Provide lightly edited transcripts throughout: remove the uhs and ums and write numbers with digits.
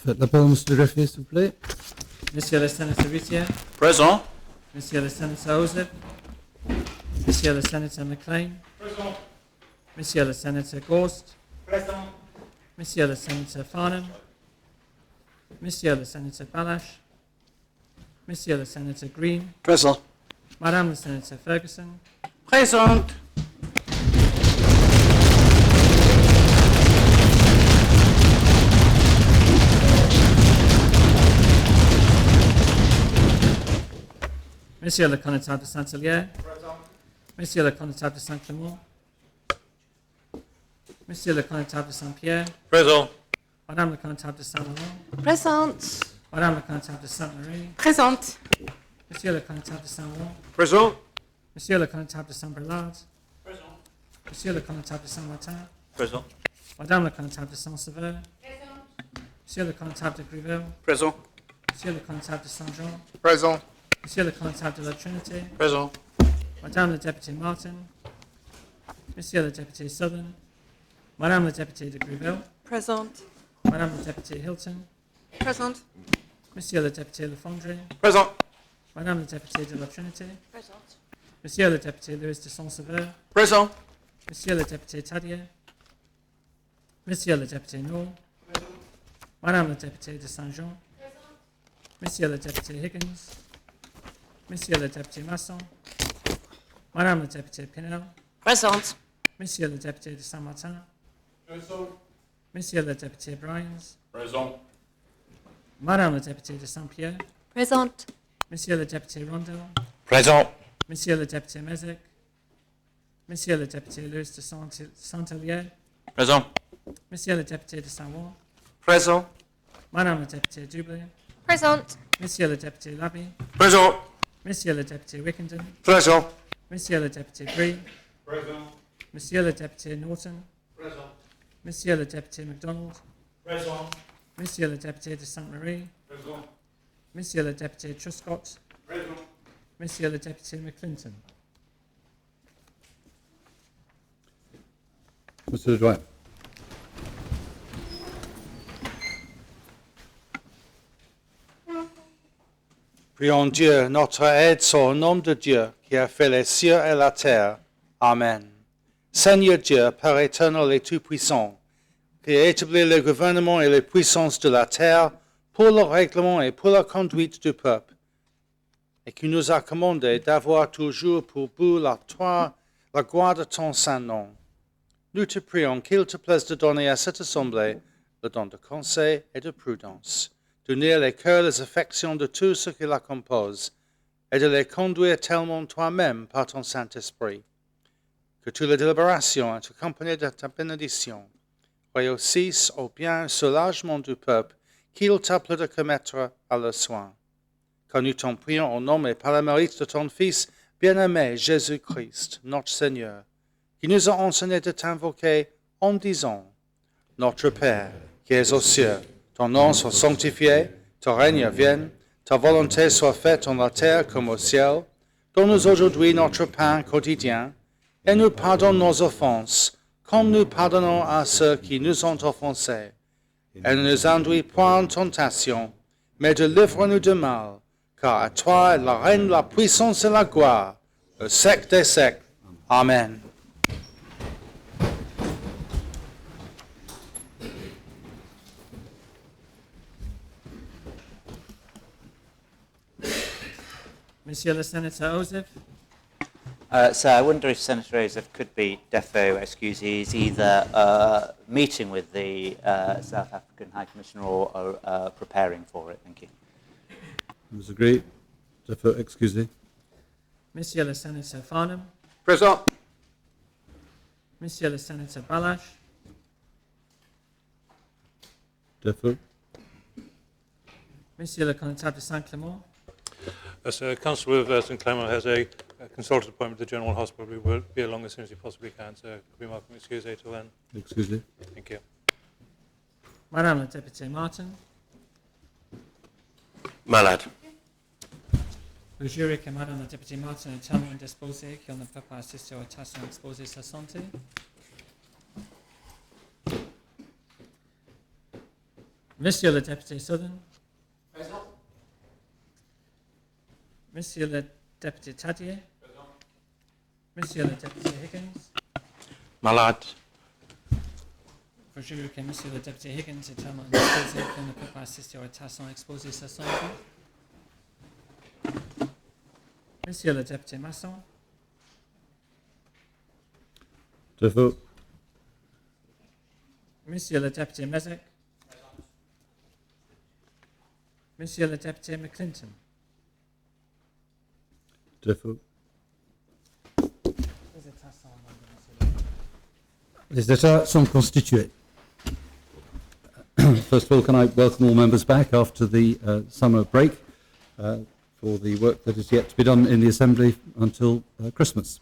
Faites la parole, monsieur le greffier, s'il vous plaît. Monsieur le sénateur Ritier, Présent. Monsieur le sénateur Ozip, Monsieur le sénateur McLean, Présent. Monsieur le sénateur Gorst, Présent. Monsieur le sénateur Farnham, Monsieur le sénateur Balash, Monsieur le sénateur Green, Présent. Madame le sénateur Ferguson, Présente. Monsieur le connétable de Saint-Hilaire, Présent. Monsieur le connétable de Saint-Clément, Monsieur le connétable de Saint-Pierre, Présent. Madame le connétable de Saint-Laurent, Présente. Madame le connétable de Sainte-Marie, Présente. Monsieur le connétable de Saint-Laurent, Présent. Monsieur le connétable de Saint-Brelade, Présent. Monsieur le connétable de Saint-Martin, Présent. Madame le connétable de Saint-Sever, Monsieur le connétable de Griville, Présent. Monsieur le connétable de Saint-Jean, Présent. Monsieur le connétable de la Trinité, Présent. Madame le député Martin, Monsieur le député Southern, Madame le député de Griville, Présente. Madame le député Hilton, Présente. Monsieur le député Lefondre, Présent. Madame le député de la Trinité, Présente. Monsieur le député Louis de Saint-Sever, Présent. Monsieur le député Tadier, Monsieur le député Noel, Madame le député de Saint-Jean, Monsieur le député Higgins, Monsieur le député Masson, Madame le député Pinel, Présente. Monsieur le député de Saint-Martin, Présent. Monsieur le député Bryans, Présent. Madame le député de Saint-Pierre, Présente. Monsieur le député Rondel, Présent. Monsieur le député Mezek, Monsieur le député Louis de Saint-Hilaire, Présent. Monsieur le député de Saint-Ouen, Présent. Madame le député Dublé, Présente. Monsieur le député Labby, Présent. Monsieur le député Wickenden, Présent. Monsieur le député Bree, Présent. Monsieur le député Norton, Présent. Monsieur le député MacDonald, Présent. Monsieur le député de Sainte-Marie, Présent. Monsieur le député Truscott, Présent. Monsieur le député McClinton. Monsieur le doyen. Prions Dieu, notre aide soit au nom de Dieu qui a fait les cieux et la terre. Amen. Seigneur Dieu, Père éternel et tout-puissant, qui a établi le gouvernement et les puissances de la terre pour le règlement et pour la conduite du peuple, et qui nous a commandé d'avoir toujours pour but la gloire de ton saint nom. Nous te prions qu'il te plaise de donner à cette assemblée le don de conseil et de prudence, d'unir les cœurs et les affections de tous ceux qui la composent, et de les conduire tellement toi-même par ton Saint-Esprit, que toutes les délibérations soient accompagnées de ta bénédiction, réussissent au bien et soulagement du peuple qu'il t'a plu de commettre à leur soin. Car nous t'en prions au nom et par le mérite de ton Fils bien-aimé Jésus-Christ, notre Seigneur, qui nous a enseigné de t'invoquer en disant: Notre Père, qui es aux cieux, ton nom soit sanctifié, ton règne vienne, ta volonté soit faite en la terre comme au ciel. Donne-nous aujourd'hui notre pain quotidien, et nous pardonne nos offenses, comme nous pardonnons à ceux qui nous ont offensés. Et ne nous induis point en tentation, mais délivre-nous du mal, car à toi est la règne, la puissance et la gloire, au siècle des siècles. Amen. Monsieur le sénateur Ozip, So I wonder if Senator Ozef could be defo excuses, either meeting with the South African High Commissioner or preparing for it. Thank you. Monsieur Gray. Defer, excusez. Monsieur le sénateur Farnham, Présent. Monsieur le sénateur Balash, Defer. Monsieur le connétable de Saint-Clément, So Councillor of St Clement has a consultant appointment at the General Hospital. We will be along as soon as he possibly can, so could we mark him excuse till then? Excusez. Thank you. Madame la députée Martin, Malade. le jury que Madame la députée Martin est tellement indisposée qu'elle ne peut pas assister aux tâches exposées sa santé. Monsieur le député Southern. Monsieur le député Tadier. Monsieur le député Higgins. Malade. Bonjour, que Monsieur le député Higgins est tellement disposé qu'il ne peut pas assister aux tâches exposées ce soir. Monsieur le député Masson. Defoe. Monsieur le député Mezek. Monsieur le député McClinton. Defoe. Les États sont constitués. First of all, can I welcome all members back after the summer break for the work that is yet to be done in the Assembly until Christmas.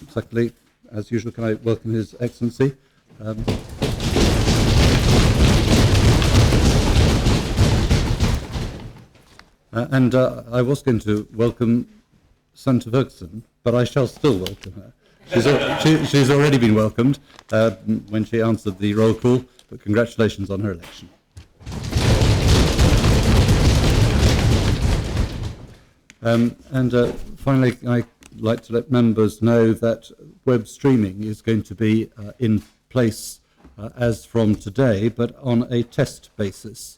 Secondly, as usual, can I welcome His Excellency. And I was going to welcome Senator Ferguson, but I shall still welcome her. She's already been welcomed when she answered the roll call, but congratulations on her election. Finally, I'd like to let members know that web streaming is going to be in place as from today, but on a test basis.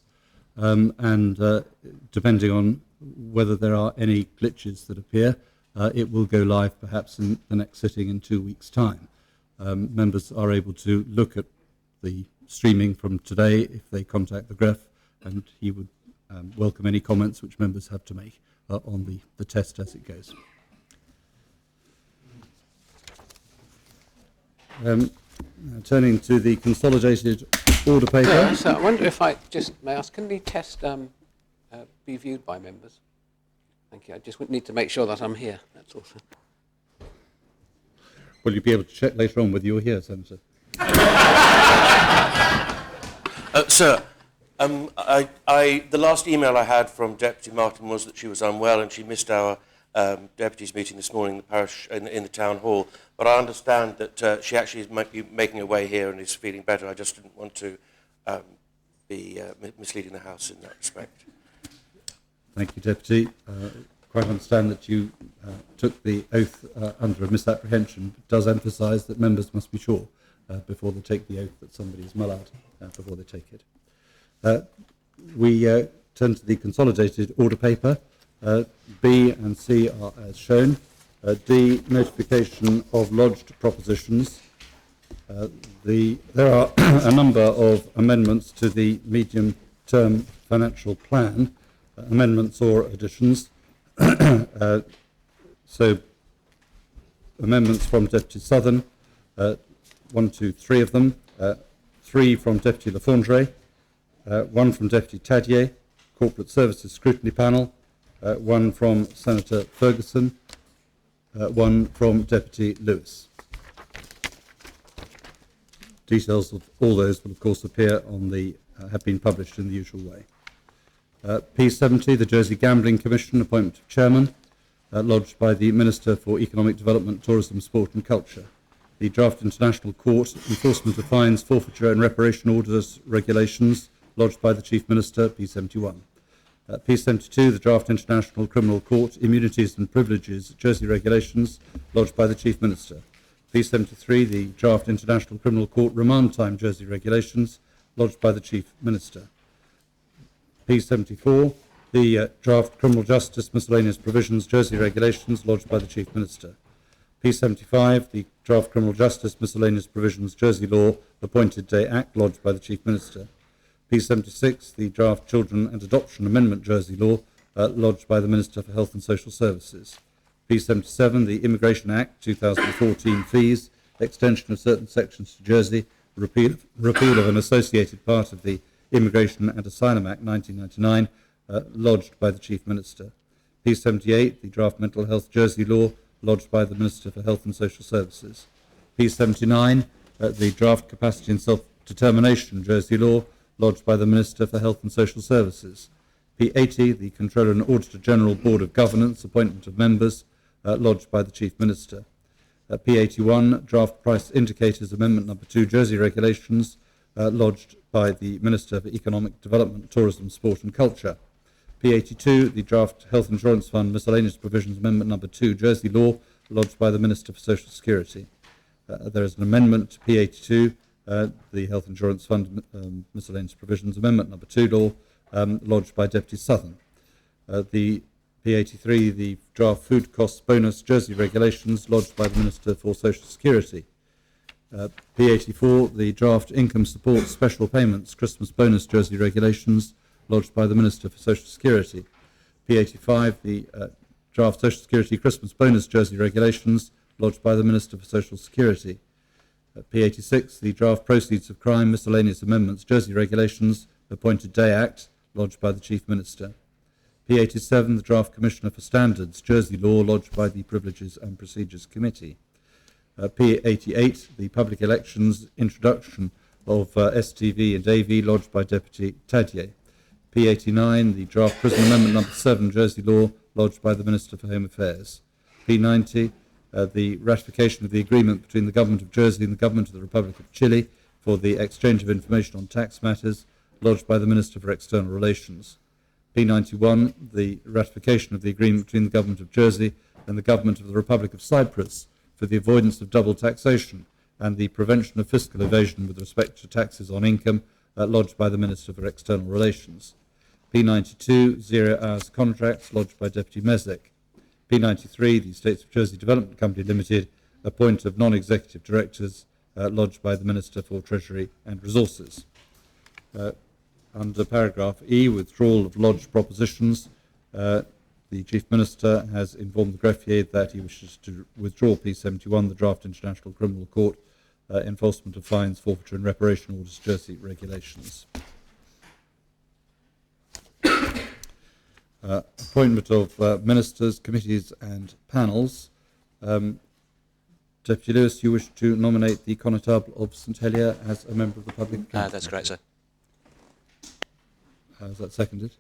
Depending on whether there are any glitches that appear, it will go live perhaps in the next sitting in 2 weeks' time. Members are able to look at the streaming from today if they contact the Gref, and he would welcome any comments which members have to make on the test as it goes. Turning to the consolidated order paper. So I wonder if I just may ask, can the test be viewed by members? Thank you. I just need to make sure that I'm here. That's all. Will you be able to check later on whether you're here, Senator? Sir, the last email I had from Deputy Martin was that she was unwell and she missed our deputies meeting this morning in the parish in the town hall. But I understand that she actually might be making her way here and is feeling better. I just didn't want to be misleading the House in that respect. Thank you, Deputy. Quite understand that you took the oath under a misapprehension. It does emphasise that members must be sure before they take the oath that somebody is malad before they take it. We turn to the consolidated order paper. B and C are as shown. D, notification of lodged propositions. There are a number of amendments to the medium-term financial plan, amendments or additions. So, amendments from Deputy Southern, 1, 2, 3 of them, 3 from Deputy Lafondre, 1 from Deputy Tadier, Corporate Services Scrutiny Panel, 1 from Senator Ferguson, 1 from Deputy Lewis. Details of all those will of course appear on the, have been published in the usual way. P70, the Jersey Gambling Commission, appointment of chairman, lodged by the Minister for Economic Development, Tourism, Sport and Culture. The draft International Court, enforcement of fines, forfeiture and reparation orders regulations, lodged by the Chief Minister, P71. P72, the draft International Criminal Court, immunities and privileges, Jersey regulations, lodged by the Chief Minister. P73, the draft International Criminal Court, remand time, Jersey regulations, lodged by the Chief Minister. P74, the draft Criminal Justice Miscellaneous Provisions, Jersey regulations, lodged by the Chief Minister. P75, the draft Criminal Justice Miscellaneous Provisions, Jersey Law, Appointed Day Act, lodged by the Chief Minister. P76, the draft Children and Adoption Amendment, Jersey Law, lodged by the Minister for Health and Social Services. P77, the Immigration Act 2014 fees, extension of certain sections to Jersey, repeal of an associated part of the Immigration and Asylum Act 1999, lodged by the Chief Minister. P78, the draft Mental Health Jersey Law, lodged by the Minister for Health and Social Services. P79, the draft Capacity and Self-Determination Jersey Law, lodged by the Minister for Health and Social Services. P80, the Controller and Auditor General Board of Governance, appointment of members, lodged by the Chief Minister. P81, draft Price Indicators Amendment Number 2, Jersey Regulations, lodged by the Minister for Economic Development, Tourism, Sport and Culture. P82, the Draft Health Insurance Fund Miscellaneous Provisions Amendment Number 2, Jersey Law, lodged by the Minister for Social Security. There is an amendment to P82, the Health Insurance Fund Miscellaneous Provisions Amendment Number 2 Law, lodged by Deputy Southern. The P83, the Draft Food Costs Bonus Jersey Regulations, lodged by the Minister for Social Security. P84, the Draft Income Support Special Payments Christmas Bonus Jersey Regulations, lodged by the Minister for Social Security. P85, the Draft Social Security Christmas Bonus Jersey Regulations, lodged by the Minister for Social Security. P86, the Draft Proceeds of Crime Miscellaneous Amendments Jersey Regulations, Appointed Day Act, lodged by the Chief Minister. P87, the Draft Commissioner for Standards Jersey Law, lodged by the Privileges and Procedures Committee. P88, the Public Elections Introduction of STV and AV, lodged by Deputy Tadier. P89, the Draft Prison Amendment Number 7 Jersey Law, lodged by the Minister for Home Affairs. P90, the ratification of the agreement between the Government of Jersey and the Government of the Republic of Chile for the exchange of information on tax matters, lodged by the Minister for External Relations. P91, the ratification of the agreement between the Government of Jersey and the Government of the Republic of Cyprus for the avoidance of double taxation and the prevention of fiscal evasion with respect to taxes on income, lodged by the Minister for External Relations. P92, 0 hours contracts, lodged by Deputy Mezek. P93, the States of Jersey Development Company Limited, appoint of non-executive directors, lodged by the Minister for Treasury and Resources. Under paragraph E, withdrawal of lodged propositions, the Chief Minister has informed the greffier that he wishes to withdraw P71, the Draft International Criminal Court Enforcement of Fines, Forfeiture and Reparation Orders Jersey Regulations. Appointment of ministers, committees and panels. Deputy Lewis, you wish to nominate the Constable of St Helier as a member of the Public Accounts That's correct, sir. Is that seconded?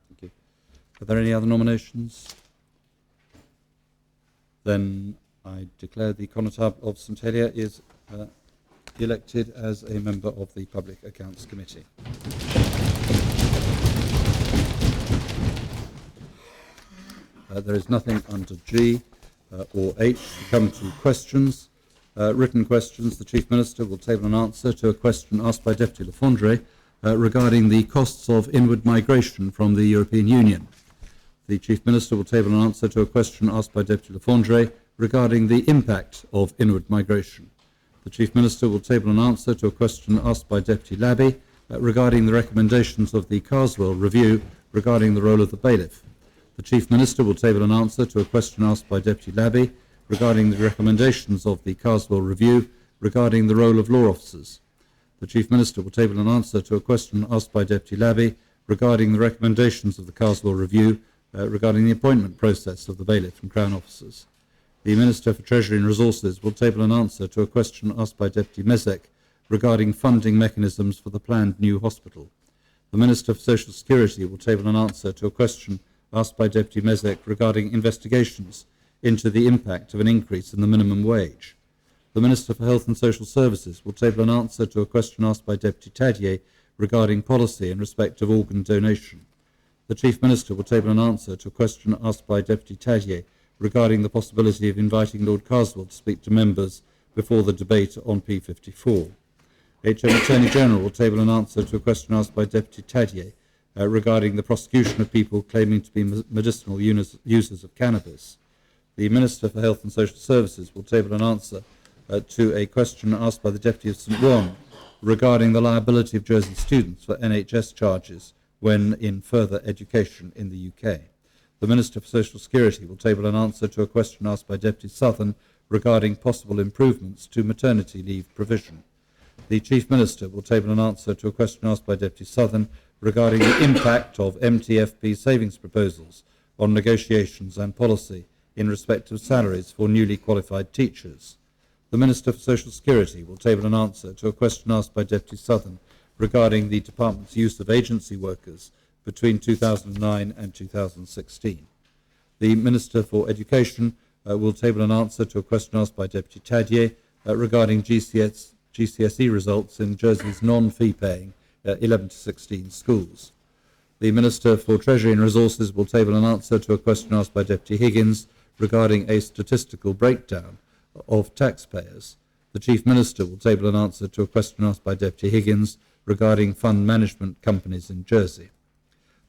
Thank you. Are there any other nominations? Then I declare the Constable of St Helier is elected as a member of the Public Accounts Committee. There is nothing under G or H. We come to questions. Written questions. The Chief Minister will table an answer to a question asked by Deputy Le Fondre regarding the costs of inward migration from the European Union. The Chief Minister will table an answer to a question asked by Deputy Le Fondre regarding the impact of inward migration. The Chief Minister will table an answer to a question asked by Deputy Labby regarding the recommendations of the Carswell Review regarding the role of the bailiff. The Chief Minister will table an answer to a question asked by Deputy Labby regarding the recommendations of the Carswell Review regarding the role of law officers. The Chief Minister will table an answer to a question asked by Deputy Labby regarding the recommendations of the Carswell Review regarding the appointment process of the bailiff and Crown officers. The Minister for Treasury and Resources will table an answer to a question asked by Deputy Mezek regarding funding mechanisms for the planned new hospital. The Minister for Social Security will table an answer to a question asked by Deputy Mezek regarding investigations into the impact of an increase in the minimum wage. The Minister for Health and Social Services will table an answer to a question asked by Deputy Tadier regarding policy in respect of organ donation. The Chief Minister will table an answer to a question asked by Deputy Tadier regarding the possibility of inviting Lord Carswell to speak to members before the debate on P54. HM Attorney General will table an answer to a question asked by Deputy Tadier regarding the prosecution of people claiming to be medicinal users of cannabis. The Minister for Health and Social Services will table an answer to a question asked by the Deputy of St Juan regarding the liability of Jersey students for NHS charges when in further education in the UK. The Minister for Social Security will table an answer to a question asked by Deputy Southern regarding possible improvements to maternity leave provision. The Chief Minister will table an answer to a question asked by Deputy Southern regarding the impact of MTFP savings proposals on negotiations and policy in respect of salaries for newly qualified teachers. The Minister for Social Security will table an answer to a question asked by Deputy Southern regarding the Department's use of agency workers between 2009 and 2016. The Minister for Education will table an answer to a question asked by Deputy Tadier regarding GCSE GCSE results in Jersey's non-fee-paying 11 to 16 schools. The Minister for Treasury and Resources will table an answer to a question asked by Deputy Higgins regarding a statistical breakdown of taxpayers. The Chief Minister will table an answer to a question asked by Deputy Higgins regarding fund management companies in Jersey.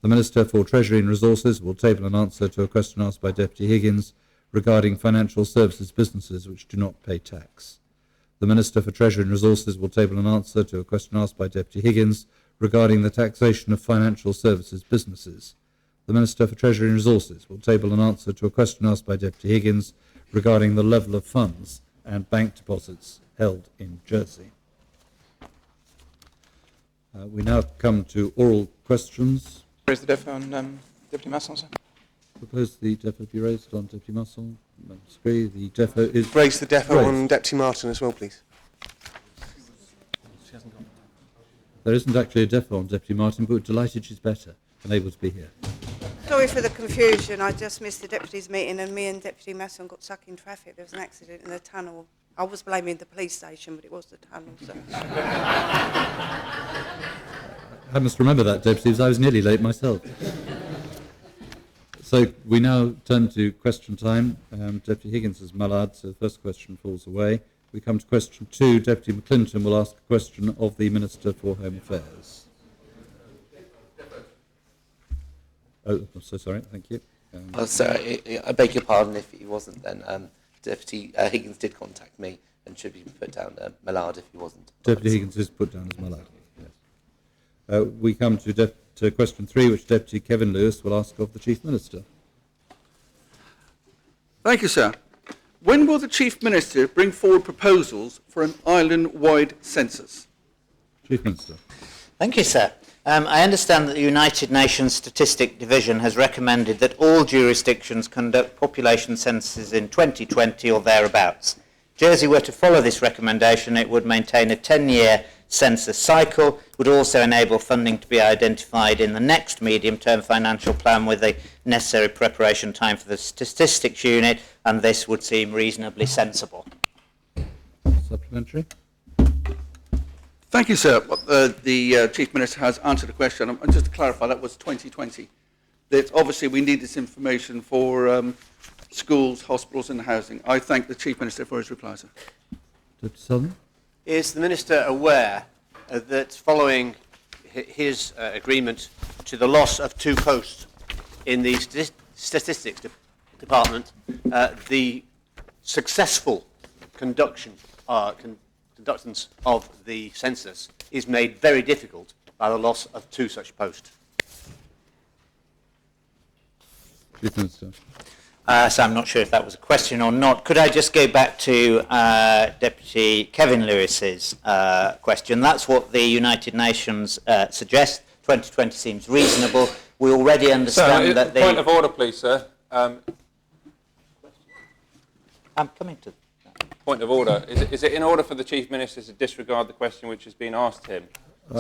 The Minister for Treasury and Resources will table an answer to a question asked by Deputy Higgins regarding financial services businesses which do not pay tax. The Minister for Treasury and Resources will table an answer to a question asked by Deputy Higgins regarding the taxation of financial services businesses. The Minister for Treasury and Resources will table an answer to a question asked by Deputy Higgins regarding the level of funds and bank deposits held in Jersey. We now come to oral questions. Raise the defer on Deputy Masson, sir. Propose the defer be raised on Deputy Masson. Disagree. The defer is raise the defer raised. on Deputy Martin as well, please. She hasn't got it. There isn't actually a defer on Deputy Martin, but we're delighted she's better and able to be here. Sorry for the confusion. I just missed the deputies' meeting and me and Deputy Masson got stuck in traffic. There was an accident in the tunnel. I was blaming the police station, but it was the tunnel. So. I must remember that, Deputy, because I was nearly late myself. So we now turn to question time. Deputy Higgins is mallard, so the first question falls away. We come to question 2. Deputy McClinton will ask a question of the Minister for Home Affairs. Oh, I'm so sorry. Thank you. Sir, I beg your pardon if he wasn't then. Deputy Higgins did contact me and should be put down mallard if he wasn't. Deputy Higgins is put down as mallard. Yes. We come to question 3, which Deputy Kevin Lewis will ask of the Chief Minister. Thank you, sir. When will the Chief Minister bring forward proposals for an island-wide census? Chief Minister. Thank you, sir. I understand that the United Nations Statistic Division has recommended that all jurisdictions conduct population censuses in 2020 or thereabouts. If Jersey were to follow this recommendation, it would maintain a 10-year census cycle, would also enable funding to be identified in the next medium-term financial plan with the necessary preparation time for the statistics unit, and this would seem reasonably sensible. Supplementary. Thank you, sir. The Chief Minister has answered the question. And just to clarify, that was 2020. That obviously we need this information for schools, hospitals and housing. I thank the Chief Minister for his reply, sir. Deputy Sullivan. Is the Minister aware that following his agreement to the loss of 2 posts in the Statistics Department, the successful conductance of the census is made very difficult by the loss of 2 such posts? Chief Minister. So I'm not sure if that was a question or not. Could I just go back to Deputy Kevin Lewis's question? That's what the United Nations suggests. 2020 seems reasonable. We already understand that the... Point of order, please, sir. I'm coming to... Point of order. Is it in order for the Chief Minister to disregard the question which has been asked him?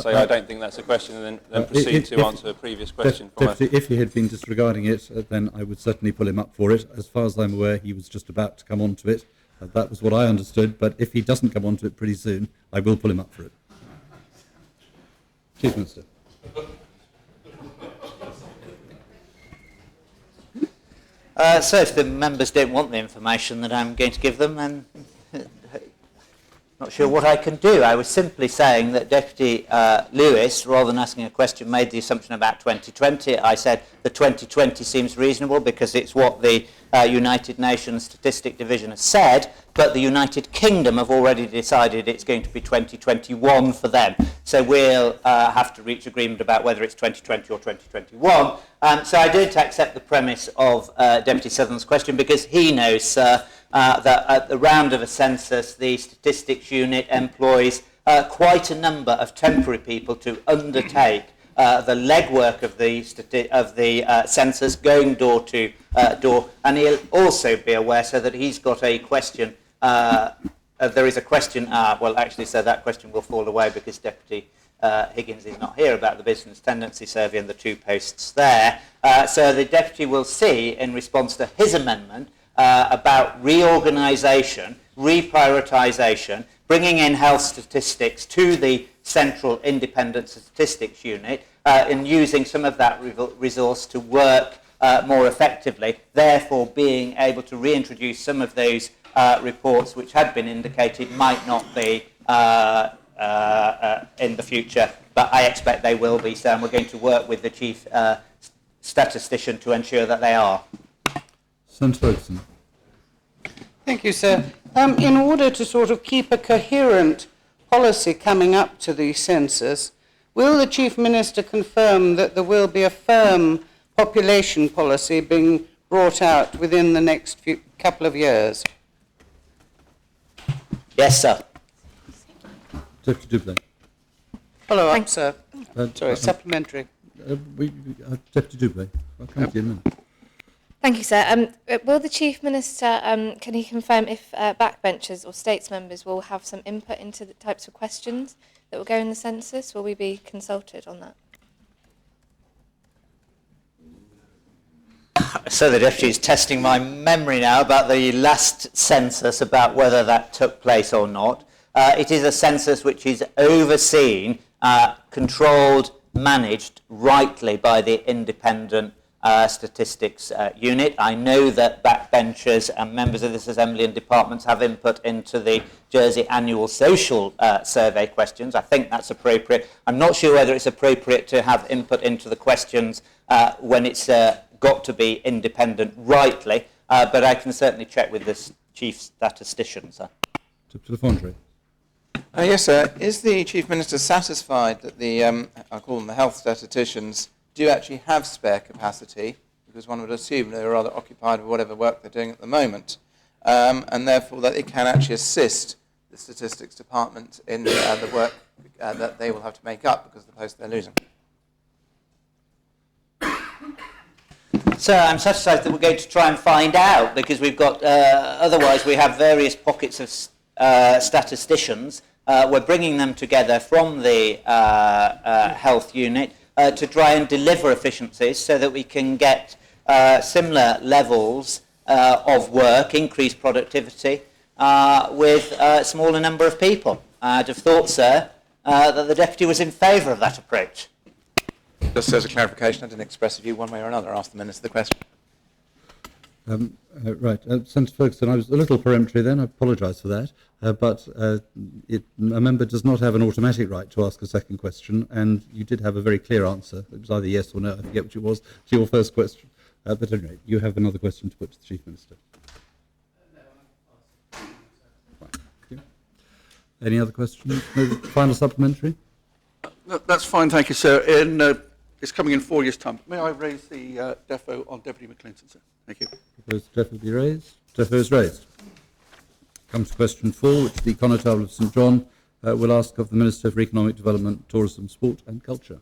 Say, I don't think that's a question, and then proceed to answer a previous question. If he had been disregarding it, then I would certainly pull him up for it. As far as I'm aware, he was just about to come on to it. That was what I understood, but if he doesn't come on to it pretty soon, I will pull him up for it. Chief Minister. So if the members don't want the information that I'm going to give them, then not sure what I can do. I was simply saying that Deputy Lewis, rather than asking a question, made the assumption about 2020. I said the 2020 seems reasonable because it's what the United Nations Statistic Division has said, but the United Kingdom have already decided it's going to be 2021 for them. So we'll have to reach agreement about whether it's 2020 or 2021. So I didn't accept the premise of Deputy Sutherland's question because he knows, sir, that at the round of a census, the statistics unit employs quite a number of temporary people to undertake the legwork of the census, going door to door, and he'll also be aware, so that he's got a question. There is a question. Well, actually, so that question will fall away because Deputy Higgins is not here about the business tendency survey and the 2 posts there. So the deputy will see, in response to his amendment, about reorganisation, reprioritisation, bringing in health statistics to the Central Independent Statistics Unit and using some of that resource to work more effectively, therefore being able to reintroduce some of those reports which had been indicated might not be in the future, but I expect they will be so, and we're going to work with the Chief Statistician to ensure that they are. Senator Ferguson. Thank you, sir. In order to sort of keep a coherent policy coming up to the census, will the Chief Minister confirm that there will be a firm population policy being brought out within the next couple of years? Yes, sir. Deputy Dublet. Follow up, sir. Sorry, supplementary. Deputy Dublet. I'll come to you in a minute. Thank you, sir. Will the Chief Minister, can he confirm if backbenchers or states members will have some input into the types of questions that will go in the census? Will we be consulted on that? So the Deputy is testing my memory now about the last census, about whether that took place or not. It is a census which is overseen, controlled, managed rightly by the Independent Statistics Unit. I know that backbenchers and members of this Assembly and departments have input into the Jersey Annual Social Survey questions. I think that's appropriate. I'm not sure whether it's appropriate to have input into the questions when it's got to be independent rightly, but I can certainly check with the Chief Statistician, sir. Deputy Lafondre. Yes, sir. Is the Chief Minister satisfied that the, I call them the health statisticians, do actually have spare capacity? Because one would assume they're rather occupied with whatever work they're doing at the moment, and therefore that they can actually assist the statistics department in the work that they will have to make up because of the post they're losing. So I'm satisfied that we're going to try and find out, because we've got, otherwise we have various pockets of statisticians. We're bringing them together from the health unit to try and deliver efficiencies so that we can get similar levels of work, increased productivity with a smaller number of people. I'd have thought, sir, that the Deputy was in favour of that approach. Just as a clarification, I didn't express a view one way or another. Ask the Minister the question. Right. Senator Ferguson, I was a little peremptory then. I apologise for that. But a member does not have an automatic right to ask a second question, and you did have a very clear answer. It was either yes or no. I forget which it was to your first question. But anyway, you have another question to put to the Chief Minister. Fine. Thank you. Any other questions? No, final supplementary? That's fine, thank you, sir. It's coming in 4 years' time. May I raise the defo on Deputy McClinton, sir? Thank you. Proposed defo be raised. Defo is raised. Comes to question 4, which the Constable of St John will ask of the Minister for Economic Development, Tourism, Sport and Culture.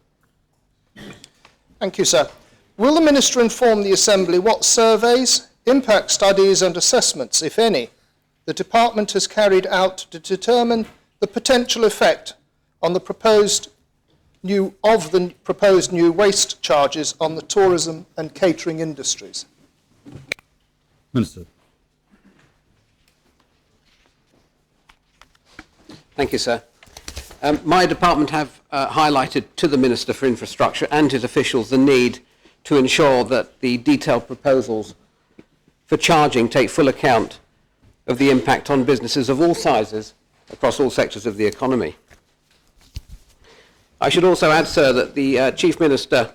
Thank you, sir. Will the Minister inform the Assembly what surveys, impact studies and assessments, if any, the Department has carried out to determine the potential effect on the proposed new waste charges on the tourism and catering industries? Minister. Thank you, sir. My department have highlighted to the Minister for Infrastructure and his officials the need to ensure that the detailed proposals for charging take full account of the impact on businesses of all sizes across all sectors of the economy. I should also add, sir, that the Chief Minister,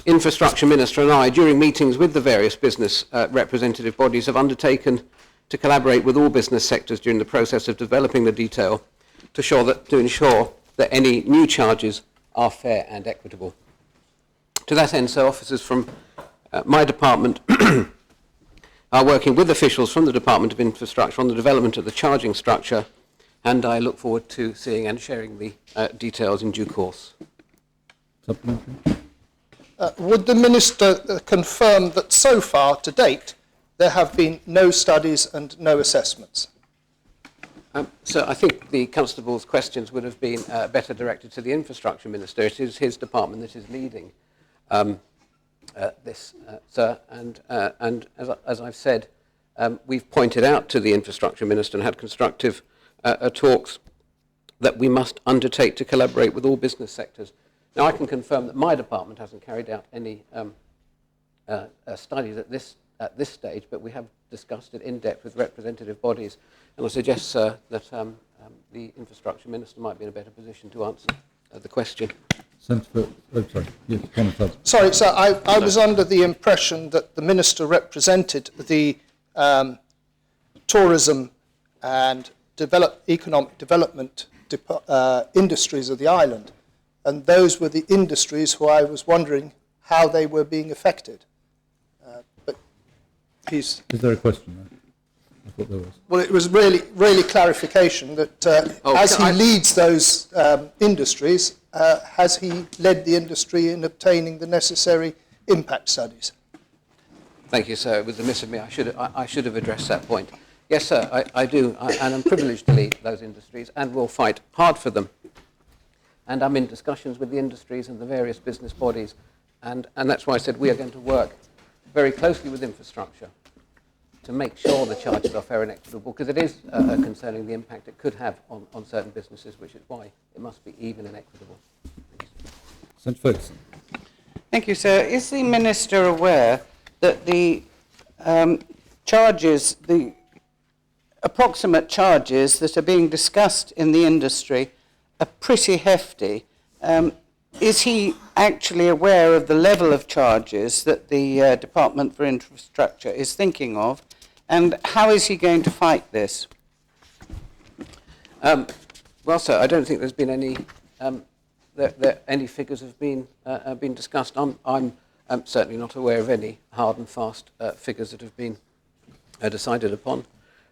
Infrastructure Minister and I, during meetings with the various business representative bodies, have undertaken to collaborate with all business sectors during the process of developing the detail to ensure that any new charges are fair and equitable. To that end, sir, officers from my department are working with officials from the Department of Infrastructure on the development of the charging structure, and I look forward to seeing and sharing the details in due course. Supplementary. Would the Minister confirm that so far, to date, there have been no studies and no assessments? So I think the Constable's questions would have been better directed to the Infrastructure Minister. It is his department that is leading this, sir, and as I've said, we've pointed out to the Infrastructure Minister and had constructive talks that we must undertake to collaborate with all business sectors. Now, I can confirm that my department hasn't carried out any studies at this stage, but we have discussed it in depth with representative bodies, and I suggest, sir, that the Infrastructure Minister might be in a better position to answer the question. Senator, sorry, yes, comment on. Sorry, sir, I was under the impression that the Minister represented the tourism and economic development industries of the island, and those were the industries who I was wondering how they were being affected. But he's... Is there a question there? I thought there was. Well, it was really clarification that as he leads those industries, has he led the industry in obtaining the necessary impact studies? Thank you, sir. It was amiss of me. I should have addressed that point. Yes, sir, I do, and I'm privileged to lead those industries and will fight hard for them. And I'm in discussions with the industries and the various business bodies, and that's why I said we are going to work very closely with infrastructure to make sure the charges are fair and equitable, because it is concerning the impact it could have on certain businesses, which is why it must be even and equitable. Senator Ferguson. Thank you, sir. Is the Minister aware that the charges, the approximate charges that are being discussed in the industry are pretty hefty? Is he actually aware of the level of charges that the Department for Infrastructure is thinking of, and how is he going to fight this? Well, sir, I don't think there's been any any figures have been discussed. I'm certainly not aware of any hard and fast figures that have been decided upon.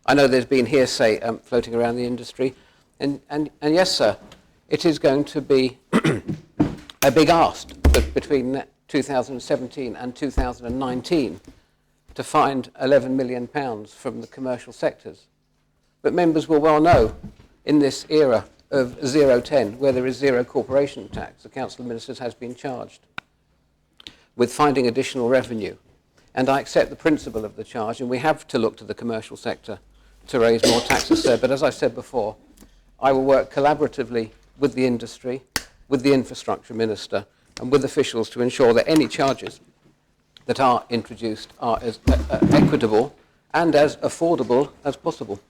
I know there's been hearsay floating around the industry, and yes, sir, it is going to be a big ask between 2017 and 2019 to find £11 million from the commercial sectors. But members will well know, in this era of 010, where there is zero corporation tax, the Council of Ministers has been charged with finding additional revenue. And I accept the principle of the charge, and we have to look to the commercial sector to raise more taxes, sir. But as I said before, I will work collaboratively with the industry, with the Infrastructure Minister, and with officials to ensure that any charges that are introduced are as equitable and as affordable as possible.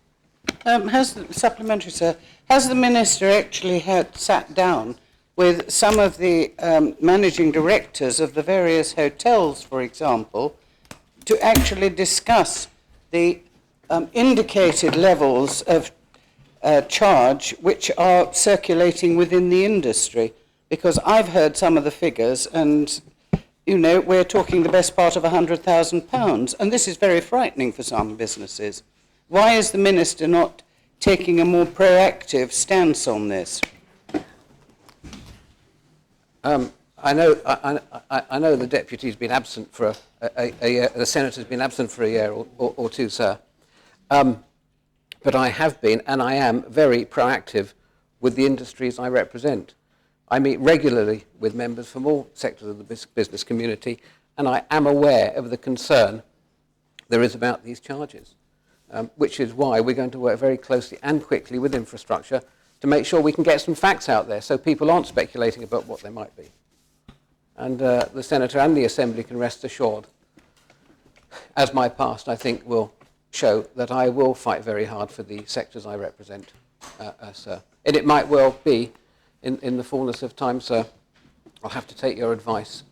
Supplementary, sir, has the Minister actually sat down with some of the managing directors of the various hotels, for example, to actually discuss the indicated levels of charge which are circulating within the industry? Because I've heard some of the figures, and you know, we're talking the best part of £100,000, and this is very frightening for some businesses. Why is the Minister not taking a more proactive stance on this? I know the Deputy's been absent for a year, the Senator's been absent for a year or two, sir. But I have been, and I am, very proactive with the industries I represent. I meet regularly with members from all sectors of the business community, and I am aware of the concern there is about these charges, which is why we're going to work very closely and quickly with infrastructure to make sure we can get some facts out there so people aren't speculating about what they might be. And the Senator and the Assembly can rest assured, as my past, I think, will show, that I will fight very hard for the sectors I represent, sir. And it might well be, in the fullness of time, sir, I'll have to take your advice,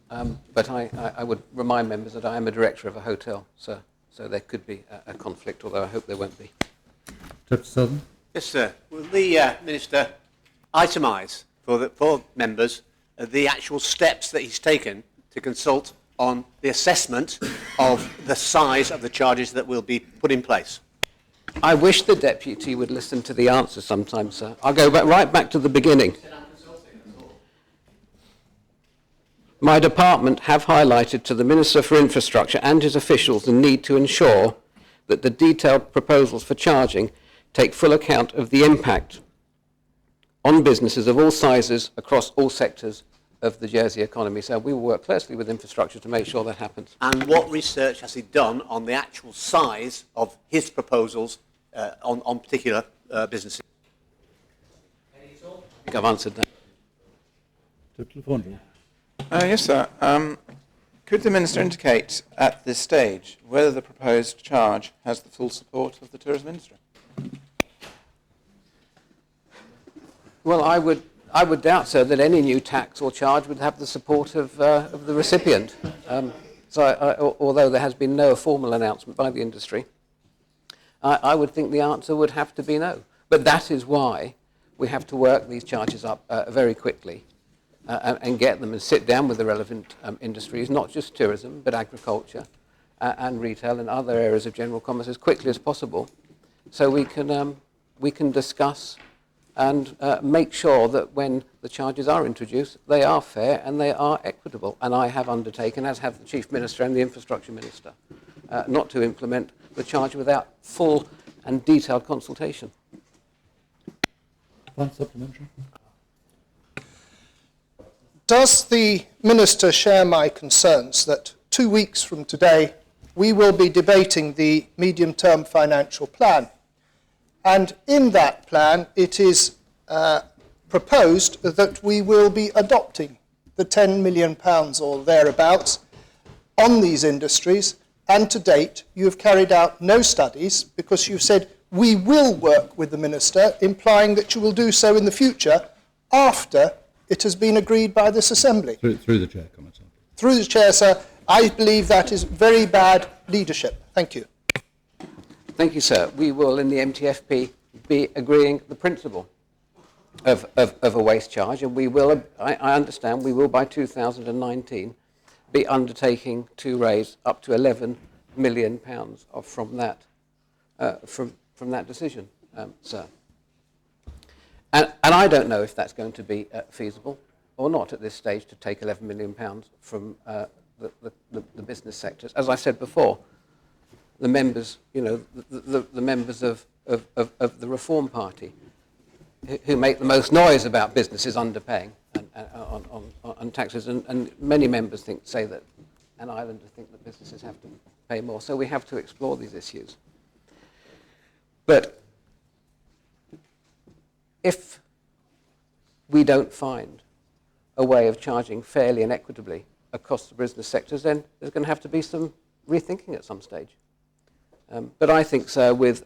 but I would remind members that I am a director of a hotel, sir, so there could be a conflict, although I hope there won't be. Deputy Southern. Yes, sir. Will the Minister itemise for members the actual steps that he's taken to consult on the assessment of the size of the charges that will be put in place? I wish the Deputy would listen to the answer sometimes, sir. I'll go right back to the beginning. My department have highlighted to the Minister for Infrastructure and his officials the need to ensure that the detailed proposals for charging take full account of the impact on businesses of all sizes across all sectors of the Jersey economy. So we will work closely with infrastructure to make sure that happens. And what research has he done on the actual size of his proposals on particular businesses? think I've answered that. Deputy Laforge. Yes, sir. Could the Minister indicate at this stage whether the proposed charge has the full support of the Tourism Ministry? Well, I would doubt, sir, that any new tax or charge would have the support of the recipient. Although there has been no formal announcement by the industry, I would think the answer would have to be no. But that is why we have to work these charges up very quickly and get them and sit down with the relevant industries, not just tourism, but agriculture and retail and other areas of general commerce as quickly as possible, so we can discuss and make sure that when the charges are introduced, they are fair and they are equitable. And I have undertaken, as have the Chief Minister and the Infrastructure Minister, not to implement the charge without full and detailed consultation. One supplementary. Does the Minister share my concerns that 2 weeks from today we will be debating the medium-term financial plan? And in that plan, it is proposed that we will be adopting the £10 million or thereabouts on these industries. And to date, you have carried out no studies because you've said we will work with the Minister, implying that you will do so in the future after it has been agreed by this Assembly. Through the Chair, comment. Through the Chair, sir, I believe that is very bad leadership. Thank you. Thank you, sir. We will, in the MTFP, be agreeing the principle of a waste charge, and we will, I understand, we will by 2019 be undertaking to raise up to £11 million from that decision, sir. And I don't know if that's going to be feasible or not at this stage to take £11 million from the business sectors. As I said before, the members, the members of the Reform Party, who make the most noise about businesses underpaying on taxes, and many members say that, and Islanders think that businesses have to pay more. So we have to explore these issues. But if we don't find a way of charging fairly and equitably across the business sectors, then there's going to have to be some rethinking at some stage. But I think, sir, with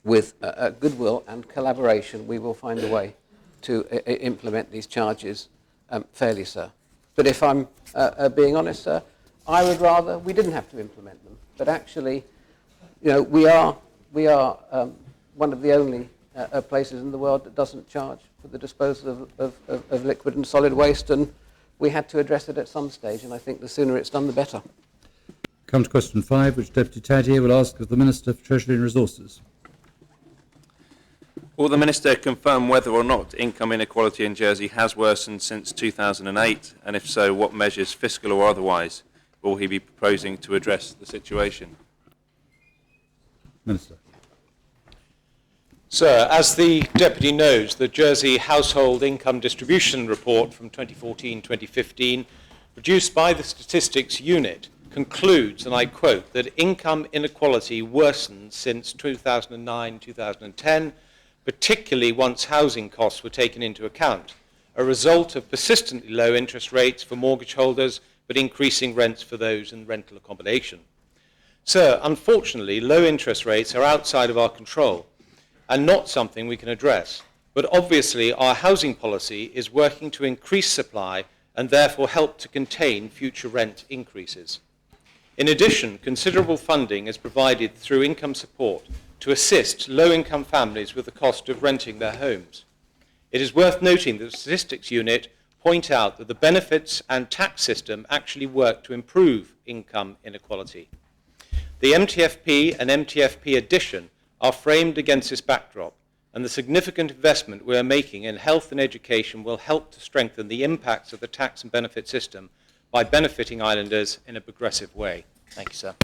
goodwill and collaboration, we will find a way to implement these charges fairly, sir. But if I'm being honest, sir, I would rather we didn't have to implement them. But actually, we are one of the only places in the world that doesn't charge for the disposal of liquid and solid waste, and we had to address it at some stage, and I think the sooner it's done, the better. Come to question 5, which Deputy Tadier will ask of the Minister for Treasury and Resources. Will the Minister confirm whether or not income inequality in Jersey has worsened since 2008, and if so, what measures, fiscal or otherwise, will he be proposing to address the situation? Minister. Sir, as the Deputy knows, the Jersey Household Income Distribution Report from 2014-2015, produced by the Statistics Unit, concludes, and I quote, that income inequality worsened since 2009-2010, particularly once housing costs were taken into account, a result of persistently low interest rates for mortgage holders, but increasing rents for those in rental accommodation. Sir, unfortunately, low interest rates are outside of our control and not something we can address. But obviously, our housing policy is working to increase supply and therefore help to contain future rent increases. In addition, considerable funding is provided through income support to assist low-income families with the cost of renting their homes. It is worth noting that the Statistics Unit point out that the benefits and tax system actually work to improve income inequality. The MTFP and MTFP addition are framed against this backdrop, and the significant investment we are making in health and education will help to strengthen the impacts of the tax and benefit system by benefiting islanders in a progressive way. Thank you, sir.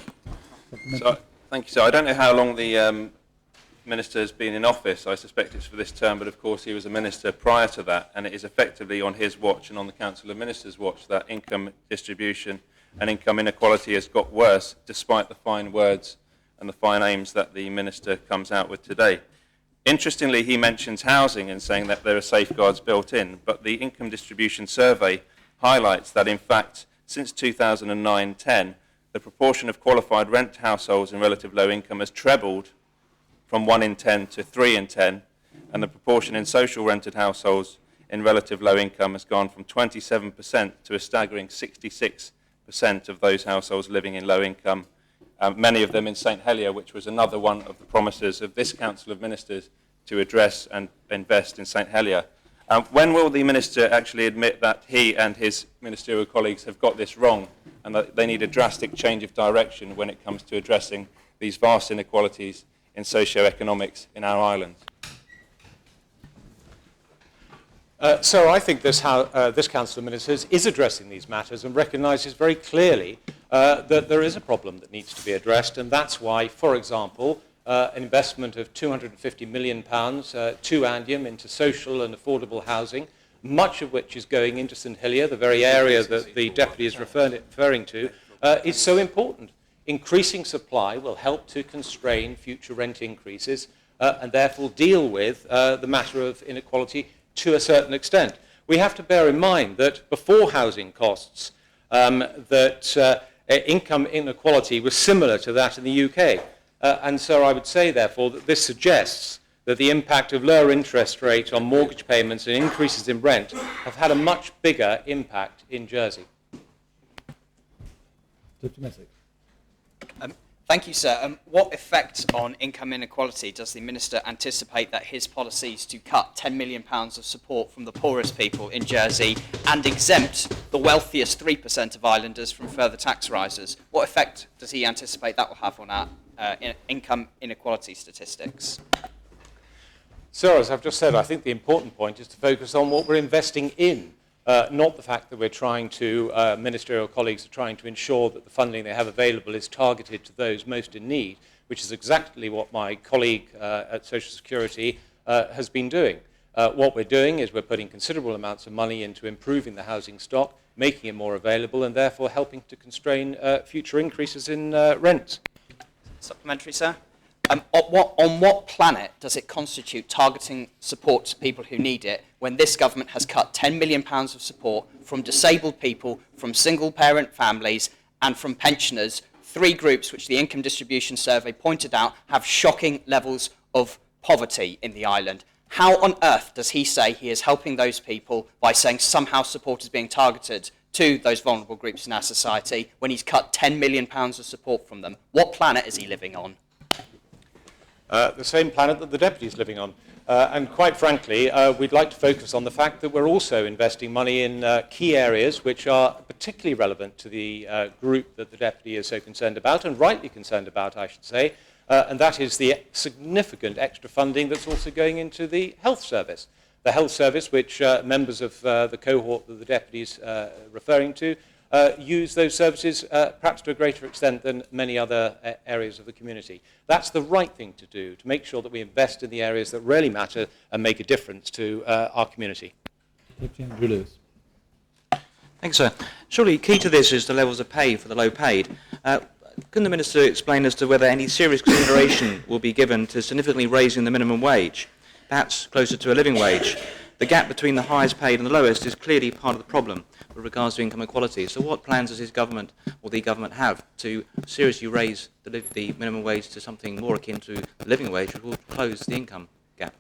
Thank you, sir. I don't know how long the Minister has been in office. I suspect it's for this term, but of course he was a Minister prior to that, and it is effectively on his watch and on the Council of Ministers' watch that income distribution and income inequality has got worse, despite the fine words and the fine aims that the Minister comes out with today. Interestingly, he mentions housing and saying that there are safeguards built in, but the income distribution survey highlights that, in fact, since 2009-10, the proportion of qualified rent households in relative low income has trebled from 1 in 10 to 3 in 10, and the proportion in social rented households in relative low income has gone from 27% to a staggering 66% of those households living in low income, many of them in St Helier, which was another one of the promises of this Council of Ministers to address and invest in St Helier. When will the Minister actually admit that he and his ministerial colleagues have got this wrong and that they need a drastic change of direction when it comes to addressing these vast inequalities in socio-economics in our islands? So I think this Council of Ministers is addressing these matters and recognises very clearly that there is a problem that needs to be addressed, and that's why, for example, an investment of £250 million to Andium into social and affordable housing, much of which is going into St Helier, the very area that the Deputy is referring to, is so important. Increasing supply will help to constrain future rent increases and therefore deal with the matter of inequality to a certain extent. We have to bear in mind that before housing costs, income inequality was similar to that in the UK. And so I would say, therefore, that this suggests that the impact of lower interest rates on mortgage payments and increases in rent have had a much bigger impact in Jersey. Deputy Messick. Thank you, sir. What effect on income inequality does the Minister anticipate that his policies to cut £10 million of support from the poorest people in Jersey and exempt the wealthiest 3% of islanders from further tax rises, what effect does he anticipate that will have on our income inequality statistics? So, as I've just said, I think the important point is to focus on what we're investing in, not the fact that we're trying to, ministerial colleagues are trying to ensure that the funding they have available is targeted to those most in need, which is exactly what my colleague at Social Security has been doing. What we're doing is we're putting considerable amounts of money into improving the housing stock, making it more available, and therefore helping to constrain future increases in rents. Supplementary, sir. On what planet does it constitute targeting support to people who need it when this government has cut £10 million of support from disabled people, from single-parent families and from pensioners, three groups which the Income Distribution Survey pointed out have shocking levels of poverty in the island? How on earth does he say he is helping those people by saying somehow support is being targeted to those vulnerable groups in our society when he's cut £10 million of support from them? What planet is he living on? The same planet that the Deputy is living on. And quite frankly, we'd like to focus on the fact that we're also investing money in key areas which are particularly relevant to the group that the Deputy is so concerned about, and rightly concerned about, I should say, and that is the significant extra funding that's also going into the health service. The health service, which members of the cohort that the Deputy is referring to, use those services perhaps to a greater extent than many other areas of the community. That's the right thing to do, to make sure that we invest in the areas that really matter and make a difference to our community. Andrew Lewis. Thanks, sir. Surely key to this is the levels of pay for the low paid. Can the Minister explain as to whether any serious consideration will be given to significantly raising the minimum wage, perhaps closer to a living wage? The gap between the highest paid and the lowest is clearly part of the problem with regards to income equality. So what plans does his government or the government have to seriously raise the minimum wage to something more akin to the living wage, which will close the income gap?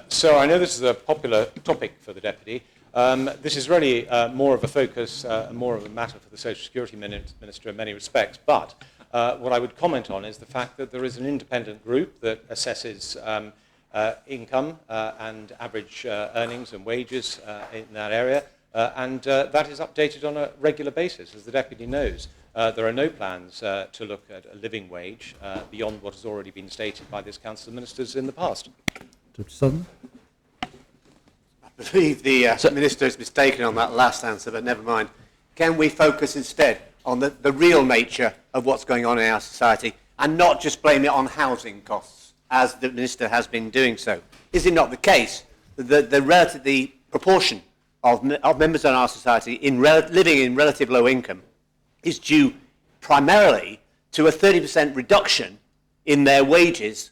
So I know this is a popular topic for the Deputy. This is really more of a focus, more of a matter for the Social Security Minister in many respects. But what I would comment on is the fact that there is an independent group that assesses income and average earnings and wages in that area, and that is updated on a regular basis. As the Deputy knows, there are no plans to look at a living wage beyond what has already been stated by this Council of Ministers in the past. Dr. Southern. I believe the Minister is mistaken on that last answer, but never mind. Can we focus instead on the real nature of what's going on in our society and not just blame it on housing costs, as the Minister has been doing so? Is it not the case that the proportion of members in our society living in relative low income is due primarily to a 30% reduction in their wages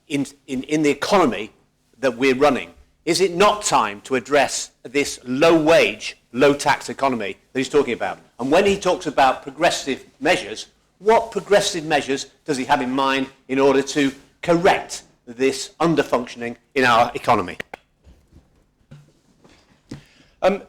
in the economy that we're running? Is it not time to address this low-wage, low-tax economy that he's talking about? And when he talks about progressive measures, what progressive measures does he have in mind in order to correct this underfunctioning in our economy?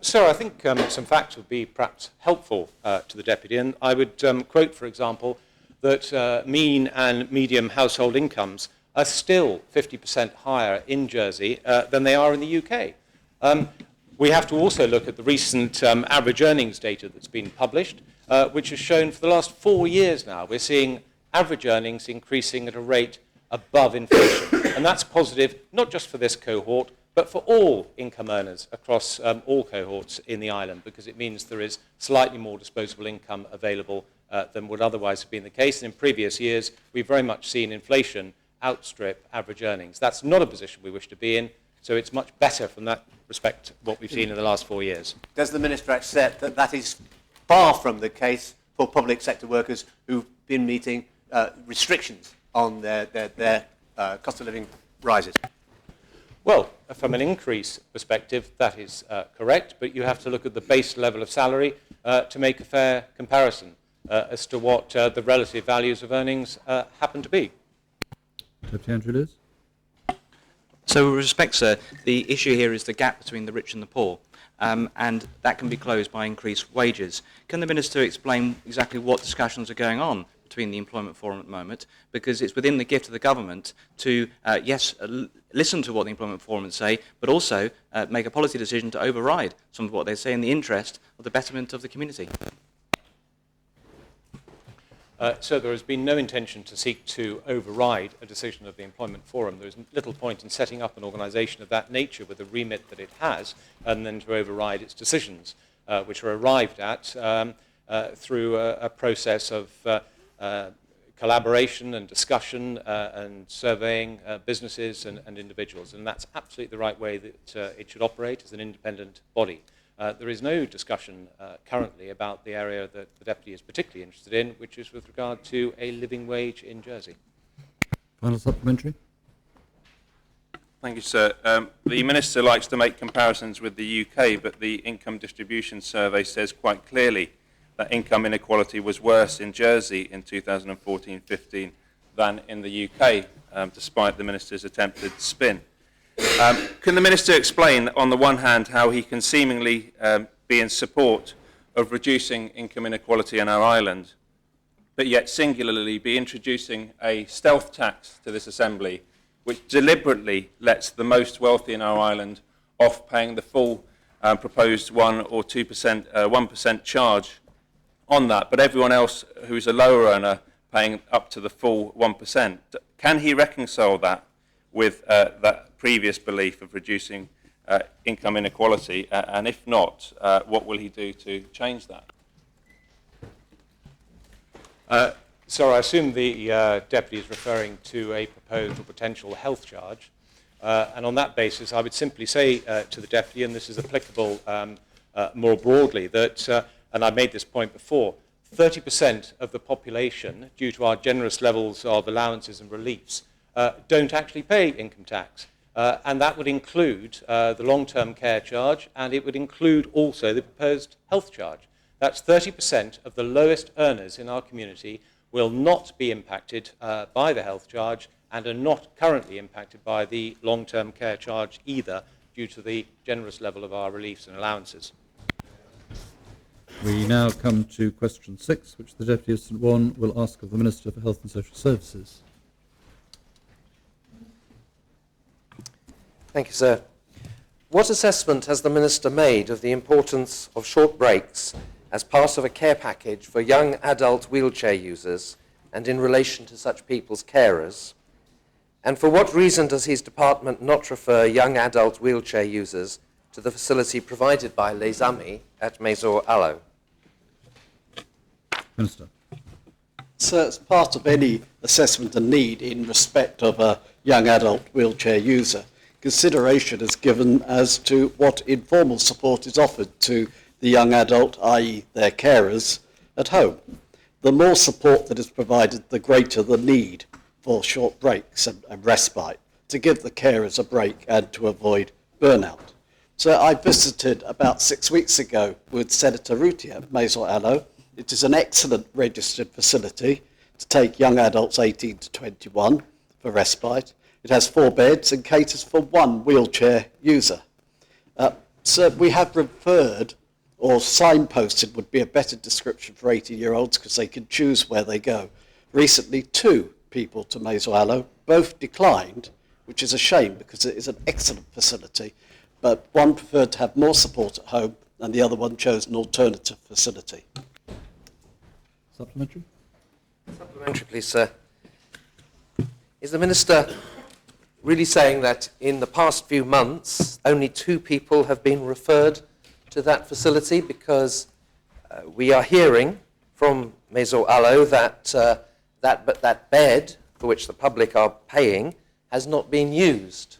Sir, I think some facts would be perhaps helpful to the Deputy, and I would quote, for example, that mean and medium household incomes are still 50% higher in Jersey than they are in the UK. We have to also look at the recent average earnings data that's been published, which has shown for the last 4 years now we're seeing average earnings increasing at a rate above inflation. And that's positive not just for this cohort, but for all income earners across all cohorts in the island, because it means there is slightly more disposable income available than would otherwise have been the case. And in previous years, we've very much seen inflation outstrip average earnings. That's not a position we wish to be in, so it's much better from that respect what we've seen in the last 4 years. Does the Minister accept that that is far from the case for public sector workers who've been meeting restrictions on their cost of living rises? Well, from an increase perspective, that is correct, but you have to look at the base level of salary to make a fair comparison as to what the relative values of earnings happen to be. Deputy Andrew Lewis. So with respect, sir, the issue here is the gap between the rich and the poor, and that can be closed by increased wages. Can the Minister explain exactly what discussions are going on between the Employment Forum at the moment? Because it's within the gift of the government to, listen to what the Employment Forum say, but also make a policy decision to override some of what they say in the interest of the betterment of the community. So there has been no intention to seek to override a decision of the Employment Forum. There is little point in setting up an organisation of that nature with the remit that it has, and then to override its decisions, which are arrived at through a process of collaboration and discussion and surveying businesses and individuals. And that's absolutely the right way that it should operate as an independent body. There is no discussion currently about the area that the Deputy is particularly interested in, which is with regard to a living wage in Jersey. Final supplementary. Thank you, sir. The Minister likes to make comparisons with the UK, but the Income Distribution Survey says quite clearly that income inequality was worse in Jersey in 2014-15 than in the UK, despite the Minister's attempted spin. Can the Minister explain, on the one hand, how he can seemingly be in support of reducing income inequality in our island, but yet singularly be introducing a stealth tax to this Assembly, which deliberately lets the most wealthy in our island off paying the full proposed 1 or 2%, 1% charge on that, but everyone else who's a lower earner paying up to the full 1%? Can he reconcile that with that previous belief of reducing income inequality, and if not, what will he do to change that? So I assume the Deputy is referring to a proposed or potential health charge, and on that basis I would simply say to the Deputy, and this is applicable more broadly, that, and I made this point before, 30% of the population, due to our generous levels of allowances and reliefs, don't actually pay income tax. And that would include the long-term care charge, and it would include also the proposed health charge. That's 30% of the lowest earners in our community will not be impacted by the health charge and are not currently impacted by the long-term care charge either, due to the generous level of our reliefs and allowances. We now come to question 6, which the Deputy of St Juan will ask of the Minister for Health and Social Services. Thank you, sir. What assessment has the Minister made of the importance of short breaks as part of a care package for young adult wheelchair users and in relation to such people's carers? And for what reason does his department not refer young adult wheelchair users to the facility provided by Les Amis at Maison Allo? Minister. So as part of any assessment and need in respect of a young adult wheelchair user, consideration is given as to what informal support is offered to the young adult, i.e. their carers, at home. The more support that is provided, the greater the need for short breaks and respite, to give the carers a break and to avoid burnout. So I visited about 6 weeks ago with Senator Ruti at Maison Allo. It is an excellent registered facility to take young adults 18 to 21 for respite. It has 4 beds and caters for 1 wheelchair user. So we have referred, or signposted would be a better description for 18-year-olds because they can choose where they go. Recently, 2 people to Maison Allo, both declined, which is a shame because it is an excellent facility, but one preferred to have more support at home and the other one chose an alternative facility. Supplementary? Supplementary, please, sir. Is the Minister really saying that in the past few months only 2 people have been referred to that facility? Because we are hearing from Maison Allo that that bed, for which the public are paying, has not been used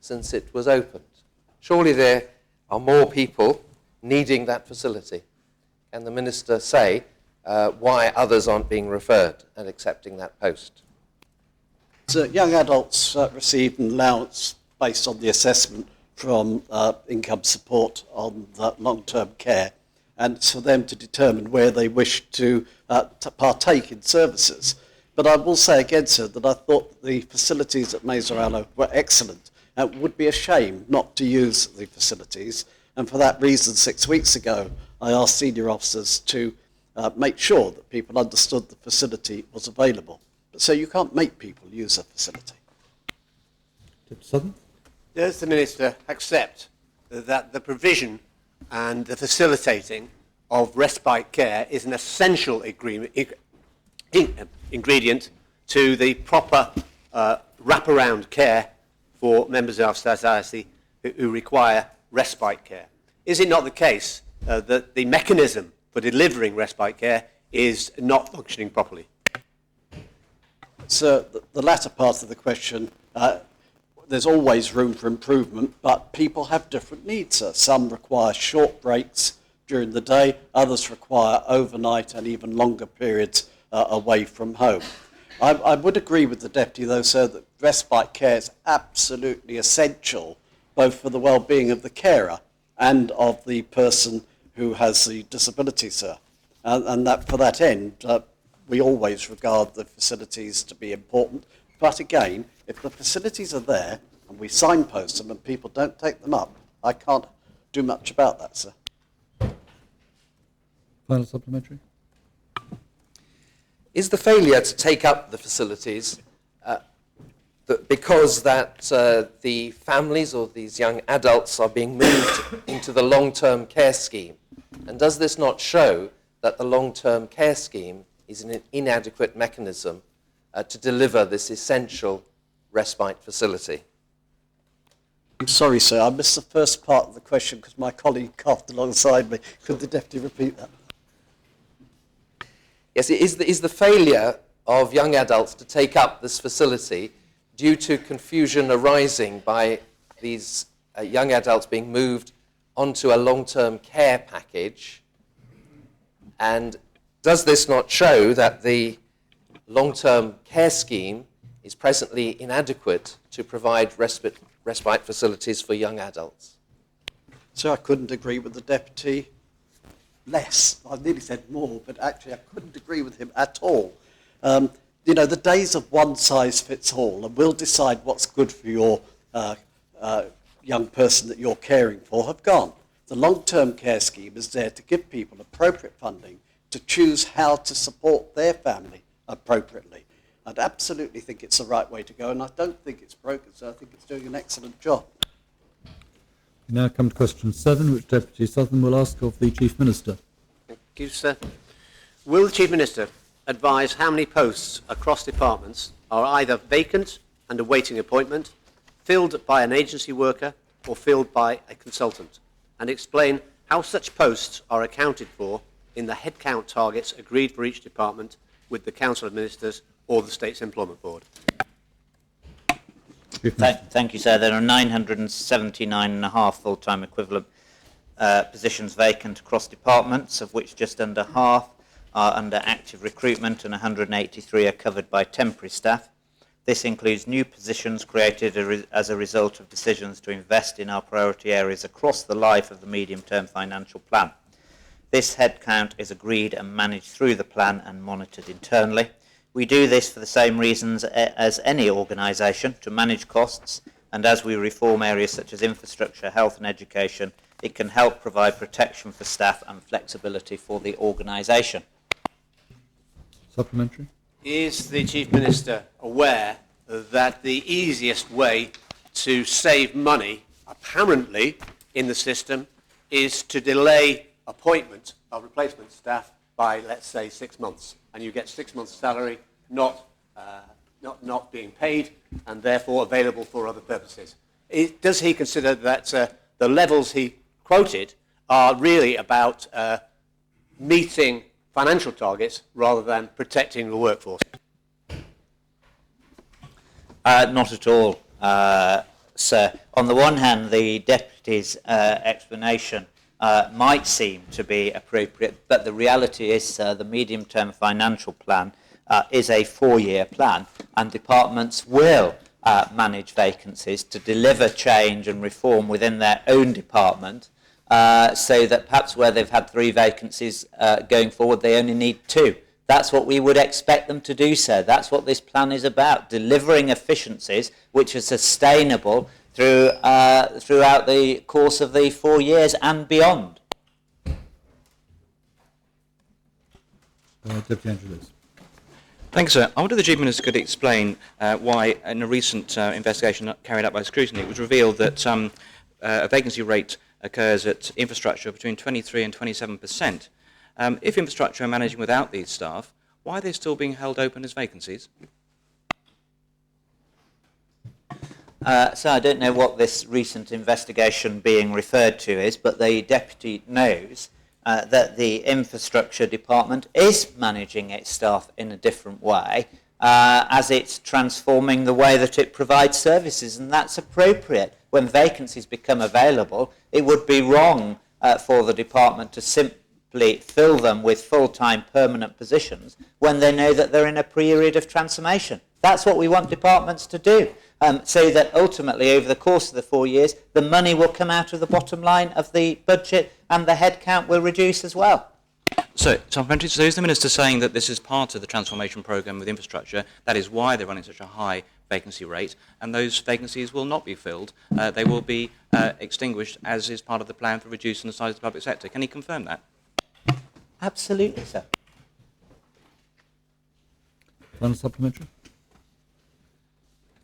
since it was opened. Surely there are more people needing that facility. Can the Minister say why others aren't being referred and accepting that post? So young adults receive an allowance based on the assessment from income support on long-term care, and it's for them to determine where they wish to partake in services. But I will say again, sir, that I thought the facilities at Maison Allo were excellent. It would be a shame not to use the facilities, and for that reason 6 weeks ago I asked senior officers to make sure that people understood the facility was available. So you can't make people use a facility. Deputy Southern? Does the Minister accept that the provision and the facilitating of respite care is an essential ingredient to the proper wraparound care for members of society who require respite care? Is it not the case that the mechanism for delivering respite care is not functioning properly? So the latter part of the question, there's always room for improvement, but people have different needs. Some require short breaks during the day, others require overnight and even longer periods away from home. I would agree with the Deputy, though, sir, that respite care is absolutely essential, both for the well-being of the carer and of the person who has the disability, sir. And that, for that end, we always regard the facilities to be important. But again, if the facilities are there and we signpost them and people don't take them up, I can't do much about that, sir. Final supplementary? Is the failure to take up the facilities because the families or these young adults are being moved into the long-term care scheme? And does this not show that the long-term care scheme is an inadequate mechanism to deliver this essential respite facility? I'm sorry, sir, I missed the first part of the question because my colleague coughed alongside me. Could the Deputy repeat that? Yes, is the failure of young adults to take up this facility due to confusion arising by these young adults being moved onto a long-term care package? And does this not show that the long-term care scheme is presently inadequate to provide respite facilities for young adults? So I couldn't agree with the Deputy less. I nearly said more, but actually I couldn't agree with him at all. You know, the days of one size fits all, and we'll decide what's good for your young person that you're caring for, have gone. The long-term care scheme is there to give people appropriate funding to choose how to support their family appropriately. I'd absolutely think it's the right way to go, and I don't think it's broken, so I think it's doing an excellent job. We now come to question 7, which Deputy Southern will ask of the Chief Minister. Thank you, sir. Will the Chief Minister advise how many posts across departments are either vacant and awaiting appointment, filled by an agency worker, or filled by a consultant, and explain how such posts are accounted for in the headcount targets agreed for each department with the Council of Ministers or the State's Employment Board? Thank you, sir. There are 979.5 full-time equivalent positions vacant across departments, of which just under half are under active recruitment and 183 are covered by temporary staff. This includes new positions created as a result of decisions to invest in our priority areas across the life of the medium-term financial plan. This headcount is agreed and managed through the plan and monitored internally. We do this for the same reasons as any organisation, to manage costs, and as we reform areas such as infrastructure, health and education, it can help provide protection for staff and flexibility for the organisation. Supplementary. Is the Chief Minister aware that the easiest way to save money, apparently, in the system, is to delay appointment of replacement staff by, let's say, 6 months, and you get 6 months' salary not being paid and therefore available for other purposes? Does he consider that the levels he quoted are really about meeting financial targets rather than protecting the workforce? Not at all, sir. On the one hand, the Deputy's explanation might seem to be appropriate, but the reality is, sir, the medium-term financial plan is a 4-year plan, and departments will manage vacancies to deliver change and reform within their own department, so that perhaps where they've had 3 vacancies going forward, they only need 2. That's what we would expect them to do, sir. That's what this plan is about, delivering efficiencies which are sustainable throughout the course of the 4 years and beyond. Deputy Andrew Lewis. Thank you, sir. I wonder if the Chief Minister could explain why, in a recent investigation carried out by Scrutiny, it was revealed that a vacancy rate occurs at infrastructure between 23 and 27%. If infrastructure are managing without these staff, why are they still being held open as vacancies? So I don't know what this recent investigation being referred to is, but the Deputy knows that the infrastructure department is managing its staff in a different way as it's transforming the way that it provides services, and that's appropriate. When vacancies become available, it would be wrong for the department to simply fill them with full-time permanent positions when they know that they're in a period of transformation. That's what we want departments to do, so that ultimately over the course of the 4 years the money will come out of the bottom line of the budget and the headcount will reduce as well. So is the Minister saying that this is part of the transformation programme with infrastructure, that is why they're running such a high vacancy rate, and those vacancies will not be filled, they will be extinguished as is part of the plan for reducing the size of the public sector? Can he confirm that? Absolutely, sir. Final supplementary.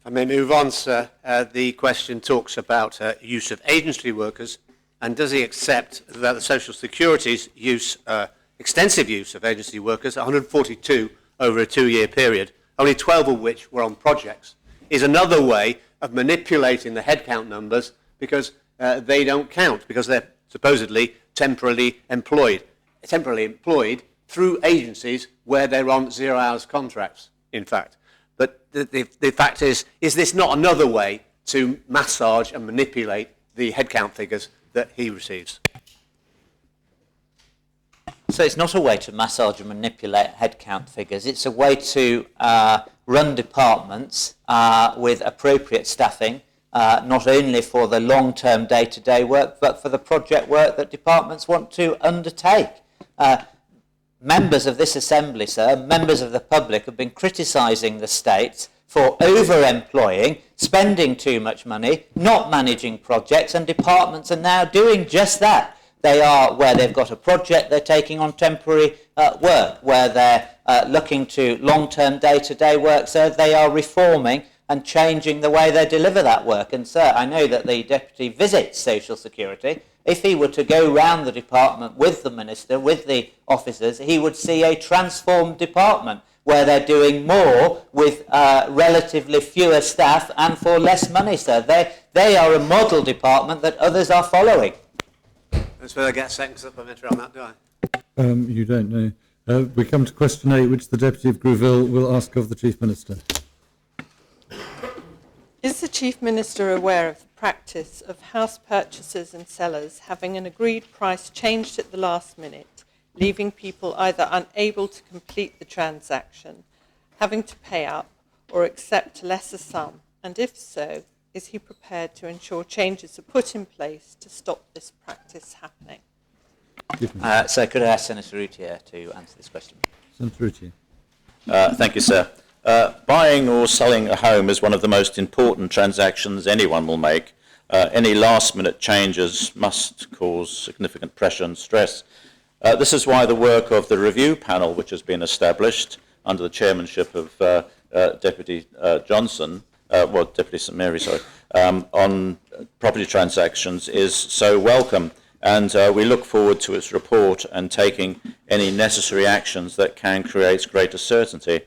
If I may move on, sir, the question talks about use of agency workers, and does he accept that the Social Security's extensive use of agency workers, 142 over a 2-year period, only 12 of which were on projects, is another way of manipulating the headcount numbers because they don't count, because they're supposedly temporarily employed through agencies where they're on 0 hours contracts, in fact. But the fact is this not another way to massage and manipulate the headcount figures that he receives? So it's not a way to massage and manipulate headcount figures. It's a way to run departments with appropriate staffing, not only for the long-term day-to-day work, but for the project work that departments want to undertake. Members of this Assembly, sir, members of the public have been criticising the state for over-employing, spending too much money, not managing projects, and departments are now doing just that. They are, where they've got a project, they're taking on temporary work. Where they're looking to long-term day-to-day work, sir, they are reforming and changing the way they deliver that work. And, sir, I know that the Deputy visits Social Security. If he were to go round the department with the Minister, with the officers, he would see a transformed department where they're doing more with relatively fewer staff and for less money, sir. They are a model department that others are following. That's where I get a second supplementary on that, do I? You don't know. We come to question 8, which the Deputy of Grouville will ask of the Chief Minister. Is the Chief Minister aware of the practice of house purchasers and sellers having an agreed price changed at the last minute, leaving people either unable to complete the transaction, having to pay up, or accept a lesser sum? And if so, is he prepared to ensure changes are put in place to stop this practice happening? So could I ask Senator Routier to answer this question? Senator Routier. Thank you, sir. Buying or selling a home is one of the most important transactions anyone will make. Any last-minute changes must cause significant pressure and stress. This is why the work of the review panel, which has been established under the chairmanship of Deputy Johnson, Deputy St Mary, sorry, on property transactions is so welcome. And we look forward to its report and taking any necessary actions that can create greater certainty.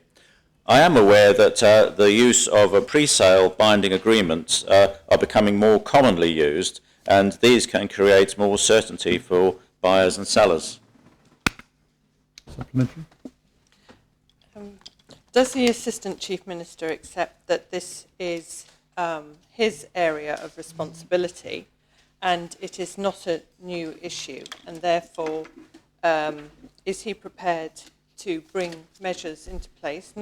I am aware that the use of a pre-sale binding agreements are becoming more commonly used, and these can create more certainty for buyers and sellers. Supplementary. Does the Assistant Chief Minister accept that this is his area of responsibility and it is not a new issue, and therefore is he prepared to bring measures into place?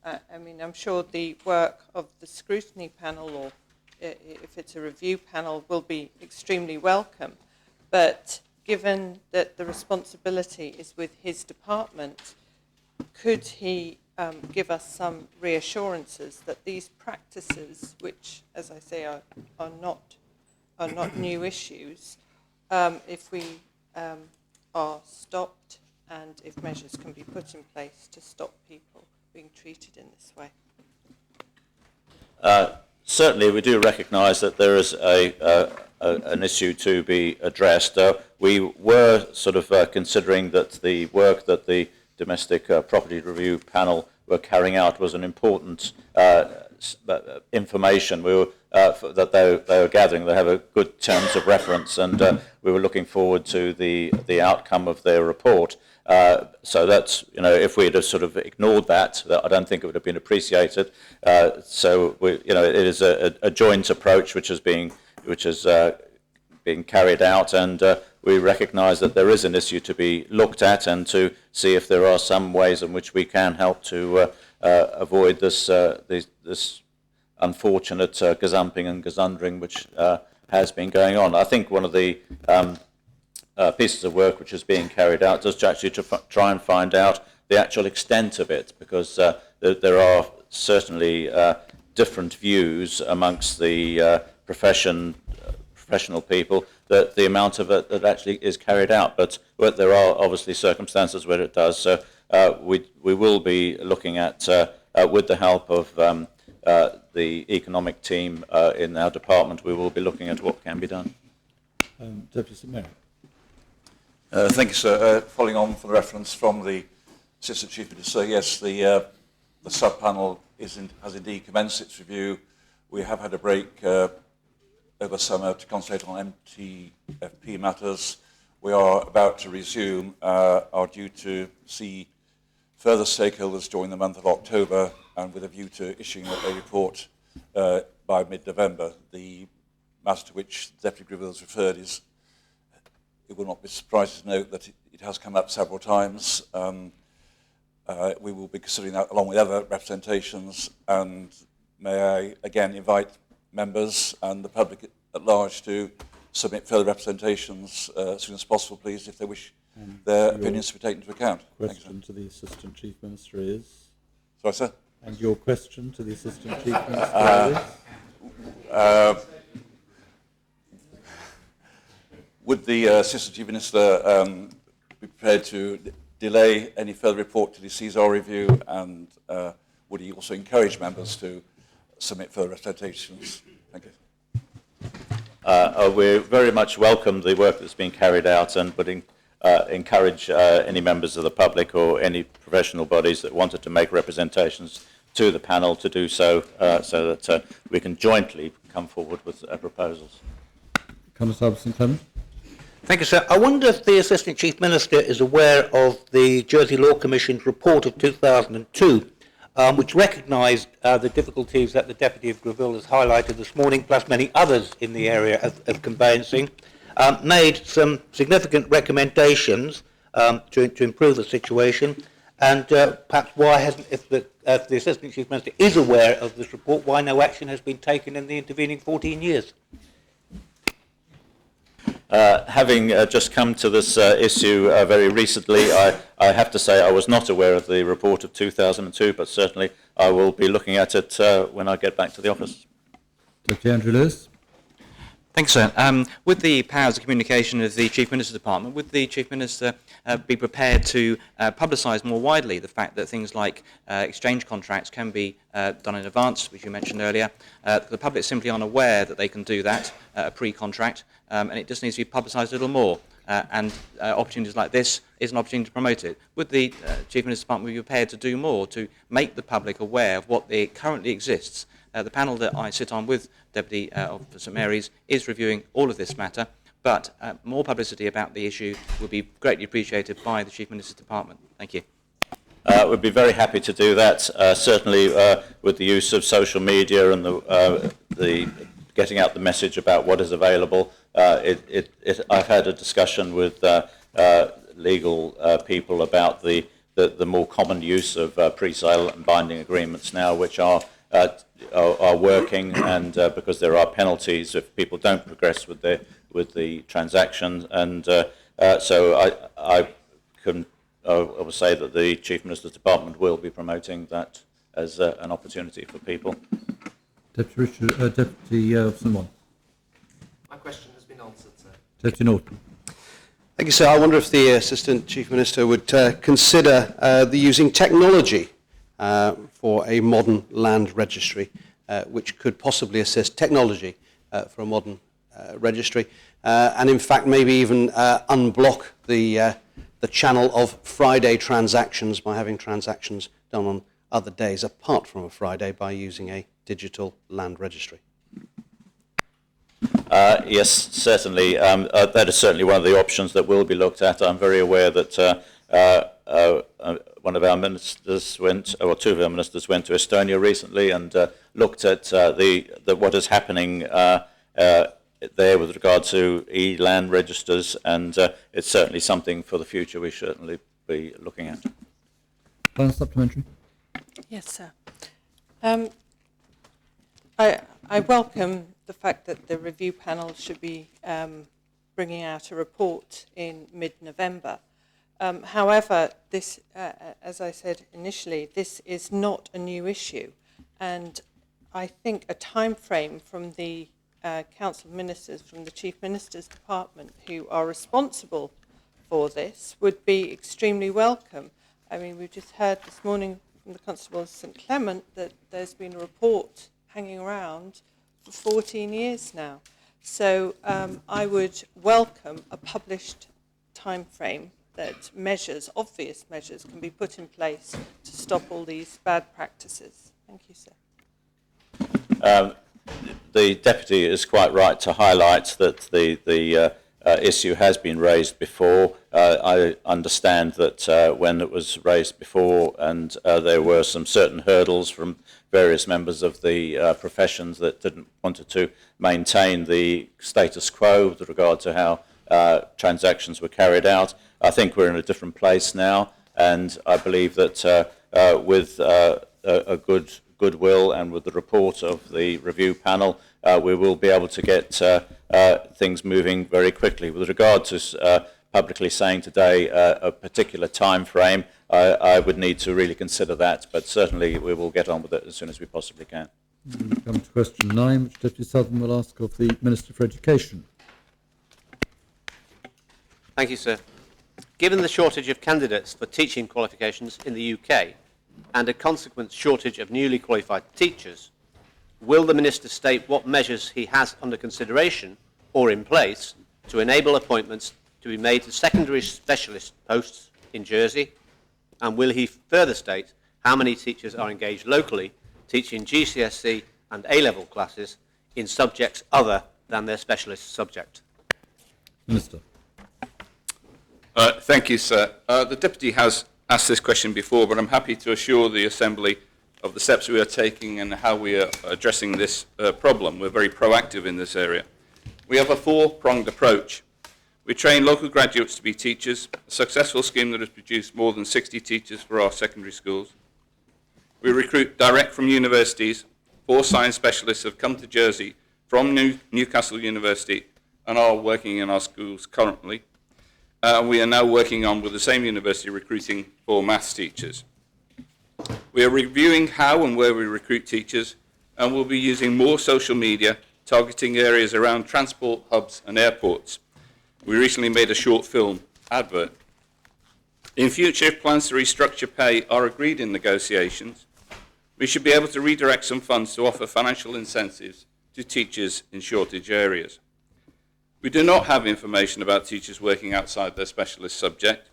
I'm sure the work of the scrutiny panel, or if it's a review panel, will be extremely welcome, but given that the responsibility is with his department, could he give us some reassurances that these practices, which, as I say, are not new issues, if we are stopped and if measures can be put in place to stop people being treated in this way? Certainly, we do recognise that there is an issue to be addressed. We were sort of considering that the work that the Domestic Property Review Panel were carrying out was an important information that they were gathering. They have a good terms of reference, and we were looking forward to the outcome of their report. So that's, if we had sort of ignored that, I don't think it would have been appreciated. So it is a joint approach which is being carried out, and we recognise that there is an issue to be looked at and to see if there are some ways in which we can help to avoid this unfortunate gazumping and gazundering which has been going on. I think one of the pieces of work which is being carried out is actually to try and find out the actual extent of it, because there are certainly different views amongst the professional people that the amount of it that actually is carried out, but there are obviously circumstances where it does. So we will be looking at, with the help of the economic team in our department, we will be looking at what can be done. Deputy St Mary. Thank you, sir. Following on from the reference from the Assistant Chief Minister, yes, the sub-panel has indeed commenced its review. We have had a break over summer to concentrate on MTFP matters. We are about to resume, are due to see further stakeholders during the month of October, and with a view to issuing a report by mid-November. The matter to which Deputy Gribble has referred is, it will not be surprised to note that it has come up several times. We will be considering that along with other representations, and may I again invite members and the public at large to submit further representations as soon as possible, please, if they wish their opinions to be taken into account. Question to the Assistant Chief Minister is? Sorry, sir? And your question to the Assistant Chief Minister is? Would the Assistant Chief Minister be prepared to delay any further report to the CSR review, and would he also encourage members to submit further representations? Thank you. We very much welcome the work that's being carried out, and would encourage any members of the public or any professional bodies that wanted to make representations to the panel to do so, so that we can jointly come forward with proposals. Constable St Clement. Thank you, sir. I wonder if the Assistant Chief Minister is aware of the Jersey Law Commission's report of 2002, which recognised the difficulties that the Deputy of Greville has highlighted this morning, plus many others in the area of conveyancing, made some significant recommendations to improve the situation, And perhaps why hasn't, if the Assistant Chief Minister is aware of this report, why no action has been taken in the intervening 14 years? Having just come to this issue very recently, I have to say I was not aware of the report of 2002, but certainly I will be looking at it when I get back to the office. Deputy Andrew Lewis. Thank you, sir. With the powers of communication of the Chief Minister's Department, would the Chief Minister be prepared to publicise more widely the fact that things like exchange contracts can be done in advance, which you mentioned earlier? The public simply aren't aware that they can do that, a pre-contract, and it just needs to be publicised a little more. And opportunities like this is an opportunity to promote it. Would the Chief Minister's Department be prepared to do more to make the public aware of what currently exists? The panel that I sit on with Deputy of St Mary's is reviewing all of this matter, but more publicity about the issue would be greatly appreciated by the Chief Minister's Department. Thank you. We'd be very happy to do that, certainly with the use of social media and the getting out the message about what is available. I've had a discussion with legal people about the more common use of pre-sale and binding agreements now, which are working, and because there are penalties if people don't progress with the transaction, and so I would say that the Chief Minister's Department will be promoting that as an opportunity for people. Deputy St. My question has been answered, sir. Deputy Norton. Thank you, sir. I wonder if the Assistant Chief Minister would consider the using technology for a modern land registry, which could possibly assist technology for a modern registry, and in fact maybe even unblock the channel of Friday transactions by having transactions done on other days apart from a Friday by using a digital land registry. Yes, certainly. That is certainly one of the options that will be looked at. I'm very aware that one of our ministers or two of our ministers went to Estonia recently and looked at what is happening there with regard to e-land registers, and it's certainly something for the future we should certainly be looking at. Final supplementary. Yes, sir. I welcome the fact that the review panel should be bringing out a report in mid-November. However, this, as I said initially, this is not a new issue, and I think a time frame from the Council of Ministers, from the Chief Minister's Department, who are responsible for this, would be extremely welcome. I mean, we've just heard this morning from the Constable of St Clement that there's been a report hanging around for 14 years now. So I would welcome a published time frame that obvious measures can be put in place to stop all these bad practices. Thank you, sir. The Deputy is quite right to highlight that the issue has been raised before. I understand that when it was raised before, and there were some certain hurdles from various members of the professions that didn't wanted to maintain the status quo with regard to how transactions were carried out. I think we're in a different place now, and I believe that with a goodwill and with the report of the review panel, we will be able to get things moving very quickly. With regard to publicly saying today a particular time frame, I would need to really consider that, but certainly we will get on with it as soon as we possibly can. We come to question 9, which Deputy Southern will ask of the Minister for Education. Thank you, sir. Given the shortage of candidates for teaching qualifications in the UK and a consequent shortage of newly qualified teachers, will the Minister state what measures he has under consideration or in place to enable appointments to be made to secondary specialist posts in Jersey? And will he further state how many teachers are engaged locally teaching GCSE and A-level classes in subjects other than their specialist subject? Minister. Thank you, sir. The Deputy has asked this question before, but I'm happy to assure the Assembly of the steps we are taking and how we are addressing this problem. We're very proactive in this area. We have a four-pronged approach. We train local graduates to be teachers, a successful scheme that has produced more than 60 teachers for our secondary schools. We recruit direct from universities. 4 science specialists have come to Jersey from Newcastle University and are working in our schools currently. We are now working on, with the same university, recruiting 4 maths teachers. We are reviewing how and where we recruit teachers, and we'll be using more social media, targeting areas around transport hubs and airports. We recently made a short film advert. In future, if plans to restructure pay are agreed in negotiations, we should be able to redirect some funds to offer financial incentives to teachers in shortage areas. We do not have information about teachers working outside their specialist subject.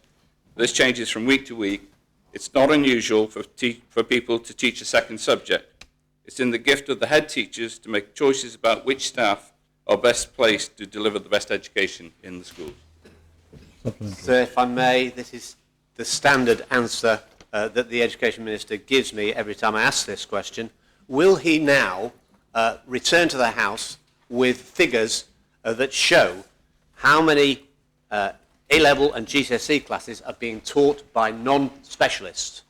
This changes from week to week. It's not unusual for people to teach a second subject. It's in the gift of the head teachers to make choices about which staff are best placed to deliver the best education in the schools. Sir, if I may, this is the standard answer that the Education Minister gives me every time I ask this question. Will he now return to the House with figures that show how many A-level and GCSE classes are being taught by non-specialists?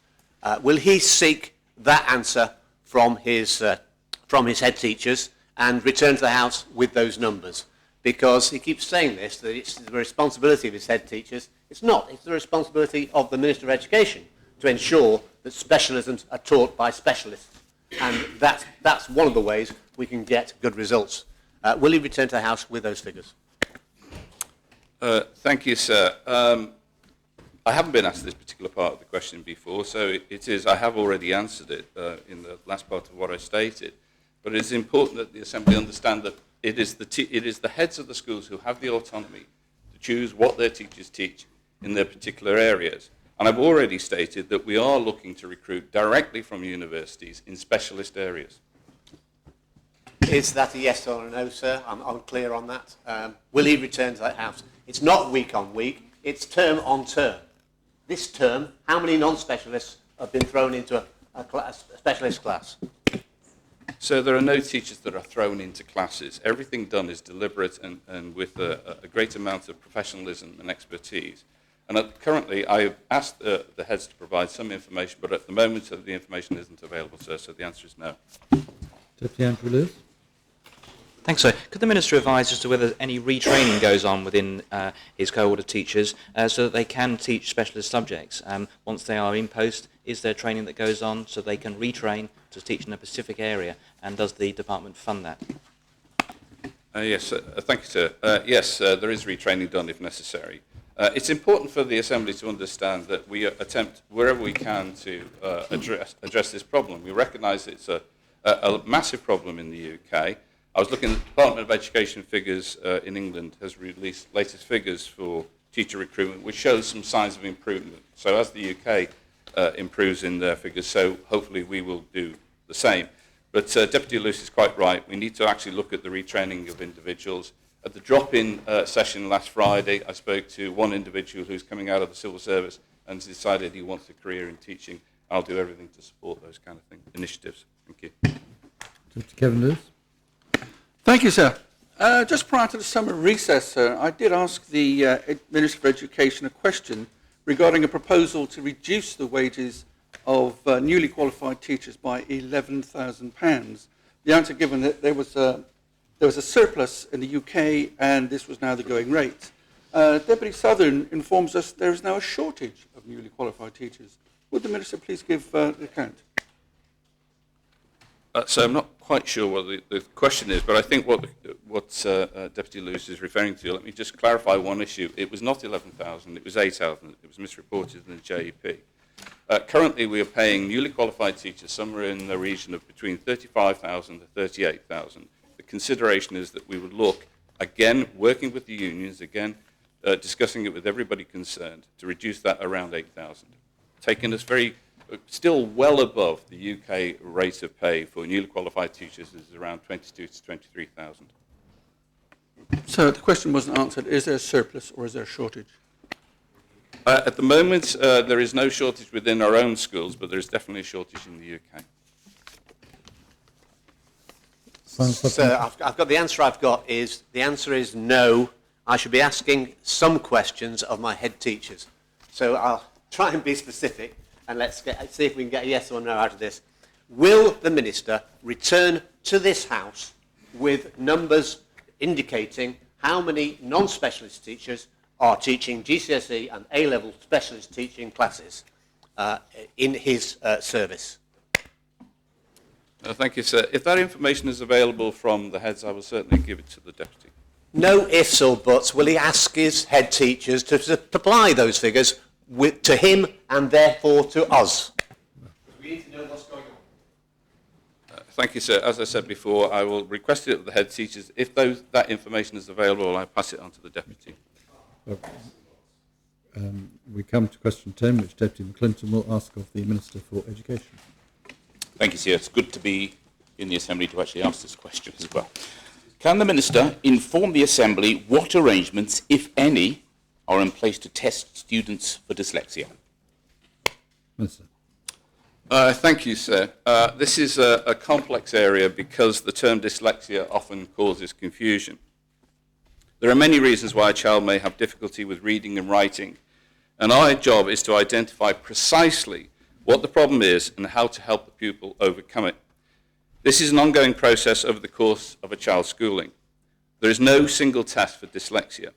Will he seek that answer from his head teachers and return to the House with those numbers? Because he keeps saying this, that it's the responsibility of his head teachers. It's not. It's the responsibility of the Minister of Education to ensure that specialisms are taught by specialists. And that's one of the ways we can get good results. Will he return to the House with those figures? Thank you, sir. I haven't been asked this particular part of the question before, so I have already answered it in the last part of what I stated. But it is important that the Assembly understand that it is the heads of the schools who have the autonomy to choose what their teachers teach in their particular areas. And I've already stated that we are looking to recruit directly from universities in specialist areas. Is that a yes or a no, sir? I'm clear on that. Will he return to that House? It's not week on week, it's term on term. This term, how many non-specialists have been thrown into a specialist class? So there are no teachers that are thrown into classes. Everything done is deliberate and with a great amount of professionalism and expertise. And currently, I've asked the heads to provide some information, but at the moment the information isn't available, sir, so the answer is no. Deputy Andrew Lewis. Thanks, sir. Could the Minister advise as to whether any retraining goes on within his cohort of teachers so that they can teach specialist subjects? Once they are in post, is there training that goes on so they can retrain to teach in a specific area, and does the department fund that? Yes, thank you, sir. Yes, there is retraining done if necessary. It's important for the Assembly to understand that we attempt wherever we can to address this problem. We recognise it's a massive problem in the UK. I was looking at the Department of Education figures in England has released latest figures for teacher recruitment, which shows some signs of improvement. So as the UK improves in their figures, so hopefully we will do the same. But Deputy Lewis is quite right. We need to actually look at the retraining of individuals. At the drop-in session last Friday, I spoke to one individual who's coming out of the civil service and has decided he wants a career in teaching. I'll do everything to support those kind of initiatives. Thank you. Deputy Kevin Lewis. Thank you, sir. Just prior to the summer recess, sir, I did ask the Minister for Education a question regarding a proposal to reduce the wages of newly qualified teachers by £11,000. The answer given that there was a surplus in the UK and this was now the going rate. Deputy Southern informs us there is now a shortage of newly qualified teachers. Would the Minister please give the account? So I'm not quite sure what the question is, but I think what Deputy Lewis is referring to, let me just clarify one issue. It was not 11,000, it was 8,000. It was misreported in the JEP. Currently, we are paying newly qualified teachers somewhere in the region of between 35,000 to 38,000. The consideration is that we would look, again, working with the unions, again, discussing it with everybody concerned, to reduce that around 8,000. Taking us still well above the UK rate of pay for newly qualified teachers is around 22 to 23,000. So the question wasn't answered. Is there a surplus or is there a shortage? At the moment, there is no shortage within our own schools, but there is definitely a shortage in the UK. Sir, I've got the answer I've got is, the answer is no, I should be asking some questions of my head teachers. So I'll try and be specific, and let's see if we can get a yes or no out of this. Will the Minister return to this House with numbers indicating how many non-specialist teachers are teaching GCSE and A-level specialist teaching classes in his service? Thank you, sir. If that information is available from the heads, I will certainly give it to the Deputy. No ifs or buts. Will he ask his head teachers to supply those figures to him and therefore to us? We need to know what's going on. Thank you, sir. As I said before, I will request it of the head teachers. If that information is available, I'll pass it on to the Deputy. We come to question 10, which Deputy McClinton will ask of the Minister for Education. Thank you, sir. It's good to be in the Assembly to actually ask this question as well. Can the Minister inform the Assembly what arrangements, if any, are in place to test students for dyslexia? Minister. Thank you, sir. This is a complex area because the term dyslexia often causes confusion. There are many reasons why a child may have difficulty with reading and writing, and our job is to identify precisely what the problem is and how to help the pupil overcome it. This is an ongoing process over the course of a child's schooling. There is no single test for dyslexia.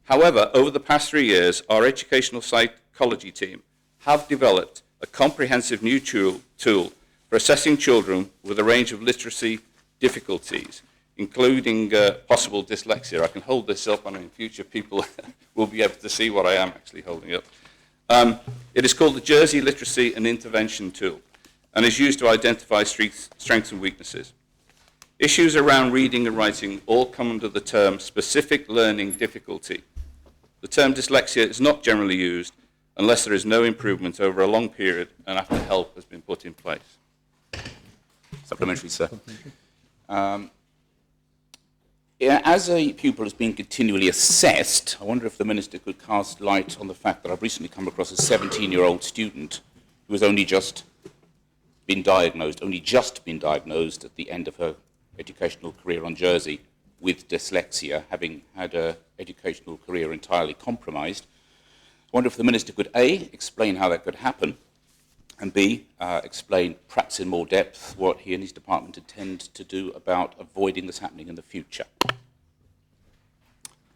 However, over the past 3 years, our educational psychology team have developed a comprehensive new tool for assessing children with a range of literacy difficulties, including possible dyslexia. I can hold this up, and in future people will be able to see what I am actually holding up. It is called the Jersey Literacy and Intervention Tool and is used to identify strengths and weaknesses. Issues around reading and writing all come under the term specific learning difficulty. The term dyslexia is not generally used unless there is no improvement over a long period and after help has been put in place. Supplementary, sir. As a pupil is being continually assessed, I wonder if the Minister could cast light on the fact that I've recently come across a 17-year-old student who has only just been diagnosed at the end of her educational career on Jersey with dyslexia, having had her educational career entirely compromised. I wonder if the Minister could A, explain how that could happen, and B, explain perhaps in more depth what he and his department intend to do about avoiding this happening in the future.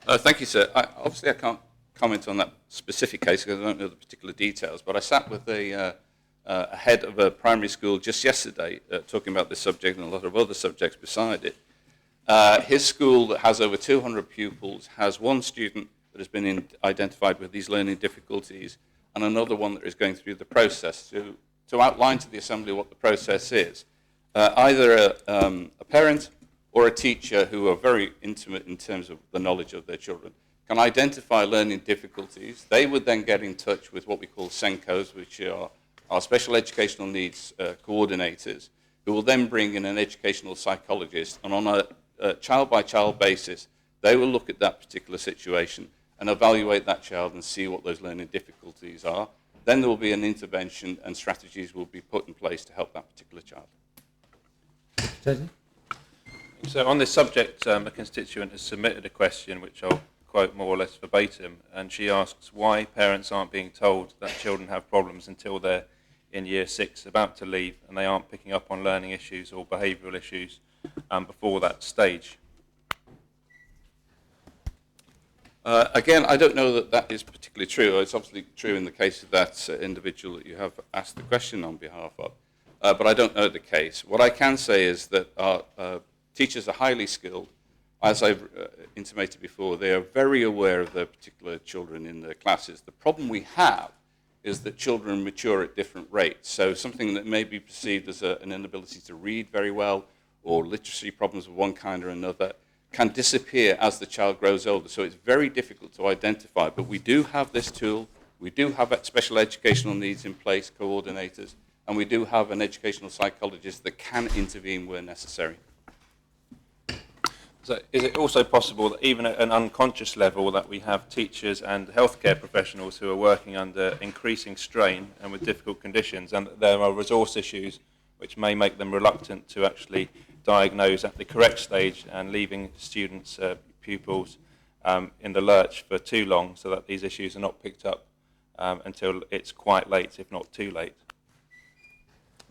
Thank you, sir. Obviously, I can't comment on that specific case because I don't know the particular details, but I sat with a head of a primary school just yesterday talking about this subject and a lot of other subjects beside it. His school that has over 200 pupils has one student that has been identified with these learning difficulties and another one that is going through the process. To outline to the Assembly what the process is, either a parent or a teacher who are very intimate in terms of the knowledge of their children can identify learning difficulties. They would then get in touch with what we call SENCOs, which are our special educational needs coordinators, who will then bring in an educational psychologist, and on a child-by-child basis, they will look at that particular situation and evaluate that child and see what those learning difficulties are. Then there will be an intervention and strategies will be put in place to help that particular child. Teddy? So on this subject, a constituent has submitted a question which I'll quote more or less verbatim, and she asks why parents aren't being told that children have problems until they're in year 6, about to leave, and they aren't picking up on learning issues or behavioural issues before that stage. Again, I don't know that that is particularly true. It's obviously true in the case of that individual that you have asked the question on behalf of, but I don't know the case. What I can say is that our teachers are highly skilled. As I've intimated before, they are very aware of the particular children in their classes. The problem we have is that children mature at different rates. So something that may be perceived as an inability to read very well or literacy problems of one kind or another can disappear as the child grows older. So it's very difficult to identify. But we do have this tool. We do have special educational needs in place, coordinators, and we do have an educational psychologist that can intervene where necessary. So is it also possible that even at an unconscious level that we have teachers and healthcare professionals who are working under increasing strain and with difficult conditions, and that there are resource issues which may make them reluctant to actually diagnose at the correct stage and leaving students, pupils in the lurch for too long so that these issues are not picked up until it's quite late, if not too late.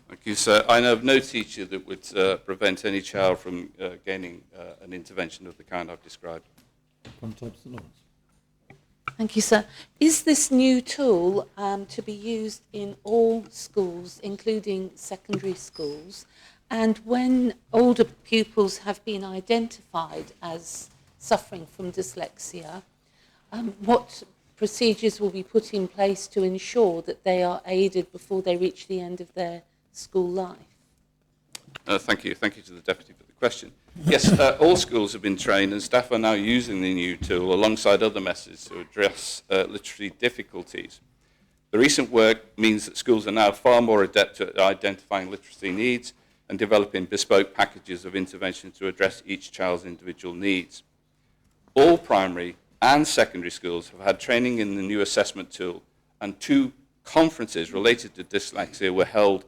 Thank you, sir. I know of no teacher that would prevent any child from gaining an intervention of the kind I've described. Thank you, sir. Is this new tool to be used in all schools, including secondary schools? And when older pupils have been identified as suffering from dyslexia, what procedures will be put in place to ensure that they are aided before they reach the end of their school life? Thank you. Thank you to the Deputy for the question. Yes, all schools have been trained and staff are now using the new tool alongside other methods to address literacy difficulties. The recent work means that schools are now far more adept at identifying literacy needs and developing bespoke packages of intervention to address each child's individual needs. All primary and secondary schools have had training in the new assessment tool, and 2 conferences related to dyslexia were held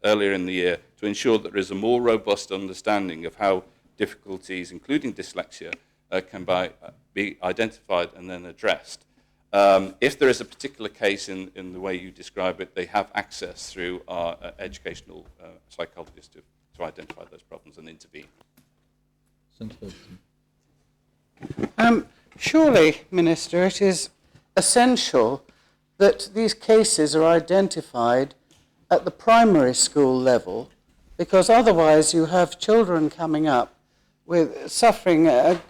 earlier in the year to ensure that there is a more robust understanding of how difficulties, including dyslexia, can be identified and then addressed. If there is a particular case in the way you describe it, they have access through our educational psychologists to identify those problems and intervene. Surely, Minister, it is essential that these cases are identified at the primary school level, because otherwise you have children coming up with suffering a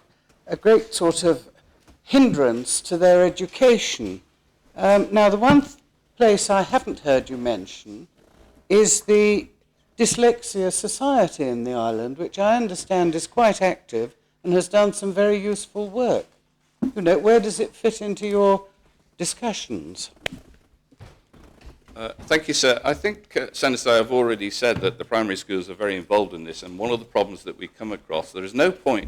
great sort of hindrance to their education. Now, the one place I haven't heard you mention is the Dyslexia Society in the island, which I understand is quite active and has done some very useful work. You know, where does it fit into your discussions? Thank you, sir. I think, Senator, I've already said that the primary schools are very involved in this, and one of the problems that we come across, there's no fault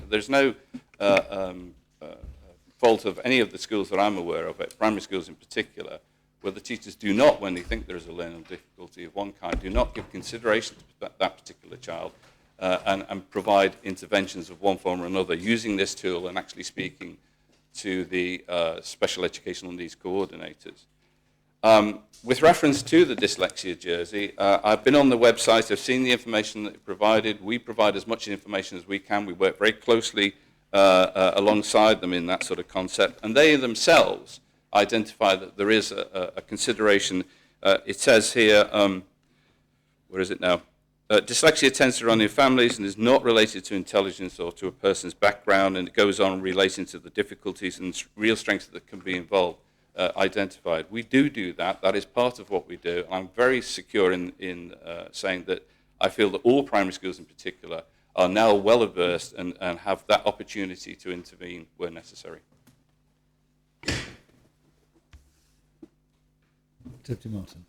of any of the schools that I'm aware of, primary schools in particular, where the teachers do not, when they think there is a learning difficulty of one kind, do not give consideration to that particular child and provide interventions of one form or another using this tool and actually speaking to the special educational needs coordinators. With reference to the dyslexia jersey, I've been on the website, I've seen the information that you provided. We provide as much information as we can. We work very closely alongside them in that sort of concept, and they themselves identify that there is a consideration. It says here, where is it now? Dyslexia tends to run in families and is not related to intelligence or to a person's background, and it goes on relating to the difficulties and real strengths that can be involved. Identified. We do that. That is part of what we do. I'm very secure in saying that I feel that all primary schools in particular are now well versed and have that opportunity to intervene where necessary. Deputy Martin.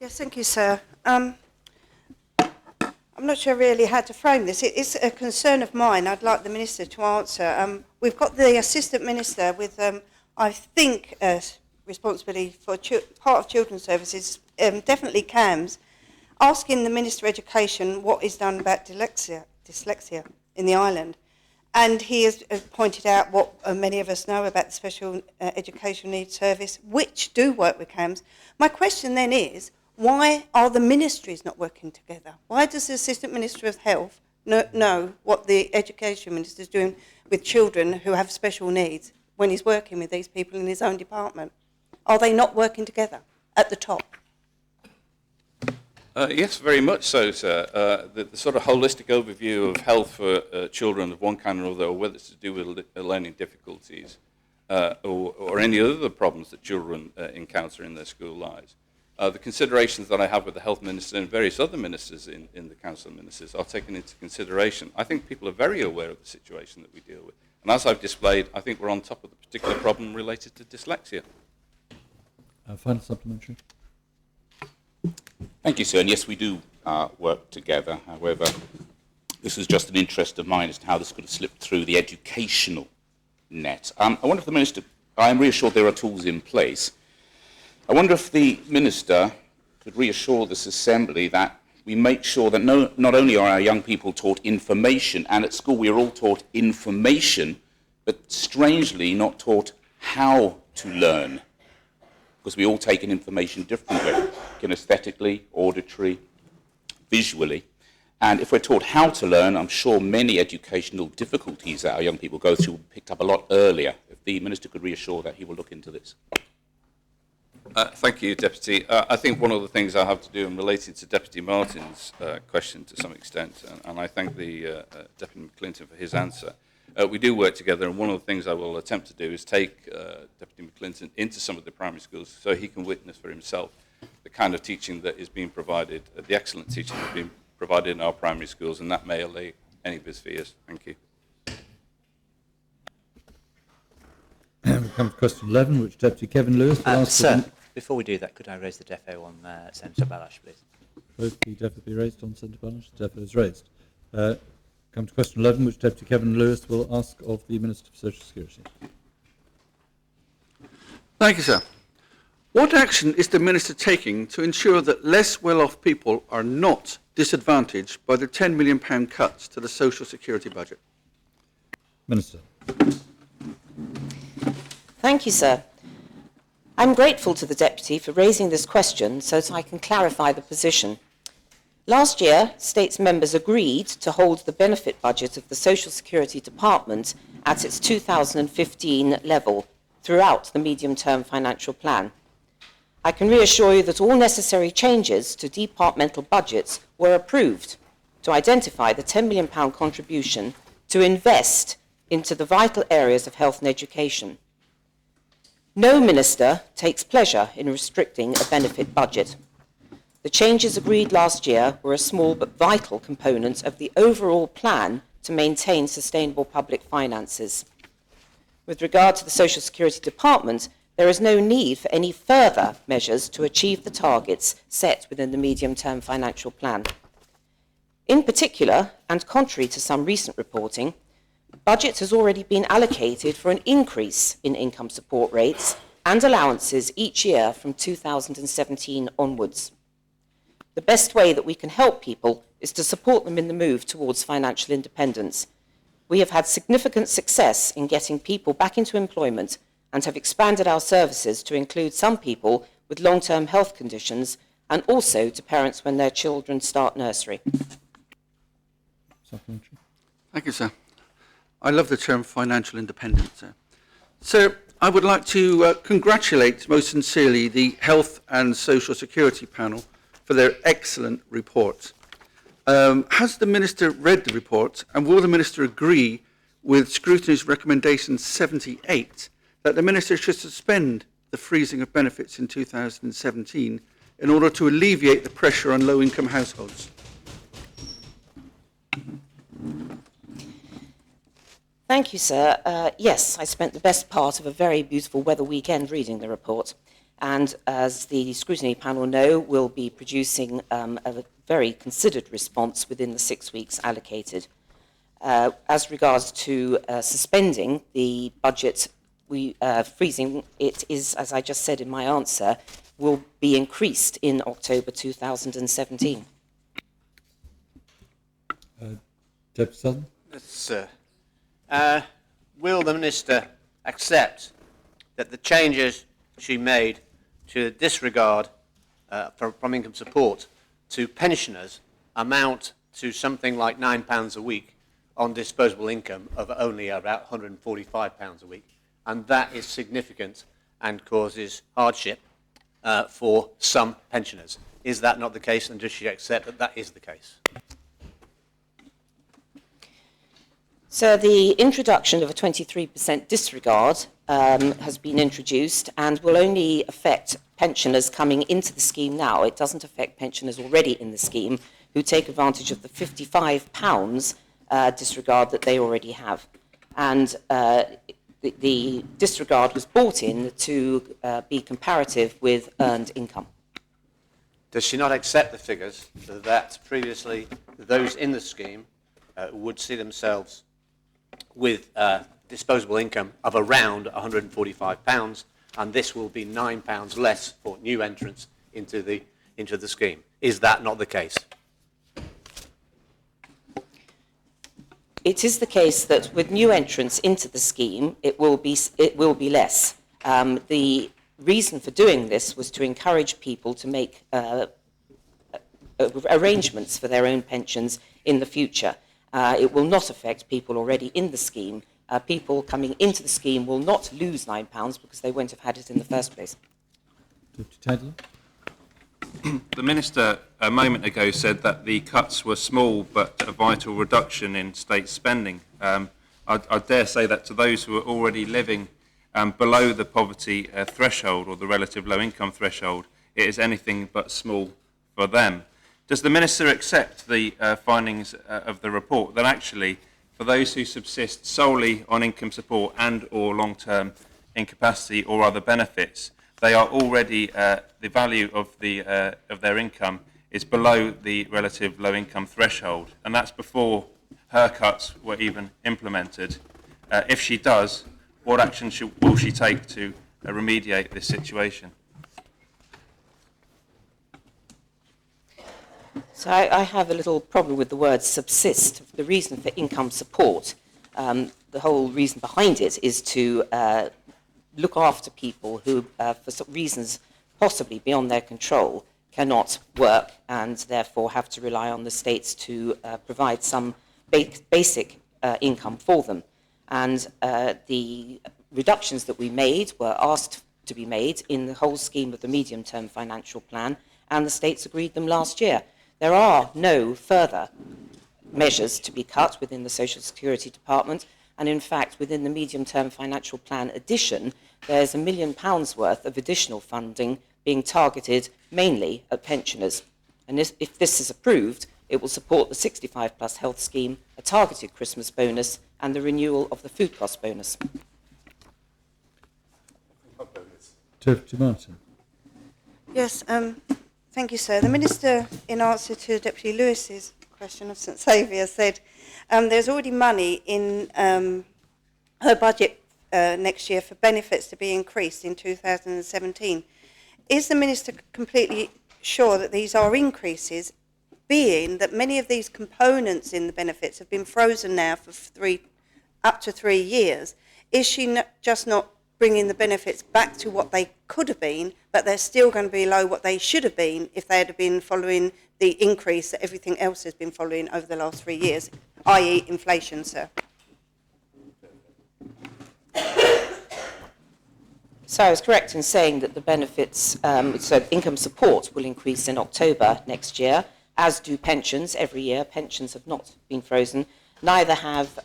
Yes, thank you, sir. I'm not sure really how to frame this. It is a concern of mine. I'd like the Minister to answer. We've got the Assistant Minister with I think responsibility for part of children's services, definitely CAMS, asking the Minister of Education what is done about dyslexia in the island. And he has pointed out what many of us know about the Special Education Needs Service, which do work with CAMS. My question then is, why are the ministries not working together? Why does the Assistant Minister of Health know what the Education Minister is doing with children who have special needs when he's working with these people in his own department? Are they not working together at the top? Yes, very much so, sir. The sort of holistic overview of health for children of one kind or other, or whether it's to do with learning difficulties or any other problems that children encounter in their school lives. The considerations that I have with the Health Minister and various other ministers in the Council of Ministers are taken into consideration. I think people are very aware of the situation that we deal with. And as I've displayed, I think we're on top of the particular problem related to dyslexia. Final supplementary. Thank you, sir. And yes, we do work together. However, this is just an interest of mine as to how this could have slipped through the educational net. I wonder if the Minister, I am reassured there are tools in place. I wonder if the Minister could reassure this Assembly that we make sure that not only are our young people taught information, and at school we are all taught information, but strangely not taught how to learn, because we all take in information differently, kinesthetically, auditory, visually. And if we're taught how to learn, I'm sure many educational difficulties that our young people go through will be picked up a lot earlier. If the Minister could reassure that he will look into this. Thank you, Deputy. I think one of the things I have to do, and related to Deputy Martin's question to some extent, and I thank the Deputy McClinton for his answer. We do work together, and one of the things I will attempt to do is take Deputy McClinton into some of the primary schools so he can witness for himself the kind of teaching that is being provided, the excellent teaching that is being provided in our primary schools, and that may allay any of his fears. Thank you. We come to question 11, which Deputy Kevin Lewis will ask. Sir, before we do that, could I raise the defo on Senator Balash, please? Both the defo be raised on Senator Balash. The defo is raised. Come to question 11, which Deputy Kevin Lewis will ask of the Minister for Social Security. Thank you, sir. What action is the Minister taking to ensure that less well-off people are not disadvantaged by the £10 million cuts to the social security budget? Minister. Thank you, sir. I'm grateful to the Deputy for raising this question so that I can clarify the position. Last year, States members agreed to hold the benefit budget of the Social Security Department at its 2015 level throughout the medium-term financial plan. I can reassure you that all necessary changes to departmental budgets were approved to identify the £10 million contribution to invest into the vital areas of health and education. No minister takes pleasure in restricting a benefit budget. The changes agreed last year were a small but vital component of the overall plan to maintain sustainable public finances. With regard to the Social Security Department, there is no need for any further measures to achieve the targets set within the medium-term financial plan. In particular, and contrary to some recent reporting, budget has already been allocated for an increase in income support rates and allowances each year from 2017 onwards. The best way that we can help people is to support them in the move towards financial independence. We have had significant success in getting people back into employment and have expanded our services to include some people with long-term health conditions and also to parents when their children start nursery. Supplementary. Thank you, sir. I love the term financial independence, sir. So I would like to congratulate most sincerely the Health and Social Security panel for their excellent report. Has the Minister read the report, and will the Minister agree with Scrutiny's recommendation 78 that the Minister should suspend the freezing of benefits in 2017 in order to alleviate the pressure on low-income households? Thank you, sir. Yes, I spent the best part of a very beautiful weather weekend reading the report. And as the scrutiny panel know, we'll be producing a very considered response within the 6 weeks allocated. As regards to suspending the budget, freezing it is, as I just said in my answer, will be increased in October 2017. Deputy Sutherland. Yes, sir. Will the Minister accept that the changes she made to disregard from income support to pensioners amount to something like £9 a week on disposable income of only about £145 a week? And that is significant and causes hardship for some pensioners. Is that not the case, and does she accept that that is the case? So the introduction of a 23% disregard has been introduced and will only affect pensioners coming into the scheme now. It doesn't affect pensioners already in the scheme who take advantage of the £55 disregard that they already have. And the disregard was brought in to be comparative with earned income. Does she not accept the figures that previously those in the scheme would see themselves with disposable income of around £145, and this will be £9 less for new entrants into the scheme? Is that not the case? It is the case that with new entrants into the scheme, it will be less. The reason for doing this was to encourage people to make arrangements for their own pensions in the future. It will not affect people already in the scheme. People coming into the scheme will not lose £9 because they won't have had it in the first place. Deputy Taylor. The Minister a moment ago said that the cuts were small but a vital reduction in state spending. I dare say that to those who are already living below the poverty threshold or the relative low income threshold, it is anything but small for them. Does the Minister accept the findings of the report that actually for those who subsist solely on income support and or long-term incapacity or other benefits, they are already, the value of their income is below the relative low income threshold, and that's before her cuts were even implemented. If she does, what action will she take to remediate this situation? So I have a little problem with the word subsist. The reason for income support, the whole reason behind it is to look after people who, for some reasons possibly beyond their control, cannot work and therefore have to rely on the states to provide some basic income for them. And the reductions that we made were asked to be made in the whole scheme of the medium-term financial plan, and the states agreed them last year. There are no further measures to be cut within the Social Security Department, and in fact, within the medium-term financial plan addition, there's £1 million worth of additional funding being targeted mainly at pensioners. And if this is approved, it will support the 65 plus health scheme, a targeted Christmas bonus, and the renewal of the food cost bonus. Deputy Martin. Yes, thank you, sir. The Minister, in answer to Deputy Lewis's question of St Saviour, said there's already money in her budget next year for benefits to be increased in 2017. Is the Minister completely sure that these are increases, being that many of these components in the benefits have been frozen now for up to 3 years? Is she just not bringing the benefits back to what they could have been, but they're still going to be below what they should have been if they had been following the increase that everything else has been following over the last 3 years, i.e. inflation, sir? So I was correct in saying that the benefits, so income support will increase in October next year, as do pensions every year. Pensions have not been frozen, neither have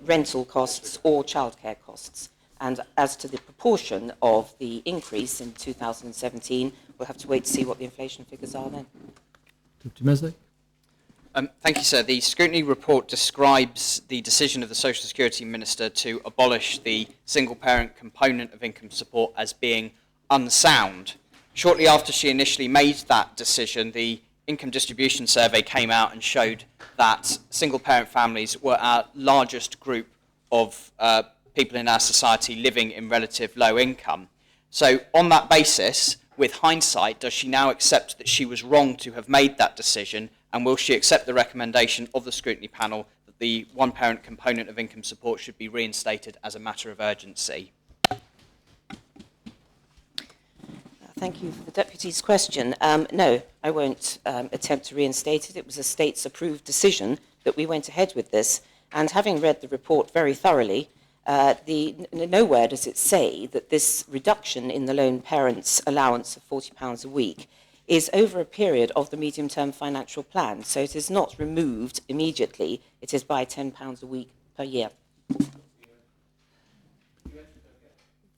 rental costs or childcare costs. And as to the proportion of the increase in 2017, we'll have to wait to see what the inflation figures are then. Deputy Mesnick. Thank you, sir. The scrutiny report describes the decision of the Social Security Minister to abolish the single-parent component of income support as being unsound. Shortly after she initially made that decision, the Income Distribution Survey came out and showed that single-parent families were our largest group of people in our society living in relative low income. So on that basis, with hindsight, does she now accept that she was wrong to have made that decision, and will she accept the recommendation of the scrutiny panel that the one-parent component of income support should be reinstated as a matter of urgency? Thank you for the Deputy's question. No, I won't attempt to reinstate it. It was a States-approved decision that we went ahead with this, and having read the report very thoroughly, nowhere does it say that this reduction in the lone parent's allowance of £40 a week is over a period of the medium-term financial plan. So it is not removed immediately. It is by £10 a week per year.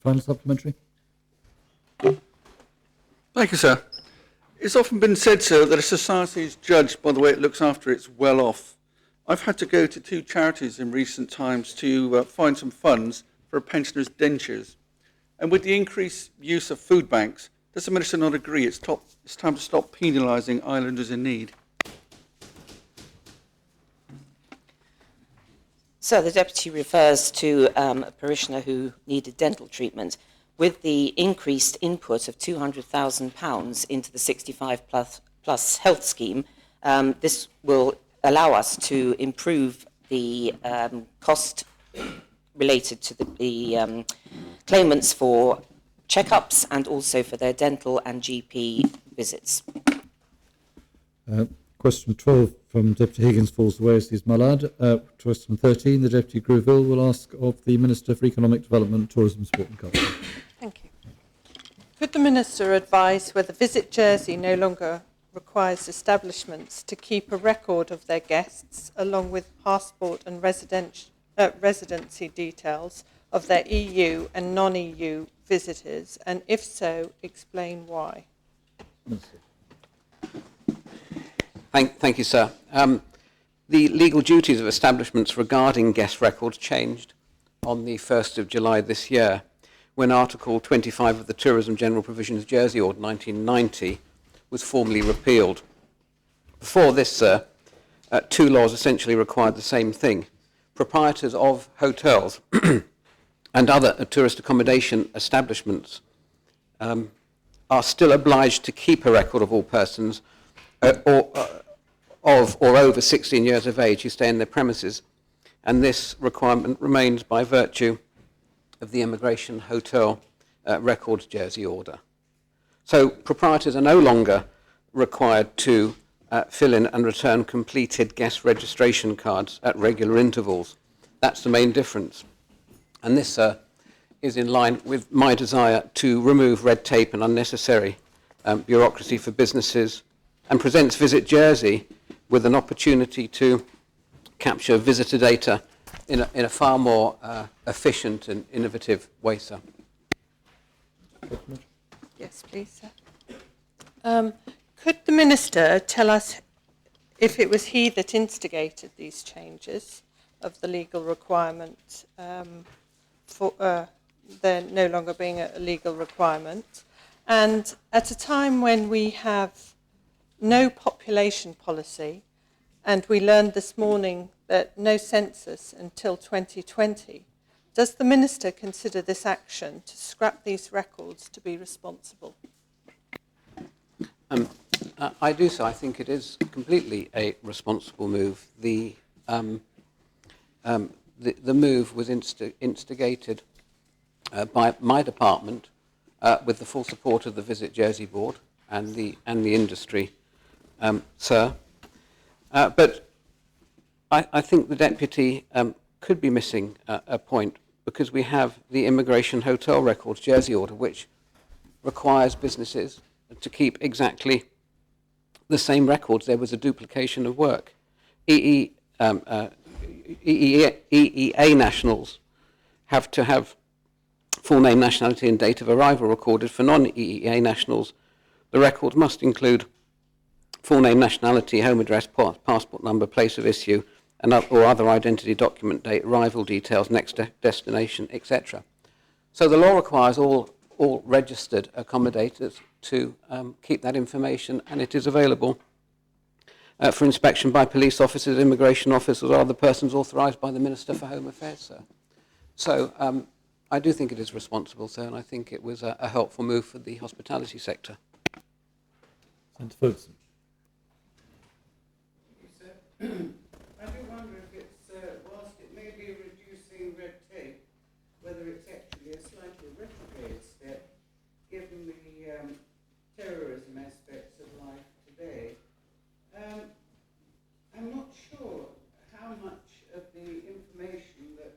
Final supplementary. Thank you, sir. It's often been said, sir, that a society is judged by the way it looks after its well-off. I've had to go to 2 charities in recent times to find some funds for a pensioner's dentures. And with the increased use of food banks, does the Minister not agree it's time to stop penalising islanders in need? So the Deputy refers to a parishioner who needed dental treatment. With the increased input of £200,000 into the 65 plus health scheme, this will allow us to improve the cost related to the claimants for checkups and also for their dental and GP visits. Question 12 from Deputy Higgins falls away as is Mullard. Question 13, the Deputy Grouville will ask of the Minister for Economic Development, Tourism, Sport and Culture. Thank you. Could the Minister advise whether Visit Jersey no longer requires establishments to keep a record of their guests along with passport and residency details of their EU and non-EU visitors, and if so, explain why? Thank you, sir. The legal duties of establishments regarding guest records changed on the 1st of July this year, when Article 25 of the Tourism General Provisions Jersey Order 1990 was formally repealed. Before this, sir, two laws essentially required the same thing. Proprietors of hotels and other tourist accommodation establishments are still obliged to keep a record of all persons of or over 16 years of age who stay in their premises, and this requirement remains by virtue of the Immigration Hotel Records Jersey Order. So proprietors are no longer required to fill in and return completed guest registration cards at regular intervals. That's the main difference. And this is in line with my desire to remove red tape and unnecessary bureaucracy for businesses, and presents Visit Jersey with an opportunity to capture visitor data in a far more efficient and innovative way, sir. Yes, please, sir. Could the Minister tell us if it was he that instigated these changes of the legal requirement for there no longer being a legal requirement, and at a time when we have no population policy, and we learned this morning that no census until 2020, does the Minister consider this action to scrap these records to be responsible? I do so. I think it is completely a responsible move. The move was instigated by my department with the full support of the Visit Jersey Board and the industry, sir. But I think the Deputy could be missing a point, because we have the Immigration Hotel Records Jersey Order, which requires businesses to keep exactly the same records. There was a duplication of work. EEA nationals have to have full name, nationality and date of arrival recorded. For non-EEA nationals, the record must include full name, nationality, home address, passport number, place of issue, and or other identity document, date, arrival details, next destination, etc. So the law requires all registered accommodators to keep that information, and it is available for inspection by police officers, immigration officers, or other persons authorised by the Minister for Home Affairs, sir. So I do think it is responsible, sir, and I think it was a helpful move for the hospitality sector. Senator Ferguson. I do wonder if it's, whilst it may be reducing red tape, whether it's actually a slightly retrograde step, given the terrorism aspects of life today. I'm not sure how much of the information that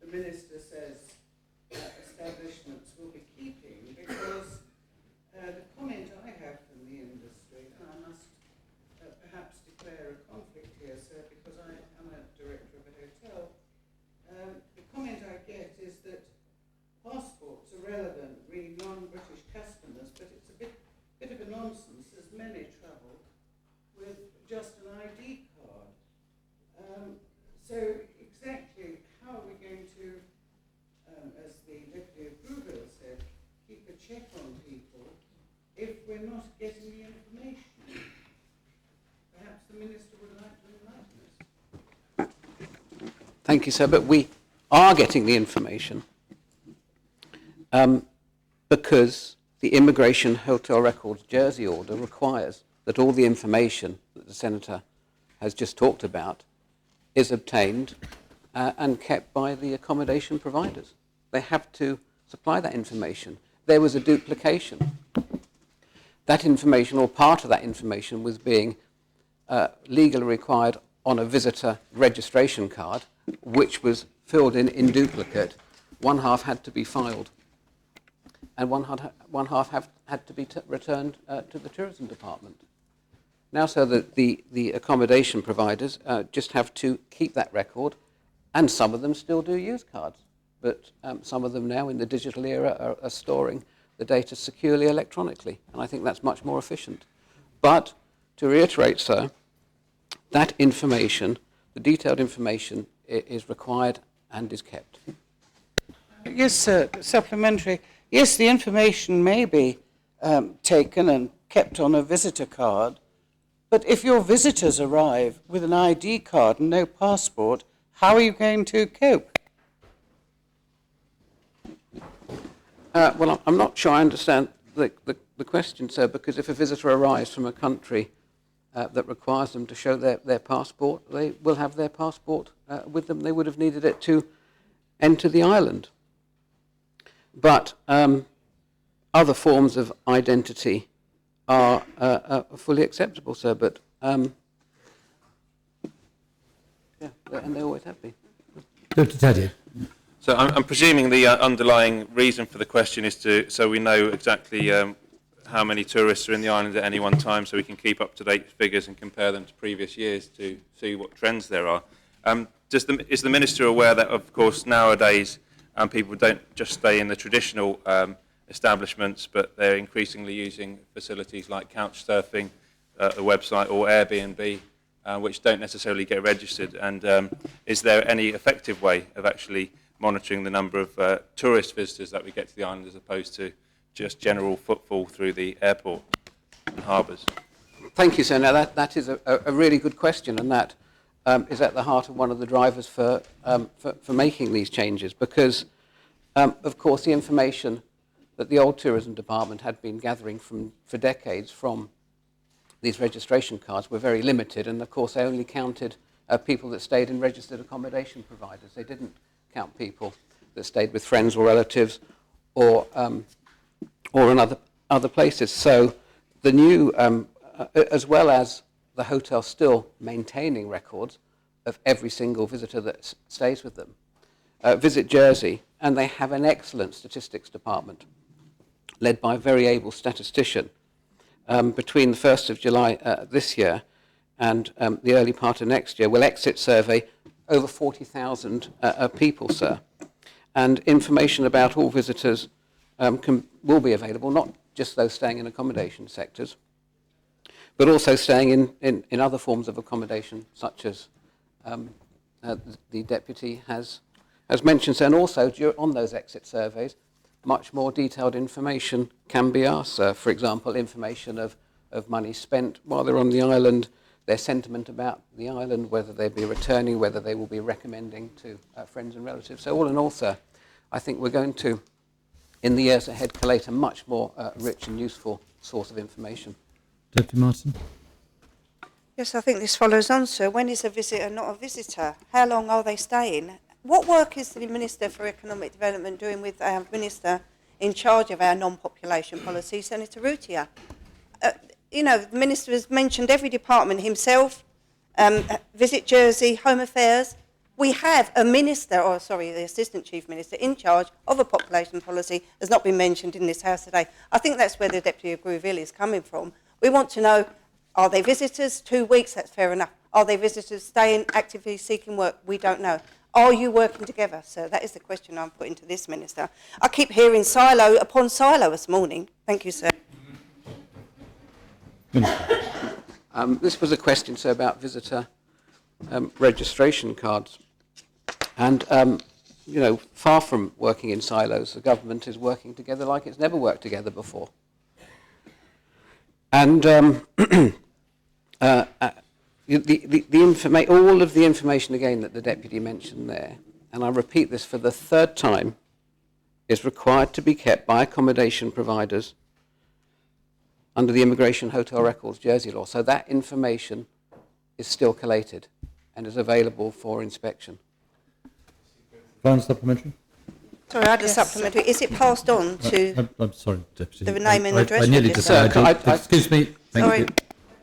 the Minister says establishments will be keeping, because the comment I have from the industry, and I must perhaps declare a conflict here, sir, because I am a director of a hotel, the comment I get is that passports are relevant, re non-British customers, but it's a bit of a nonsense, as many travel with just an ID card. So exactly how are we going to, as the Deputy of Grouville said, keep a check on people if we're not getting the information? Perhaps the Minister would like to enlighten us. Thank you, sir. But we are getting the information because the Immigration Hotel Records Jersey Order requires that all the information that the Senator has just talked about is obtained and kept by the accommodation providers. They have to supply that information. There was a duplication. That information, or part of that information, was being legally required on a visitor registration card, which was filled in duplicate. One half had to be filed, and one half had to be returned to the tourism department. Now, so that the accommodation providers just have to keep that record, and some of them still do use cards, but some of them now in the digital era are storing the data securely electronically, and I think that's much more efficient. But to reiterate, sir, that information, the detailed information, is required and is kept. Yes, sir. Supplementary. Yes, the information may be taken and kept on a visitor card, but if your visitors arrive with an ID card and no passport, how are you going to cope? Well, I'm not sure I understand the question, sir, because if a visitor arrives from a country that requires them to show their passport, they will have their passport with them. They would have needed it to enter the island. But other forms of identity are fully acceptable, sir, but yeah, and they always have been. Dr. Taddy. So I'm presuming the underlying reason for the question is so we know exactly how many tourists are in the island at any one time, so we can keep up-to-date figures and compare them to previous years to see what trends there are. Is the Minister aware that, of course, nowadays people don't just stay in the traditional establishments, but they're increasingly using facilities like Couchsurfing, the website, or Airbnb, which don't necessarily get registered? And is there any effective way of actually monitoring the number of tourist visitors that we get to the island as opposed to just general footfall through the airport and harbours? Thank you, sir. Now, that is a really good question, and that is at the heart of one of the drivers for making these changes, because, of course, the information that the old tourism department had been gathering for decades from these registration cards were very limited, and, of course, they only counted people that stayed in registered accommodation providers. They didn't count people that stayed with friends or relatives or in other places. So the new, as well as the hotel still maintaining records of every single visitor that stays with them, Visit Jersey, and they have an excellent statistics department led by a very able statistician. Between the 1st of July this year and the early part of next year, will exit survey over 40,000 people, sir. And information about all visitors will be available, not just those staying in accommodation sectors, but also staying in other forms of accommodation, such as the Deputy has mentioned. And also, on those exit surveys, much more detailed information can be asked. For example, information of money spent while they're on the island, their sentiment about the island, whether they'll be returning, whether they will be recommending to friends and relatives. So all in all, sir, I think we're going to, in the years ahead, collate a much more rich and useful source of information. Deputy Martin. Yes, I think this follows on, sir. When is a visitor not a visitor? How long are they staying? What work is the Minister for Economic Development doing with our Minister in charge of our non-population policy, Senator Rutia? You know, the Minister has mentioned every department himself, Visit Jersey, Home Affairs. We have a Minister, or sorry, the Assistant Chief Minister in charge of a population policy has not been mentioned in this House today. I think that's where the Deputy of Grouville is coming from. We want to know, are they visitors? 2 weeks, that's fair enough. Are they visitors staying, actively seeking work? We don't know. Are you working together, sir? That is the question I'm putting to this Minister. I keep hearing silo upon silo this morning. Thank you, sir. This was a question, sir, about visitor registration cards. And, you know, far from working in silos, the government is working together like it's never worked together before. And all of the information, again, that the Deputy mentioned there, and I repeat this for the third time, is required to be kept by accommodation providers under the Immigration Hotel Records Jersey law. So that information is still collated and is available for inspection. Final supplementary? Sorry, I had a supplementary. Is it passed on to I'm sorry, Deputy. the name and address I nearly register? disallowed you. Excuse me. Thank Sorry. you.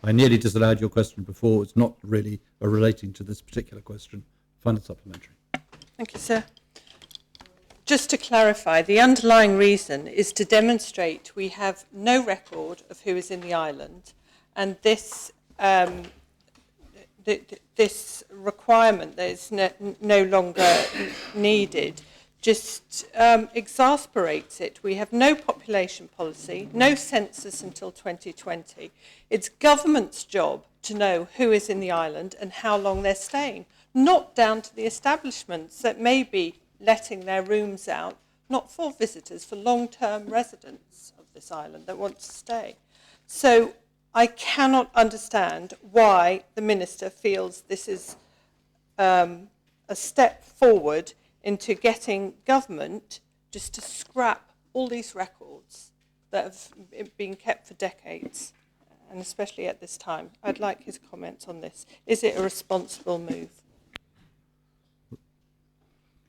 I nearly disallowed your question before. It's not really relating to this particular question. Final supplementary. Thank you, sir. Just to clarify, the underlying reason is to demonstrate we have no record of who is in the island, and this this requirement that is no longer needed just exasperates it. We have no population policy, no census until 2020. It's government's job to know who is in the island and how long they're staying, not down to the establishments that may be letting their rooms out, not for visitors, for long-term residents of this island that want to stay. So I cannot understand why the Minister feels this is a step forward into getting government just to scrap all these records that have been kept for decades, and especially at this time. I'd like his comments on this. Is it a responsible move?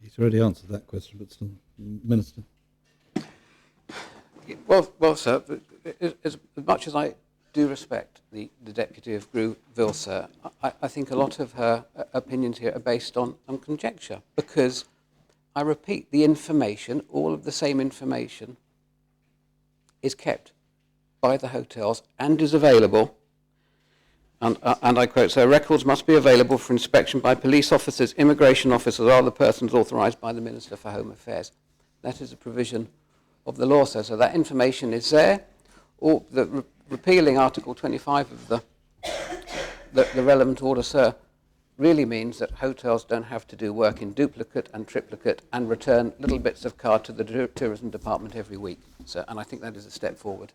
He's already answered that question, but still, Minister. Well, sir, as much as I do respect the Deputy of Grouville, sir, I think a lot of her opinions here are based on conjecture, because I repeat, the information, all of the same information, is kept by the hotels and is available. And I quote, so records must be available for inspection by police officers, immigration officers, or other persons authorised by the Minister for Home Affairs. That is a provision of the law, sir. So that information is there. Or repealing Article 25 of the relevant order, sir, really means that hotels don't have to do work in duplicate and triplicate and return little bits of card to the Tourism Department every week, sir. And I think that is a step forward.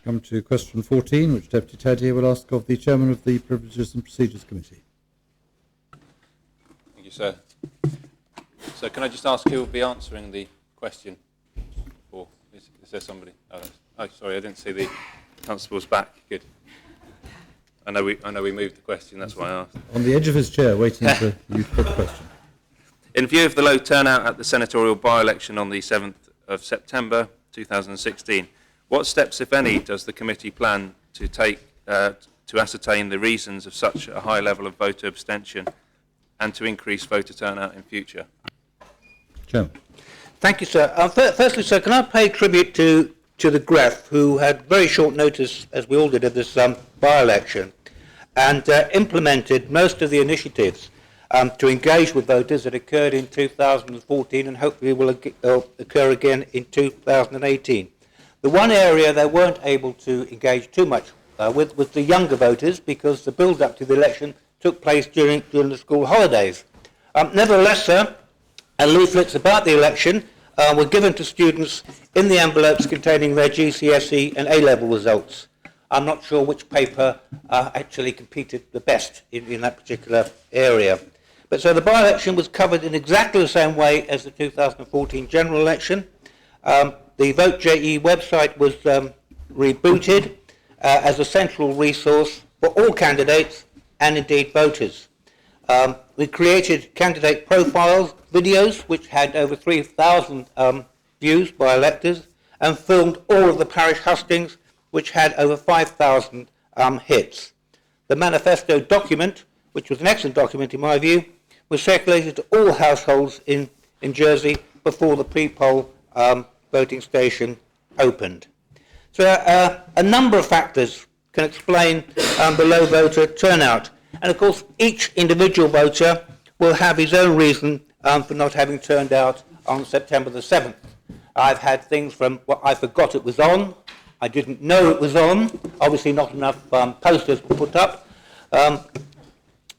Come to question 14, which Deputy Tadhier will ask of the Chairman of the Privileges and Procedures Committee. Thank you, sir. So can I just ask who will be answering the question? Or is there somebody? Oh, sorry, I didn't see the constable's back. Good. I know we moved the question, that's why I asked. On the edge of his chair, waiting for you to put the question. In view of the low turnout at the senatorial by-election on the 7th of September 2016, what steps, if any, does the committee plan to take to ascertain the reasons of such a high level of voter abstention and to increase voter turnout in future? Chairman. Thank you, sir. Firstly, sir, can I pay tribute to the GREF, who had very short notice, as we all did, of this by-election, and implemented most of the initiatives to engage with voters that occurred in 2014 and hopefully will occur again in 2018. The one area they weren't able to engage too much with was the younger voters, because the build-up to the election took place during the school holidays. Nevertheless, sir, leaflets about the election were given to students in the envelopes containing their GCSE and A-level results. I'm not sure which paper actually competed the best in that particular area. But so the by-election was covered in exactly the same way as the 2014 general election. The Vote.je website was rebooted as a central resource for all candidates and indeed voters. We created candidate profiles, videos, which had over 3,000 views by electors, and filmed all of the parish hustings, which had over 5,000 hits. The manifesto document, which was an excellent document in my view, was circulated to all households in Jersey before the pre-poll voting station opened. So a number of factors can explain the low voter turnout. And of course, each individual voter will have his own reason for not having turned out on September the 7th. I've had things from, well, I forgot it was on, I didn't know it was on, obviously not enough posters were put up. So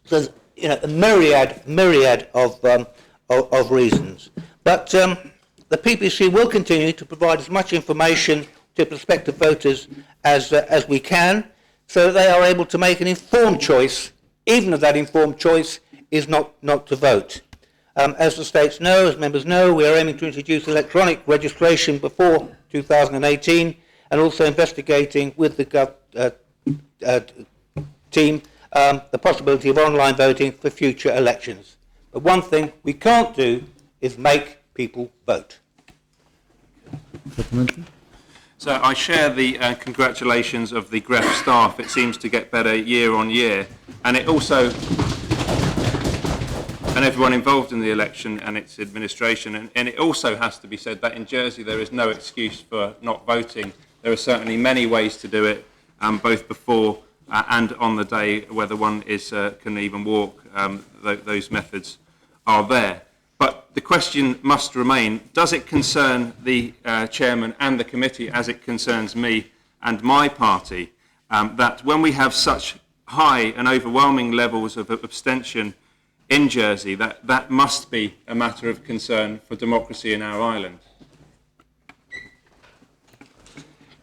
there's a myriad of reasons. But the PPC will continue to provide as much information to prospective voters as we can, so that they are able to make an informed choice, even if that informed choice is not to vote. As the states know, as members know, we are aiming to introduce electronic registration before 2018, and also investigating with the team the possibility of online voting for future elections. But one thing we can't do is make people vote. So I share the congratulations of the GREF staff. It seems to get better year on year, and it also, and everyone involved in the election and its administration. And it also has to be said that in Jersey there is no excuse for not voting. There are certainly many ways to do it, both before and on the day, whether one is can even walk. Those methods are there. But the question must remain, does it concern the chairman and the committee, as it concerns me and my party, that when we have such high and overwhelming levels of abstention in Jersey, that must be a matter of concern for democracy in our island?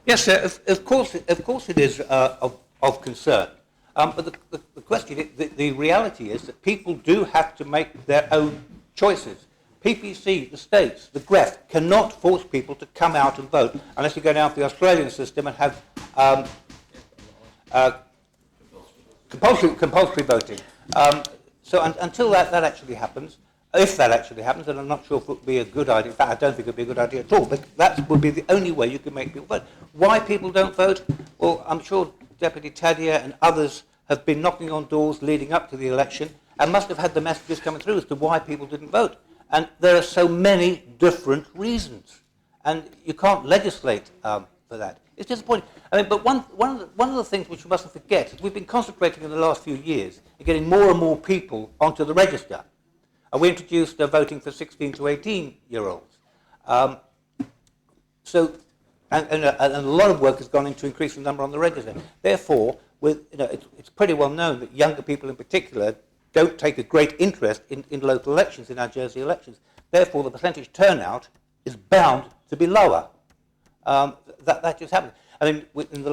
Yes, sir, of course it is of concern. But the question, the reality is that people do have to make their own choices. PPC, the states, the GREF cannot force people to come out and vote unless you go down to the Australian system and have compulsory voting. So until that actually happens, if that actually happens, and I'm not sure if it would be a good idea, in fact I don't think it would be a good idea at all, but that would be the only way you can make people vote. Why people don't vote? Well, I'm sure Deputy Taddia and others have been knocking on doors leading up to the election and must have had the messages coming through as to why people didn't vote. And there are so many different reasons. And you can't legislate for that. It's disappointing. I mean, but one of the things which we mustn't forget is we've been concentrating in the last few years in getting more and more people onto the register. And we introduced voting for 16 to 18-year-olds. And a lot of work has gone into increasing the number on the register. Therefore, it's pretty well known that younger people in particular don't take a great interest in local elections, in our Jersey elections. Therefore, the percentage turnout is bound to be lower. That just happened. I mean, in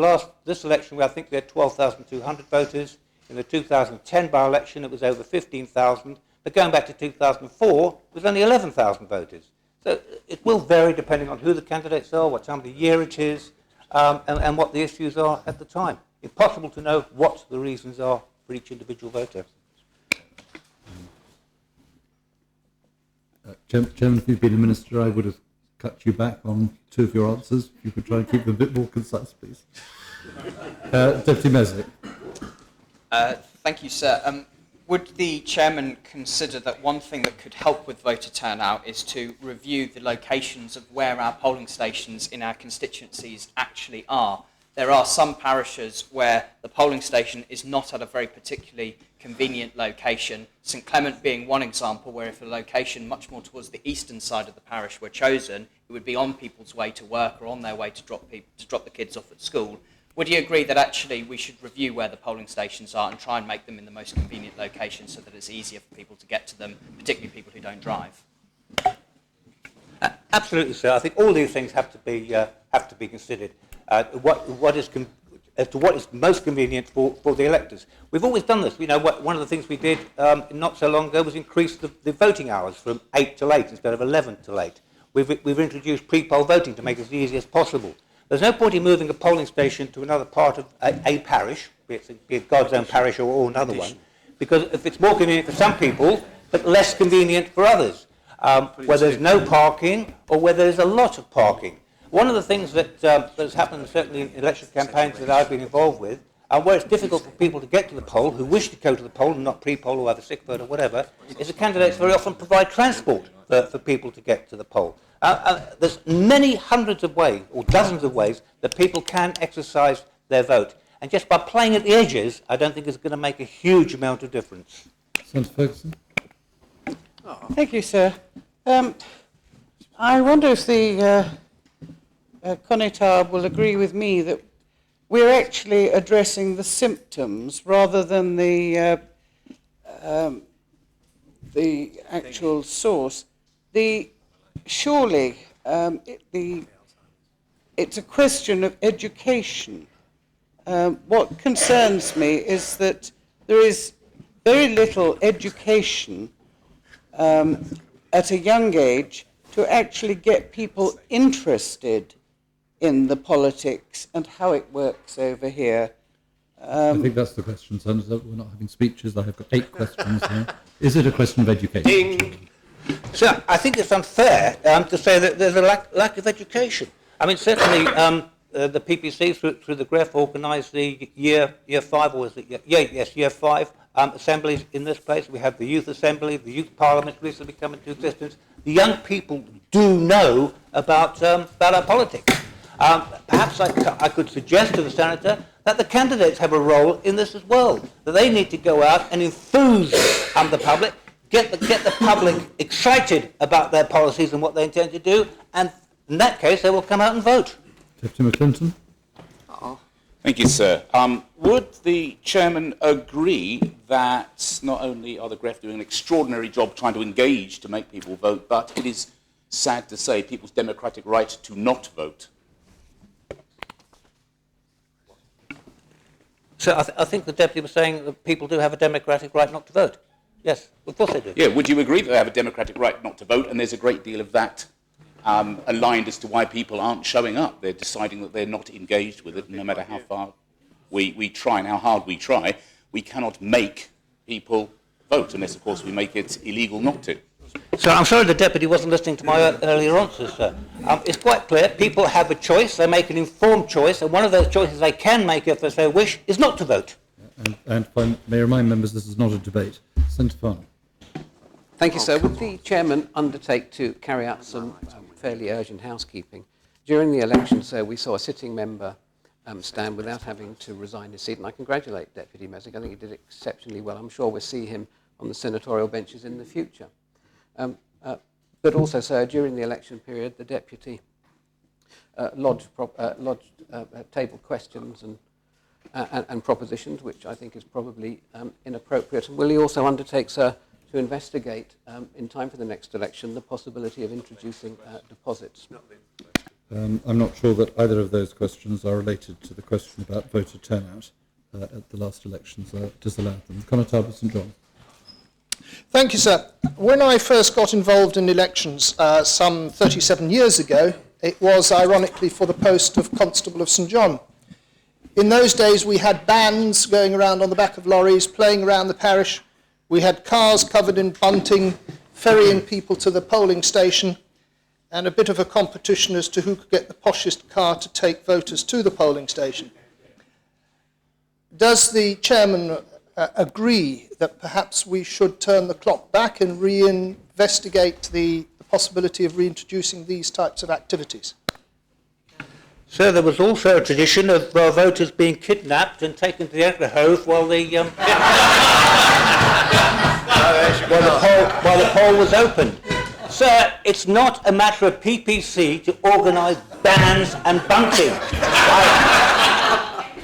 this election, I think we had 12,200 voters. In the 2010 by-election, it was over 15,000. But going back to 2004, it was only 11,000 voters. So it will vary depending on who the candidates are, what time of the year it is, and what the issues are at the time. Impossible to know what the reasons are for each individual voter. Chairman, if you'd been a minister, I would have cut you back on two of your answers. If you could try and keep them a bit more concise, please. Deputy Mesnick. Thank you, sir. Would the chairman consider that one thing that could help with voter turnout is to review the locations of where our polling stations in our constituencies actually are? There are some parishes where the polling station is not at a very particularly convenient location, St Clement being one example, where if a location much more towards the eastern side of the parish were chosen, it would be on people's way to work or on their way to drop the kids off at school. Would you agree that actually we should review where the polling stations are and try and make them in the most convenient location so that it's easier for people to get to them, particularly people who don't drive? Absolutely, sir. I think all these things have to be considered. What is most convenient for the electors. We've always done this. You know, one of the things we did not so long ago was increase the voting hours from 8 till 8 instead of 11 till 8. We've introduced pre-poll voting to make it as easy as possible. There's no point in moving a polling station to another part of a parish, be it God's own parish or another one, because if it's more convenient for some people, but less convenient for others, where there's no parking or where there's a lot of parking. One of the things that has happened certainly in election campaigns that I've been involved with, where it's difficult for people to get to the poll, who wish to go to the poll and not pre-poll or have a sick vote or whatever, is the candidates very often provide transport for people to get to the poll. There's many hundreds of ways, or dozens of ways, that people can exercise their vote. And just by playing at the edges, I don't think it's going to make a huge amount of difference. Senator Ferguson. Thank you, sir. I wonder if the CONITAB will agree with me that we're actually addressing the symptoms rather than the actual source. Surely it's a question of education. What concerns me is that there is very little education at a young age to actually get people interested in the politics and how it works over here. I think that's the question, Senator. We're not having speeches. I have got 8 questions here. Is it a question of education? Ding. So I think it's unfair to say that there's a lack of education. I mean, certainly the PPC through the GREF organised the year 5, or was it year 5 assemblies in this place. We have the youth assembly, the youth parliament recently come into existence. The young people do know about our politics. Perhaps I could suggest to the senator that the candidates have a role in this as well. That they need to go out and enthuse the public, get the public excited about their policies and what they intend to do, and in that case they will come out and vote. Deputy McClinton. Thank you, sir. Would the chairman agree that not only are the GREF doing an extraordinary job trying to engage to make people vote, but it is sad to say people's democratic right to not vote? So I think the deputy was saying that people do have a democratic right not to vote. Yes, of course they do. Yeah, would you agree that they have a democratic right not to vote, and there's a great deal of that aligned as to why people aren't showing up? They're deciding that they're not engaged with it, no matter how far we try and how hard we try, we cannot make people vote, unless, of course, we make it illegal not to. So I'm sorry the deputy wasn't listening to my earlier answers, sir. It's quite clear. People have a choice. They make an informed choice, and one of those choices they can make if they so wish is not to vote. And if I may remind members, this is not a debate. Senator Farmer. Thank you, sir. Would the chairman undertake to carry out some fairly urgent housekeeping? During the election, sir, we saw a sitting member stand without having to resign his seat, and I congratulate Deputy Messick. I think he did exceptionally well. I'm sure we'll see him on the senatorial benches in the future. But also, sir, during the election period, the deputy lodged tabled questions and propositions, which I think is probably inappropriate. And will he also undertake, sir, to investigate in time for the next election the possibility of introducing deposits? I'm not sure that either of those questions are related to the question about voter turnout at the last elections. I disallowed them. Conor Talbot, St John. Thank you, sir. When I first got involved in elections some 37 years ago, it was ironically for the post of Constable of St John. In those days, we had bands going around on the back of lorries, playing around the parish. We had cars covered in bunting, ferrying people to the polling station, and a bit of a competition as to who could get the poshest car to take voters to the polling station. Does the chairman agree that perhaps we should turn the clock back and reinvestigate the possibility of reintroducing these types of activities? Sir, there was also a tradition of voters being kidnapped and taken to the Egrehove while the poll was open. Sir, it's not a matter of PPC to organise bans and bunting.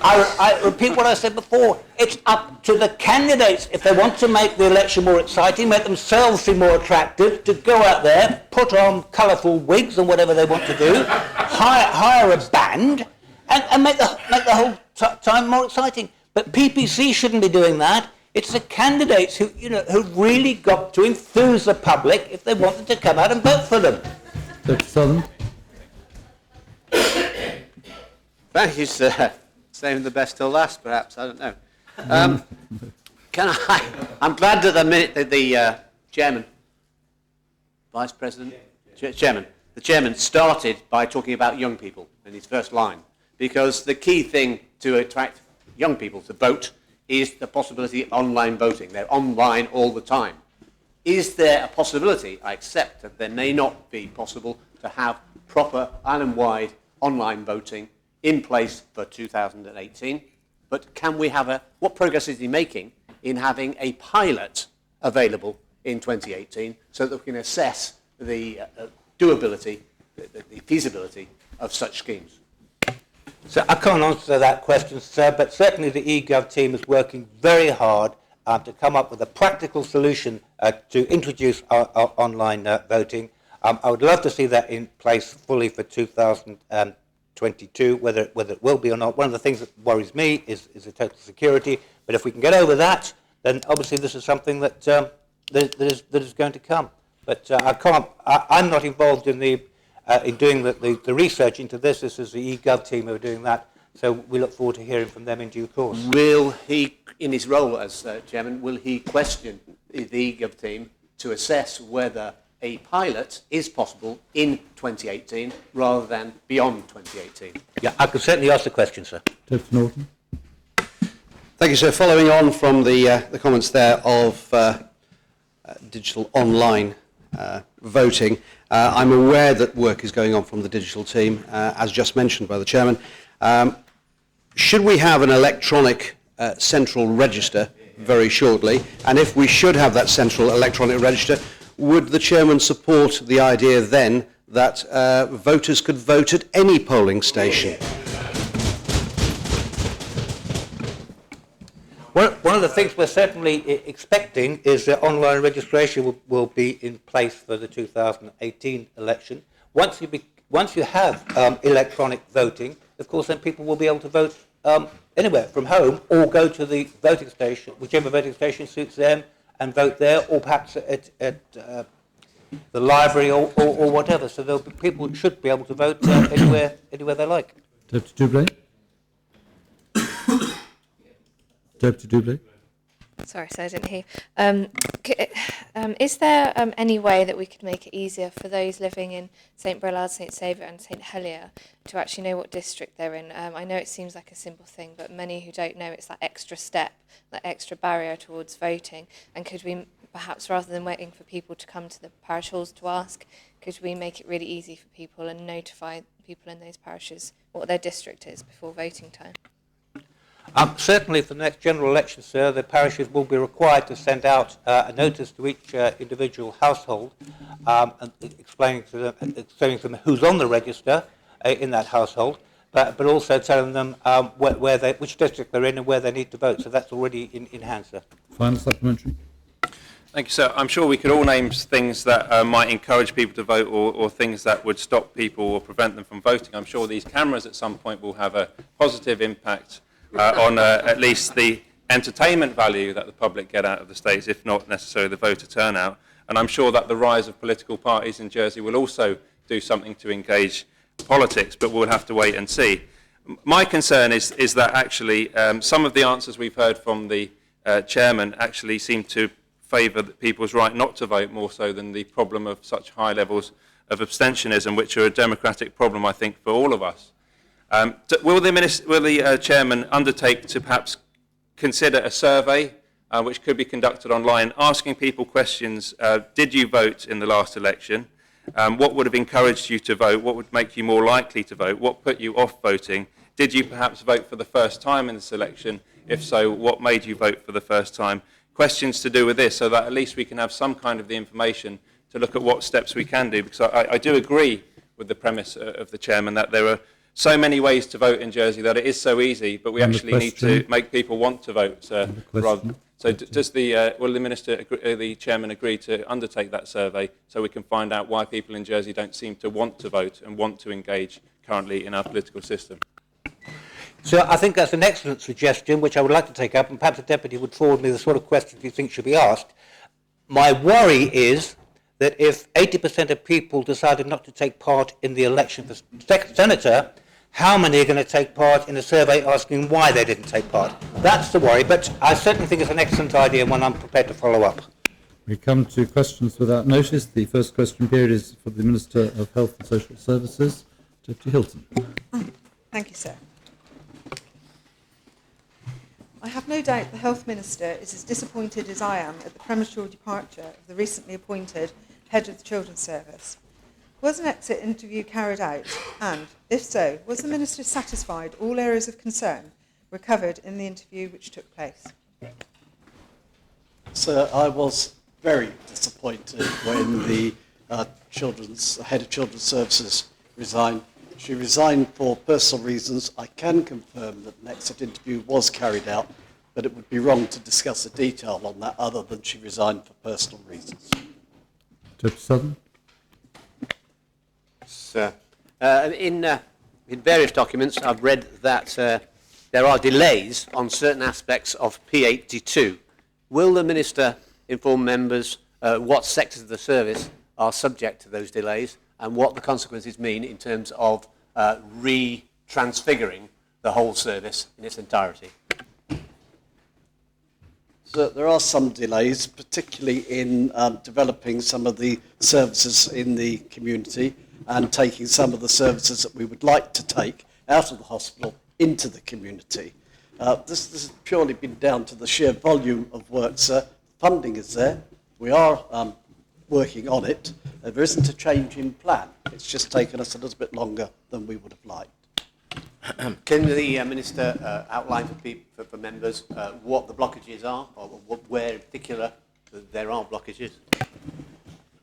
I repeat what I said before. It's up to the candidates, if they want to make the election more exciting, make themselves seem more attractive, to go out there, put on colourful wigs and whatever they want to do, hire a band, and make the whole time more exciting. But PPC shouldn't be doing that. It's the candidates who really got to enthuse the public if they wanted to come out and vote for them. Dr. Southern. Thank you, sir. Saving the best till last, perhaps. I don't know. I'm glad that the chairman, vice president, chairman, the chairman started by talking about young people in his first line, because the key thing to attract young people to vote is the possibility of online voting. They're online all the time. Is there a possibility, I accept that there may not be possible, to have proper island-wide online voting in place for 2018, but can we have what progress is he making in having a pilot available in 2018 so that we can assess the doability, the feasibility of such schemes? So I can't answer that question, sir, but certainly the eGov team is working very hard to come up with a practical solution to introduce our online voting. I would love to see that in place fully for 2022, whether it will be or not. One of the things that worries me is the total security, but if we can get over that, then obviously this is something that is going to come. But I'm not involved in doing the research into this. This is the eGov team who are doing that. So we look forward to hearing from them in due course. Will he, in his role as chairman, will he question the Gov team to assess whether a pilot is possible in 2018 rather than beyond 2018? Yeah, I could certainly ask the question, sir. Deputy Norton. Thank you, sir. Following on from the comments there of digital online voting, I'm aware that work is going on from the digital team, as just mentioned by the chairman. Should we have an electronic central register very shortly? And if we should have that central electronic register, would the chairman support the idea then that voters could vote at any polling station? One of the things we're certainly expecting is that online registration will be in place for the 2018 election. Once you have electronic voting, of course, then people will be able to vote anywhere from home or go to the voting station, whichever voting station suits them, and vote there, or perhaps at the library or whatever. So people should be able to vote anywhere they like. Deputy Doublé. Deputy Doublé. Sorry, so I didn't hear. Is there any way that we could make it easier for those living in St Brelade, St Saviour and St Helier to actually know what district they're in? I know it seems like a simple thing, but many who don't know, it's that extra step, that extra barrier towards voting. And could we perhaps, rather than waiting for people to come to the parish halls to ask, could we make it really easy for people and notify people in those parishes what their district is before voting time? Certainly for the next general election, sir, the parishes will be required to send out a notice to each individual household and explaining to them who's on the register in that household, but also telling them which district they're in and where they need to vote. So that's already in hand, sir. Final supplementary. Thank you, sir. I'm sure we could all name things that might encourage people to vote or things that would stop people or prevent them from voting. I'm sure these cameras at some point will have a positive impact on at least the entertainment value that the public get out of the states, if not necessarily the voter turnout. And I'm sure that the rise of political parties in Jersey will also do something to engage politics, but we'll have to wait and see. My concern is that actually some of the answers we've heard from the chairman actually seem to favour people's right not to vote more so than the problem of such high levels of abstentionism, which are a democratic problem, I think, for all of us. Will the chairman undertake to perhaps consider a survey which could be conducted online, asking people questions, did you vote in the last election? What would have encouraged you to vote? What would make you more likely to vote? What put you off voting? Did you perhaps vote for the first time in this election? If so, what made you vote for the first time? Questions to do with this, so that at least we can have some kind of the information to look at what steps we can do, because I do agree with the premise of the chairman that there are so many ways to vote in Jersey that it is so easy, but we actually need to make people want to vote. So does will the chairman agree to undertake that survey so we can find out why people in Jersey don't seem to want to vote and want to engage currently in our political system? So I think that's an excellent suggestion, which I would like to take up, and perhaps the deputy would forward me the sort of questions you think should be asked. My worry is that if 80% of people decided not to take part in the election for senator, how many are going to take part in a survey asking why they didn't take part? That's the worry, but I certainly think it's an excellent idea and one I'm prepared to follow up. We come to questions without notice. The first question period is for the Minister of Health and Social Services, Deputy Hilton. Thank you, sir. I have no doubt the Health Minister is as disappointed as I am at the premature departure of the recently appointed Head of the Children's Service. Was an exit interview carried out? And, if so, was the Minister satisfied all areas of concern were covered in the interview which took place? Sir, I was very disappointed when the Head of Children's Services resigned. She resigned for personal reasons. I can confirm that an exit interview was carried out, but it would be wrong to discuss the detail on that other than she resigned for personal reasons. Deputy Southern. Sir, in various documents, I've read that there are delays on certain aspects of P82. Will the Minister inform members what sectors of the service are subject to those delays and what the consequences mean in terms of retransfiguring the whole service in its entirety? So there are some delays, particularly in developing some of the services in the community and taking some of the services that we would like to take out of the hospital into the community. This has purely been down to the sheer volume of work, sir. Funding is there. We are working on it. There isn't a change in plan. It's just taken us a little bit longer than we would have liked. Can the Minister outline for members what the blockages are, or where in particular there are blockages?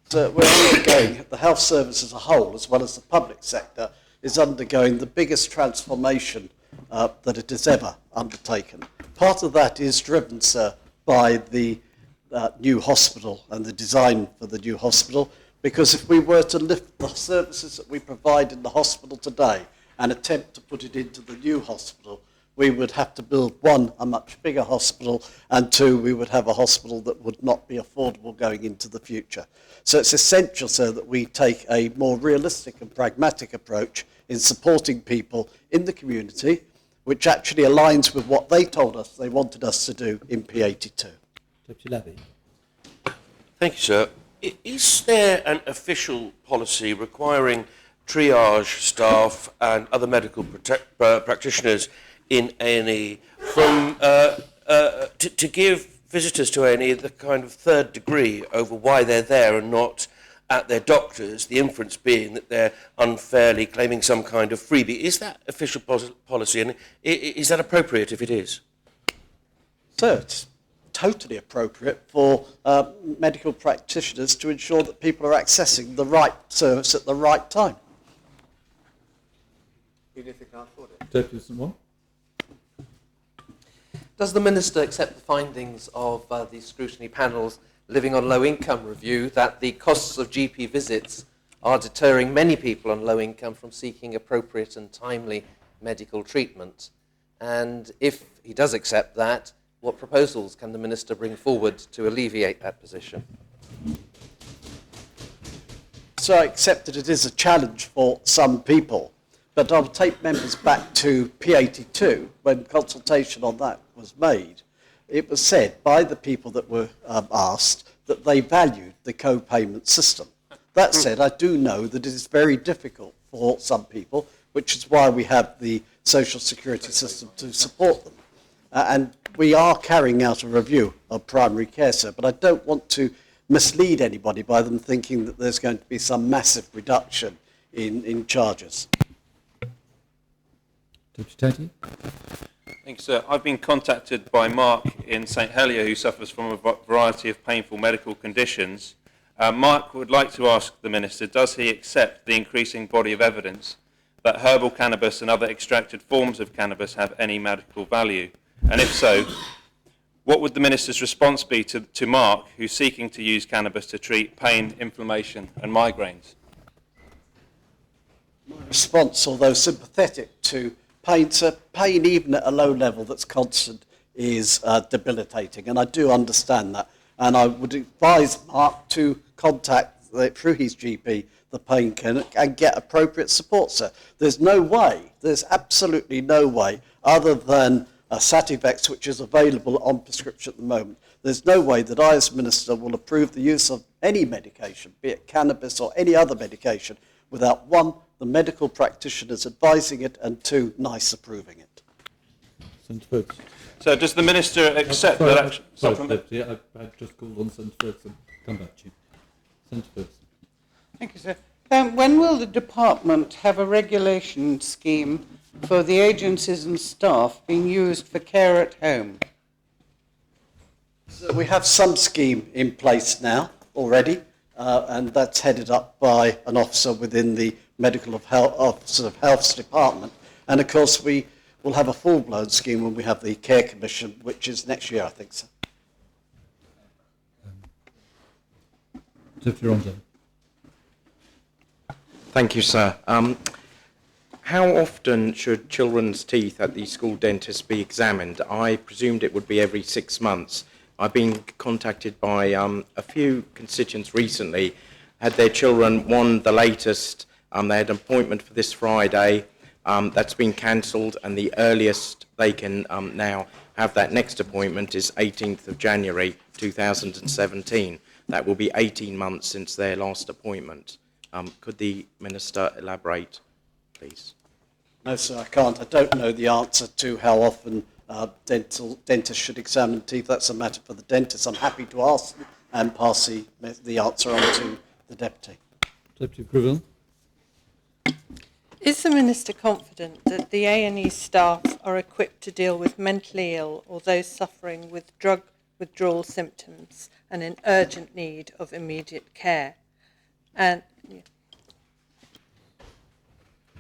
So we're undergoing, the health service as a whole, as well as the public sector, is undergoing the biggest transformation that it has ever undertaken. Part of that is driven, sir, by the new hospital and the design for the new hospital, because if we were to lift the services that we provide in the hospital today and attempt to put it into the new hospital, we would have to build, one, a much bigger hospital, and two, we would have a hospital that would not be affordable going into the future. So it's essential, sir, that we take a more realistic and pragmatic approach in supporting people in the community, which actually aligns with what they told us they wanted us to do in P82. Deputy Levy. Thank you, sir. Is there an official policy requiring triage staff and other medical practitioners in A&E from to give visitors to A&E the kind of third degree over why they're there and not at their doctors, the inference being that they're unfairly claiming some kind of freebie? Is that official policy, and is that appropriate if it is? So it's totally appropriate for medical practitioners to ensure that people are accessing the right service at the right time. Even if they can't afford it. Deputy St. One. Does the Minister accept the findings of the scrutiny panel's Living on Low Income review that the costs of GP visits are deterring many people on low income from seeking appropriate and timely medical treatment? And if he does accept that, what proposals can the Minister bring forward to alleviate that position? So I accept that it is a challenge for some people, but I'll take members back to P82 when consultation on that was made. It was said by the people that were asked that they valued the co-payment system. That said, I do know that it is very difficult for some people, which is why we have the social security system to support them. And we are carrying out a review of primary care, sir, but I don't want to mislead anybody by them thinking that there's going to be some massive reduction in charges. Deputy Teddy. Thanks, sir. I've been contacted by Mark in St Helier, who suffers from a variety of painful medical conditions. Mark would like to ask the Minister, does he accept the increasing body of evidence that herbal cannabis and other extracted forms of cannabis have any medical value? And if so, what would the Minister's response be to Mark, who's seeking to use cannabis to treat pain, inflammation and migraines? My response, although sympathetic to pain, sir, pain even at a low level that's constant is debilitating, and I do understand that. And I would advise Mark to contact, through his GP, the pain clinic and get appropriate support, sir. There's no way, there's absolutely no way, other than Sativex, which is available on prescription at the moment, there's no way that I as Minister will approve the use of any medication, be it cannabis or any other medication, without one, the medical practitioners advising it, and two, NICE approving it. Senator Ferguson. So does the Minister accept that action? Deputy, I just called on Senator Ferguson. Come back to you. Senator Ferguson. Thank you, sir. When will the department have a regulation scheme for the agencies and staff being used for care at home? So we have some scheme in place now already, and that's headed up by an officer within the Medical Officer of Health's department. And of course, we will have a full-blown scheme when we have the Care Commission, which is next year, I think, sir. Deputy Ronzo. Thank you, sir. How often should children's teeth at the school dentist be examined? I presumed it would be every 6 months. I've been contacted by a few constituents recently, had their children, one the latest, they had an appointment for this Friday, That's been cancelled, and the earliest they can now have that next appointment is 18th of January 2017. That will be 18 months since their last appointment. Could the Minister elaborate, please? No, sir, I can't. I don't know the answer to how often dentists should examine teeth. That's a matter for the dentist. I'm happy to ask and pass the answer on to the Deputy. Deputy Greville. Is the Minister confident that the A&E staff are equipped to deal with mentally ill or those suffering with drug withdrawal symptoms and in urgent need of immediate care? And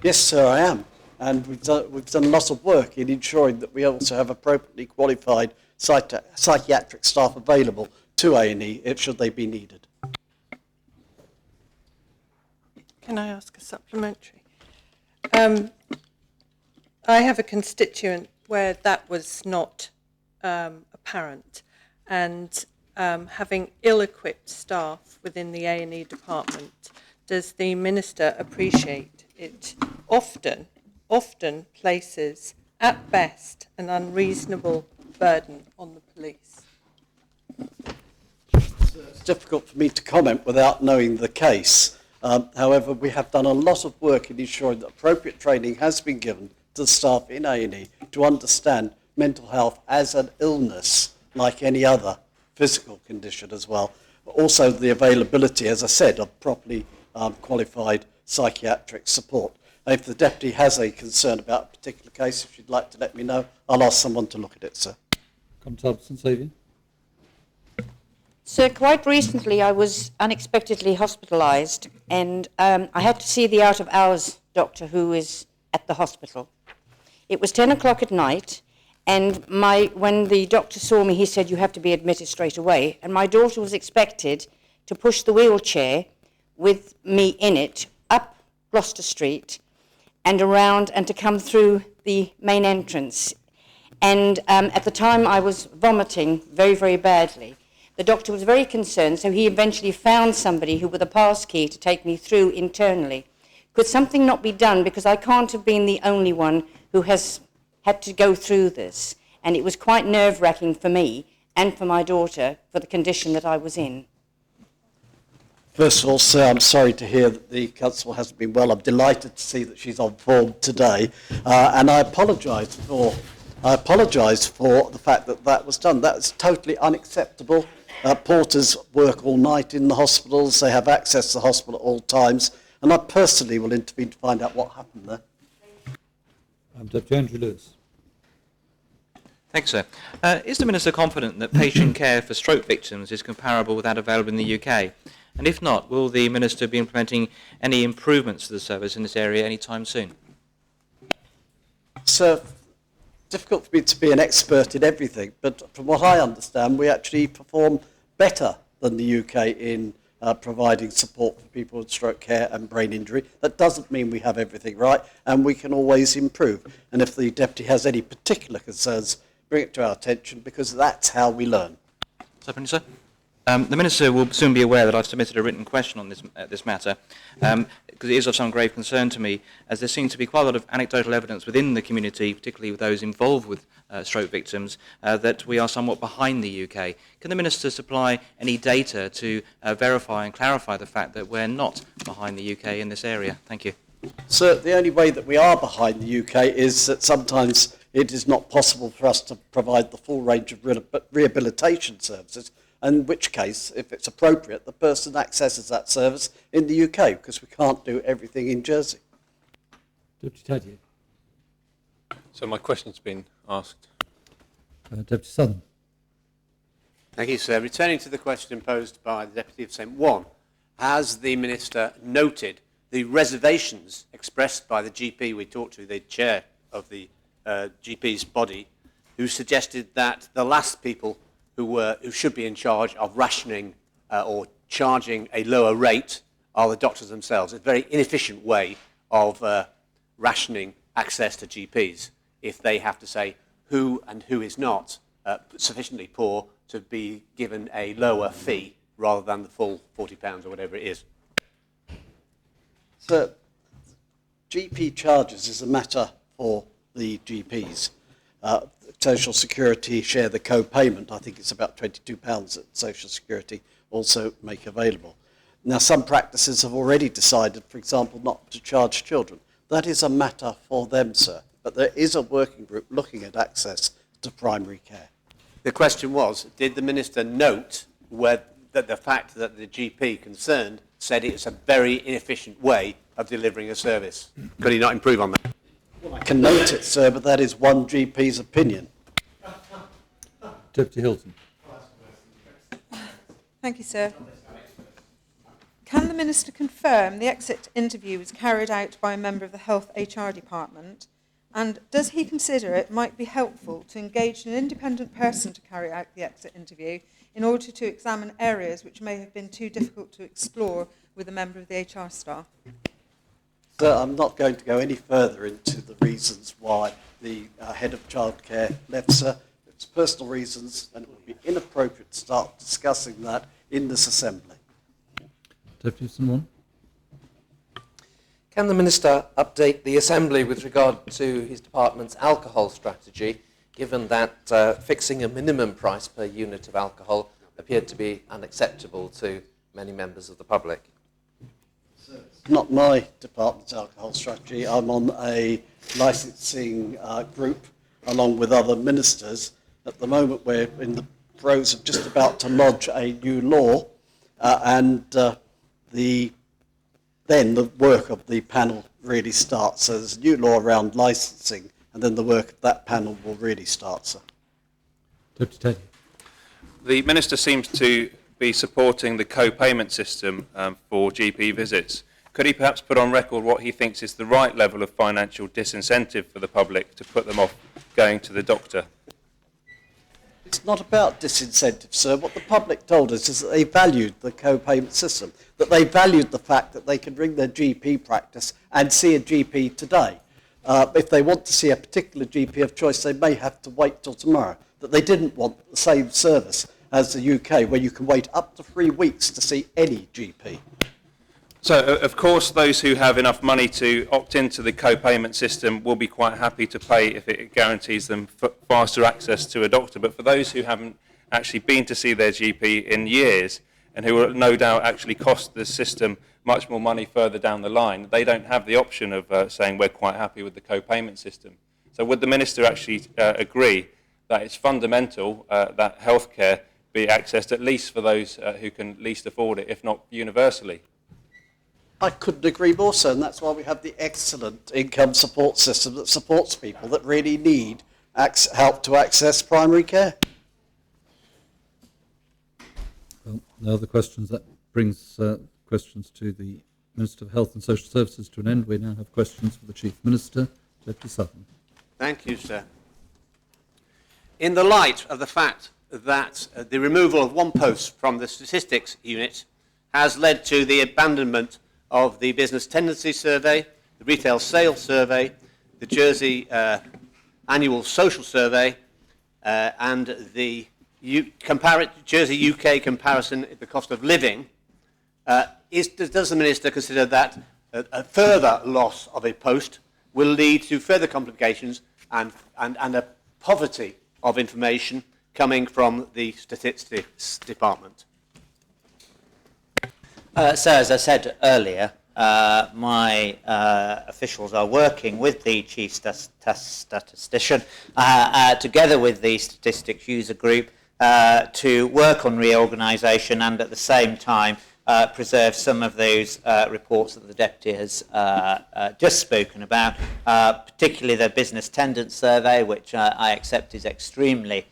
Yes, sir, I am. And we've done a lot of work in ensuring that we also have appropriately qualified psychiatric staff available to A&E if should they be needed. can I ask a supplementary? I have a constituent where that was not apparent, and having ill-equipped staff within the A&E department, does the Minister appreciate it often places, at best, an unreasonable burden on the police? It's difficult for me to comment without knowing the case. However, we have done a lot of work in ensuring that appropriate training has been given to the staff in A&E to understand mental health as an illness like any other physical condition as well. But also the availability, as I said, of properly qualified psychiatric support. And if the Deputy has a concern about a particular case, if you'd like to let me know, I'll ask someone to look at it, sir. Constance Saviour. Sir, quite recently I was unexpectedly hospitalised, and I had to see the out-of-hours doctor who is at the hospital. It was 10 o'clock at night, and when the doctor saw me, he said, "You have to be admitted straight away." And my daughter was expected to push the wheelchair with me in it up Gloucester Street and around, and to come through the main entrance. And at the time I was vomiting very, very badly. The doctor was very concerned, so he eventually found somebody who, with a pass key, to take me through internally. Could something not be done? Because I can't have been the only one who has had to go through this. And it was quite nerve-wracking for me and for my daughter for the condition that I was in. First of all, sir, I'm sorry to hear that the Constable hasn't been well. I'm delighted to see that she's on form today. And I apologise for the fact that that was done. That is totally unacceptable. Porters work all night in the hospitals. They have access to the hospital at all times. And I personally will intervene to find out what happened there. Deputy Andrew Lewis. Thanks, sir. Is the Minister confident that patient care for stroke victims is comparable with that available in the UK? And if not, will the Minister be implementing any improvements to the service in this area anytime soon? Sir, difficult for me to be an expert in everything, but from what I understand, we actually perform better than the UK in providing support for people with stroke care and brain injury. That doesn't mean we have everything right, and we can always improve. And if the Deputy has any particular concerns, bring it to our attention, because that's how we learn. Sir. The Minister will soon be aware that I've submitted a written question on this matter, because it is of some grave concern to me, as there seems to be quite a lot of anecdotal evidence within the community, particularly with those involved with stroke victims, that we are somewhat behind the UK. Can the Minister supply any data to verify and clarify the fact that we're not behind the UK in this area? Thank you. Sir, the only way that we are behind the UK is that sometimes it is not possible for us to provide the full range of rehabilitation services, in which case, if it's appropriate, the person accesses that service in the UK, because we can't do everything in Jersey. Deputy Taddy. So my question's been asked. Deputy Southern. Thank you, sir. Returning to the question posed by the Deputy of St. One, has the Minister noted the reservations expressed by the GP we talked to, the chair of the GP's body, who suggested that the last people who should be in charge of rationing or charging a lower rate are the doctors themselves? It's a very inefficient way of rationing access to GPs if they have to say who and who is not sufficiently poor to be given a lower fee rather than the full £40 or whatever it is. So, GP charges is a matter for the GPs. Social Security share the co-payment. I think it's about £22 that Social Security also make available. Now, some practices have already decided, for example, not to charge children. That is a matter for them, sir. But there is a working group looking at access to primary care. The question was, did the Minister note that the fact that the GP concerned said it's a very inefficient way of delivering a service? Could he not improve on that? I can note it, sir, but that is one GP's opinion. Deputy Hilton. Thank you, sir. Can the Minister confirm the exit interview was carried out by a member of the Health HR Department? And does he consider it might be helpful to engage an independent person to carry out the exit interview in order to examine areas which may have been too difficult to explore with a member of the HR staff? Sir, I'm not going to go any further into the reasons why the head of childcare left, sir. It's personal reasons, and it would be inappropriate to start discussing that in this Assembly. Deputy Simon. Can the Minister update the Assembly with regard to his department's alcohol strategy, given that fixing a minimum price per unit of alcohol appeared to be unacceptable to many members of the public? It's not my department's alcohol strategy. I'm on a licensing group along with other ministers. At the moment, we're in the throes of just about to lodge a new law, and then the work of the panel really starts. So there's a new law around licensing, and then the work of that panel will really start, sir. Deputy Teddy. The Minister seems to be supporting the co-payment system for GP visits. Could he perhaps put on record what he thinks is the right level of financial disincentive for the public to put them off going to the doctor? It's not about disincentive, sir. What the public told us is that they valued the co-payment system, that they valued the fact that they could ring their GP practice and see a GP today. If they want to see a particular GP of choice, they may have to wait till tomorrow. That they didn't want the same service as the UK, where you can wait up to 3 weeks to see any GP. So, of course, those who have enough money to opt into the co-payment system will be quite happy to pay if it guarantees them faster access to a doctor. But for those who haven't actually been to see their GP in years and who will no doubt actually cost the system much more money further down the line, they don't have the option of saying we're quite happy with the co-payment system. So would the Minister actually agree that it's fundamental that healthcare be accessed at least for those who can least afford it, if not universally? I couldn't agree more, sir, and that's why we have the excellent income support system that supports people that really need help to access primary care. Well, no other questions. That brings questions to the Minister of Health and Social Services to an end. We now have questions for the Chief Minister. Deputy Sutton. Thank you, sir. In the light of the fact that the removal of one post from the statistics unit has led to the abandonment of the Business Tendency Survey, the Retail Sales Survey, the Jersey Annual Social Survey, and the Jersey UK comparison of the cost of living, does the Minister consider that a further loss of a post will lead to further complications and a poverty of information coming from the Statistics Department? So, as I said earlier, my officials are working with the Chief Statistician, together with the Statistics User Group, to work on reorganisation and at the same time preserve some of those reports that the Deputy has just spoken about, particularly the Business Tendency Survey, which I accept is extremely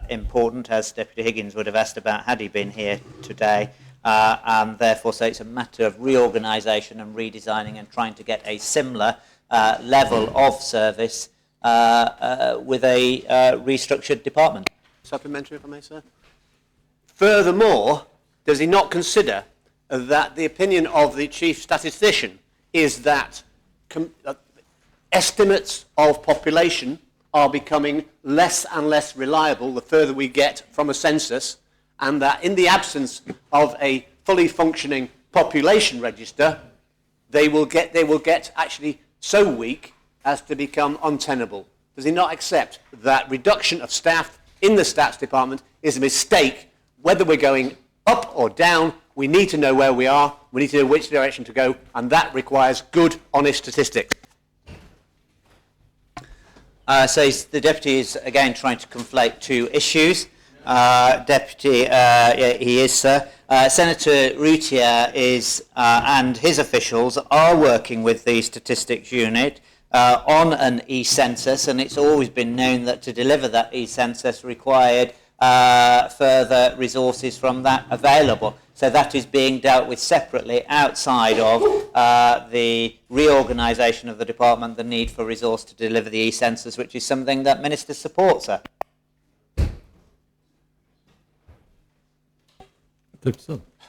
important, as Deputy Higgins would have asked about had he been here today. And therefore, so it's a matter of reorganisation and redesigning and trying to get a similar level of service with a restructured department. Supplementary, if I may, sir. Furthermore, does he not consider that the opinion of the Chief Statistician is that estimates of population are becoming less and less reliable the further we get from a census, and that in the absence of a fully functioning population register, they will get actually so weak as to become untenable? Does he not accept that reduction of staff in the Stats Department is a mistake? Whether we're going up or down, we need to know where we are, we need to know which direction to go, and that requires good, honest statistics. So the Deputy is again trying to conflate two issues. Deputy, he is, sir. Senator Routier is, and his officials are working with the Statistics Unit on an e-census, and it's always been known that to deliver that e-census required further resources from that available. So that is being dealt with separately outside of the reorganisation of the department, the need for resource to deliver the e-census, which is something that Minister supports, sir.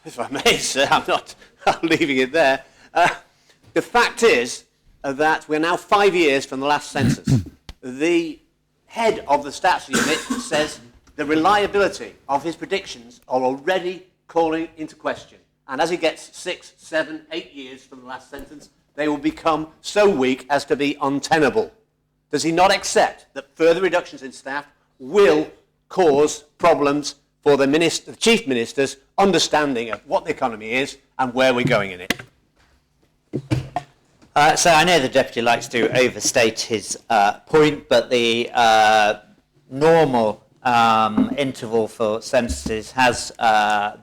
If I may, sir, I'm leaving it there. The fact is that we're now 5 years from the last census. The head of the Stats Unit says the reliability of his predictions are already calling into question. And as he gets 6, 7, 8 years from the last sentence, they will become so weak as to be untenable. Does he not accept that further reductions in staff will cause problems for the Chief Minister's understanding of what the economy is and where we're going in it? So I know the Deputy likes to overstate his point, but the normal interval for censuses has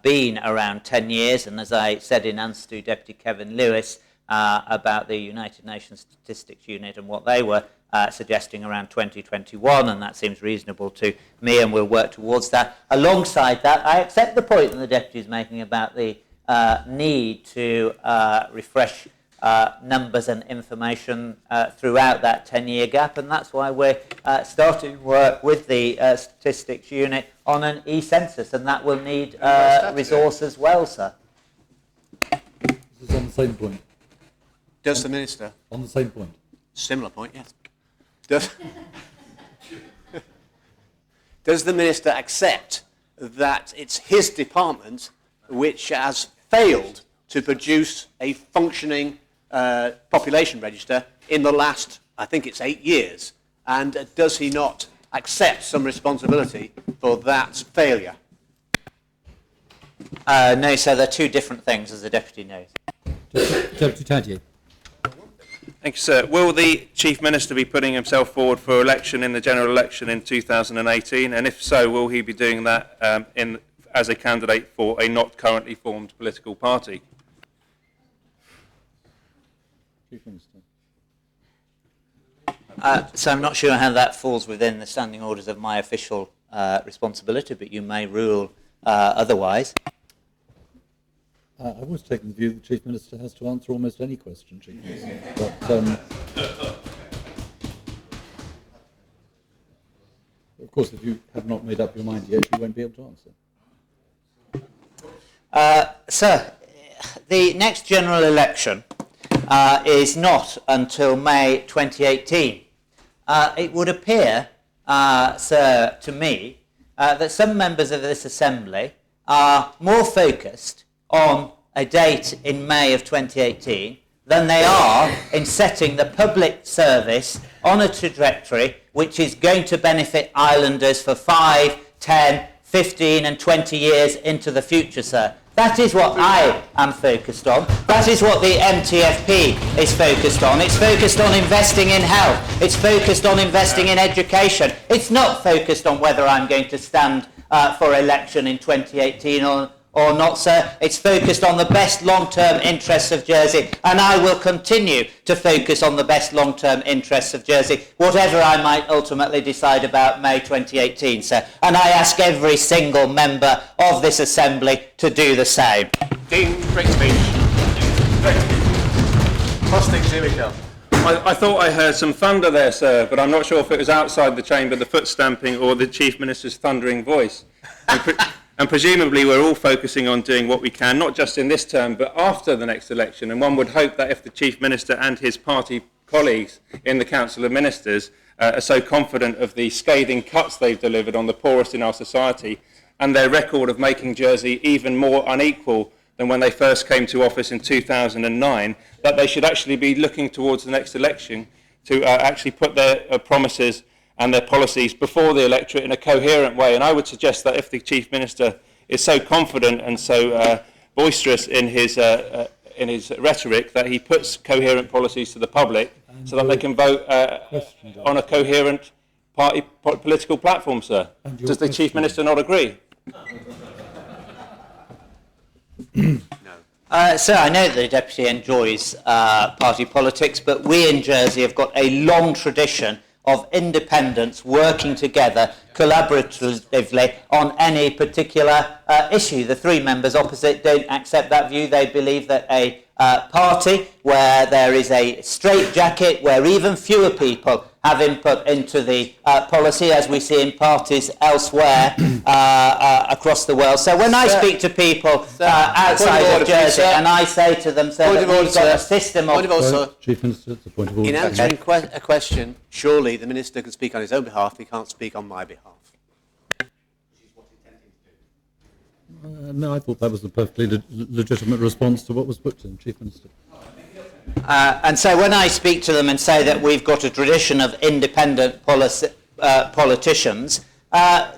been around 10 years, and as I said in answer to Deputy Kevin Lewis about the United Nations Statistics Unit and what they were suggesting around 2021, and that seems reasonable to me, and we'll work towards that. Alongside that, I accept the point that the Deputy is making about the need to refresh numbers and information throughout that 10-year gap, and that's why we're starting work with the Statistics Unit on an e-census, and that will need resource as well, sir. This is on the same point. Does the Minister? On the same point. Similar point, yes. Does the Minister accept that it's his department which has failed to produce a functioning population register in the last, I think it's 8 years? And does he not accept some responsibility for that failure? No, sir, they're two different things, as the Deputy knows. Deputy Taddier. Thank you, sir. Will the Chief Minister be putting himself forward for election in the general election in 2018? And if so, will he be doing that as a candidate for a not currently formed political party? Chief Minister. So I'm not sure how that falls within the standing orders of my official responsibility, but you may rule otherwise. I've always taken the view that the Chief Minister has to answer almost any question, Chief Minister. But, of course, if you have not made up your mind yet, you won't be able to answer. Sir, the next general election is not until May 2018. It would appear, sir, to me, that some members of this Assembly are more focused on a date in May of 2018 than they are in setting the public service on a trajectory which is going to benefit islanders for 5, 10, 15 and 20 years into the future, sir. That is what I am focused on. That is what the MTFP is focused on. It's focused on investing in health. It's focused on investing in education. It's not focused on whether I'm going to stand for election in 2018 or not, sir. It's focused on the best long-term interests of Jersey, and I will continue to focus on the best long-term interests of Jersey, whatever I might ultimately decide about May 2018, sir. And I ask every single member of this Assembly to do the same. Dean Brixby. Postings, here we come. I thought I heard some thunder there, sir, but I'm not sure if it was outside the chamber, the foot stamping, or the Chief Minister's thundering voice. And presumably we're all focusing on doing what we can, not just in this term, but after the next election. And one would hope that if the Chief Minister and his party colleagues in the Council of Ministers are so confident of the scathing cuts they've delivered on the poorest in our society and their record of making Jersey even more unequal than when they first came to office in 2009, that they should actually be looking towards the next election to actually put their promises and their policies before the electorate in a coherent way. And I would suggest that if the Chief Minister is so confident and so boisterous in his rhetoric, that he puts coherent policies to the public so that they can vote on a coherent political platform, sir. Does the Chief Minister not agree? Sir, I know that the Deputy enjoys party politics, but we in Jersey have got a long tradition of independents working together collaboratively on any particular issue. The three members opposite don't accept that view. They believe that a party where there is a straitjacket, where even fewer people have input into the policy, as we see in parties elsewhere across the world. So when I speak to people outside of Jersey, and I say to them, sir, that we've got a system of... Chief Minister, it's a point of order. In answering a question, surely the Minister can speak on his own behalf, he can't speak on my behalf. No, I thought that was a perfectly legitimate response to what was put to him, Chief Minister. And so when I speak to them and say that we've got a tradition of independent politicians,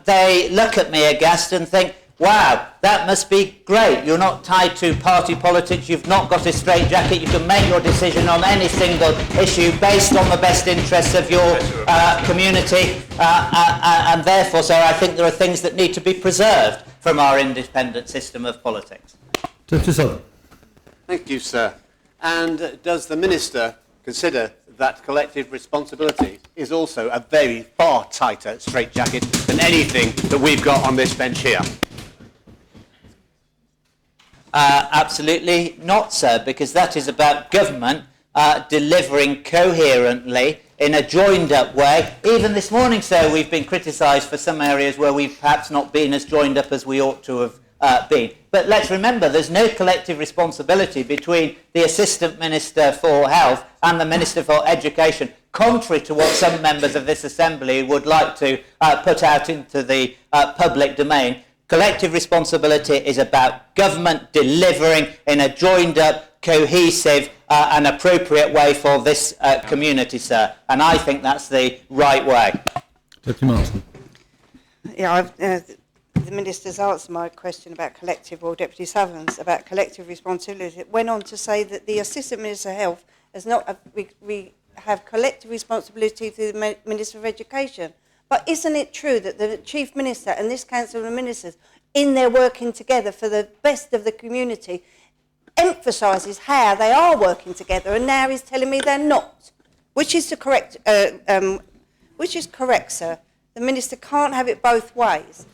they look at me aghast and think, wow, that must be great. You're not tied to party politics. You've not got a straitjacket. You can make your decision on any single issue based on the best interests of your community. And therefore, sir, I think there are things that need to be preserved from our independent system of politics. Deputy Sutherland. Thank you, sir. And does the Minister consider that collective responsibility is also a very far tighter straitjacket than anything that we've got on this bench here? Absolutely not, sir, because that is about government delivering coherently in a joined-up way. Even this morning, sir, we've been criticised for some areas where we've perhaps not been as joined up as we ought to have been. But let's remember, there's no collective responsibility between the Assistant Minister for Health and the Minister for Education, contrary to what some members of this Assembly would like to put out into the public domain. Collective responsibility is about government delivering in a joined-up, cohesive and appropriate way for this community, sir. And I think that's the right way. Deputy Marsden. Yeah, the Minister's answered my question about collective, or Deputy Sutherland's, about collective responsibility. It went on to say that the Assistant Minister of Health has not, we have collective responsibility to the Minister of Education. But isn't it true that the Chief Minister and this Council of Ministers, in their working together for the best of the community, emphasises how they are working together, and now he's telling me they're not? Which is the correct, which is correct, sir? The Minister can't have it both ways.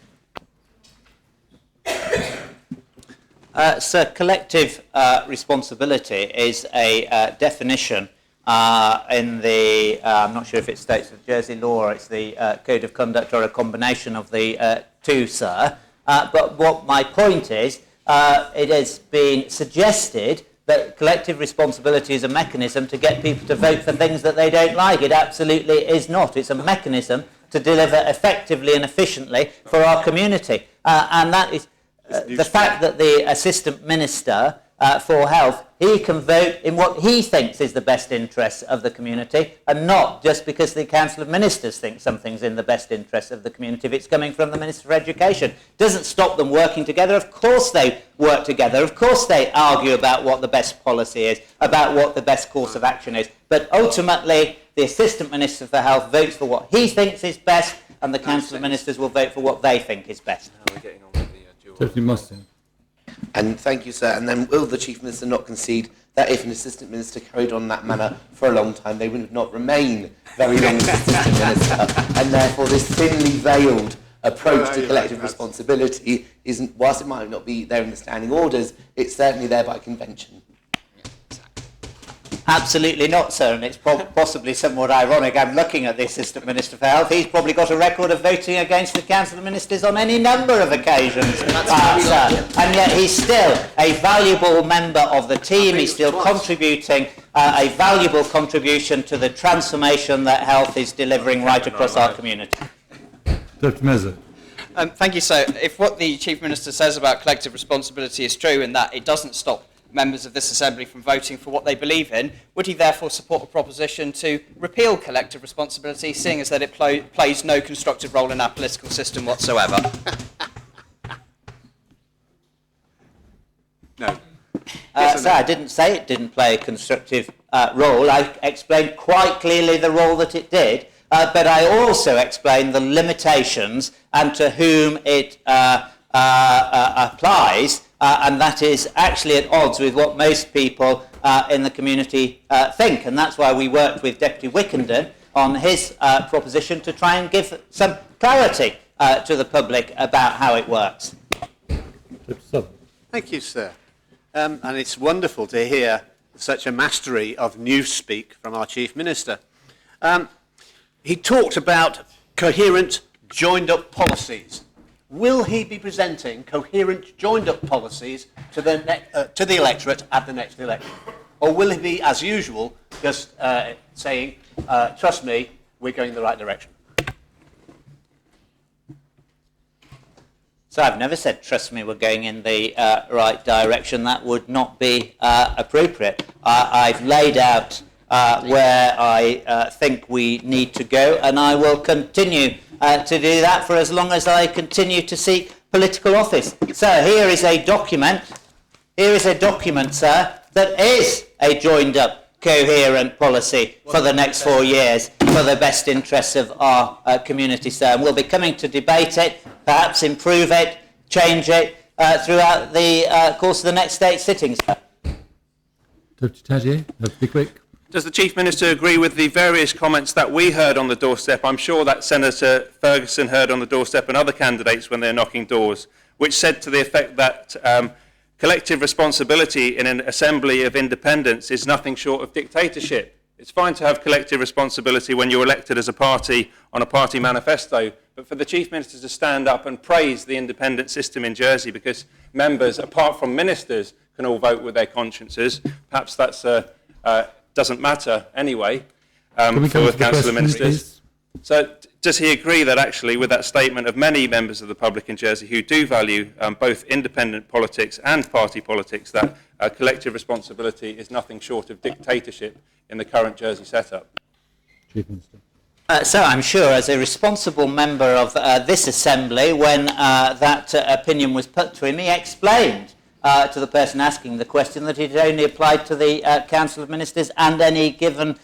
Sir, collective responsibility is a definition in the, I'm not sure if it states the Jersey law or it's the Code of Conduct or a combination of the two, sir. But what my point is, it has been suggested that collective responsibility is a mechanism to get people to vote for things that they don't like. It absolutely is not. It's a mechanism to deliver effectively and efficiently for our community. And that is the fact that the Assistant Minister for Health, he can vote in what he thinks is the best interests of the community, and not just because the Council of Ministers think something's in the best interests of the community if it's coming from the Minister for Education. Doesn't stop them working together. Of course they work together. Of course they argue about what the best policy is, about what the best course of action is. But ultimately, the Assistant Minister for Health votes for what he thinks is best, and the Council of Ministers will vote for what they think is best. Deputy Marsden. And thank you, sir. And then will the Chief Minister not concede that if an Assistant Minister carried on that manner for a long time, they would not remain very long as Assistant Minister, and therefore this thinly veiled approach to collective responsibility isn't, whilst it might not be there in the standing orders, it's certainly there by convention. Absolutely not, sir, and it's possibly somewhat ironic. I'm looking at the Assistant Minister for Health. He's probably got a record of voting against the Council of Ministers on any number of occasions, sir. And yet he's still a valuable member of the team. He's still contributing a valuable contribution to the transformation that health is delivering right across our community. Deputy Meza. Thank you, sir. If what the Chief Minister says about collective responsibility is true and that it doesn't stop members of this Assembly from voting for what they believe in, would he therefore support a proposition to repeal collective responsibility, seeing as that it plays no constructive role in our political system whatsoever? No. So I didn't say it didn't play a constructive role. I explained quite clearly the role that it did, but I also explained the limitations and to whom it applies, and that is actually at odds with what most people in the community think. And that's why we worked with Deputy Wickenden on his proposition to try and give some clarity to the public about how it works. Thank you, sir. And it's wonderful to hear such a mastery of newspeak from our Chief Minister. He talked about coherent, joined-up policies. Will he be presenting coherent, joined-up policies to the electorate at the next election? Or will he be, as usual, just saying, trust me, we're going in the right direction? So I've never said, trust me, we're going in the right direction. That would not be appropriate. I've laid out where I think we need to go, and I will continue to do that for as long as I continue to seek political office. So here is a document, sir, that is a joined-up, coherent policy for the next 4 years for the best interests of our community, sir. And we'll be coming to debate it, perhaps improve it, change it throughout the course of the next state sittings. Deputy Taddier, be quick. Does the Chief Minister agree with the various comments that we heard on the doorstep? I'm sure that Senator Ferguson heard on the doorstep and other candidates when they're knocking doors, which said to the effect that collective responsibility in an assembly of independents is nothing short of dictatorship. It's fine to have collective responsibility when you're elected as a party on a party manifesto, but for the Chief Minister to stand up and praise the independent system in Jersey because members, apart from ministers, can all vote with their consciences, perhaps that's doesn't matter anyway for Council of Ministers. So does he agree that actually with that statement of many members of the public in Jersey who do value both independent politics and party politics, that collective responsibility is nothing short of dictatorship in the current Jersey setup? Chief Minister. So I'm sure as a responsible member of this Assembly, when that opinion was put to him, he explained to the person asking the question that it only applied to the Council of Ministers and any given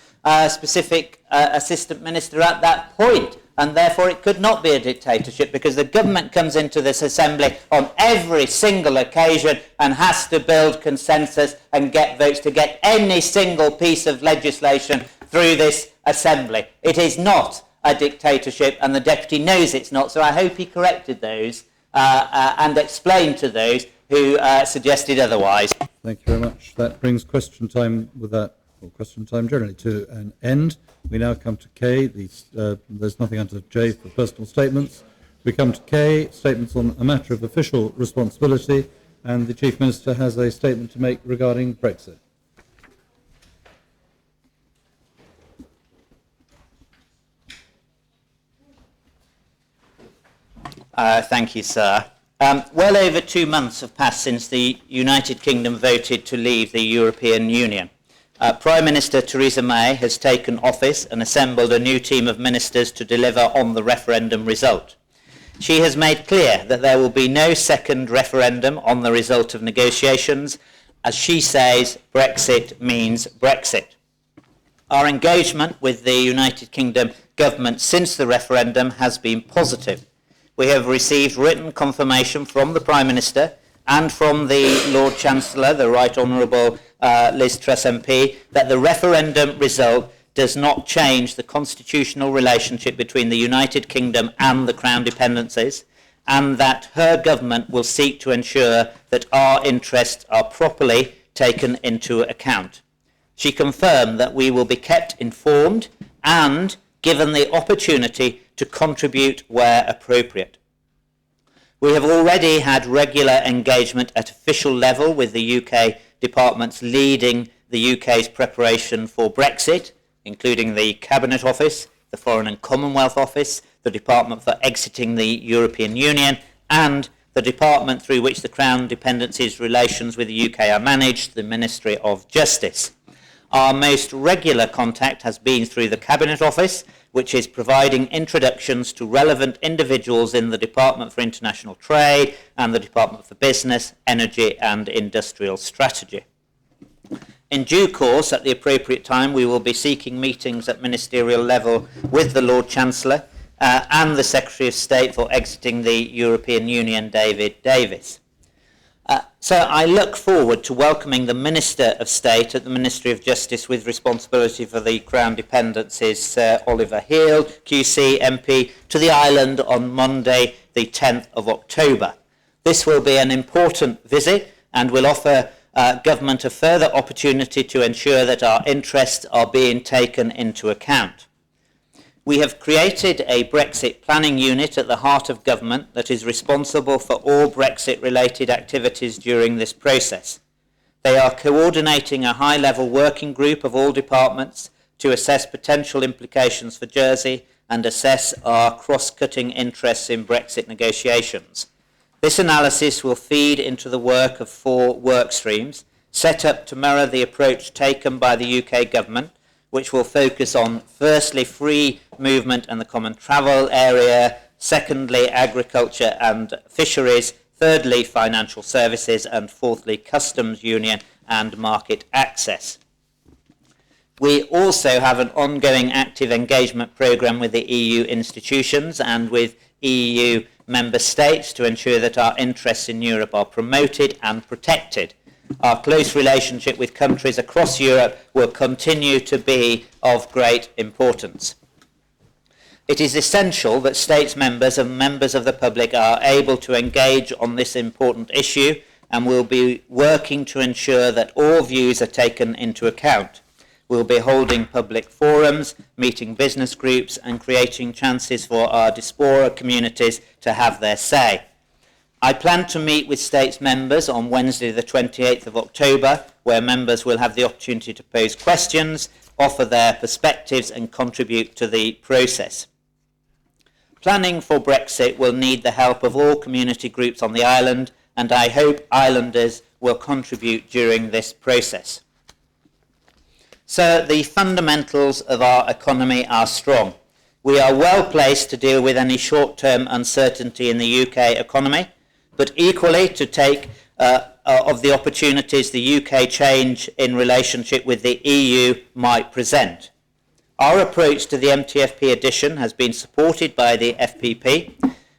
specific assistant minister at that point, and therefore it could not be a dictatorship because the government comes into this Assembly on every single occasion and has to build consensus and get votes to get any single piece of legislation through this Assembly. It is not a dictatorship, and the Deputy knows it's not, so I hope he corrected those and explained to those who suggested otherwise. Thank you very much. That brings question time with that, or question time generally, to an end. We now come to K. There's nothing under J for personal statements. We come to K, statements on a matter of official responsibility, and the Chief Minister has a statement to make regarding Brexit. Thank you, sir. Well over 2 months have passed since the United Kingdom voted to leave the European Union. Prime Minister Theresa May has taken office and assembled a new team of ministers to deliver on the referendum result. She has made clear that there will be no second referendum on the result of negotiations. As she says, Brexit means Brexit. Our engagement with the United Kingdom government since the referendum has been positive. We have received written confirmation from the Prime Minister and from the Lord Chancellor, the Right Honourable Liz Truss MP, that the referendum result does not change the constitutional relationship between the United Kingdom and the Crown dependencies, and that her government will seek to ensure that our interests are properly taken into account. She confirmed that we will be kept informed and given the opportunity to contribute where appropriate. We have already had regular engagement at official level with the UK departments leading the UK's preparation for Brexit, including the Cabinet Office, the Foreign and Commonwealth Office, the Department for Exiting the European Union, and the department through which the Crown dependencies' relations with the UK are managed, the Ministry of Justice. Our most regular contact has been through the Cabinet Office, which is providing introductions to relevant individuals in the Department for International Trade and the Department for Business, Energy and Industrial Strategy. In due course, at the appropriate time, we will be seeking meetings at ministerial level with the Lord Chancellor and the Secretary of State for Exiting the European Union, David Davis. So I look forward to welcoming the Minister of State at the Ministry of Justice with responsibility for the Crown dependencies, Sir Oliver Heald, QC MP, to the island on Monday, the 10th of October. This will be an important visit and will offer government a further opportunity to ensure that our interests are being taken into account. We have created a Brexit planning unit at the heart of government that is responsible for all Brexit-related activities during this process. They are coordinating a high-level working group of all departments to assess potential implications for Jersey and assess our cross-cutting interests in Brexit negotiations. This analysis will feed into the work of 4 work streams, set up to mirror the approach taken by the UK government, which will focus on, firstly, free movement and the common travel area, secondly, agriculture and fisheries, thirdly, financial services, and fourthly, customs union and market access. We also have an ongoing active engagement programme with the EU institutions and with EU member states to ensure that our interests in Europe are promoted and protected. Our close relationship with countries across Europe will continue to be of great importance. It is essential that states members and members of the public are able to engage on this important issue, and will be working to ensure that all views are taken into account. We'll be holding public forums, meeting business groups and creating chances for our diaspora communities to have their say. I plan to meet with states members on Wednesday the 28th of October, where members will have the opportunity to pose questions, offer their perspectives and contribute to the process. Planning for Brexit will need the help of all community groups on the island, and I hope islanders will contribute during this process. So the fundamentals of our economy are strong. We are well placed to deal with any short-term uncertainty in the UK economy, but equally to take of the opportunities the UK change in relationship with the EU might present. Our approach to the MTFP addition has been supported by the FPP.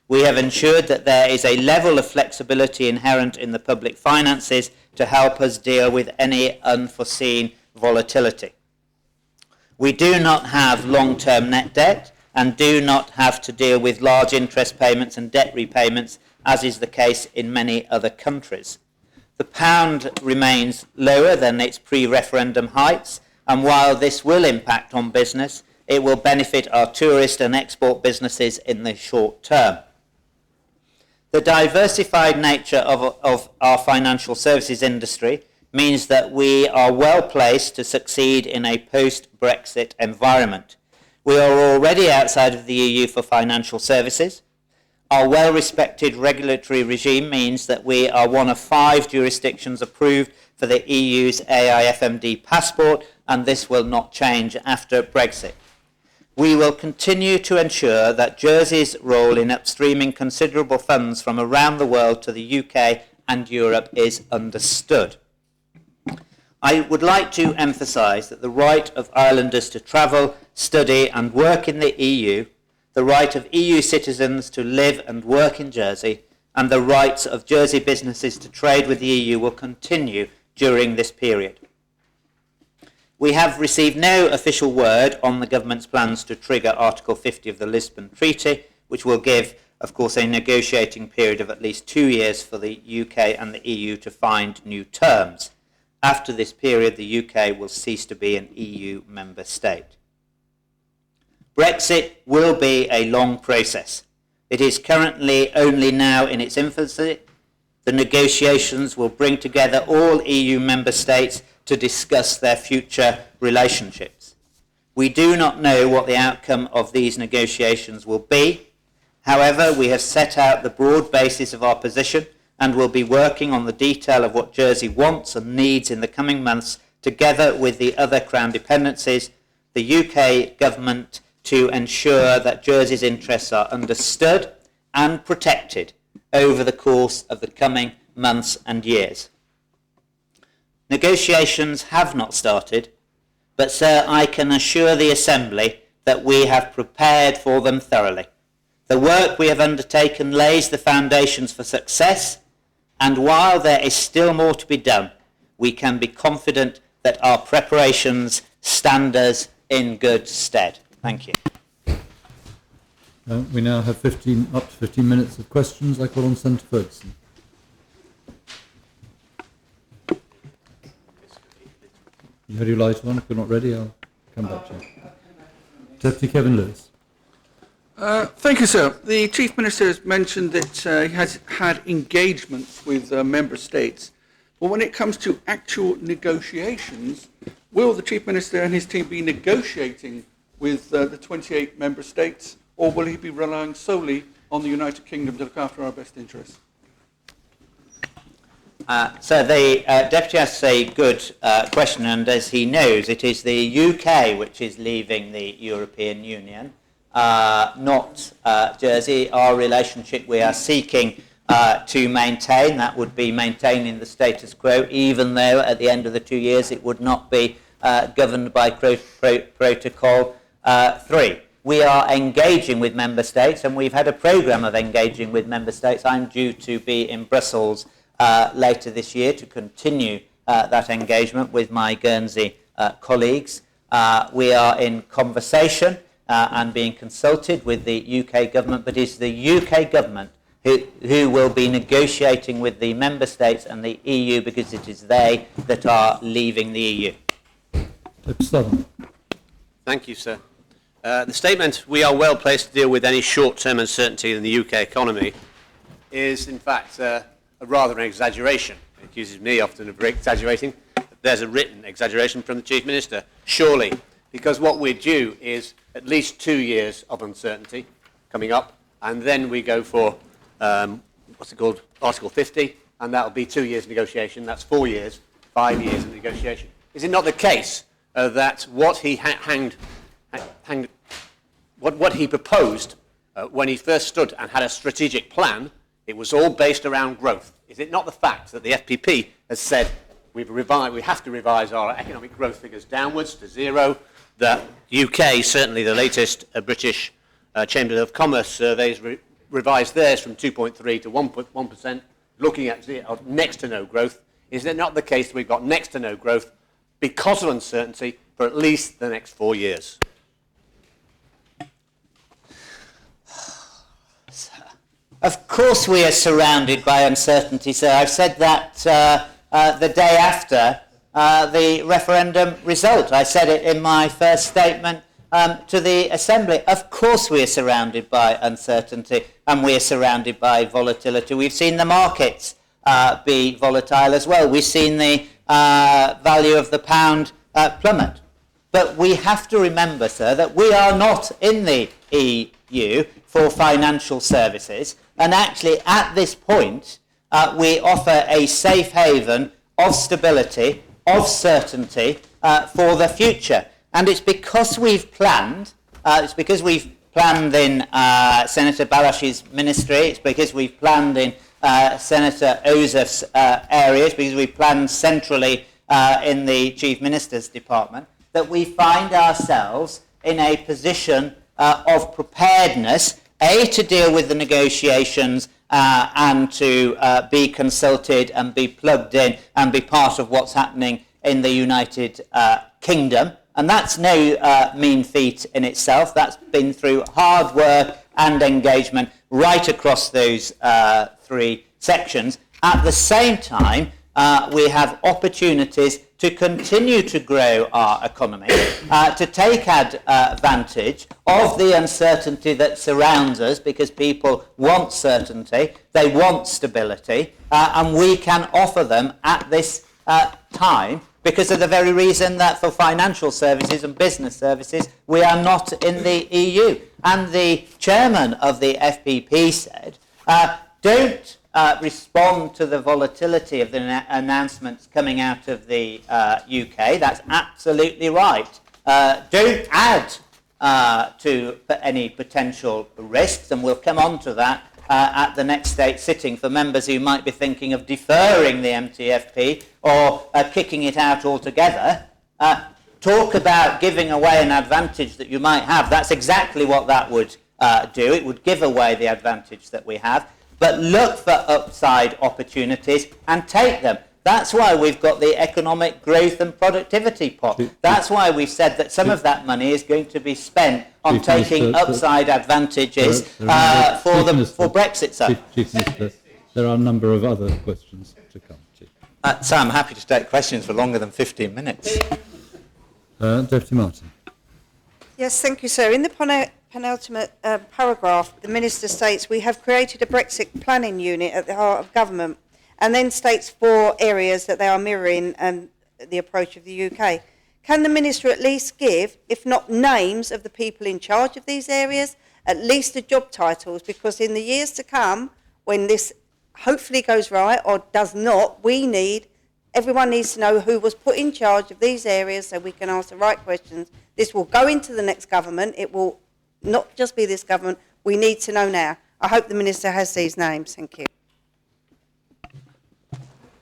We have ensured that there is a level of flexibility inherent in the public finances to help us deal with any unforeseen volatility. We do not have long-term net debt and do not have to deal with large interest payments and debt repayments, as is the case in many other countries. The pound remains lower than its pre-referendum heights, and while this will impact on business, it will benefit our tourist and export businesses in the short term. The diversified nature of our financial services industry means that we are well placed to succeed in a post-Brexit environment. We are already outside of the EU for financial services. Our well-respected regulatory regime means that we are one of 5 jurisdictions approved for the EU's AIFMD passport, and this will not change after Brexit. We will continue to ensure that Jersey's role in upstreaming considerable funds from around the world to the UK and Europe is understood. I would like to emphasise that the right of islanders to travel, study and work in the EU, the right of EU citizens to live and work in Jersey, and the rights of Jersey businesses to trade with the EU will continue during this period. We have received no official word on the government's plans to trigger Article 50 of the Lisbon Treaty, which will give, of course, a negotiating period of at least 2 years for the UK and the EU to find new terms. After this period, the UK will cease to be an EU member state. Brexit will be a long process. It is currently only now in its infancy. The negotiations will bring together all EU member states to discuss their future relationships. We do not know what the outcome of these negotiations will be. However, we have set out the broad basis of our position and will be working on the detail of what Jersey wants and needs in the coming months, together with the other Crown dependencies, the UK Government, to ensure that Jersey's interests are understood and protected over the course of the coming months and years. Negotiations have not started, but, sir, I can assure the Assembly that we have prepared for them thoroughly. The work we have undertaken lays the foundations for success, and while there is still more to be done, we can be confident that our preparations stand us in good stead. Thank you. We now have up to 15 minutes of questions. I call on Senator Ferguson. You had your light on. If you're not ready, I'll come back to you. Deputy Kevin Lewis. Thank you, sir. The Chief Minister has mentioned that he has had engagements with Member States. But when it comes to actual negotiations, will the Chief Minister and his team be negotiating with the 28 Member States, or will he be relying solely on the United Kingdom to look after our best interests? So the Deputy asks a good question, and as he knows, it is the UK which is leaving the European Union, not Jersey. Our relationship we are seeking to maintain, that would be maintaining the status quo, even though at the end of the 2 years it would not be governed by Protocol 3. We are engaging with Member States, and we've had a programme of engaging with Member States. I'm due to be in Brussels later this year to continue that engagement with my Guernsey colleagues. We are in conversation and being consulted with the UK government, but it's the UK government who will be negotiating with the Member States and the EU, because it is they that are leaving the EU. Thank you, sir. The statement, "we are well placed to deal with any short-term uncertainty in the UK economy," is in fact rather an exaggeration. It accuses me often of exaggerating. There's a written exaggeration from the Chief Minister, surely, because what we're due is at least 2 years of uncertainty coming up, and then we go for, Article 50, and that'll be 2 years negotiation. That's 4 years, 5 years of negotiation. Is it not the case that what he what he proposed when he first stood and had a strategic plan, it was all based around growth? Is it not the fact that the FPP has said we have to revise our economic growth figures downwards to zero? The UK, certainly the latest British Chamber of Commerce surveys revised theirs from 2.3 to 1%, looking at next to no growth. Is it not the case that we've got next to no growth because of uncertainty for at least the next 4 years? Of course we are surrounded by uncertainty, sir. I've said that the day after the referendum result. I said it in my first statement to the Assembly. Of course we are surrounded by uncertainty, and we are surrounded by volatility. We've seen the markets be volatile as well. We've seen the value of the pound plummet. But we have to remember, sir, that we are not in the EU for financial services, and actually at this point we offer a safe haven of stability, of certainty for the future. And it's because we've planned, in Senator Balash's ministry, it's because we've planned in Senator Ozef's areas, because we've planned centrally in the Chief Minister's department, that we find ourselves in a position of preparedness, to deal with the negotiations and to be consulted and be plugged in and be part of what's happening in the United Kingdom. And that's no mean feat in itself. That's been through hard work and engagement right across those three sections. At the same time, we have opportunities to continue to grow our economy, to take advantage of the uncertainty that surrounds us, because people want certainty, they want stability, and we can offer them at this time, because of the very reason that for financial services and business services, we are not in the EU. And the chairman of the FPP said, don't respond to the volatility of the announcements coming out of the UK. That's absolutely right. Don't add to any potential risks, and we'll come on to that at the next state sitting for members who might be thinking of deferring the MTFP or kicking it out altogether. Talk about giving away an advantage that you might have. That's exactly what that would do. It would give away the advantage that we have. But look for upside opportunities and take them. That's why we've got the economic growth and productivity pot. That's why we've said that some of that money is going to be spent on taking upside advantages for Brexit. Chief Minister, there are a number of other questions to come. Chief. So I'm happy to take questions for longer than 15 minutes. Deputy Martin. Yes, thank you, sir. In the penultimate paragraph, the Minister states, we have created a Brexit planning unit at the heart of government, and then states 4 areas that they are mirroring the approach of the UK. Can the Minister at least give, if not names of the people in charge of these areas, at least the job titles? Because in the years to come, when this hopefully goes right or does not, everyone needs to know who was put in charge of these areas so we can ask the right questions. This will go into the next government. It will not just be this government. We need to know now. I hope the Minister has these names. Thank you.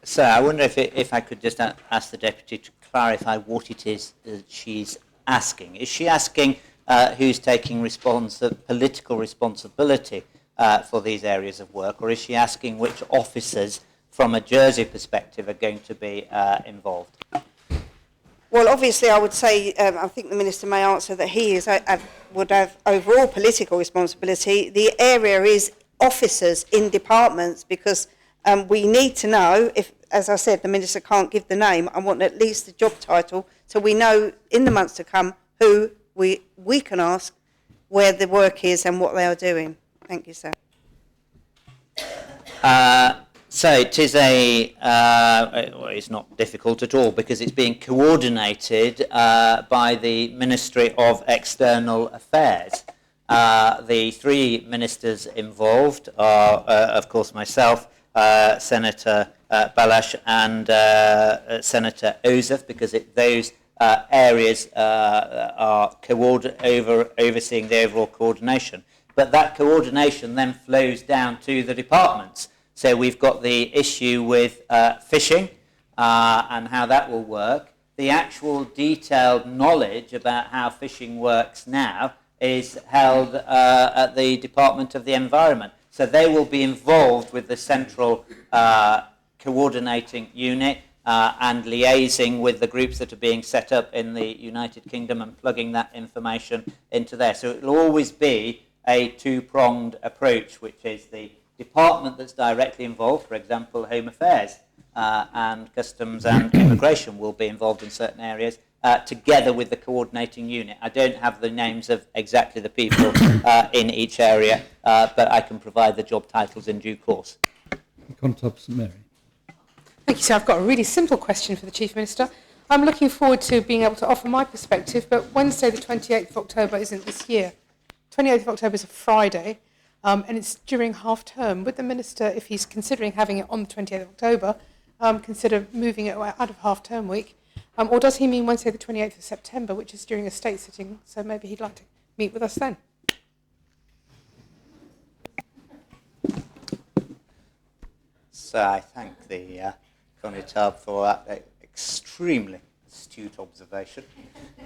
So I wonder if I could just ask the Deputy to clarify what it is that she's asking. Is she asking who's taking political responsibility for these areas of work, or is she asking which officers from a Jersey perspective are going to be involved? Well, obviously, I would say, I think the Minister may answer that he would have overall political responsibility. The area is officers in departments, because we need to know, if, as I said, the Minister can't give the name, I want at least the job title, so we know in the months to come who we can ask where the work is and what they are doing. Thank you, sir. So it is it's not difficult at all, because it's being coordinated by the Ministry of External Affairs. The 3 ministers involved are, of course, myself, Senator Balash and Senator Ozef, because those areas are overseeing the overall coordination. But that coordination then flows down to the departments. So we've got the issue with fishing and how that will work. The actual detailed knowledge about how fishing works now is held at the Department of the Environment. So they will be involved with the central coordinating unit and liaising with the groups that are being set up in the United Kingdom and plugging that information into there. So it will always be a 2-pronged approach, which is the department that's directly involved, for example, Home Affairs and Customs and Immigration will be involved in certain areas, together with the coordinating unit. I don't have the names of exactly the people in each area, but I can provide the job titles in due course. Contab St Mary. Thank you, sir. I've got a really simple question for the Chief Minister. I'm looking forward to being able to offer my perspective, but Wednesday the 28th of October isn't this year. 28th of October is a Friday, and it's during half term. Would the Minister, if he's considering having it on the 28th of October, consider moving it out of half term week? Or does he mean Wednesday the 28th of September, which is during a state sitting, so maybe he'd like to meet with us then? So I thank the Contab for that extremely astute observation.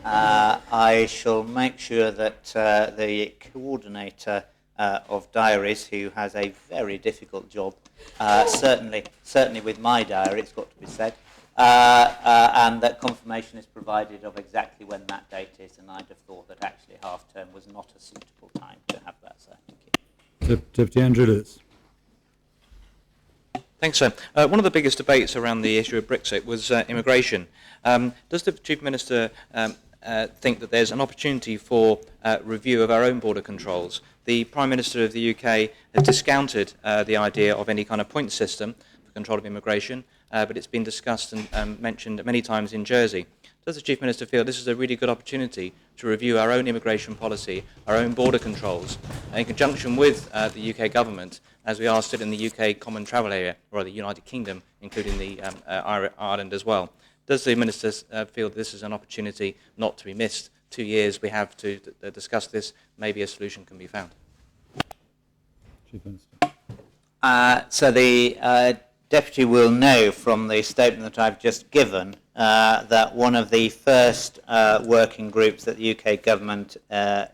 I shall make sure that the coordinator of diaries, who has a very difficult job, certainly with my diary, it's got to be said, and that confirmation is provided of exactly when that date is, and I'd have thought that actually half term was not a suitable time to have that, so thank you. Deputy Andrew Lewis. Thanks, sir. One of the biggest debates around the issue of Brexit was immigration. Does the Chief Minister think that there's an opportunity for review of our own border controls? The Prime Minister of the UK has discounted the idea of any kind of point system for control of immigration, but it's been discussed and mentioned many times in Jersey. Does the Chief Minister feel this is a really good opportunity to review our own immigration policy, our own border controls, in conjunction with the UK government, as we are still in the UK Common Travel Area, or the United Kingdom, including the Ireland as well? Does the Minister feel this is an opportunity not to be missed? 2 years we have to discuss this. Maybe a solution can be found. Chief Minister. So the Deputy will know from the statement that I've just given that one of the first working groups that the UK government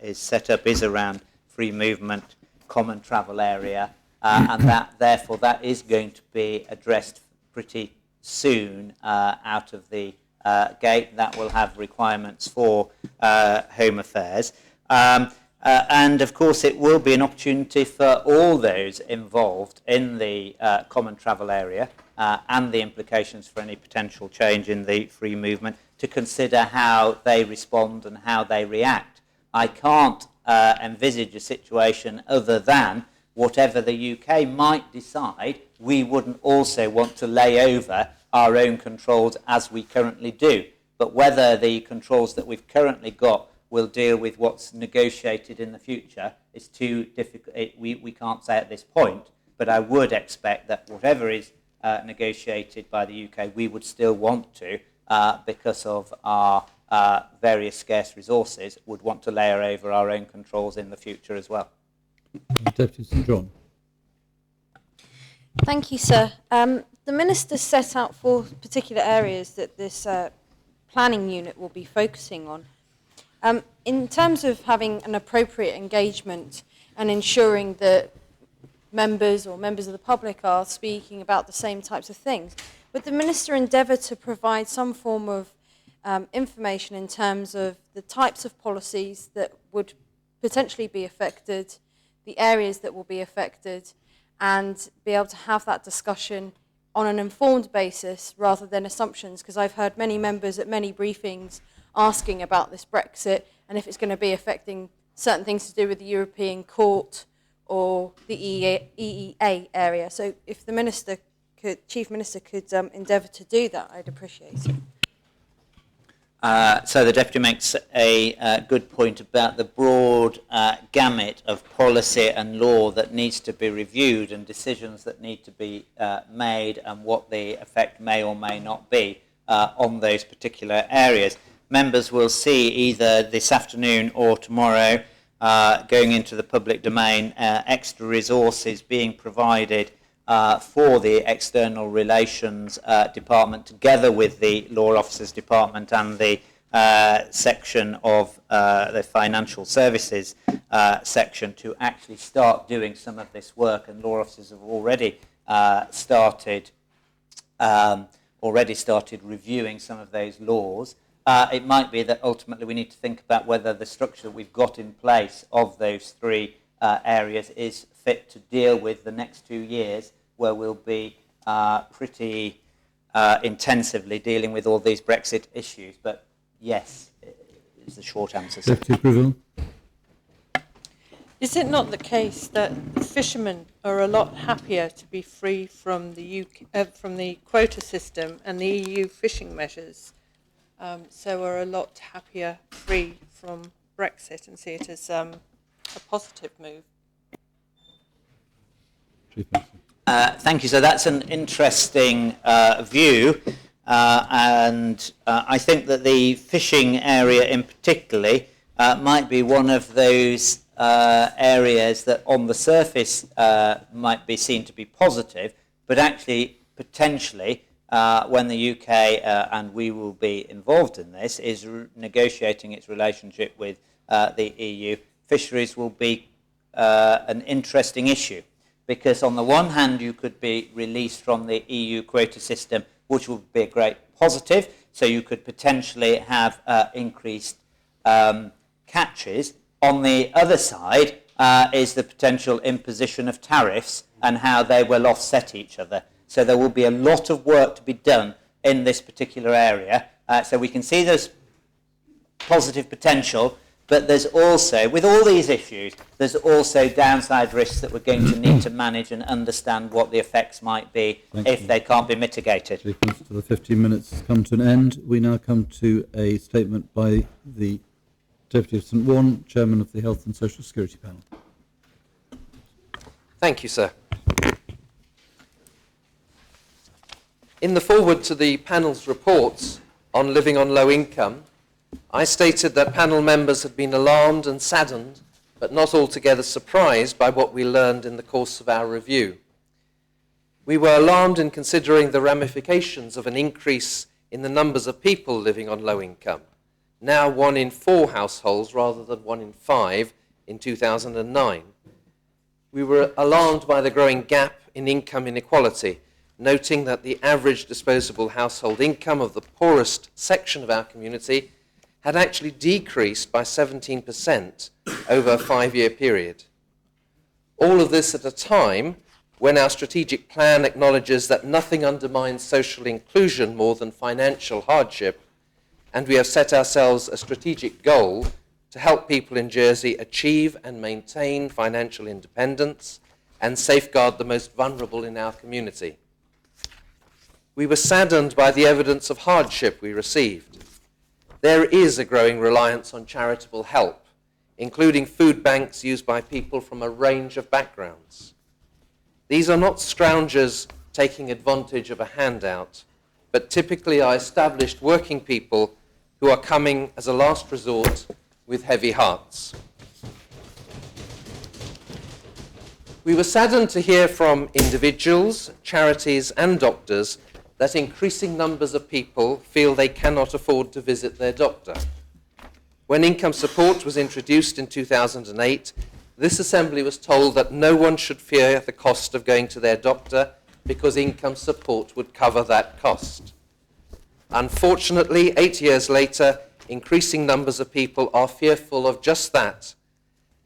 is set up is around free movement, common travel area, and that therefore that is going to be addressed pretty soon out of the gate. That will have requirements for Home Affairs. And of course it will be an opportunity for all those involved in the common travel area and the implications for any potential change in the free movement to consider how they respond and how they react. I can't envisage a situation other than whatever the UK might decide, we wouldn't also want to lay over our own controls as we currently do. But whether the controls that we've currently got will deal with what's negotiated in the future is too difficult. We can't say at this point, but I would expect that whatever is negotiated by the UK, we would still want to, because of our various scarce resources, would want to layer over our own controls in the future as well. Deputy St John. Thank you, sir. The Minister set out 4 particular areas that this planning unit will be focusing on. In terms of having an appropriate engagement and ensuring that members or members of the public are speaking about the same types of things, would the Minister endeavour to provide some form of information in terms of the types of policies that would potentially be affected, the areas that will be affected, and be able to have that discussion on an informed basis rather than assumptions? Because I've heard many members at many briefings asking about this Brexit and if it's going to be affecting certain things to do with the European Court or the EEA area. So if the Minister could, Chief Minister could endeavour to do that, I'd appreciate it. So the Deputy makes a good point about the broad gamut of policy and law that needs to be reviewed and decisions that need to be made and what the effect may or may not be on those particular areas. Members will see either this afternoon or tomorrow going into the public domain extra resources being provided for the External Relations Department together with the Law Officers Department and the section of the Financial Services section to actually start doing some of this work, and law officers have already started reviewing some of those laws. It might be that ultimately we need to think about whether the structure that we've got in place of those 3 areas is fit to deal with the next 2 years, where we'll be pretty intensively dealing with all these Brexit issues. But yes, is the short answer. Deputy Breville. Is it not the case that fishermen are a lot happier to be free from the from the quota system and the EU fishing measures, so are a lot happier free from Brexit and see it as a positive move? Thank you. So that's an interesting view, and I think that the fishing area in particular might be one of those areas that on the surface might be seen to be positive, but actually potentially when the UK, and we will be involved in this, is negotiating its relationship with the EU, fisheries will be an interesting issue. Because on the one hand, you could be released from the EU quota system, which would be a great positive. So you could potentially have increased catches. On the other side is the potential imposition of tariffs and how they will offset each other. So there will be a lot of work to be done in this particular area. So we can see there's positive potential, But there's also, with all these issues, there's also downside risks that we're going to need to manage and understand what the effects might be if they can't be mitigated. Chief Minister, the 15 minutes has come to an end. We now come to a statement by the Deputy of St Warren, Chairman of the Health and Social Security Panel. Thank you, sir. In the foreword to the panel's reports on living on low income, I stated that panel members had been alarmed and saddened, but not altogether surprised by what we learned in the course of our review. We were alarmed in considering the ramifications of an increase in the numbers of people living on low income, now 1 in 4 households rather than 1 in 5 in 2009. We were alarmed by the growing gap in income inequality, noting that the average disposable household income of the poorest section of our community had actually decreased by 17% over a 5-year period. All of this at a time when our strategic plan acknowledges that nothing undermines social inclusion more than financial hardship, and we have set ourselves a strategic goal to help people in Jersey achieve and maintain financial independence and safeguard the most vulnerable in our community. We were saddened by the evidence of hardship we received. There is a growing reliance on charitable help, including food banks used by people from a range of backgrounds. These are not scroungers taking advantage of a handout, but typically are established working people who are coming as a last resort with heavy hearts. We were saddened to hear from individuals, charities and doctors that increasing numbers of people feel they cannot afford to visit their doctor. When income support was introduced in 2008, this Assembly was told that no one should fear the cost of going to their doctor because income support would cover that cost. Unfortunately, 8 years later, increasing numbers of people are fearful of just that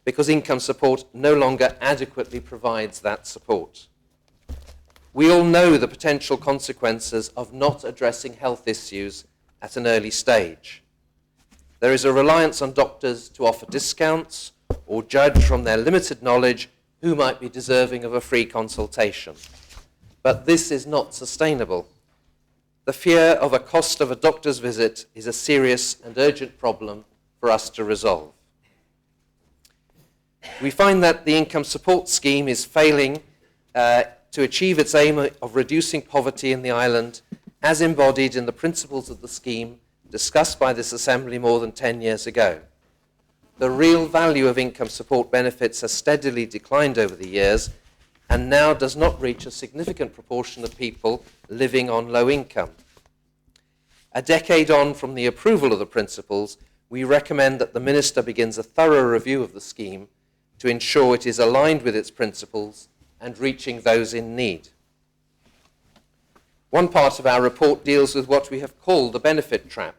because income support no longer adequately provides that support. We all know the potential consequences of not addressing health issues at an early stage. There is a reliance on doctors to offer discounts or judge from their limited knowledge who might be deserving of a free consultation. But this is not sustainable. The fear of a cost of a doctor's visit is a serious and urgent problem for us to resolve. We find that the income support scheme is failing to achieve its aim of reducing poverty in the island as embodied in the principles of the scheme discussed by this Assembly more than 10 years ago. The real value of income support benefits has steadily declined over the years and now does not reach a significant proportion of people living on low income. A decade on from the approval of the principles, we recommend that the Minister begins a thorough review of the scheme to ensure it is aligned with its principles and reaching those in need. One part of our report deals with what we have called the benefit trap.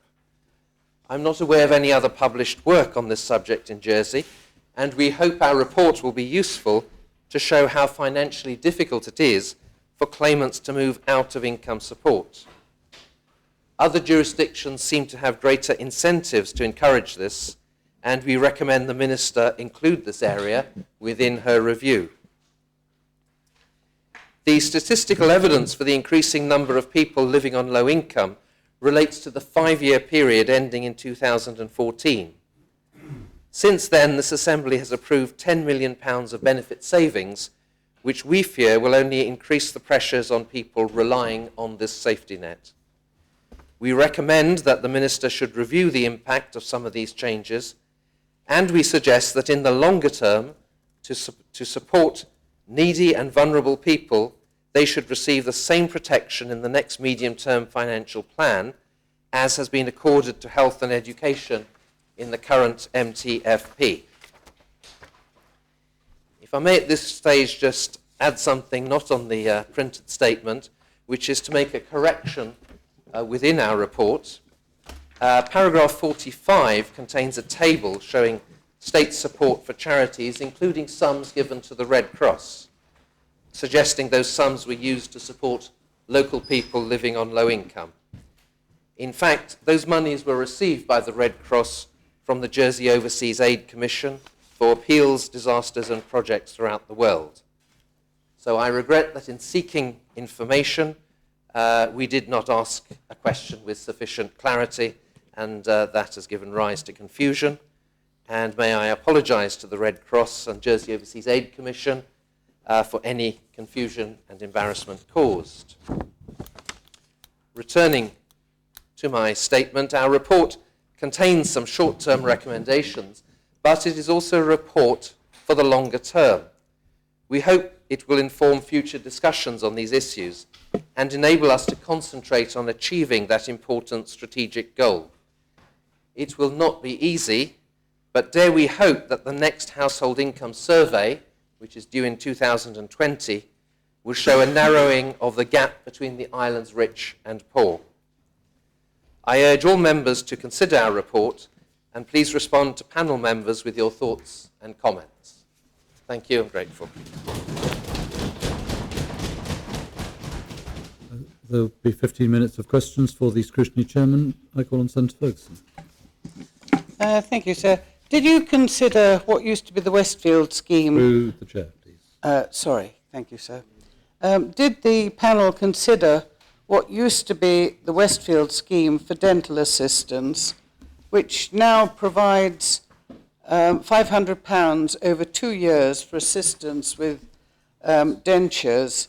I'm not aware of any other published work on this subject in Jersey, and we hope our report will be useful to show how financially difficult it is for claimants to move out of income support. Other jurisdictions seem to have greater incentives to encourage this, and we recommend the Minister include this area within her review. The statistical evidence for the increasing number of people living on low income relates to the 5-year period ending in 2014. Since then, this Assembly has approved £10 million of benefit savings, which we fear will only increase the pressures on people relying on this safety net. We recommend that the Minister should review the impact of some of these changes, and we suggest that in the longer term, to support needy and vulnerable people, they should receive the same protection in the next medium-term financial plan as has been accorded to health and education in the current MTFP. If I may at this stage just add something not on the printed statement, which is to make a correction within our report. Paragraph 45 contains a table showing state support for charities, including sums given to the Red Cross, suggesting those sums were used to support local people living on low income. In fact, those monies were received by the Red Cross from the Jersey Overseas Aid Commission for appeals, disasters and projects throughout the world. So I regret that in seeking information, we did not ask a question with sufficient clarity, and that has given rise to confusion. And may I apologise to the Red Cross and Jersey Overseas Aid Commission for any confusion and embarrassment caused. Returning to my statement, our report contains some short-term recommendations, but it is also a report for the longer term. We hope it will inform future discussions on these issues and enable us to concentrate on achieving that important strategic goal. It will not be easy, but dare we hope that the next household income survey, which is due in 2020, will show a narrowing of the gap between the island's rich and poor. I urge all members to consider our report, and please respond to panel members with your thoughts and comments. Thank you, I'm grateful. There will be 15 minutes of questions for the scrutiny chairman. I call on Senator Ferguson. Thank you, sir. Did you consider what used to be the Westfield scheme? Through the chair, please. Sorry, thank you, sir. Did the panel consider what used to be the Westfield scheme for dental assistance, which now provides £500 over 2 years for assistance with dentures,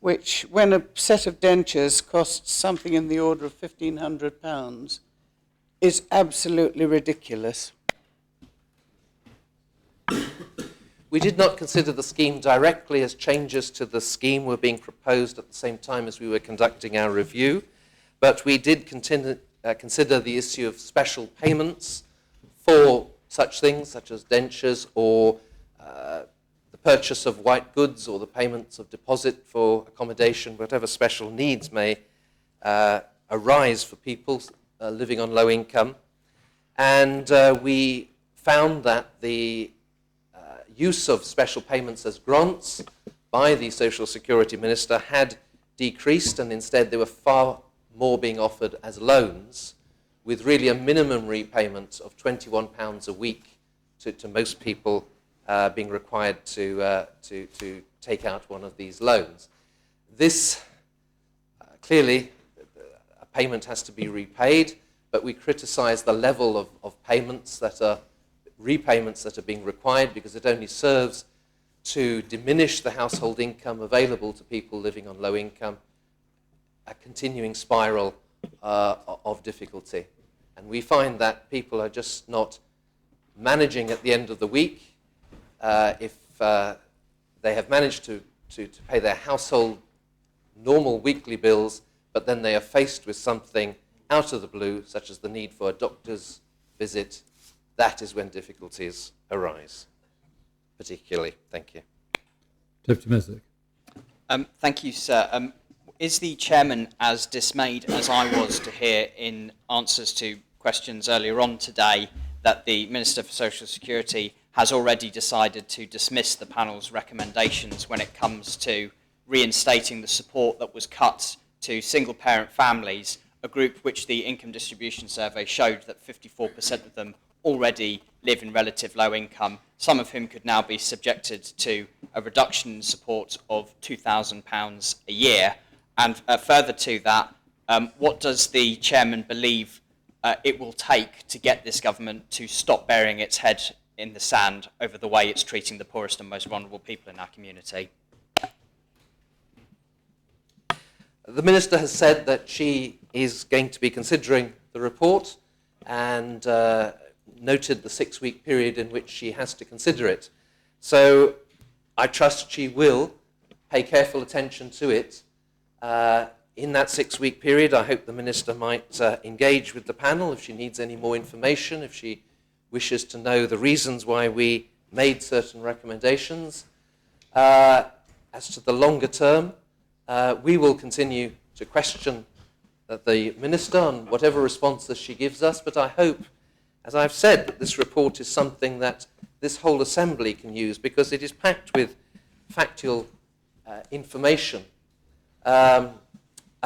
which, when a set of dentures costs something in the order of £1,500, is absolutely ridiculous? We did not consider the scheme directly, as changes to the scheme were being proposed at the same time as we were conducting our review, but we did consider the issue of special payments for such things, such as dentures or the purchase of white goods or the payments of deposit for accommodation, whatever special needs may arise for people living on low income. And we found that the use of special payments as grants by the Social Security Minister had decreased, and instead there were far more being offered as loans, with really a minimum repayment of £21 a week to most people being required to take out one of these loans. This, clearly, a payment has to be repaid, but we criticise the level of payments that are repayments that are being required, because it only serves to diminish the household income available to people living on low income, a continuing spiral of difficulty. And we find that people are just not managing at the end of the week. If they have managed to pay their household normal weekly bills, but then they are faced with something out of the blue, such as the need for a doctor's visit, that is when difficulties arise, particularly. Thank you. Deputy Messick. Thank you, sir. Is the chairman as dismayed as I was to hear in answers to questions earlier on today that the Minister for Social Security has already decided to dismiss the panel's recommendations when it comes to reinstating the support that was cut to single-parent families, a group which the income distribution survey showed that 54% of them already live in relative low income, some of whom could now be subjected to a reduction in support of £2,000 a year. And further to that, what does the chairman believe it will take to get this government to stop burying its head in the sand over the way it's treating the poorest and most vulnerable people in our community? The Minister has said that she is going to be considering the report and noted the 6-week period in which she has to consider it. So I trust she will pay careful attention to it. In that 6-week period, I hope the Minister might engage with the panel if she needs any more information, if she wishes to know the reasons why we made certain recommendations. As to the longer term, we will continue to question the Minister on whatever responses she gives us, but I hope, as I've said, that this report is something that this whole Assembly can use, because it is packed with factual information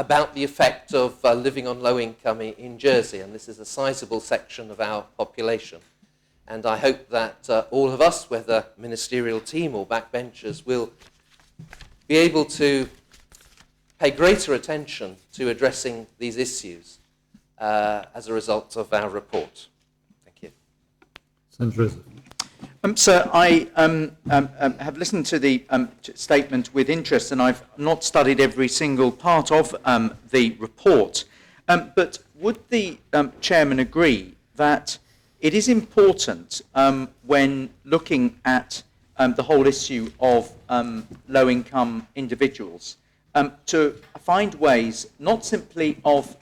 about the effect of living on low income in Jersey, and this is a sizable section of our population. And I hope that all of us, whether ministerial team or backbenchers, will be able to pay greater attention to addressing these issues as a result of our report. Thank you. Senator Rizzo. Sir, I have listened to the statement with interest, and I've not studied every single part of the report. But would the Chairman agree that it is important when looking at the whole issue of low-income individuals to find ways, not simply of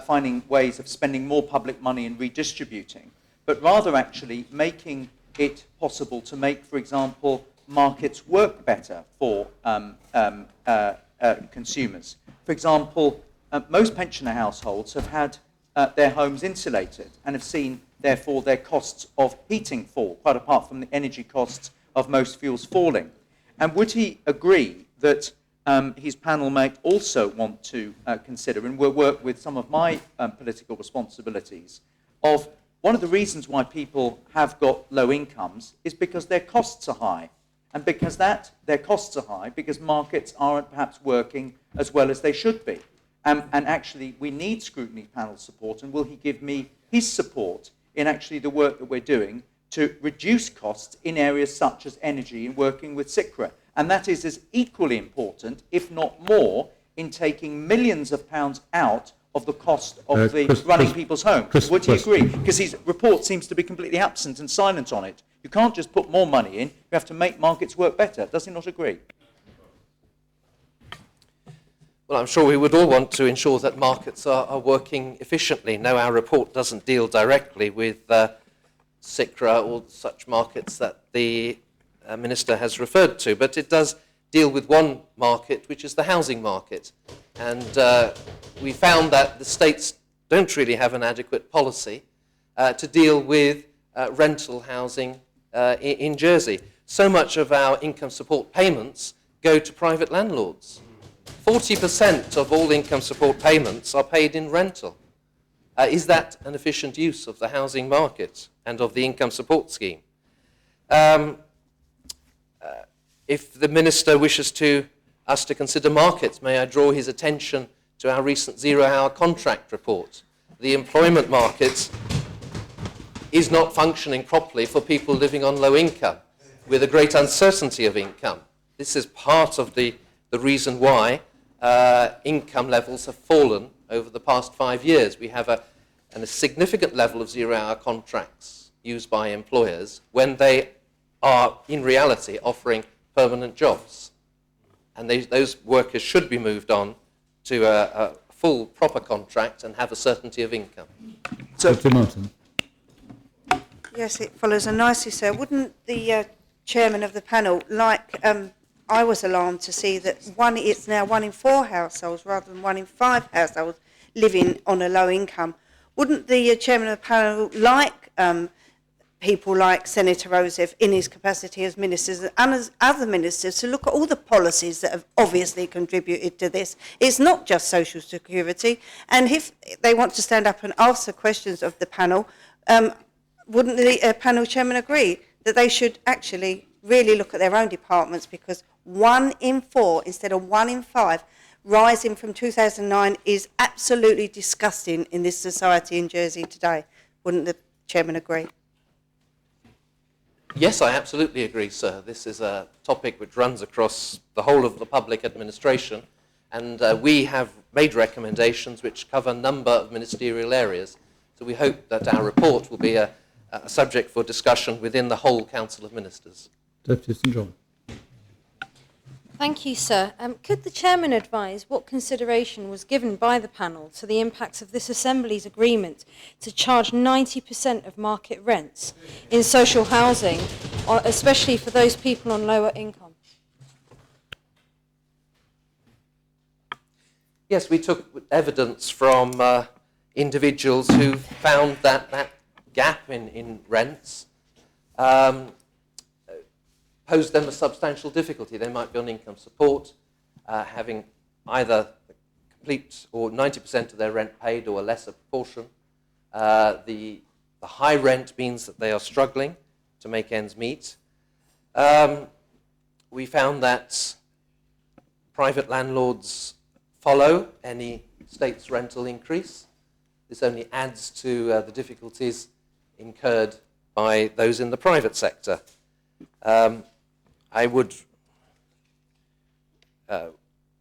finding ways of spending more public money and redistributing, but rather actually making it possible to make, for example, markets work better for consumers. For example, most pensioner households have had their homes insulated and have seen, therefore, their costs of heating fall, quite apart from the energy costs of most fuels falling. And would he agree that his panel may also want to consider, and will work with some of my political responsibilities, of one of the reasons why people have got low incomes is because their costs are high. And because their costs are high, because markets aren't perhaps working as well as they should be. And actually, we need scrutiny panel support, and will he give me his support in actually the work that we're doing to reduce costs in areas such as energy and working with CICRA? And that is as equally important, if not more, in taking millions of pounds out of the cost of running people's homes. Would you agree? Because his report seems to be completely absent and silent on it. You can't just put more money in, you have to make markets work better. Does he not agree? Well, I'm sure we would all want to ensure that markets are working efficiently. No, our report doesn't deal directly with CICRA or such markets that the Minister has referred to, but it does deal with one market, which is the housing market. And we found that the states don't really have an adequate policy to deal with rental housing in Jersey. So much of our income support payments go to private landlords. 40% of all income support payments are paid in rental. Is that an efficient use of the housing market and of the income support scheme? If the Minister wishes us to consider markets, may I draw his attention to our recent zero-hour contract report. The employment market is not functioning properly for people living on low income, with a great uncertainty of income. This is part of the reason why income levels have fallen over the past 5 years. We have a significant level of zero-hour contracts used by employers when they are, in reality, offering permanent jobs. And those workers should be moved on to a full, proper contract and have a certainty of income. Dr. Martin. Yes, it follows on nicely, sir. Wouldn't the chairman of the panel like... I was alarmed to see that it's now 1 in 4 households rather than 1 in 5 households living on a low income. Wouldn't the chairman of the panel like people like Senator Rosev in his capacity as ministers and as other ministers to look at all the policies that have obviously contributed to this? It's not just social security. And if they want to stand up and answer questions of the panel, wouldn't the panel chairman agree that they should actually really look at their own departments, because 1 in 4 instead of 1 in 5 rising from 2009 is absolutely disgusting in this society in Jersey today. Wouldn't the chairman agree? Yes, I absolutely agree, sir. This is a topic which runs across the whole of the public administration, and we have made recommendations which cover a number of ministerial areas. So we hope that our report will be a subject for discussion within the whole Council of Ministers. Deputy St John. Thank you, sir. Could the chairman advise what consideration was given by the panel to the impacts of this Assembly's agreement to charge 90% of market rents in social housing, especially for those people on lower income? Yes, we took evidence from individuals who found that gap in rents posed them a substantial difficulty. They might be on income support, having either complete or 90% of their rent paid or a lesser proportion. The high rent means that they are struggling to make ends meet. We found that private landlords follow any state's rental increase. This only adds to the difficulties incurred by those in the private sector.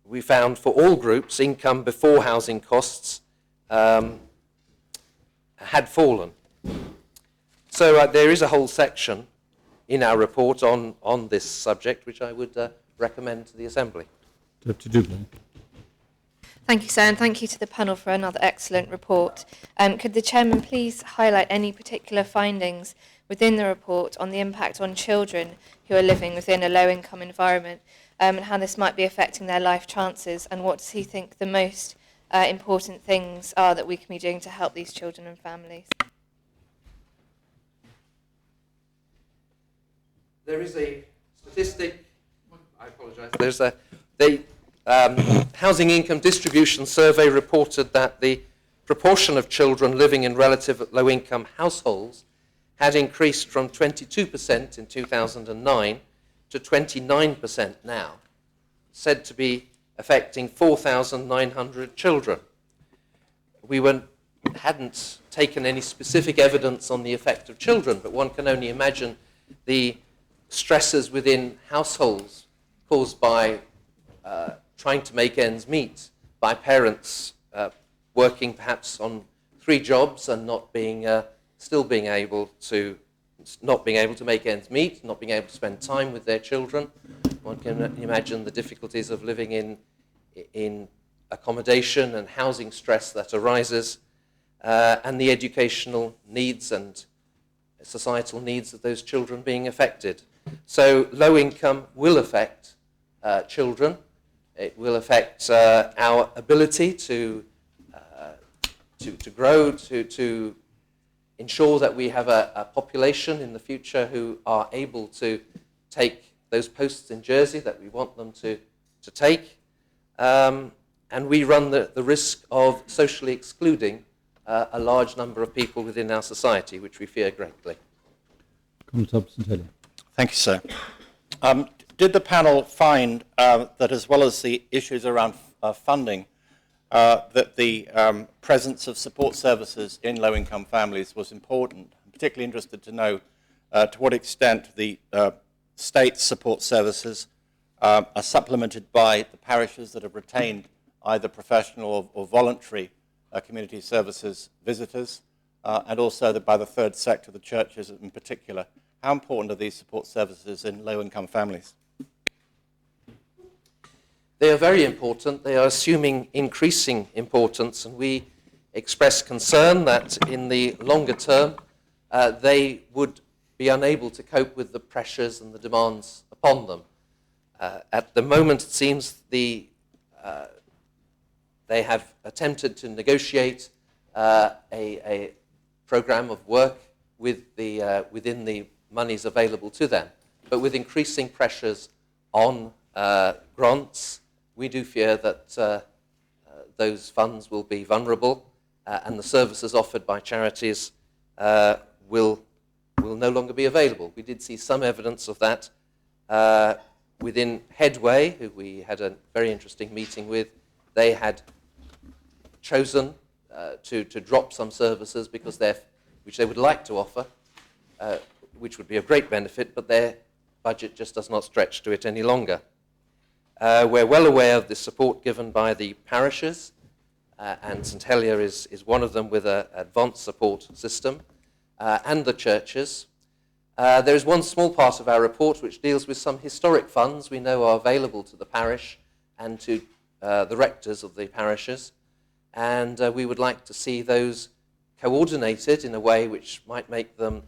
We found for all groups, income before housing costs had fallen. So there is a whole section in our report on this subject, which I would recommend to the Assembly. Deputy Dubling. Thank you, sir, and thank you to the panel for another excellent report. Could the Chairman please highlight any particular findings within the report on the impact on children who are living within a low-income environment, and how this might be affecting their life chances, and what does he think the most important things are that we can be doing to help these children and families? There is a statistic, I apologise, Housing Income Distribution Survey reported that the proportion of children living in relative low-income households had increased from 22% in 2009 to 29% now, said to be affecting 4,900 children. We hadn't taken any specific evidence on the effect of children, but one can only imagine the stresses within households caused by trying to make ends meet, by parents working perhaps on 3 jobs and not being able to make ends meet, not being able to spend time with their children. One can imagine the difficulties of living in accommodation and housing stress that arises, and the educational needs and societal needs of those children being affected. So low income will affect children. It will affect our ability to grow, to ensure that we have a population in the future who are able to take those posts in Jersey that we want them to take. And we run the risk of socially excluding a large number of people within our society, which we fear greatly. Thank you, sir. Did the panel find that, as well as the issues around funding, that the presence of support services in low-income families was important? I'm particularly interested to know to what extent the state support services are supplemented by the parishes that have retained either professional or voluntary community services visitors, and also by the third sector, the churches in particular. How important are these support services in low-income families? They are very important. They are assuming increasing importance, and we express concern that in the longer term they would be unable to cope with the pressures and the demands upon them. At the moment, it seems they have attempted to negotiate a program of work with within the monies available to them, but with increasing pressures on grants, we do fear that those funds will be vulnerable, and the services offered by charities will no longer be available. We did see some evidence of that within Headway, who we had a very interesting meeting with. They had chosen to drop some services because which they would like to offer, which would be of great benefit, but their budget just does not stretch to it any longer. We're well aware of the support given by the parishes, and St Helier is one of them with an advanced support system, and the churches. There is one small part of our report which deals with some historic funds we know are available to the parish and to the rectors of the parishes, and we would like to see those coordinated in a way which might make them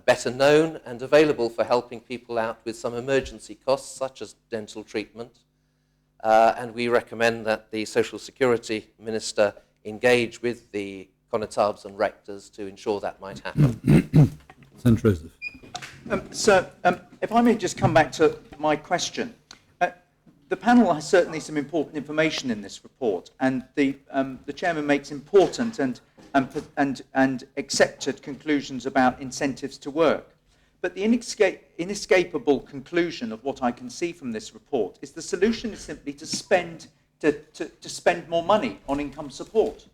better known and available for helping people out with some emergency costs, such as dental treatment. And we recommend that the Social Security Minister engage with the Conotabs and rectors to ensure that might happen. St Joseph. Sir, if I may just come back to my question. the panel has certainly some important information in this report, and the chairman makes important and accepted conclusions about incentives to work. But the inescapable conclusion of what I can see from this report is the solution is simply to spend more money on income support.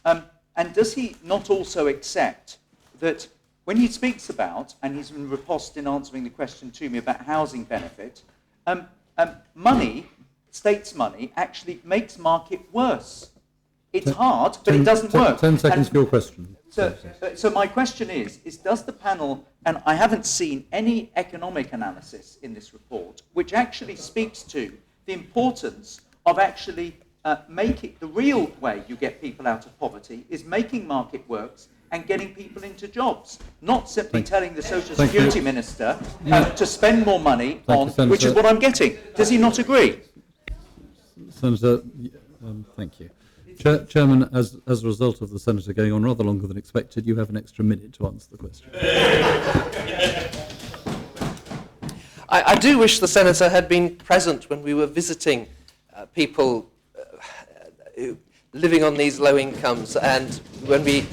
And does he not also accept that when he speaks about, and he's been riposte in answering the question to me about housing benefit, money, states' money, actually makes market worse. It's hard, but it doesn't work. 10 seconds for your question. So my question is does the panel, and I haven't seen any economic analysis in this report, which actually speaks to the importance of actually making, the real way you get people out of poverty is making market works and getting people into jobs, not simply telling the Social Security Minister to spend more money on, which is what I'm getting. Does he not agree? Senator, thank you. Chairman, as a result of the Senator going on rather longer than expected, you have an extra minute to answer the question. I do wish the Senator had been present when we were visiting people living on these low incomes, and when we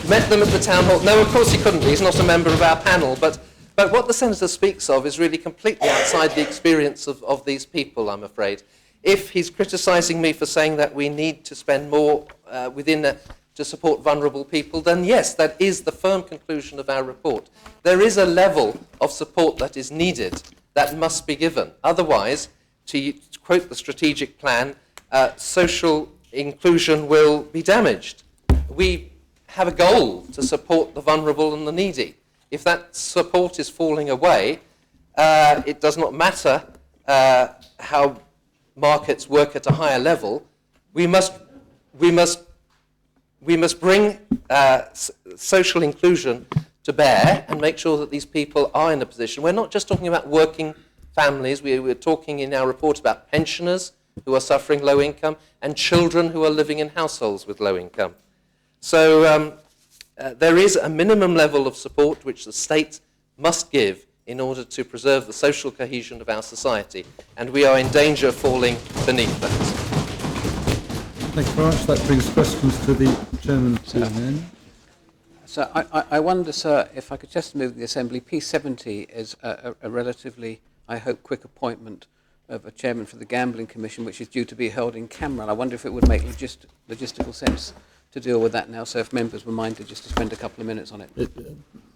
met them at the town hall. No, of course he couldn't. He's not a member of our panel, but what the Senator speaks of is really completely outside the experience of these people, I'm afraid. If he's criticising me for saying that we need to spend more to support vulnerable people, then yes, that is the firm conclusion of our report. There is a level of support that is needed that must be given. Otherwise, to quote the strategic plan, social inclusion will be damaged. We have a goal to support the vulnerable and the needy. If that support is falling away, it does not matter how markets work at a higher level. We must bring social inclusion to bear and make sure that these people are in a position. We're not just talking about working families. We're talking in our report about pensioners who are suffering low income and children who are living in households with low income. So there is a minimum level of support which the state must give in order to preserve the social cohesion of our society, and we are in danger of falling beneath that. Thank you very much. That brings questions to the Chairman to an end. So I wonder, sir, if I could just move the Assembly. P70 is a relatively, I hope, quick appointment of a chairman for the Gambling Commission, which is due to be held in camera. And I wonder if it would make logistical sense to deal with that now, so if members were minded just to spend a couple of minutes on it.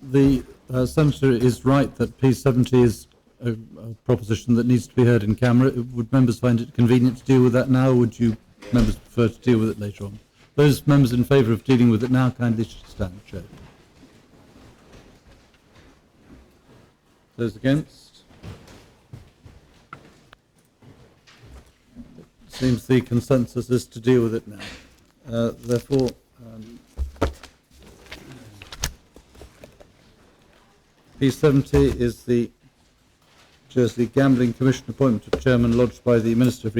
The Senator is right that P70 is a proposition that needs to be heard in camera. Would members find it convenient to deal with that now, or would you members prefer to deal with it later on? Those members in favour of dealing with it now kindly should stand. Chair. Those against? It seems the consensus is to deal with it now. Therefore, P70 is the Jersey Gambling Commission appointment of chairman lodged by the Minister of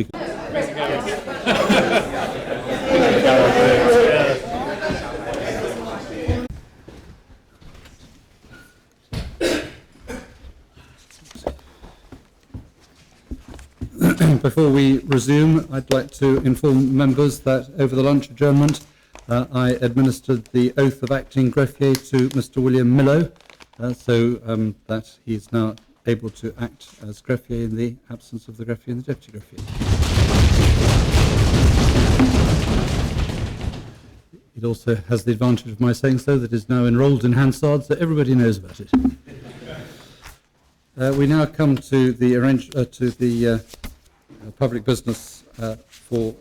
Before we resume, I'd like to inform members that over the lunch adjournment, I administered the oath of acting greffier to Mr. William Millow, so that he's now able to act as greffier in the absence of the greffier and the deputy greffier. It also has the advantage of my saying so that it is now enrolled in Hansard, so everybody knows about it. We now come to the public business for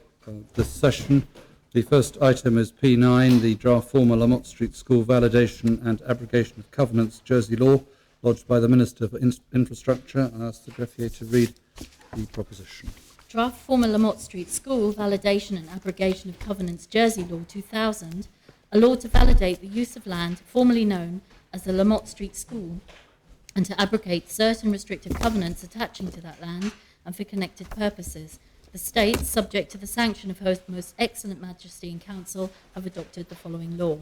this session. The first item is P9, the draft former Lamott Street School validation and abrogation of covenants, Jersey law, lodged by the Minister for Infrastructure. I ask the greffier to read the proposition. Draft former Lamott Street School validation and abrogation of covenants, Jersey law 2000, a law to validate the use of land formerly known as the Lamott Street School and to abrogate certain restrictive covenants attaching to that land and for connected purposes. The states, subject to the sanction of Her Most Excellent Majesty and Council, have adopted the following law.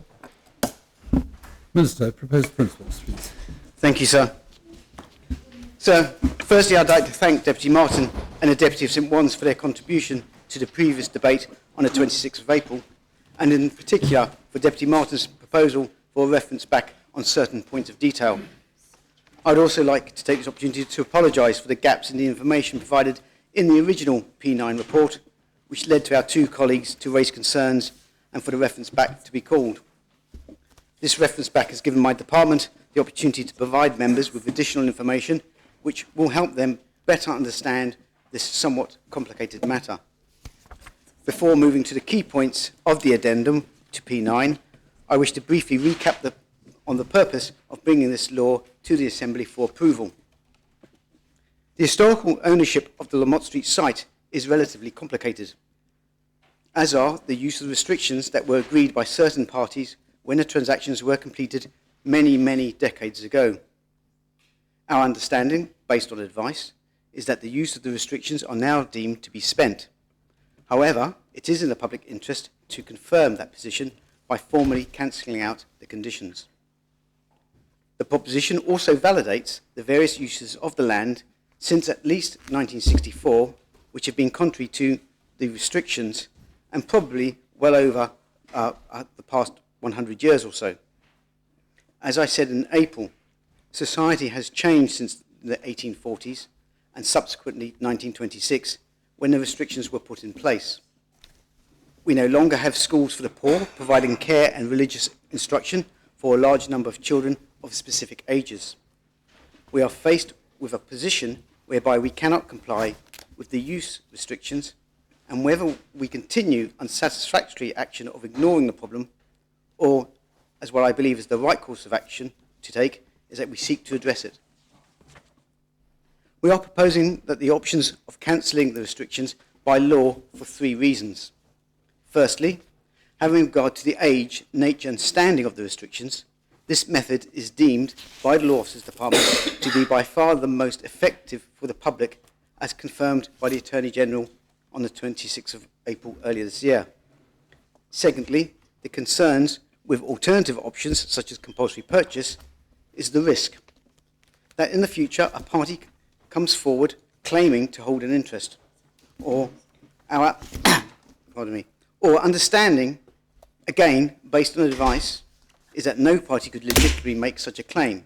Minister, proposed principles, please. Thank you, sir. So, firstly, I'd like to thank Deputy Martin and the Deputy of St Wands for their contribution to the previous debate on the 26th of April, and in particular for Deputy Martin's proposal for a reference back on certain points of detail. I would also like to take this opportunity to apologise for the gaps in the information provided in the original P9 report, which led to our two colleagues to raise concerns and for the reference back to be called. This reference back has given my department the opportunity to provide members with additional information which will help them better understand this somewhat complicated matter. Before moving to the key points of the addendum to P9, I wish to briefly recap on the purpose of bringing this law to the Assembly for approval. The historical ownership of the Lamott Street site is relatively complicated, as are the use of restrictions that were agreed by certain parties when the transactions were completed many, many decades ago. Our understanding, based on advice, is that the use of the restrictions are now deemed to be spent. However, it is in the public interest to confirm that position by formally cancelling out the conditions. The proposition also validates the various uses of the land since at least 1964, which have been contrary to the restrictions and probably well over the past 100 years or so. As I said in April, society has changed since the 1840s and subsequently 1926, when the restrictions were put in place. We no longer have schools for the poor, providing care and religious instruction for a large number of children of specific ages. We are faced with a position whereby we cannot comply with the use restrictions, and whether we continue unsatisfactory action of ignoring the problem, or, as what I believe is the right course of action to take, is that we seek to address it. We are proposing that the options of cancelling the restrictions by law for three reasons. Firstly, having regard to the age, nature and standing of the restrictions, this method is deemed by the Law Officers Department to be by far the most effective for the public, as confirmed by the Attorney General on the 26th of April earlier this year. Secondly, the concerns with alternative options such as compulsory purchase is the risk that in the future a party comes forward claiming to hold an interest, or or understanding, again based on advice, is that no party could legitimately make such a claim.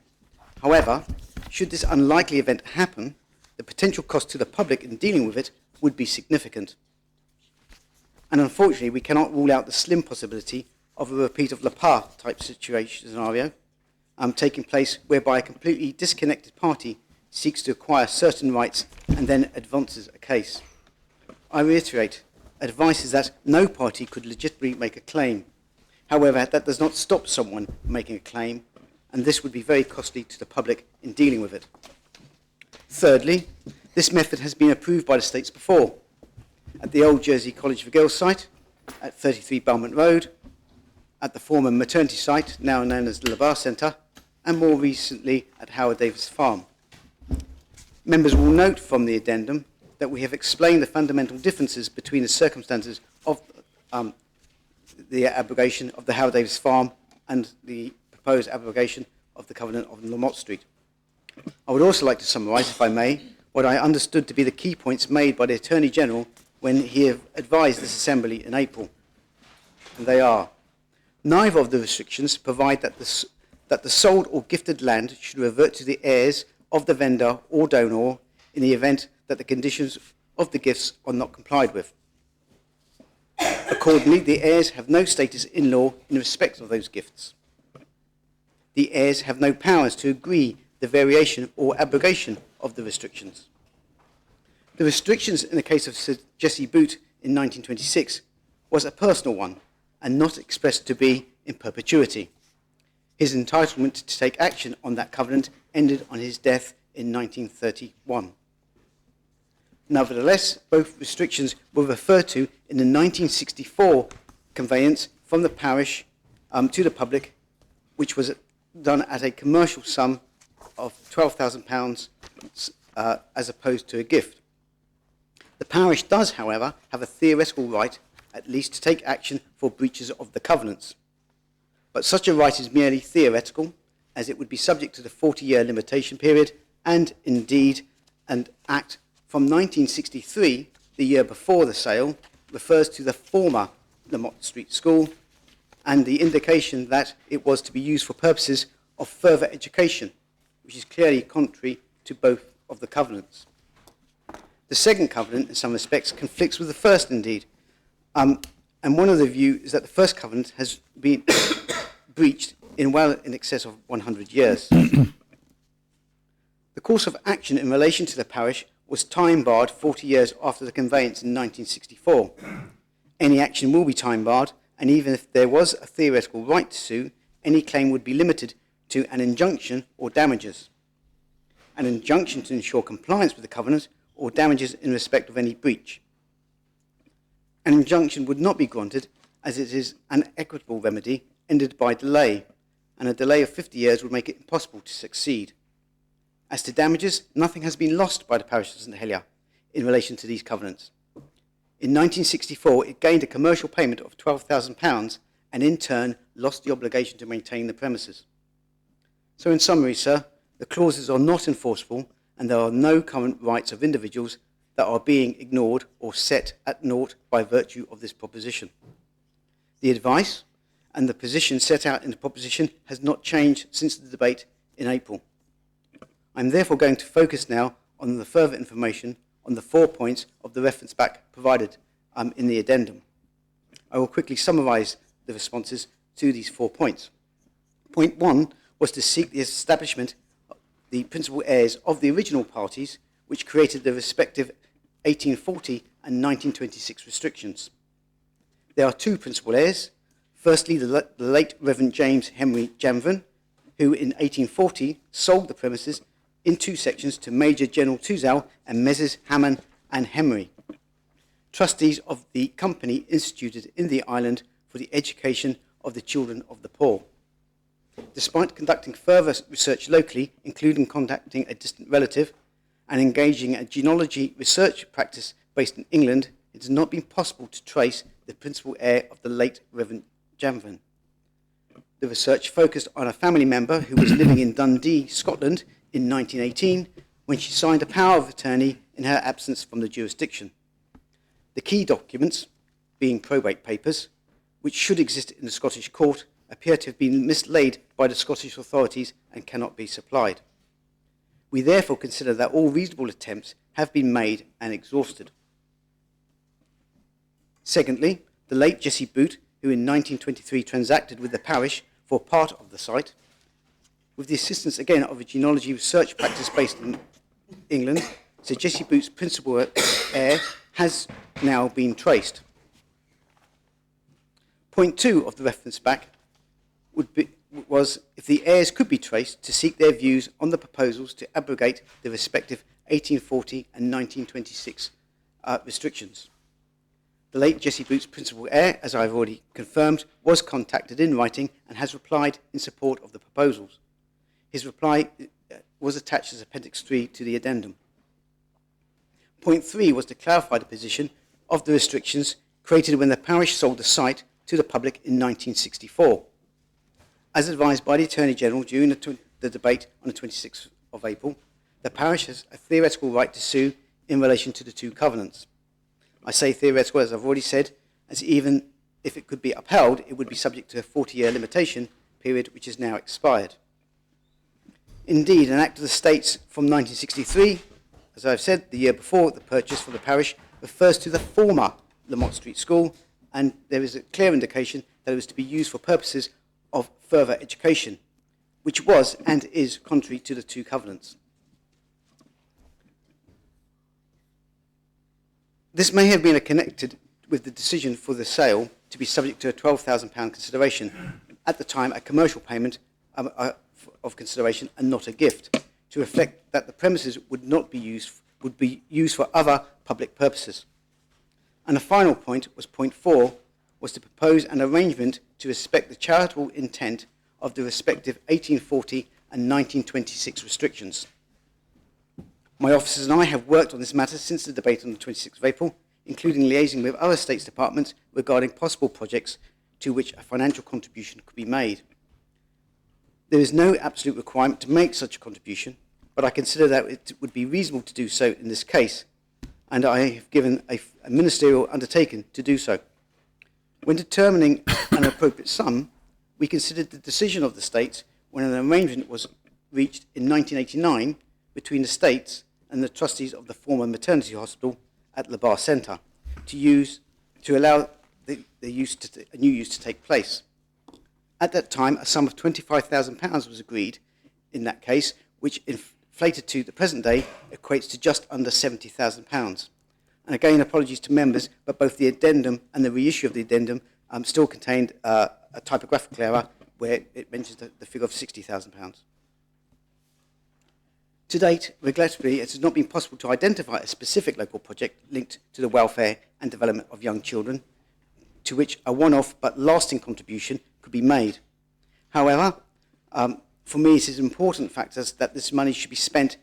However, should this unlikely event happen, the potential cost to the public in dealing with it would be significant. And unfortunately, we cannot rule out the slim possibility of a repeat of Lepar type scenario taking place, whereby a completely disconnected party seeks to acquire certain rights and then advances a case. I reiterate, advice is that no party could legitimately make a claim. However, that does not stop someone making a claim, and this would be very costly to the public in dealing with it. Thirdly, this method has been approved by the states before, at the old Jersey College for Girls site, at 33 Belmont Road, at the former maternity site, now known as the Labar Centre, and more recently at Howard Davis Farm. Members will note from the addendum that we have explained the fundamental differences between the circumstances of the abrogation of the Howard Davis Farm and the proposed abrogation of the covenant of Lamott Street. I would also like to summarise, if I may, what I understood to be the key points made by the Attorney General when he advised this Assembly in April. And they are: neither of the restrictions provide that the sold or gifted land should revert to the heirs of the vendor or donor in the event that the conditions of the gifts are not complied with. Accordingly, the heirs have no status in law in respect of those gifts. The heirs have no powers to agree the variation or abrogation of the restrictions. The restrictions in the case of Sir Jesse Boot in 1926 was a personal one and not expressed to be in perpetuity. His entitlement to take action on that covenant ended on his death in 1931. Nevertheless, both restrictions were referred to in the 1964 conveyance from the parish to the public, which was done at a commercial sum of £12,000 as opposed to a gift. The parish does, however, have a theoretical right at least to take action for breaches of the covenants. But such a right is merely theoretical, as it would be subject to the 40-year limitation period and, indeed, an Act from 1963, the year before the sale, refers to the former Lamott Street School and the indication that it was to be used for purposes of further education, which is clearly contrary to both of the covenants. The second covenant, in some respects, conflicts with the first indeed. And one of the views is that the first covenant has been breached in excess of 100 years. The course of action in relation to the parish was time-barred 40 years after the conveyance in 1964. Any action will be time-barred, and even if there was a theoretical right to sue, any claim would be limited to an injunction or damages. An injunction to ensure compliance with the covenant or damages in respect of any breach. An injunction would not be granted as it is an equitable remedy ended by delay, and a delay of 50 years would make it impossible to succeed. As to damages, nothing has been lost by the parish of St Helier in relation to these covenants. In 1964, it gained a commercial payment of £12,000 and in turn lost the obligation to maintain the premises. So in summary, sir, the clauses are not enforceable and there are no current rights of individuals that are being ignored or set at naught by virtue of this proposition. The advice and the position set out in the proposition has not changed since the debate in April. I'm therefore going to focus now on the further information on the 4 points of the reference back provided in the addendum. I will quickly summarise the responses to these 4 points. Point 1 was to seek the establishment of the principal heirs of the original parties which created the respective 1840 and 1926 restrictions. There are 2 principal heirs. Firstly, the late Reverend James Henry Jamvan, who in 1840 sold the premises in 2 sections to Major General Tuzal and Messrs. Hammond and Henry, trustees of the company instituted in the island for the education of the children of the poor. Despite conducting further research locally, including contacting a distant relative and engaging a genealogy research practice based in England, it has not been possible to trace the principal heir of the late Reverend Jamvan. The research focused on a family member who was living in Dundee, Scotland in 1918 when she signed a power of attorney in her absence from the jurisdiction. The key documents, being probate papers, which should exist in the Scottish court, appear to have been mislaid by the Scottish authorities and cannot be supplied. We therefore consider that all reasonable attempts have been made and exhausted. Secondly, the late Jesse Boot, who in 1923 transacted with the parish for part of the site, with the assistance again of a genealogy research practice based in England, Sir Jesse Boot's principal heir has now been traced. Point 2 of the reference back was, if the heirs could be traced, to seek their views on the proposals to abrogate the respective 1840 and 1926 restrictions. The late Jesse Boot's principal heir, as I've already confirmed, was contacted in writing and has replied in support of the proposals. His reply was attached as Appendix 3 to the addendum. Point 3 was to clarify the position of the restrictions created when the parish sold the site to the public in 1964. As advised by the Attorney General during the debate on the 26th of April, the parish has a theoretical right to sue in relation to the 2 covenants. I say theoretical, as I've already said, as even if it could be upheld, it would be subject to a 40-year limitation period, which is now expired. Indeed, an Act of the States from 1963, as I've said, the year before the purchase for the parish, refers to the former Lamott Street School, and there is a clear indication that it was to be used for purposes of further education, which was and is contrary to the 2 covenants. This may have been connected with the decision for the sale to be subject to a £12,000 consideration, at the time a commercial payment of consideration and not a gift, to reflect that the premises would be used for other public purposes. And the final point was point 4, was to propose an arrangement to respect the charitable intent of the respective 1840 and 1926 restrictions. My officers and I have worked on this matter since the debate on the 26th of April, including liaising with other States departments regarding possible projects to which a financial contribution could be made. There is no absolute requirement to make such a contribution, but I consider that it would be reasonable to do so in this case, and I have given a ministerial undertaking to do so. When determining an appropriate sum, we considered the decision of the State when an arrangement was reached in 1989 between the State and the trustees of the former maternity hospital at Le Bar Centre to allow a new use to take place. At that time, a sum of £25,000 was agreed in that case, which inflated to the present day equates to just under £70,000. And again, apologies to members, but both the addendum and the reissue of the addendum still contained a typographical error where it mentions the figure of £60,000. To date, regrettably, it has not been possible to identify a specific local project linked to the welfare and development of young children, to which a one-off but lasting contribution could be made. However, for me, it is important factor that this money should be spent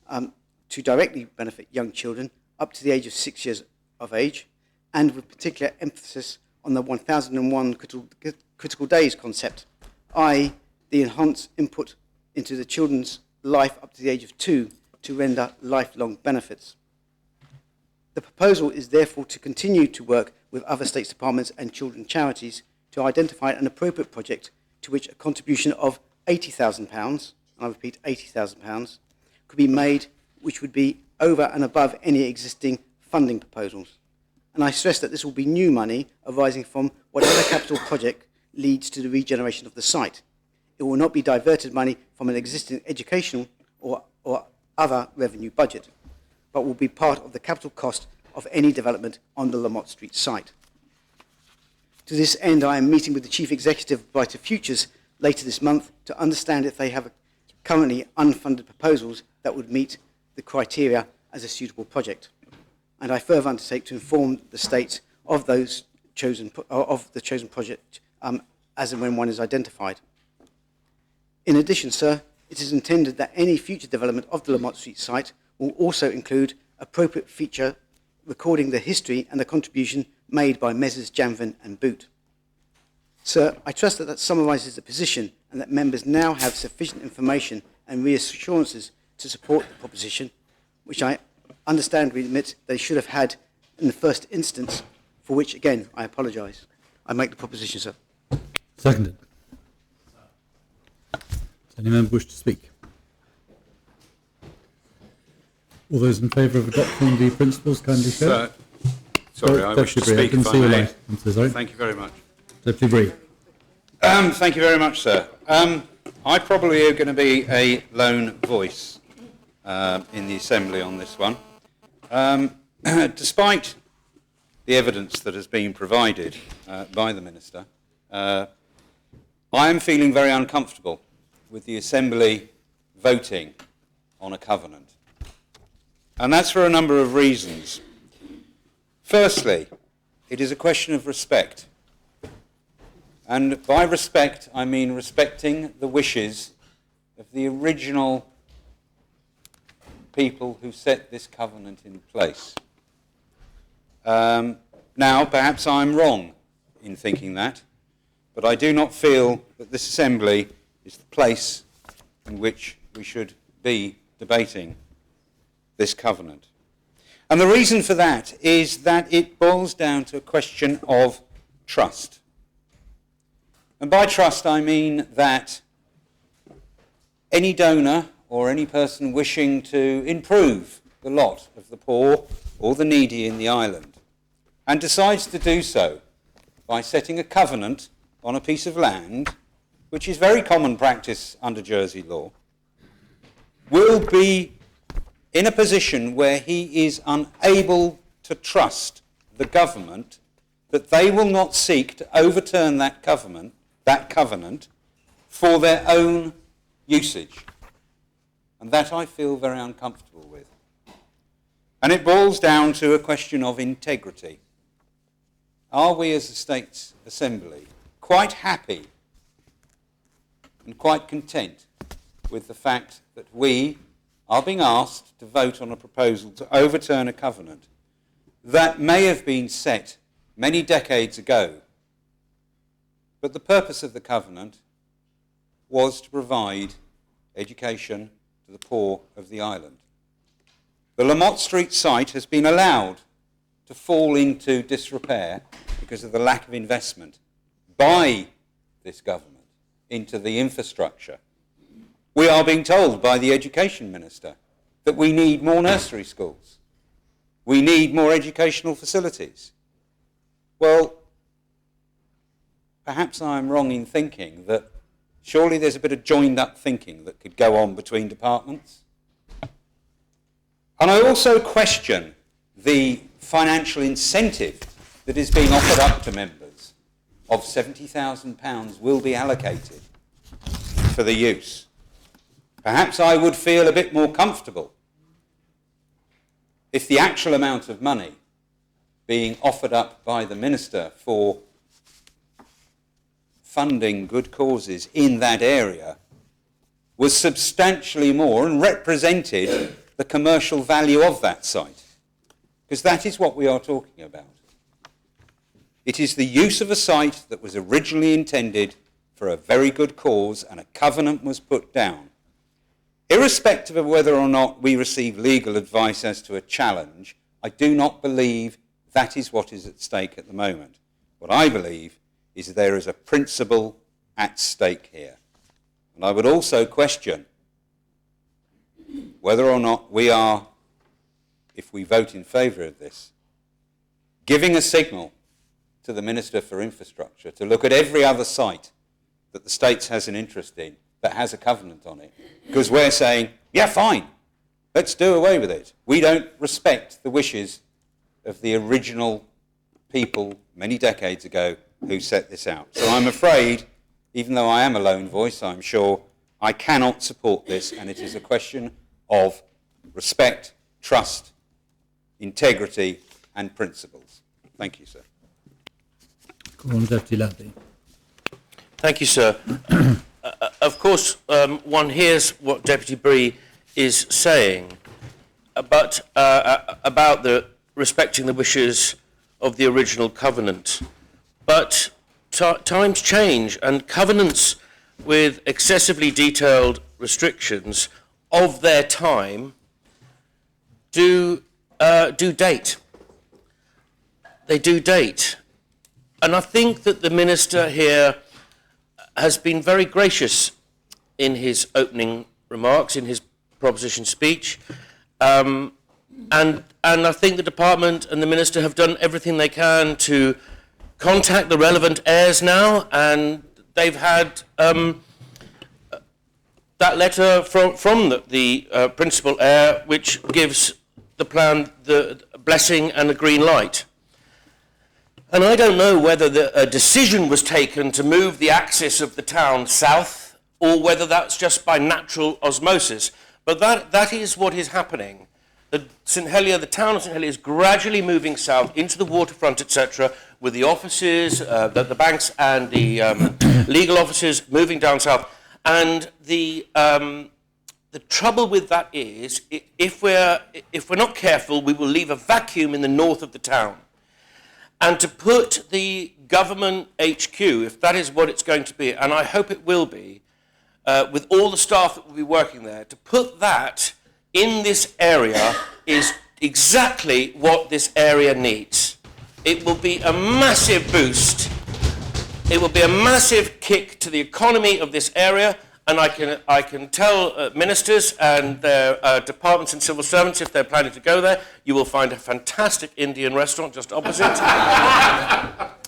to directly benefit young children up to the age of 6 years of age, and with particular emphasis on the 1001 critical days concept, i.e. the enhanced input into the children's life up to the age of 2 to render lifelong benefits. The proposal is therefore to continue to work with other State departments and children charities to identify an appropriate project to which a contribution of £80,000, and I repeat £80,000, could be made, which would be over and above any existing funding proposals. And I stress that this will be new money arising from whatever capital project leads to the regeneration of the site. It will not be diverted money from an existing educational or other revenue budget, but will be part of the capital cost of any development on the Lamott Street site. To this end, I am meeting with the Chief Executive of Brighter Futures later this month to understand if they have currently unfunded proposals that would meet the criteria as a suitable project. And I further undertake to inform the State of the chosen project as and when one is identified. In addition, sir, it is intended that any future development of the Lamott Street site will also include appropriate feature recording the history and the contribution made by Messrs Janvin and Boot. Sir, I trust that summarises the position and that members now have sufficient information and reassurances to support the proposition, which I understand we admit they should have had in the first instance, for which, again, I apologise. I make the proposition, sir. Seconded. Does any member wish to speak? All those in favour of adopting the principles kindly show. Sorry, I wish to speak, if I may. I'm so sorry. Thank you very much. Deputy Bree. Thank you very much, sir. I probably am going to be a lone voice in the Assembly on this one. Despite the evidence that has been provided by the Minister, I am feeling very uncomfortable with the Assembly voting on a covenant. And that's for a number of reasons. Firstly, it is a question of respect. And by respect, I mean respecting the wishes of the original people who set this covenant in place. Now, perhaps I'm wrong in thinking that, but I do not feel that this Assembly is the place in which we should be debating this covenant. And the reason for that is that it boils down to a question of trust. And by trust, I mean that any donor or any person wishing to improve the lot of the poor or the needy in the island and decides to do so by setting a covenant on a piece of land, which is very common practice under Jersey law, will be in a position where he is unable to trust the government that they will not seek to overturn that covenant for their own usage. And that I feel very uncomfortable with. And it boils down to a question of integrity. Are we as a State Assembly quite happy and quite content with the fact that we are being asked to vote on a proposal to overturn a covenant that may have been set many decades ago, but the purpose of the covenant was to provide education to the poor of the island? The Lamott Street site has been allowed to fall into disrepair because of the lack of investment by this government into the infrastructure. We are being told by the Education Minister that we need more nursery schools. We need more educational facilities. Well, perhaps I am wrong in thinking that surely there's a bit of joined-up thinking that could go on between departments. And I also question the financial incentive that is being offered up to members of £70,000 will be allocated for the use. Perhaps I would feel a bit more comfortable if the actual amount of money being offered up by the Minister for funding good causes in that area was substantially more and represented the commercial value of that site. Because that is what we are talking about. It is the use of a site that was originally intended for a very good cause and a covenant was put down. Irrespective of whether or not we receive legal advice as to a challenge, I do not believe that is what is at stake at the moment. What I believe is there is a principle at stake here. And I would also question whether or not we are, if we vote in favour of this, giving a signal to the Minister for Infrastructure to look at every other site that the States has an interest in that has a covenant on it. Because we're saying, yeah, fine, let's do away with it. We don't respect the wishes of the original people many decades ago who set this out. So I'm afraid, even though I am a lone voice, I'm sure I cannot support this, and it is a question of respect, trust, integrity and principles. Thank you, sir. Deputy Labby. Thank you, sir. Of course, one hears what Deputy Bree is saying, but about the respecting the wishes of the original covenant. But times change, and covenants with excessively detailed restrictions of their time do date. They do date. And I think that the Minister here has been very gracious in his opening remarks, in his proposition speech. And I think the Department and the Minister have done everything they can to contact the relevant heirs now, and they've had that letter from the principal heir, which gives the plan the blessing and the green light. And I don't know whether a decision was taken to move the axis of the town south, or whether that's just by natural osmosis. But that is what is happening. The town of St Helier is gradually moving south into the waterfront, etc., with the offices, the banks and the legal offices moving down south. And the trouble with that is, if we're not careful, we will leave a vacuum in the north of the town. And to put the government HQ, if that is what it's going to be, and I hope it will be, with all the staff that will be working there, to put that in this area is exactly what this area needs. It will be a massive boost. It will be a massive kick to the economy of this area, and I can tell ministers and their departments and civil servants, if they're planning to go there, you will find a fantastic Indian restaurant just opposite.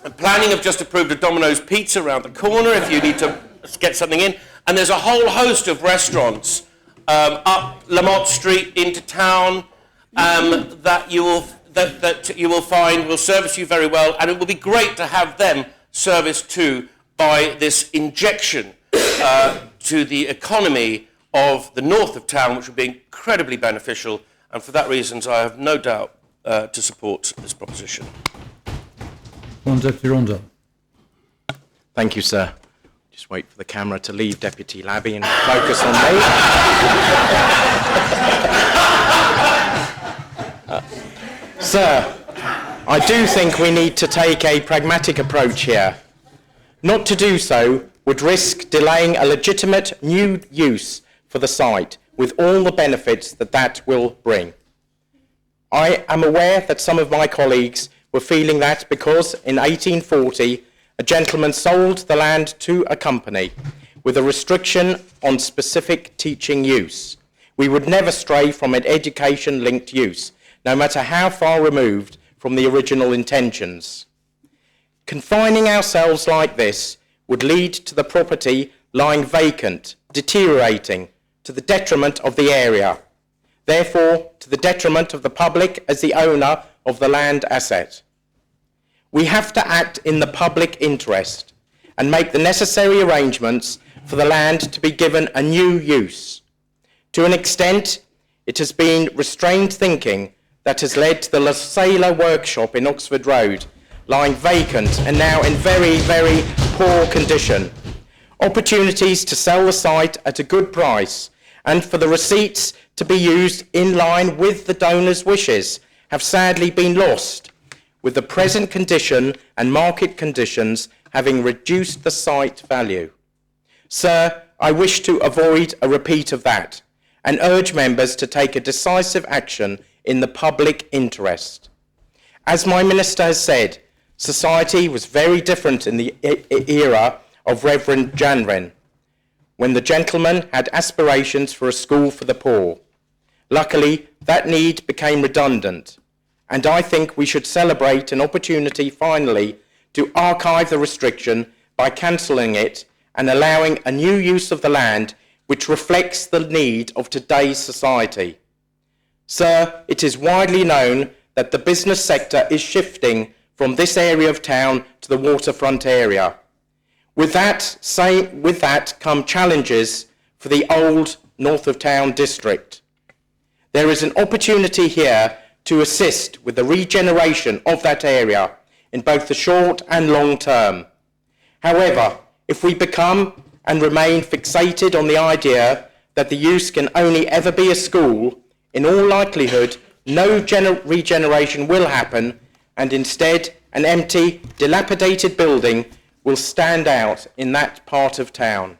And planning have just approved a Domino's pizza around the corner if you need to get something in. And there's a whole host of restaurants up Lamott Street into town that you will find will service you very well, and it will be great to have them serviced too by this injection to the economy of the north of town, which would be incredibly beneficial, and for that reason I have no doubt to support this proposition. Deputy Rondeau. Thank you, sir. Just wait for the camera to leave Deputy Labby and focus on me. Sir, I do think we need to take a pragmatic approach here. Not to do so would risk delaying a legitimate new use for the site, with all the benefits that will bring. I am aware that some of my colleagues were feeling that because in 1840 a gentleman sold the land to a company with a restriction on specific teaching use, we would never stray from an education-linked use, no matter how far removed from the original intentions. Confining ourselves like this would lead to the property lying vacant, deteriorating, to the detriment of the area, therefore to the detriment of the public as the owner of the land asset. We have to act in the public interest and make the necessary arrangements for the land to be given a new use. To an extent, it has been restrained thinking that has led to the La Sailor workshop in Oxford Road, lying vacant and now in very, very poor condition. Opportunities to sell the site at a good price and for the receipts to be used in line with the donor's wishes have sadly been lost, with the present condition and market conditions having reduced the site value. Sir, I wish to avoid a repeat of that and urge members to take a decisive action in the public interest. As my minister has said, society was very different in the era of Reverend Janvrin, when the gentleman had aspirations for a school for the poor. Luckily, that need became redundant, and I think we should celebrate an opportunity finally to archive the restriction by cancelling it and allowing a new use of the land which reflects the need of today's society. Sir, it is widely known that the business sector is shifting from this area of town to the waterfront area. With that come challenges for the old north of town district. There is an opportunity here to assist with the regeneration of that area in both the short and long term. However, if we become and remain fixated on the idea that the use can only ever be a school, in all likelihood, no regeneration will happen, and instead an empty, dilapidated building will stand out in that part of town.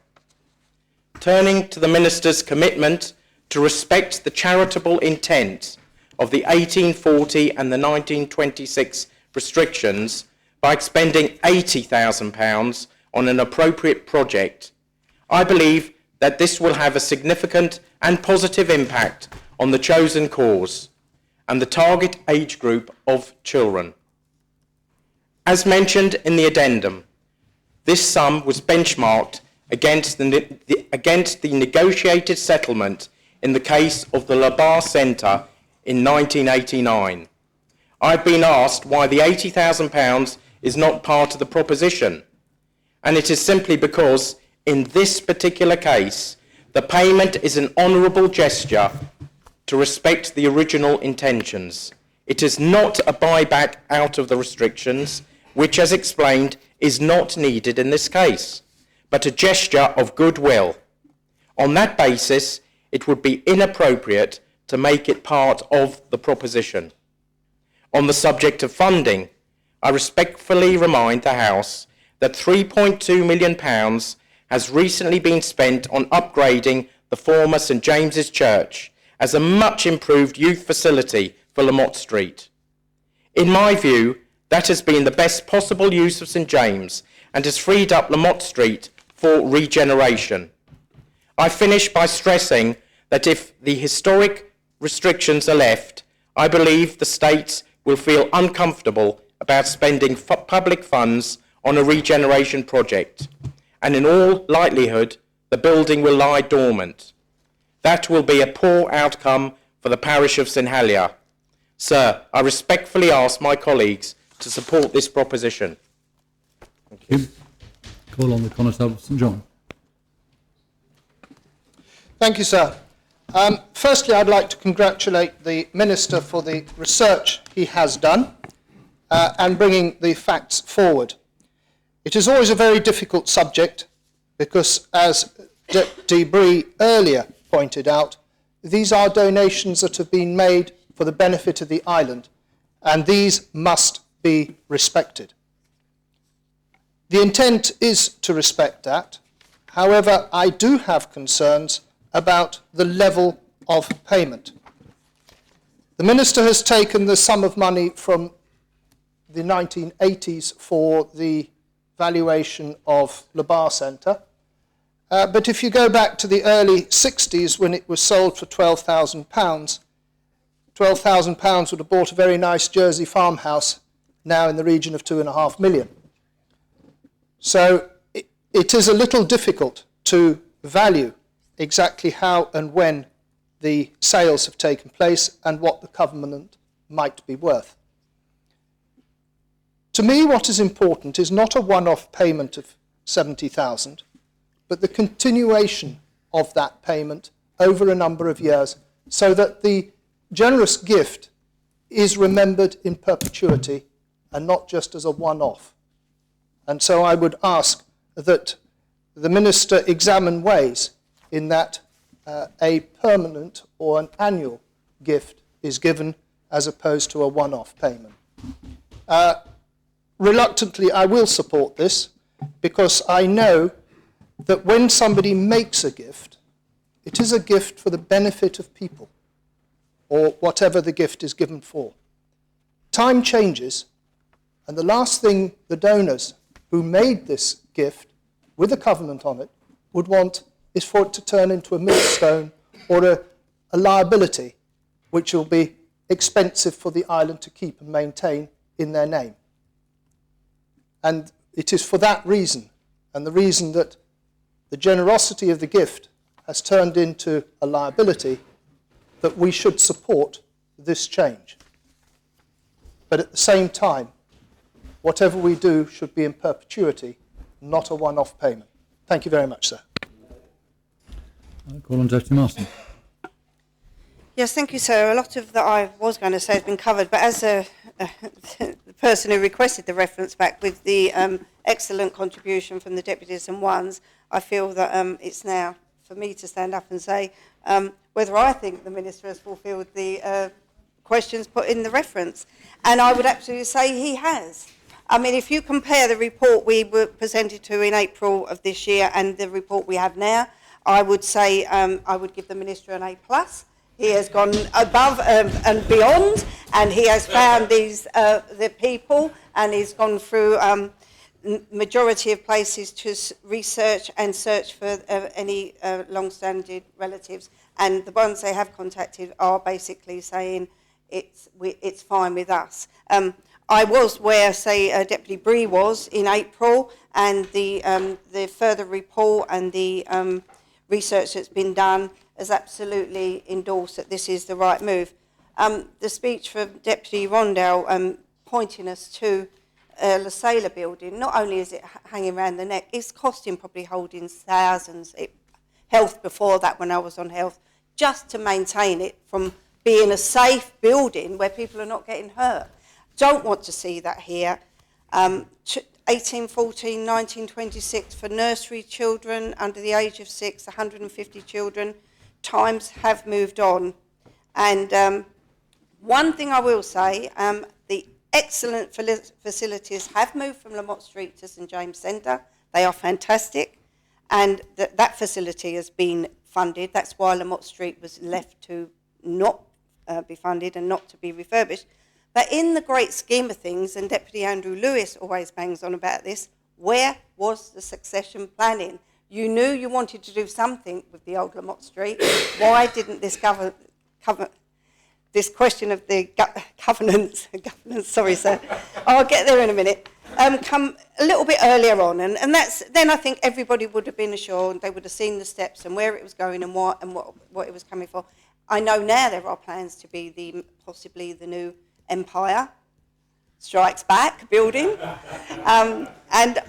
Turning to the Minister's commitment to respect the charitable intent of the 1840 and the 1926 restrictions by expending £80,000 on an appropriate project, I believe that this will have a significant and positive impact on the chosen cause and the target age group of children. As mentioned in the addendum, this sum was benchmarked against the negotiated settlement in the case of the Labar Centre in 1989. I've been asked why the £80,000 is not part of the proposition, and it is simply because in this particular case, the payment is an honourable gesture to respect the original intentions. It is not a buyback out of the restrictions, which, as explained, is not needed in this case, but a gesture of goodwill. On that basis, it would be inappropriate to make it part of the proposition. On the subject of funding, I respectfully remind the House that £3.2 million has recently been spent on upgrading the former St James's Church as a much improved youth facility for Lamott Street. In my view, that has been the best possible use of St James and has freed up Lamott Street for regeneration. I finish by stressing that if the historic restrictions are left, I believe the states will feel uncomfortable about spending public funds on a regeneration project, and in all likelihood, the building will lie dormant. That will be a poor outcome for the parish of St Helier. Sir, I respectfully ask my colleagues to support this proposition. Thank you. Call on the Constable of St John. Thank you, sir. Firstly, I'd like to congratulate the Minister for the research he has done and bringing the facts forward. It is always a very difficult subject because, as Debris earlier pointed out, these are donations that have been made for the benefit of the island, and these must be respected. The intent is to respect that. However, I do have concerns about the level of payment. The Minister has taken the sum of money from the 1980s for the valuation of Le Bar Centre. But if you go back to the early 60s when it was sold for £12,000, £12,000 would have bought a very nice Jersey farmhouse, now in the region of £2.5 million. So it is a little difficult to value exactly how and when the sales have taken place and what the covenant might be worth. To me, what is important is not a one-off payment of £70,000, but the continuation of that payment over a number of years so that the generous gift is remembered in perpetuity and not just as a one-off. And so I would ask that the Minister examine ways in that a permanent or an annual gift is given as opposed to a one-off payment. Reluctantly, I will support this because I know that when somebody makes a gift, it is a gift for the benefit of people, or whatever the gift is given for. Time changes, and the last thing the donors who made this gift with a covenant on it would want is for it to turn into a millstone or a liability which will be expensive for the island to keep and maintain in their name. And it is for that reason, and the reason that the generosity of the gift has turned into a liability, that we should support this change. But at the same time, whatever we do should be in perpetuity, not a one-off payment. Thank you very much, sir. I call on Deputy Marston. Yes, thank you, sir. A lot of that I was going to say has been covered, but as the person who requested the reference back with the excellent contribution from the deputies and ones, I feel that it's now for me to stand up and say whether I think the Minister has fulfilled the questions put in the reference. And I would absolutely say he has. I mean, if you compare the report we were presented to in April of this year and the report we have now, I would say I would give the Minister an A+. He has gone above and beyond, and he has found these the people, and he's gone through majority of places to research and search for any long-standing relatives. And the ones they have contacted are basically saying it's fine with us. I was where, say, Deputy Bree was in April, and the further report and the research that's been done has absolutely endorsed that this is the right move. The speech from Deputy Rondell pointing us to La Sailor building, not only is it hanging around the neck, it's costing probably holding thousands. Health before that, when I was on health, just to maintain it from being a safe building where people are not getting hurt. Don't want to see that here. 1814, 1926 for nursery children under the age of 6, 150 children. Times have moved on. And one thing I will say, the excellent facilities have moved from Lamott Street to St James Centre. They are fantastic. And that facility has been funded. That's why Lamott Street was left to not be funded and not to be refurbished. But in the great scheme of things, and Deputy Andrew Lewis always bangs on about this, where was the succession planning? You knew you wanted to do something with the old Lamott Street. Why didn't this this question of the governance, sorry sir, I'll get there in a minute, come a little bit earlier on, and that's, then I think everybody would have been assured, they would have seen the steps and where it was going and what it was coming for. I know now there are plans to be possibly the new Empire Strikes Back building, and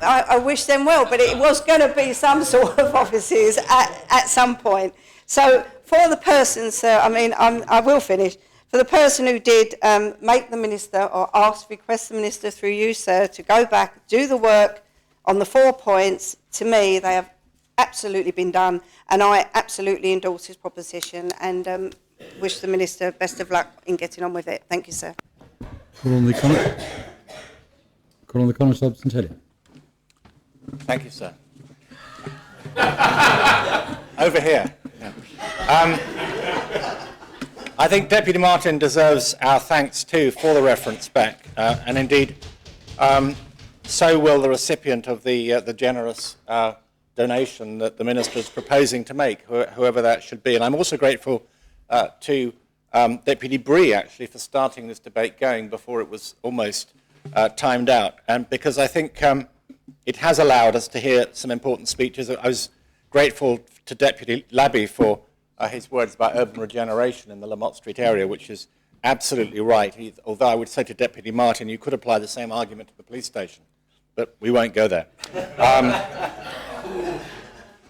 I wish them well, but it was going to be some sort of offices at some point. So for the person, sir, I mean, I will finish. For the person who did make the Minister or request the Minister through you, sir, to go back, do the work on the 4 points, to me, they have absolutely been done, and I absolutely endorse his proposition and wish the Minister best of luck in getting on with it. Thank you, sir. Call on the Constable Centellia. Thank you, sir. Over here. Yeah. I think Deputy Martin deserves our thanks too for the reference back, and indeed, so will the recipient of the generous donation that the Minister is proposing to make, whoever that should be. And I'm also grateful to Deputy Bree, actually, for starting this debate going before it was almost timed out, and because I think it has allowed us to hear some important speeches. I was grateful to Deputy Labby for his words about urban regeneration in the Lamott Street area, which is absolutely right. Although I would say to Deputy Martin, you could apply the same argument to the police station, but we won't go there.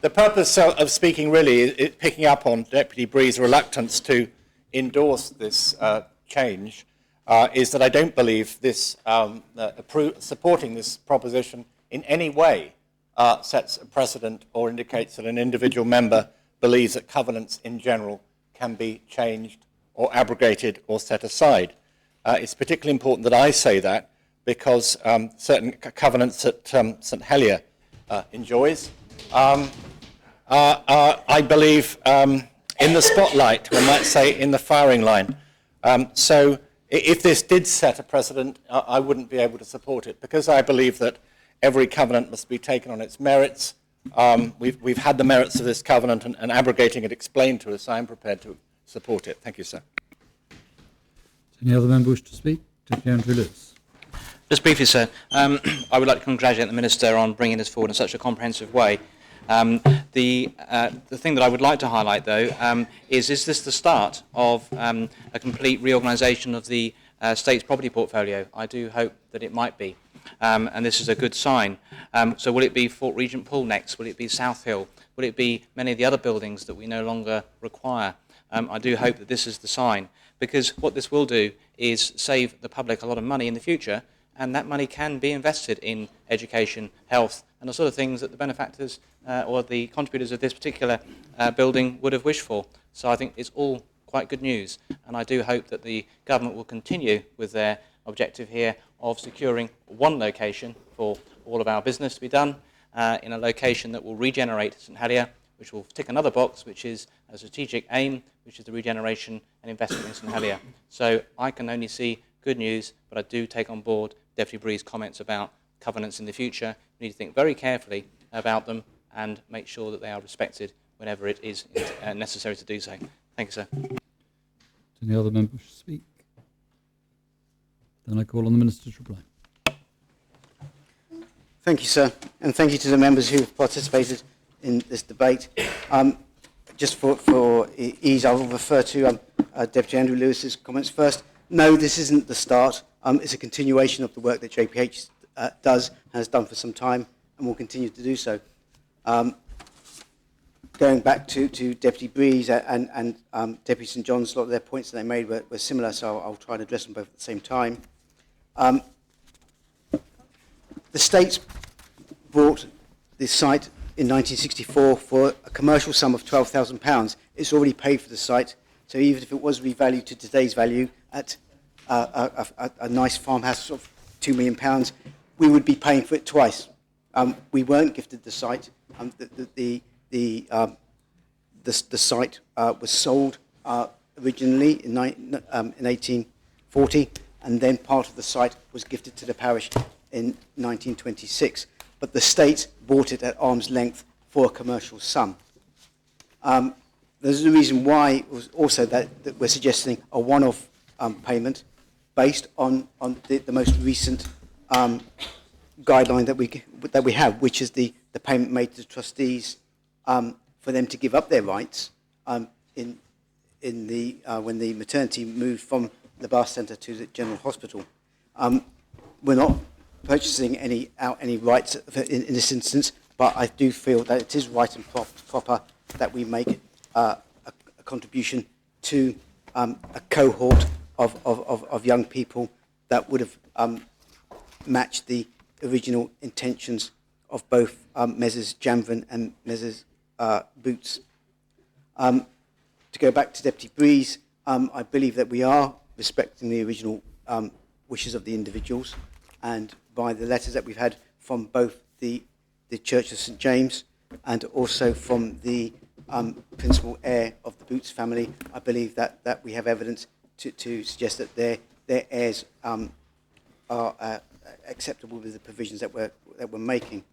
The purpose of speaking really is picking up on Deputy Bree's reluctance to endorse this change, is that I don't believe this supporting this proposition in any way sets a precedent or indicates that an individual member believes that covenants in general can be changed or abrogated or set aside. It's particularly important that I say that because certain covenants that St Helier enjoys I believe, in the spotlight, we might say in the firing line. So if this did set a precedent, I wouldn't be able to support it, because I believe that every covenant must be taken on its merits. We've had the merits of this covenant, and abrogating it explained to us. I'm prepared to support it. Thank you, sir. Any other member wish to speak? Deputy Andrew Lewis. Just briefly, sir, I would like to congratulate the Minister on bringing this forward in such a comprehensive way. The thing that I would like to highlight, though, is this the start of a complete reorganisation of the state's property portfolio? I do hope that it might be, and this is a good sign. So will it be Fort Regent Pool next? Will it be South Hill? Will it be many of the other buildings that we no longer require? I do hope that this is the sign, because what this will do is save the public a lot of money in the future, and that money can be invested in education, health, and the sort of things that the benefactors or the contributors of this particular building would have wished for. So I think it's all quite good news, and I do hope that the government will continue with their objective here of securing one location for all of our business to be done in a location that will regenerate St Helier, which will tick another box, which is a strategic aim, which is the regeneration and investment in St Helier. So I can only see good news, but I do take on board Deputy Bree's comments about covenants in the future. We need to think very carefully about them and make sure that they are respected whenever it is necessary to do so. Thank you, sir. Any other member wish to speak? Then I call on the Minister to reply. Thank you, sir, and thank you to the members who have participated in this debate. Just for ease, I will refer to Deputy Andrew Lewis's comments first. No, this isn't the start. It's a continuation of the work that JPH has done for some time, and will continue to do so. Going back to Deputy Breeze and Deputy St John's, a lot of their points that they made were similar, so I'll try and address them both at the same time. The States bought this site in 1964 for a commercial sum of £12,000. It's already paid for the site, so even if it was revalued to today's value at a nice farmhouse of £2 million, we would be paying for it twice. We weren't gifted the site. The site was sold originally in 1840, and then part of the site was gifted to the parish in 1926. But the state bought it at arm's length for a commercial sum. There's a reason why it was also that we're suggesting a one-off payment based on the most recent guideline that we have, which is the payment made to the trustees for them to give up their rights when the maternity moved from the Bath Centre to the General Hospital. We're not purchasing any rights in this instance, but I do feel that it is right and proper that we make a contribution to a cohort of young people that would have matched the original intentions of both Messrs Janvin and Messrs Boots. To go back to Deputy Breeze, I believe that we are respecting the original wishes of the individuals, and by the letters that we've had from both the Church of St James and also from the principal heir of the Boots family, I believe that we have evidence to suggest that their heirs are acceptable with the provisions that we're making.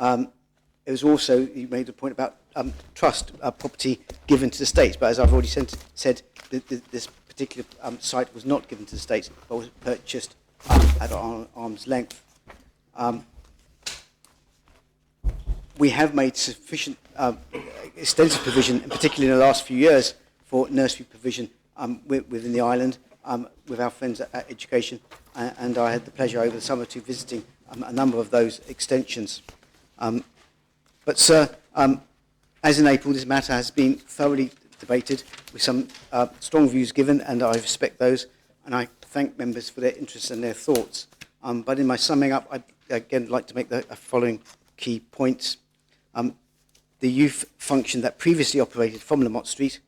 It was also, you made a point about trust property given to the states, but as I've already said, this particular site was not given to the states, but was purchased at arm's length. We have made sufficient extensive provision, and particularly in the last few years, for nursery provision within the island with our friends at Education, and I had the pleasure over the summer to visiting a number of those extensions. But, sir, as in April, this matter has been thoroughly debated with some strong views given, and I respect those, and I thank members for their interest and their thoughts. But in my summing up, I'd again like to make the following key points. The youth function that previously operated from Lamott Street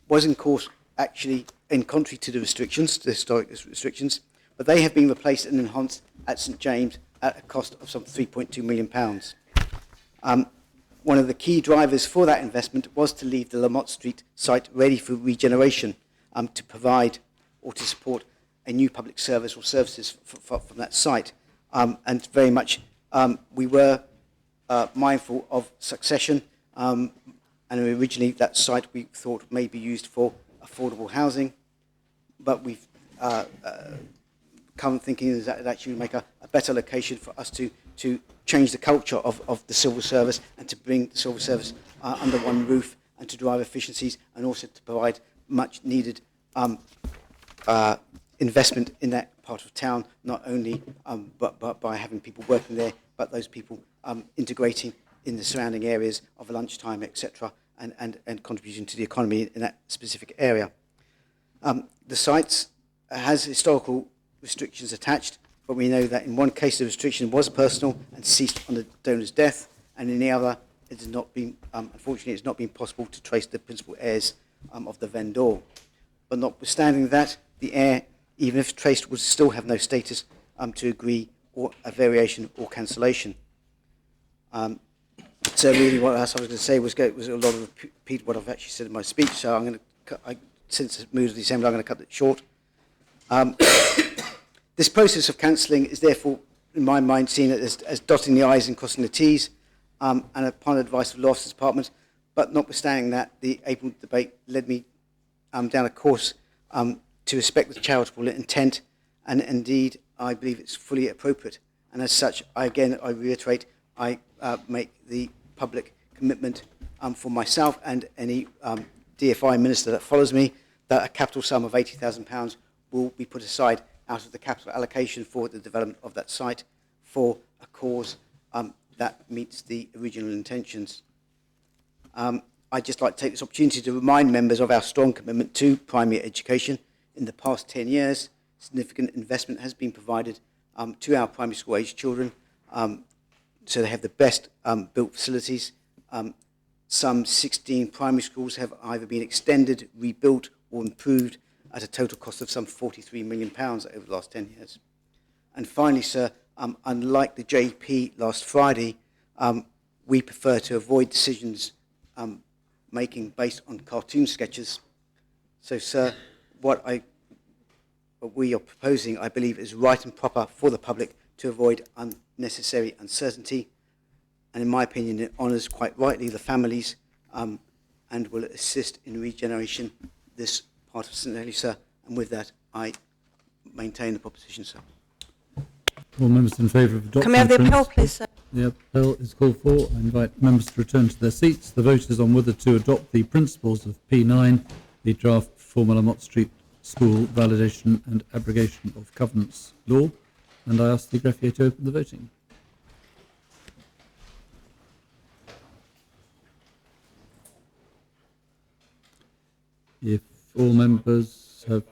was, in course, actually in contrary to the restrictions, the historic restrictions, but they have been replaced and enhanced at St James at a cost of some £3.2 million. One of the key drivers for that investment was to leave the Lamott Street site ready for regeneration, to provide or to support a new public service or services from that site. And very much we were mindful of succession, and originally that site we thought may be used for affordable housing, but we've come thinking that it actually would make a better location for us to change the culture of the civil service and to bring the civil service under one roof and to drive efficiencies and also to provide much needed investment in that part of town, not only but by having people working there, but those people integrating in the surrounding areas of lunchtime, etc., and contributing to the economy in that specific area. The site has historical restrictions attached, but we know that in one case the restriction was personal and ceased on the donor's death, and in the other it has not been, unfortunately, it's not been possible to trace the principal heirs of the vendor. But notwithstanding that, the heir, even if traced, would still have no status to agree or a variation or cancellation. So really what else I was going to say was a lot of repeat what I've actually said in my speech, so I'm going to, since the mood of the Assembly, I'm going to cut it short. This process of cancelling is therefore, in my mind, seen as dotting the I's and crossing the T's, and upon advice of the Law Office Department, but notwithstanding that, the April debate led me down a course to respect the charitable intent, and indeed I believe it's fully appropriate. And as such, I reiterate, I make the public commitment for myself and any DFI minister that follows me that a capital sum of £80,000 will be put aside out of the capital allocation for the development of that site for a cause that meets the original intentions. I'd just like to take this opportunity to remind members of our strong commitment to primary education. In the past 10 years, significant investment has been provided to our primary school age children, so they have the best built facilities. Some 16 primary schools have either been extended, rebuilt or improved at a total cost of some £43 million over the last 10 years. And finally, sir, unlike the JP last Friday, we prefer to avoid decisions making based on cartoon sketches. So, sir, what we are proposing, I believe, is right and proper for the public to avoid unnecessary uncertainty. And in my opinion, it honours quite rightly the families and will assist in regeneration this part of St Nelly, sir. And with that, I maintain the proposition, sir. All members in favour of adopting. Can we have the appeal, please, sir? The appeal is called for. I invite members to return to their seats. The vote is on whether to adopt the principles of P9, the draft former Lamott Street School validation and abrogation of covenants law. And I ask the greffier to open the voting. If all members have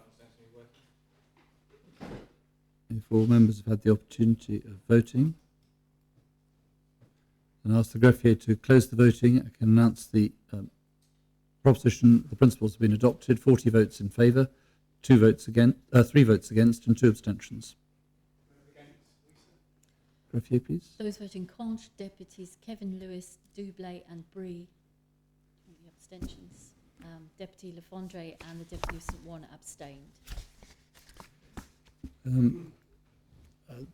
had the opportunity of voting, then I ask the greffier to close the voting. I can announce the proposition, the principles have been adopted. 40 votes in favour, 3 votes against, and 2 abstentions. Greffier, please. Those voting contre, deputies Kevin Lewis, Doublé and Bree. abstentions. Deputy Le Fondre and the Deputy of St Warner abstained.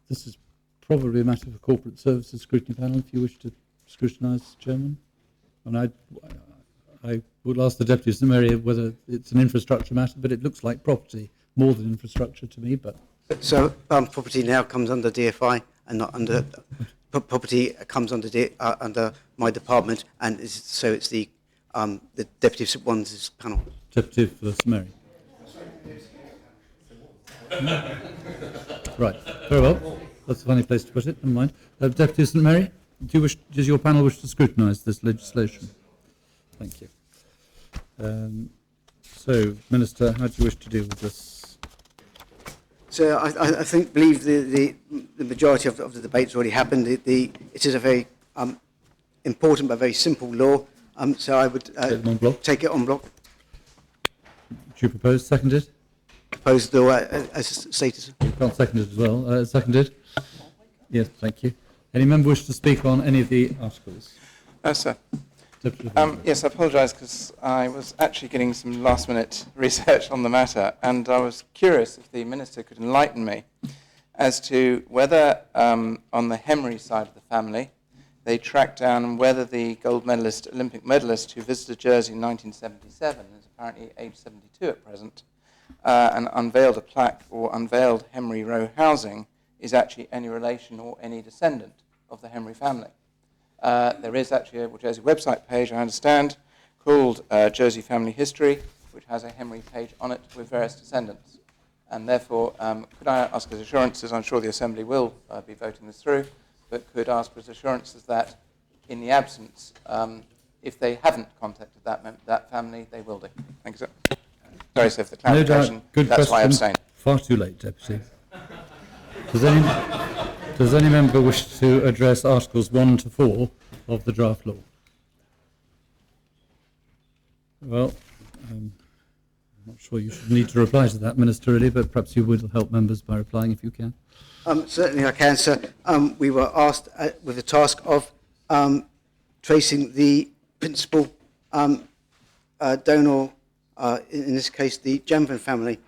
This is probably a matter for Corporate Services Scrutiny Panel, if you wish to scrutinise, Chairman. And I would ask the Deputy of St Mary whether it's an infrastructure matter, but it looks like property more than infrastructure to me. But So property now comes under DFI and not under... property comes under my department, and so it's the Deputy of St Wan's panel. Deputy of St Mary. Right, very well. That's a funny place to put it, never mind. Deputy of St Mary, does your panel wish to scrutinise this legislation? Thank you. So, Minister, how do you wish to deal with this? So I believe the majority of the debate's already happened. It is a very important but very simple law. So I would take it en bloc. Do you propose seconded? Proposed law as stated. You can't second it as well. Seconded? Yes, thank you. Any member wish to speak on any of the articles? No, sir. Yes, I apologise because I was actually getting some last-minute research on the matter, and I was curious if the Minister could enlighten me as to whether, on the Henry side of the family, they tracked down whether the gold medalist, Olympic medalist who visited Jersey in 1977, is apparently age 72 at present, and unveiled a plaque or unveiled Henry Row housing, is actually any relation or any descendant of the Henry family. There is actually a Jersey website page, I understand, called Jersey Family History, which has a Henry page on it with various descendants. And therefore, could I ask his assurances, I'm sure the Assembly will be voting this through, but could ask for his assurances that in the absence, if they haven't contacted that family, they will do. Thank you, sir. Sorry, sir, for the clarification. No doubt. Good That's question. why I abstain. Far too late, Deputy. Does any member wish to address Articles 1 to 4 of the draft law? Well, I'm not sure you should need to reply to that, Minister, really, but perhaps you will help members by replying if you can. Certainly I can, sir. We were asked with the task of tracing the principal donor, in this case the Janvin family,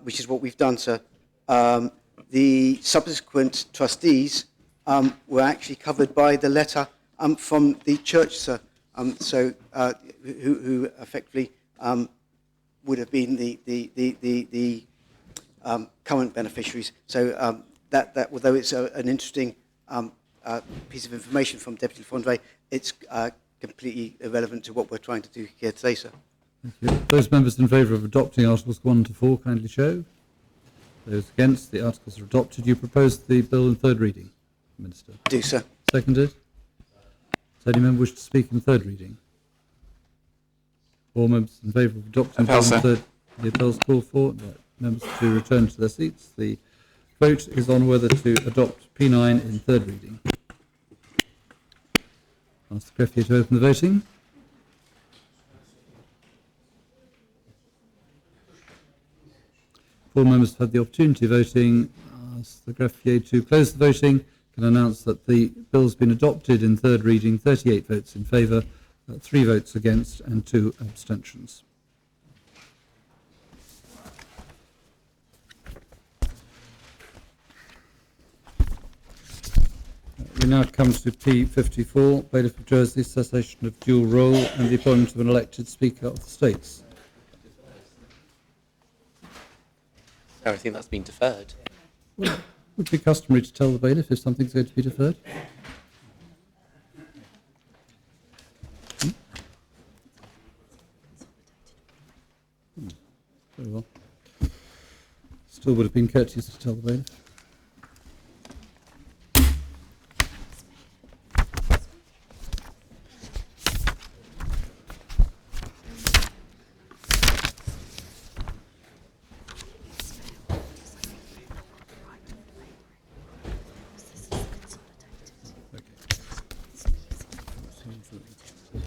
which is what we've done, sir. The subsequent trustees were actually covered by the letter from the church, sir, who effectively would have been the current beneficiaries. So that although it's an interesting piece of information from Deputy Fondre, it's completely irrelevant to what we're trying to do here today, sir. Thank you. Those members in favour of adopting Articles 1 to 4, kindly show. Those against, the articles are adopted. You propose the bill in third reading, Minister? Do, sir. Seconded. Does any member wish to speak in third reading? All members in favour of adopting the bill in third. The appell's called for. Right. Members to return to their seats. The vote is on whether to adopt P9 in third reading. Ask the Greffier to open the voting. All members have had the opportunity of voting. Ask the Greffier to close the voting. Can announce that the bill has been adopted in third reading. 38 votes in favour, 3 votes against, and 2 abstentions. We now come to P54, Bailiff of Jersey, cessation of dual role and the appointment of an elected Speaker of the States. I think that's been deferred. Well, it would be customary to tell the bailiff if something's going to be deferred. Very well. Still would have been courteous to tell the bailiff.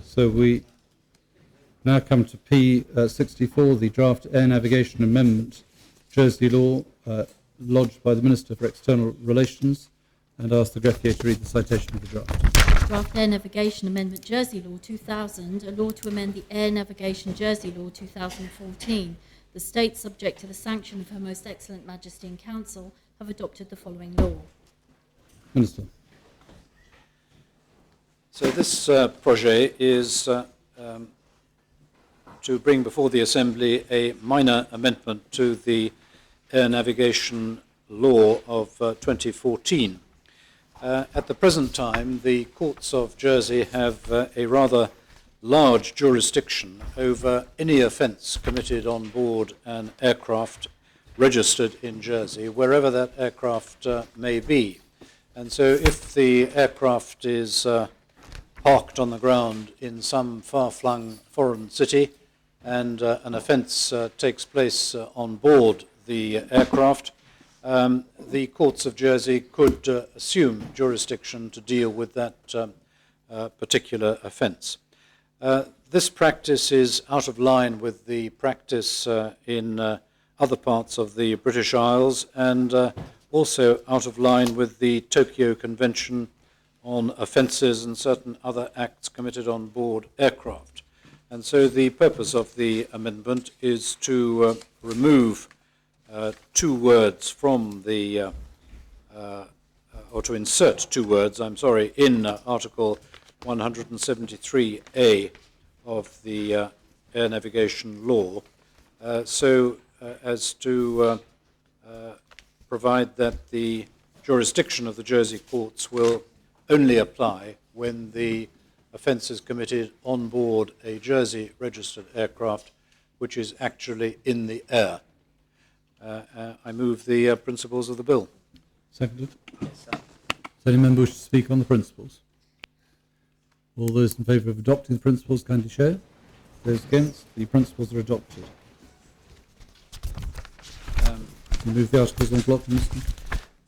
So we now come to P64, the draft Air Navigation Amendment, Jersey law, lodged by the Minister for External Relations, and ask the Greffier to read the citation of the draft. Draft Air Navigation Amendment Jersey Law 2000, a law to amend the Air Navigation Jersey Law 2014. The State, subject to the sanction of Her Most Excellent Majesty and Council, have adopted the following law. Minister. So this projet is to bring before the Assembly a minor amendment to the Air Navigation Law of 2014. At the present time, the courts of Jersey have a rather large jurisdiction over any offence committed on board an aircraft registered in Jersey, wherever that aircraft may be. And so if the aircraft is parked on the ground in some far-flung foreign city and an offence takes place on board the aircraft, the courts of Jersey could assume jurisdiction to deal with that particular offence. This practice is out of line with the practice in other parts of the British Isles and also out of line with the Tokyo Convention on offences and certain other acts committed on board aircraft. And so the purpose of the amendment is to remove two words from the, or to insert two words, in Article 173A of the Air Navigation Law, as to provide that the jurisdiction of the Jersey courts will only apply when the offence is committed on board a Jersey registered aircraft which is actually in the air. I move the principles of the bill. Seconded. Yes, sir. Does any member wish to speak on the principles? All those in favour of adopting the principles kindly show. Those against, the principles are adopted. Move the articles on block, Minister.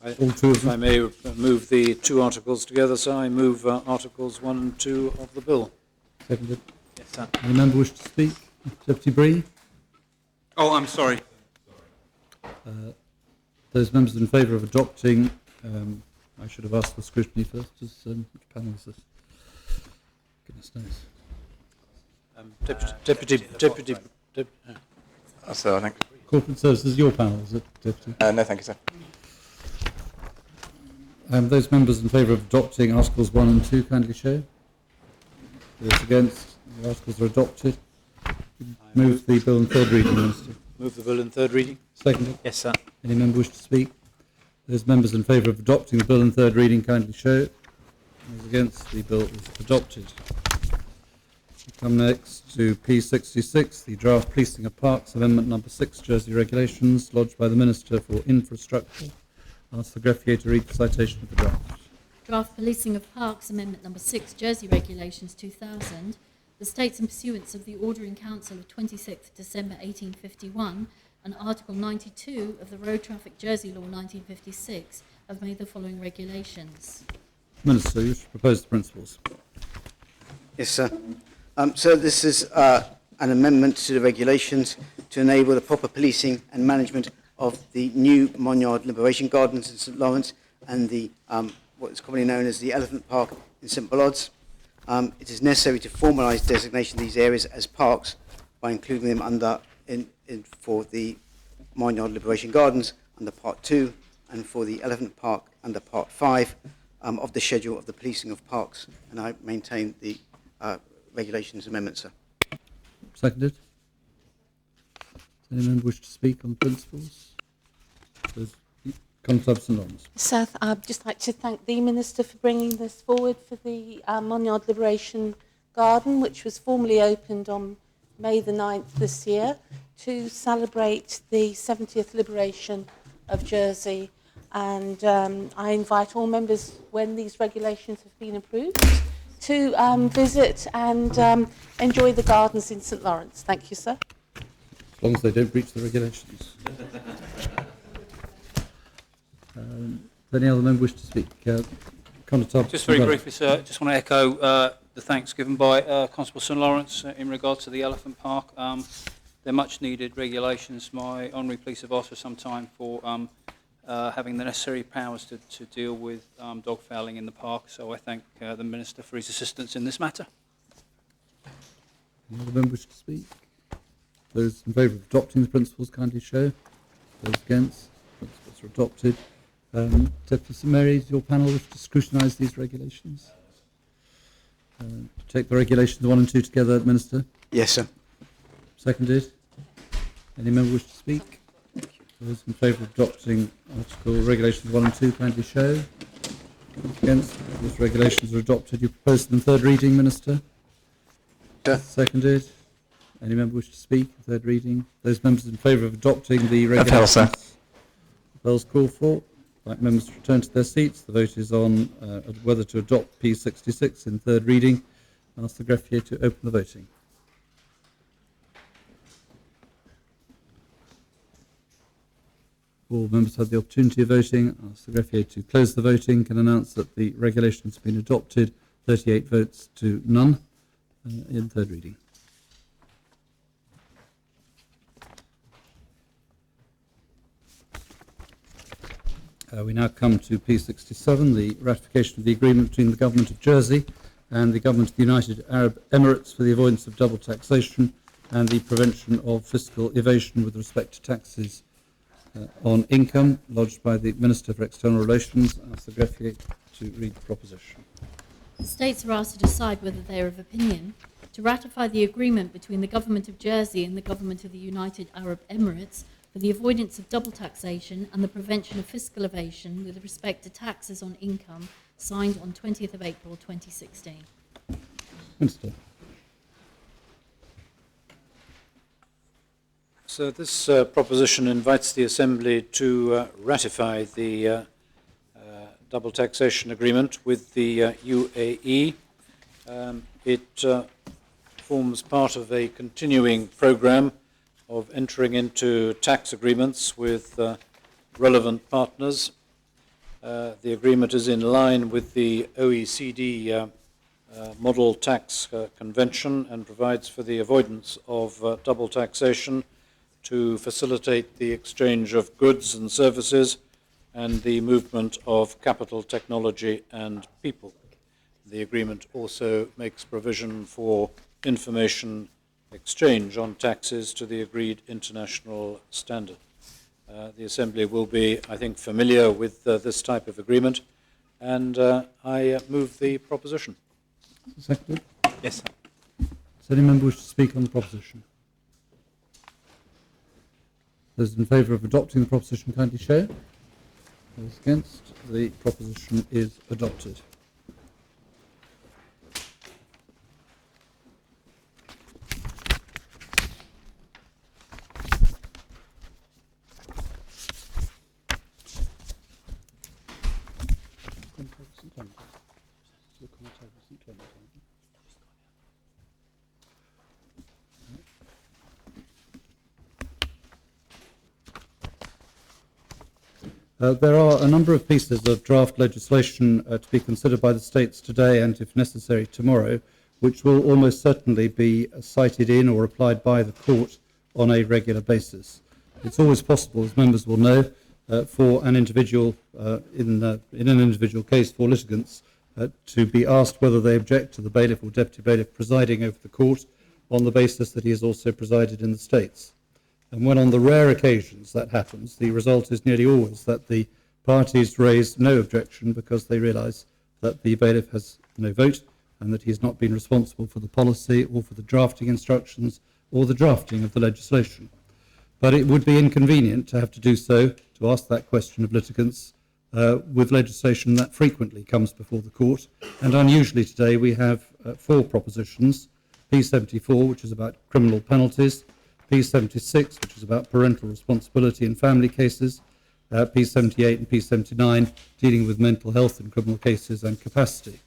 All two of them. If I may move the two articles together, sir, I move Articles 1 and 2 of the bill. Seconded. Yes, sir. Any member wish to speak? Deputy Bree? Oh, I'm sorry. Those members in favour of adopting, I should have asked for scrutiny first. Which panel is this? Goodness knows. Deputy. So I think. Corporate Services, your panel, is it, Deputy? No, thank you, sir. Those members in favour of adopting Articles 1 and 2 kindly show. Those against, the articles are adopted. Move the bill in third reading, Minister. Move the bill in third reading. Seconded. Yes, sir. Any member wish to speak? Those members in favour of adopting the bill in third reading kindly show. Those against, the bill is adopted. We come next to P66, the Draft Policing of Parks Amendment Number 6, Jersey Regulations, lodged by the Minister for Infrastructure. I ask the greffier to read the citation of the draft. Draft Policing of Parks Amendment Number 6, Jersey Regulations 2000. The States, in pursuance of the Order in Council of 26th December 1851 and Article 92 of the Road Traffic Jersey Law 1956, have made the following regulations. Minister, you should propose the principles. Yes, sir. So this is an amendment to the regulations to enable the proper policing and management of the new Monyard Liberation Gardens in St Lawrence and the what is commonly known as the Elephant Park in St Bollards. It is necessary to formalise designation of these areas as parks by including them under for the Monyard Liberation Gardens under Part 2 and for the Elephant Park under Part 5 of the schedule of the policing of parks. And I maintain the regulations amendment, sir. Seconded. Does any member wish to speak on the principles? Councillor St Lawrence. Sir, I'd just like to thank the Minister for bringing this forward for the Monyard Liberation Garden, which was formally opened on May the 9th this year to celebrate the 70th liberation of Jersey. And I invite all members, when these regulations have been approved, to visit and enjoy the gardens in St Lawrence. Thank you, sir. As long as they don't breach the regulations. Any other member wish to speak? Just very briefly, sir, just want to echo the thanks given by Constable St Lawrence in regard to the Elephant Park. They're much needed regulations. My honorary police have asked for some time for having the necessary powers to deal with dog fouling in the park. So I thank the Minister for his assistance in this matter. Any other members wish to speak? Those in favour of adopting the principles kindly show. Those against? Principles are adopted. Deputy St Mary, does your panel wish to scrutinise these regulations? Take the regulations 1 and 2 together, Minister. Yes, sir. Seconded. Any member wish to speak? Those in favour of adopting regulations 1 and 2 kindly show. Against? These regulations are adopted. You propose them third reading, Minister? Sir. Seconded. Any member wish to speak? Third reading. Those members in favour of adopting the regulations? Sir. Bells call for. I'd like members to return to their seats. The vote is on whether to adopt P66 in third reading. I ask the greffier to open the voting. All members had the opportunity of voting. I ask the greffier to close the voting. Can announce that the regulation has been adopted. 38 votes to none in third reading. We now come to P67, the ratification of the agreement between the Government of Jersey and the Government of the United Arab Emirates for the avoidance of double taxation and the prevention of fiscal evasion with respect to taxes on income, lodged by the Minister for External Relations. I ask the greffier to read the proposition. The States are asked to decide whether they are of opinion to ratify the agreement between the Government of Jersey and the Government of the United Arab Emirates for the avoidance of double taxation and the prevention of fiscal evasion with respect to taxes on income, signed on 20th of April 2016. Minister. So this proposition invites the Assembly to ratify the double taxation agreement with the UAE. It forms part of a continuing programme of entering into tax agreements with relevant partners. The agreement is in line with the OECD Model Tax Convention and provides for the avoidance of double taxation to facilitate the exchange of goods and services and the movement of capital, technology and people. The agreement also makes provision for information exchange on taxes to the agreed international standard. The Assembly will be, I think, familiar with this type of agreement, and I move the proposition. Seconded? Yes, sir. Does any member wish to speak on the proposition? Those in favour of adopting the proposition kindly show. Those against, the proposition is adopted. There are a number of pieces of draft legislation to be considered by the States today and, if necessary, tomorrow, which will almost certainly be cited in or applied by the court on a regular basis. It's always possible, as members will know, for an individual, in an individual case for litigants, to be asked whether they object to the bailiff or deputy bailiff presiding over the court on the basis that he has also presided in the States. And when on the rare occasions that happens, the result is nearly always that the parties raise no objection because they realise that the bailiff has no vote and that he has not been responsible for the policy or for the drafting instructions or the drafting of the legislation. But it would be inconvenient to have to do so, to ask that question of litigants, with legislation that frequently comes before the court. And unusually today we have 4 propositions: P74, which is about criminal penalties; P76, which is about parental responsibility in family cases; P78 and P79, dealing with mental health in criminal cases and capacity.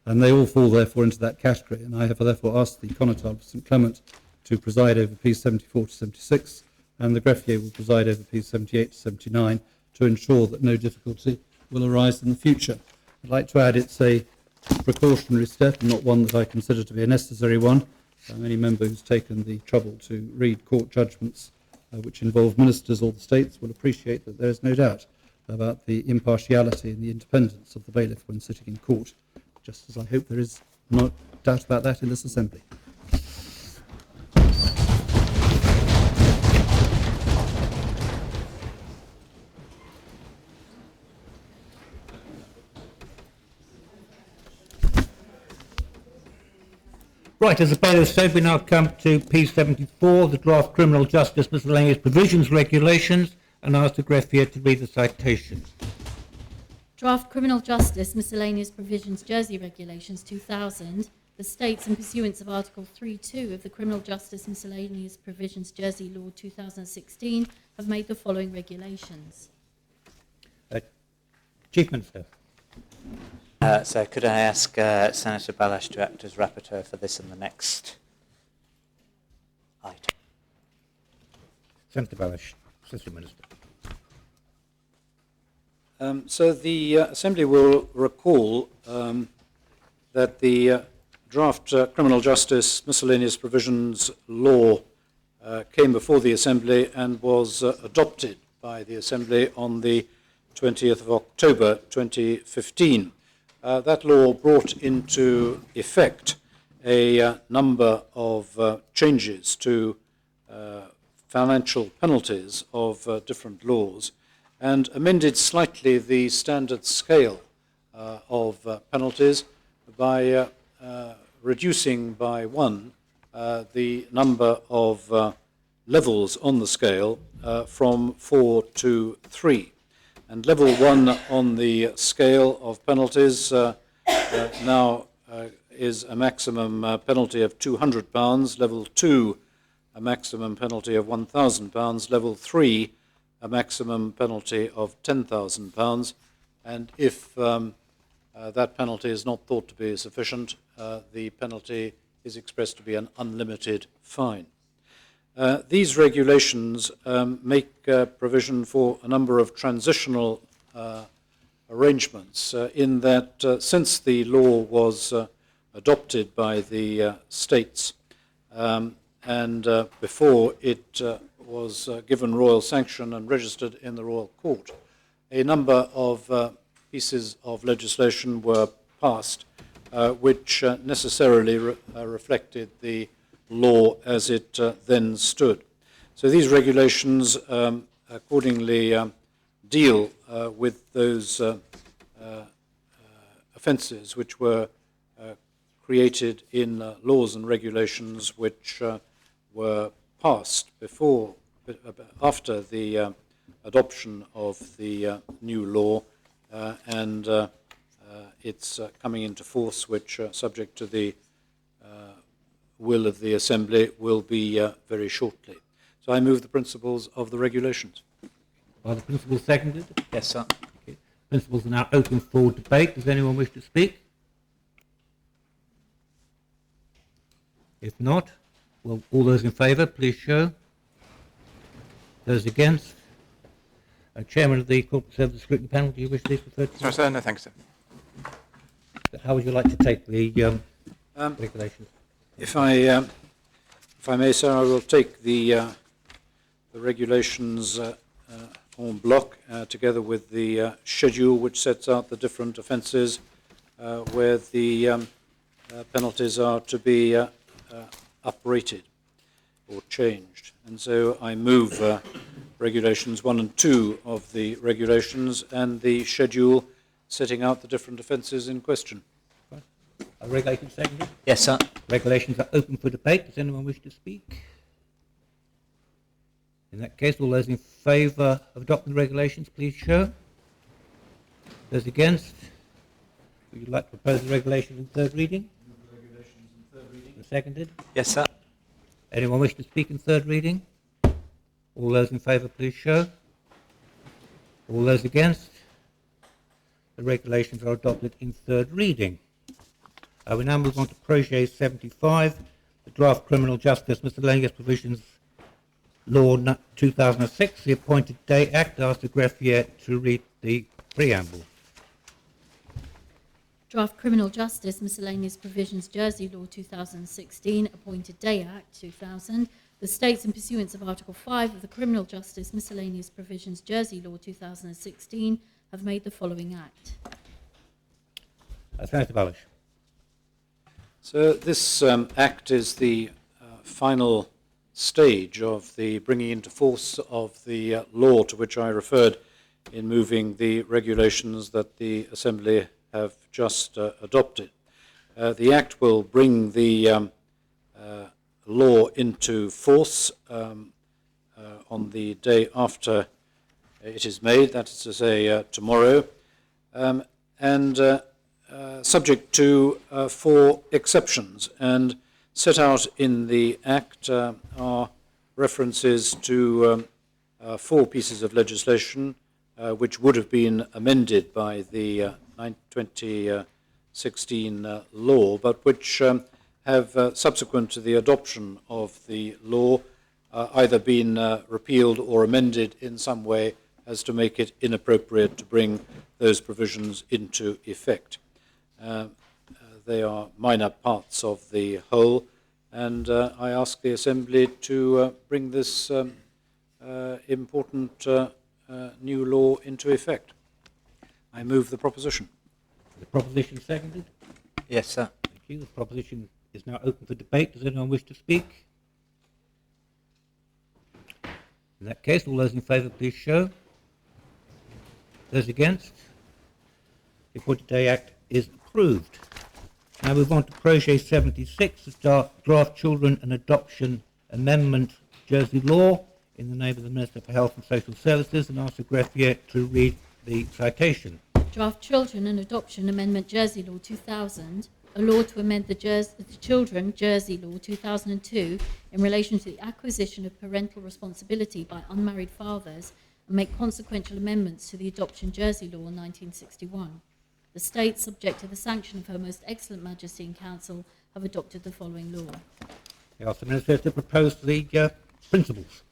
And they all fall, therefore, into that category. And I have therefore asked the Conotable of St Clement to preside over P74 to 76, and the greffier will preside over P78 to 79 to ensure that no difficulty will arise in the future. I'd like to add it's a precautionary step and not one that I consider to be a necessary one. Any member who's taken the trouble to read court judgments which involve ministers or the States will appreciate that there is no doubt about the impartiality and the independence of the bailiff when sitting in court, just as I hope there is no doubt about that in this assembly. Right, as the bailiff said, we now come to P74, the Draft Criminal Justice Miscellaneous Provisions Regulations, and ask the greffier to read the citation. Draft Criminal Justice Miscellaneous Provisions Jersey Regulations 2000, the states in pursuance of Article 3.2 of the Criminal Justice Miscellaneous Provisions Jersey Law 2016 have made the following regulations. Chief Minister. So could I ask Senator Balash to act as rapporteur for this and the next item? Senator Balash, Assistant Minister. So the Assembly will recall that the Draft Criminal Justice Miscellaneous Provisions Law came before the Assembly and was adopted by the Assembly on the 20th of October 2015. That law brought into effect a number of changes to financial penalties of different laws and amended slightly the standard scale of penalties by reducing by one the number of levels on the scale from 4 to 3. And level 1 on the scale of penalties now is a maximum penalty of £200, level 2 a maximum penalty of £1,000, level 3 a maximum penalty of £10,000, and if that penalty is not thought to be sufficient, the penalty is expressed to be an unlimited fine. These regulations make provision for a number of transitional arrangements in that since the law was adopted by the states and before it was given royal sanction and registered in the Royal Court, a number of pieces of legislation were passed which necessarily reflected the law as it then stood. So these regulations accordingly deal with those offences which were created in laws and regulations which were passed after the adoption of the new law and its coming into force, which subject to the will of the Assembly will be very shortly. So I move the principles of the regulations. Are the principles seconded? Yes, sir. Okay. Principles are now open for debate. Does anyone wish to speak? If not, well, all those in favour, please show. Those against? Chairman of the Corporate Service Scrutiny Panel, do you wish these referred to? Sorry, sir. No, thanks, sir. How would you like to take the regulations? If I may, sir, I will take the regulations en bloc together with the schedule which sets out the different offences where the penalties are to be uprated or changed. And so I move regulations 1 and 2 of the regulations and the schedule setting out the different offences in question. Are regulations seconded? Yes, sir. Regulations are open for debate. Does anyone wish to speak? In that case, all those in favour of adopting the regulations, please show. Those against? Would you like to propose the regulations in third reading? Regulations in third reading. Seconded? Yes, sir. Anyone wish to speak in third reading? All those in favour, please show. All those against? The regulations are adopted in third reading. We now move on to Projet 75, the Draft Criminal Justice Miscellaneous Provisions Law 2006, the Appointed Day Act. I ask the greffier to read the preamble. Draft Criminal Justice Miscellaneous Provisions Jersey Law 2016, Appointed Day Act 2000. The states, in pursuance of Article 5 of the Criminal Justice Miscellaneous Provisions Jersey Law 2016, have made the following act. Senator Balish. So this act is the final stage of the bringing into force of the law to which I referred in moving the regulations that the Assembly have just adopted. The Act will bring the law into force on the day after it is made, that is to say tomorrow, and subject to 4 exceptions. And set out in the Act are references to 4 pieces of legislation which would have been amended by the 2016 law, but which have, subsequent to the adoption of the law, either been repealed or amended in some way as to make it inappropriate to bring those provisions into effect. They are minor parts of the whole, and I ask the Assembly to bring this important new law into effect. I move the proposition. The proposition seconded? Yes, sir. Thank you. The proposition is now open for debate. Does anyone wish to speak? In that case, all those in favour, please show. Those against? The Appointed Day Act is approved. Now move on to Projet 76, the Draft Children and Adoption Amendment Jersey Law, in the name of the Minister for Health and Social Services, and ask the greffier to read the citation. Draft Children and Adoption Amendment Jersey Law 2000, a law to amend the Children Jersey Law 2002 in relation to the acquisition of parental responsibility by unmarried fathers and make consequential amendments to the Adoption Jersey Law 1961. The states, subject to the sanction of Her Most Excellent Majesty and Council, have adopted the following law. I ask the Minister to propose the principles.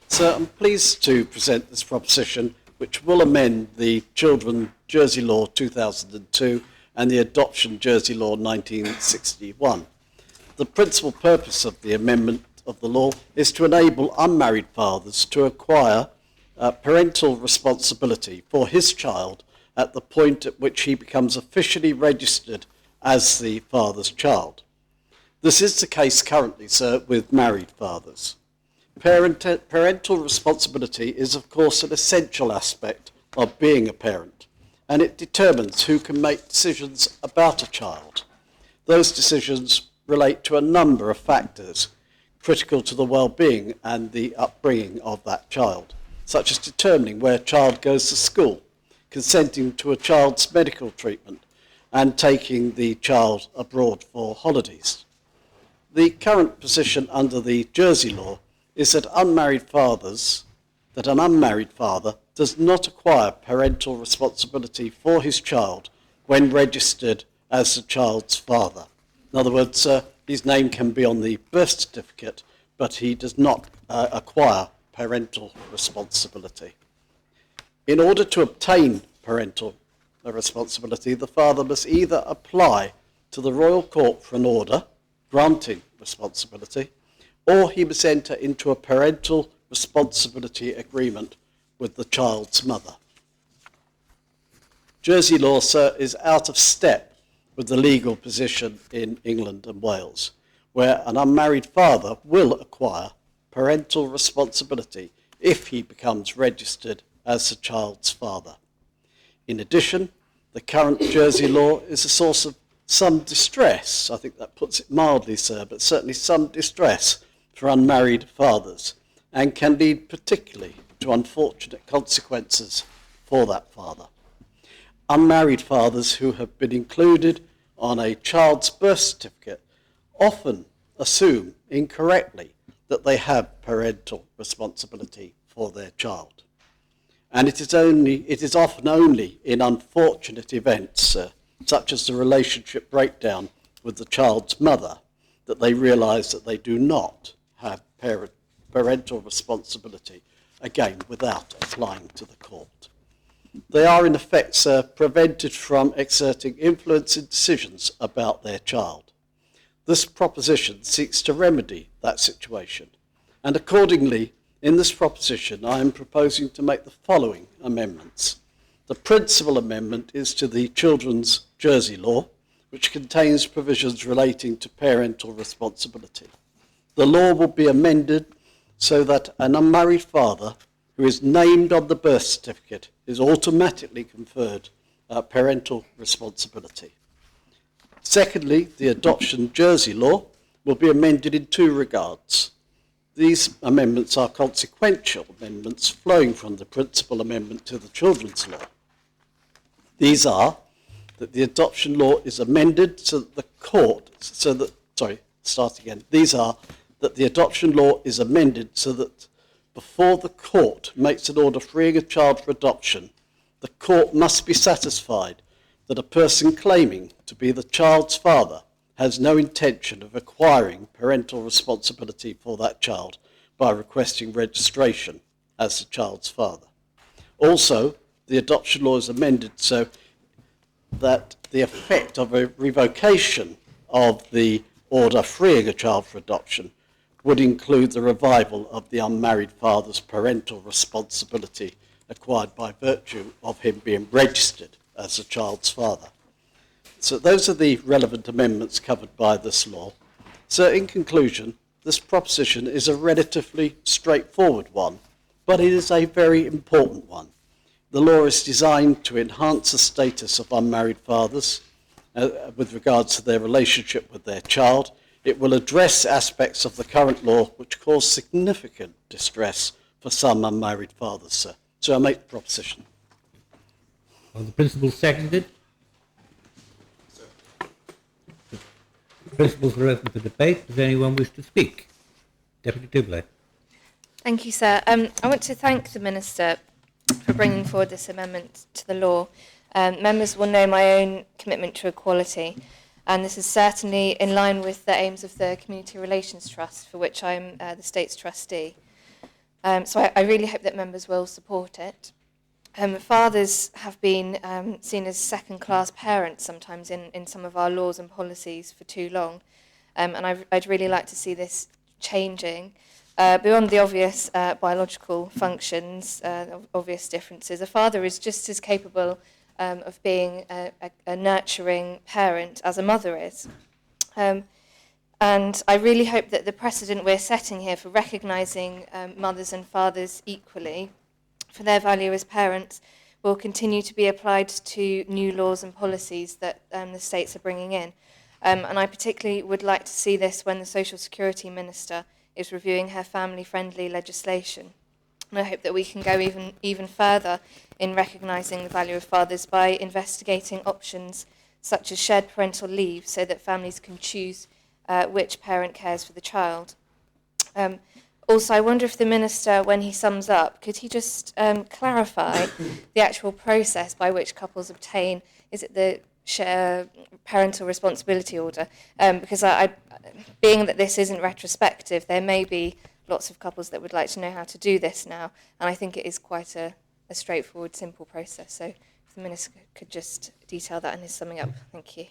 Sir, I'm pleased to present this proposition which will amend the Children Jersey Law 2002 and the Adoption Jersey Law 1961. The principal purpose of the amendment of the law is to enable unmarried fathers to acquire parental responsibility for his child at the point at which he becomes officially registered as the father's child. This is the case currently, sir, with married fathers. Parental responsibility is, of course, an essential aspect of being a parent, and it determines who can make decisions about a child. Those decisions relate to a number of factors critical to the well-being and the upbringing of that child, such as determining where a child goes to school, consenting to a child's medical treatment, and taking the child abroad for holidays. The current position under the Jersey law is that an unmarried father does not acquire parental responsibility for his child when registered as the child's father. In other words, his name can be on the birth certificate, but he does not acquire parental responsibility. In order to obtain parental responsibility, the father must either apply to the Royal Court for an order granting responsibility, or he must enter into a parental responsibility agreement with the child's mother. Jersey law, sir, is out of step with the legal position in England and Wales, where an unmarried father will acquire parental responsibility if he becomes registered as the child's father. In addition, the current Jersey law is a source of some distress, I think that puts it mildly, sir, but certainly some distress for unmarried fathers, and can lead particularly to unfortunate consequences for that father. Unmarried fathers who have been included on a child's birth certificate often assume incorrectly that they have parental responsibility for their child. And it is often only in unfortunate events, such as the relationship breakdown with the child's mother, that they realise that they do not have parental responsibility, again, without applying to the court. They are, in effect, sir, prevented from exerting influence in decisions about their child. This proposition seeks to remedy that situation, and accordingly, in this proposition, I am proposing to make the following amendments. The principal amendment is to the Children's Jersey Law, which contains provisions relating to parental responsibility. The law will be amended so that an unmarried father who is named on the birth certificate is automatically conferred parental responsibility. Secondly, the Adoption Jersey Law will be amended in two regards. These amendments are consequential amendments flowing from the principal amendment to the Children's Law. These are that the adoption law is amended so that the court, These are that the adoption law is amended so that before the court makes an order freeing a child for adoption, the court must be satisfied that a person claiming to be the child's father has no intention of acquiring parental responsibility for that child by requesting registration as the child's father. Also, the adoption law is amended so that the effect of a revocation of the order freeing a child for adoption would include the revival of the unmarried father's parental responsibility acquired by virtue of him being registered as the child's father. So those are the relevant amendments covered by this law. So in conclusion, this proposition is a relatively straightforward one, but it is a very important one. The law is designed to enhance the status of unmarried fathers with regards to their relationship with their child. It will address aspects of the current law which cause significant distress for some unmarried fathers, sir. So I make the proposition. Are the principles seconded? The principles are open for debate. Does anyone wish to speak? Deputy Dibley. Thank you, sir. I want to thank the Minister for bringing forward this amendment to the law. Members will know my own commitment to equality, and this is certainly in line with the aims of the Community Relations Trust, for which I'm the State's trustee. So I really hope that members will support it. Fathers have been seen as second-class parents sometimes in some of our laws and policies for too long, and I'd really like to see this changing. Beyond the obvious biological functions, obvious differences, a father is just as capable of being a nurturing parent as a mother is. And I really hope that the precedent we're setting here for recognising mothers and fathers equally for their value as parents will continue to be applied to new laws and policies that the states are bringing in. And I particularly would like to see this when the Social Security Minister is reviewing her family-friendly legislation. And I hope that we can go even further in recognising the value of fathers by investigating options such as shared parental leave so that families can choose which parent cares for the child. Also, I wonder if the Minister, when he sums up, could he just clarify the actual process by which couples obtain, is it the share parental responsibility order? Because being that this isn't retrospective, there may be lots of couples that would like to know how to do this now, and I think it is quite a straightforward, simple process. So if the Minister could just detail that in his summing up. Thank you.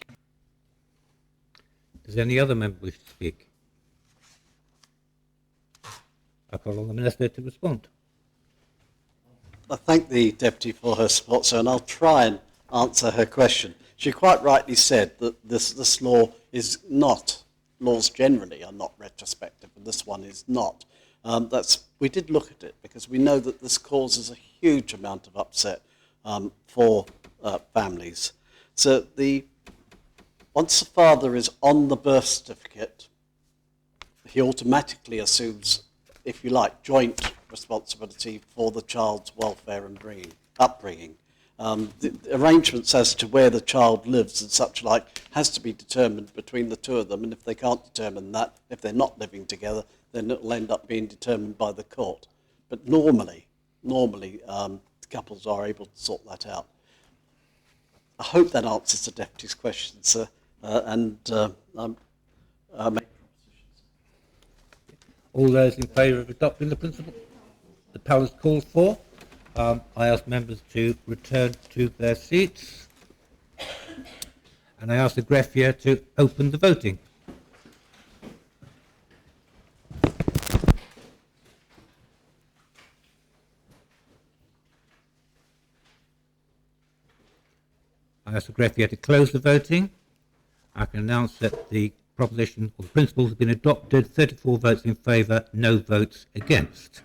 Does any other member wish to speak? I call on the Minister to respond. I thank the Deputy for her support, sir, and I'll try and answer her question. She quite rightly said that this law is not, laws generally are not retrospective, and this one is not. We did look at it because we know that this causes a huge amount of upset for families. So once the father is on the birth certificate, he automatically assumes, if you like, joint responsibility for the child's welfare and upbringing. The arrangements as to where the child lives and such like has to be determined between the two of them, and if they can't determine that, if they're not living together, then it will end up being determined by the court. But normally, couples are able to sort that out. I hope that answers the Deputy's question, sir, All those in favour of adopting the principle the powers called for, I ask members to return to their seats, and I ask the greffier to open the voting. I ask the greffier to close the voting. I can announce that the proposition or the principles have been adopted. 34 votes in favour, no votes against.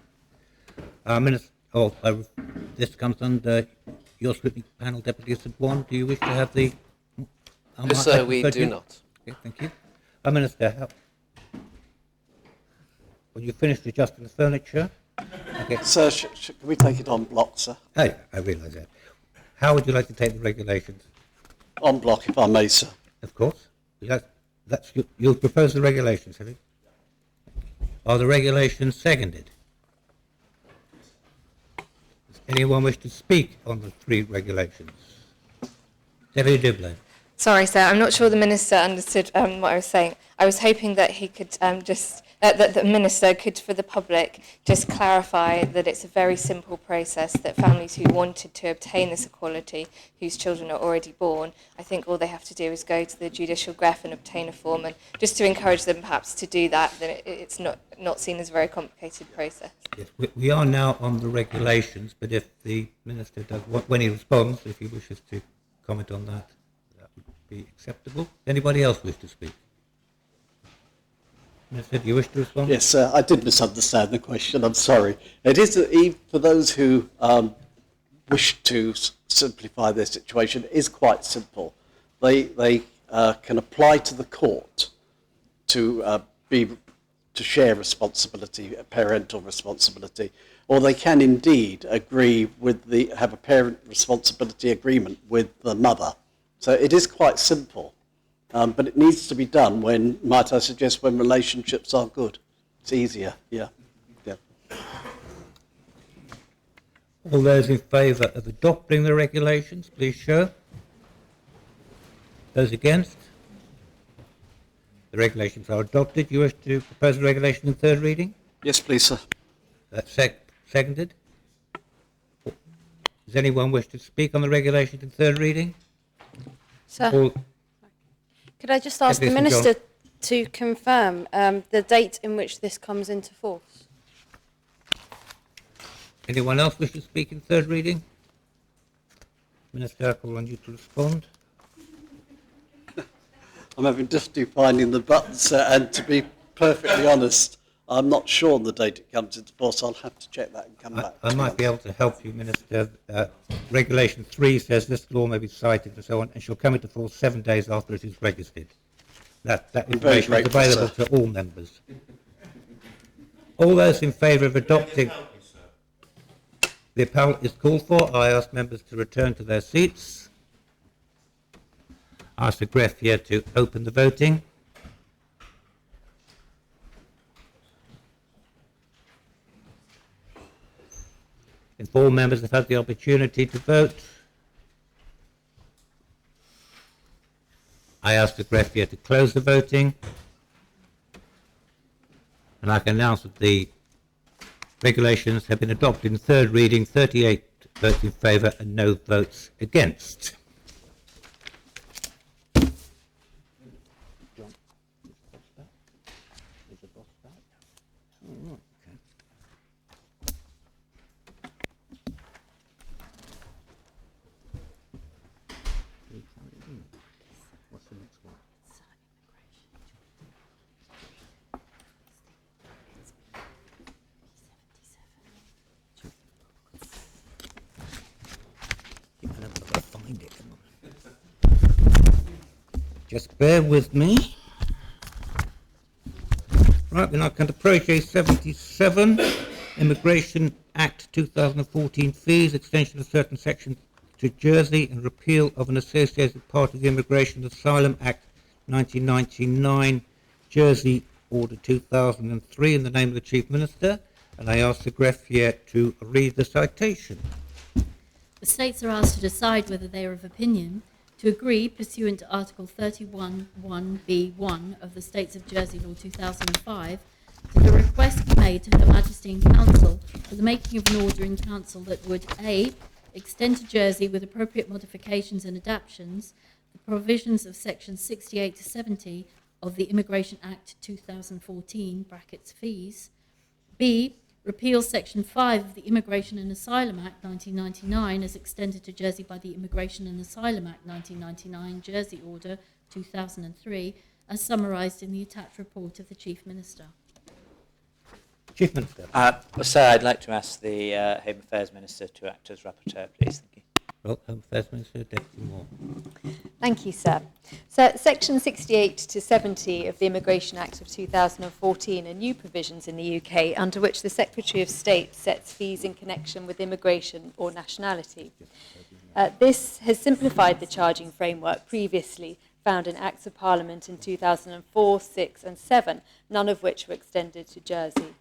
This comes under your scrutiny panel, Deputy Sir. Do you wish to have the... Yes, sir, we do not. Okay, thank you. Minister, when you finished adjusting the furniture... Okay. Sir, can we take it on block, sir? Oh, yeah, I realise that. How would you like to take the regulations? On block, if I may, sir. Of course. You'll propose the regulations, have you? Are the regulations seconded? Does anyone wish to speak on the 3 regulations? Deputy Dibble. Sorry, sir, I'm not sure the Minister understood what I was saying. I was hoping that he could that the Minister could, for the public, just clarify that it's a very simple process, that families who wanted to obtain this equality, whose children are already born, I think all they have to do is go to the judicial gref and obtain a form, and just to encourage them perhaps to do that, then it's not seen as a very complicated process. Yes, we are now on the regulations, but if the Minister does, when he responds, if he wishes to comment on that, that would be acceptable. Anybody else wish to speak? Minister, do you wish to respond? Yes, sir. I did misunderstand the question. I'm sorry. It is for those who wish to simplify their situation. It is quite simple. They can apply to the court to share responsibility, parental responsibility, or they can indeed agree have a parent responsibility agreement with the mother. So it is quite simple. But it needs to be done when, might I suggest, when relationships are good. It's easier, yeah. All those in favour of adopting the regulations, please show. Those against? The regulations are adopted. You wish to propose the regulation in 3rd reading? Yes, please, sir. That's seconded. Does anyone wish to speak on the regulations in 3rd reading? Sir. Could I just ask the Minister to confirm the date in which this comes into force? Anyone else wish to speak in 3rd reading? Minister, I call on you to respond. I'm having difficulty finding the button, sir, and to be perfectly honest, I'm not sure on the date it comes into force. I'll have to check that and come back. I might be able to help you, Minister. Regulation 3 says this law may be cited and so on, and shall come into force 7 days after it is registered. That information is available to all members. All those in favour of adopting... The appellant is called for. I ask members to return to their seats. I ask the greffier to open the voting. If all members have had the opportunity to vote, I ask the greffier to close the voting, and I can announce that the regulations have been adopted in 3rd reading, 38 votes in favour and no votes against. Just bear with me. Right, then I can approach A77, Immigration Act 2014 fees, extension of certain sections to Jersey and repeal of an associated part of the Immigration and Asylum Act 1999, Jersey Order 2003, in the name of the Chief Minister, and I ask the greffier to read the citation. The States are asked to decide whether they are of opinion to agree, pursuant to Article 31(1)(b)(1) of the States of Jersey Law 2005, to the request made to Her Majesty in Council for the making of an order in Council that would A. extend to Jersey with appropriate modifications and adaptations the provisions of sections 68 to 70 of the Immigration Act 2014 (fees). B. repeals Section 5 of the Immigration and Asylum Act 1999 as extended to Jersey by the Immigration and Asylum Act 1999 Jersey Order 2003, as summarised in the attached report of the Chief Minister. Chief Minister. Sir, I'd like to ask the Home Affairs Minister to act as rapporteur, please. Thank you. Well, Home Affairs Minister, Deputy Moore. Thank you, sir. So, Section 68 to 70 of the Immigration Act of 2014 are new provisions in the UK under which the Secretary of State sets fees in connection with immigration or nationality. This has simplified the charging framework previously found in Acts of Parliament in 2004, 6 and 7, none of which were extended to Jersey.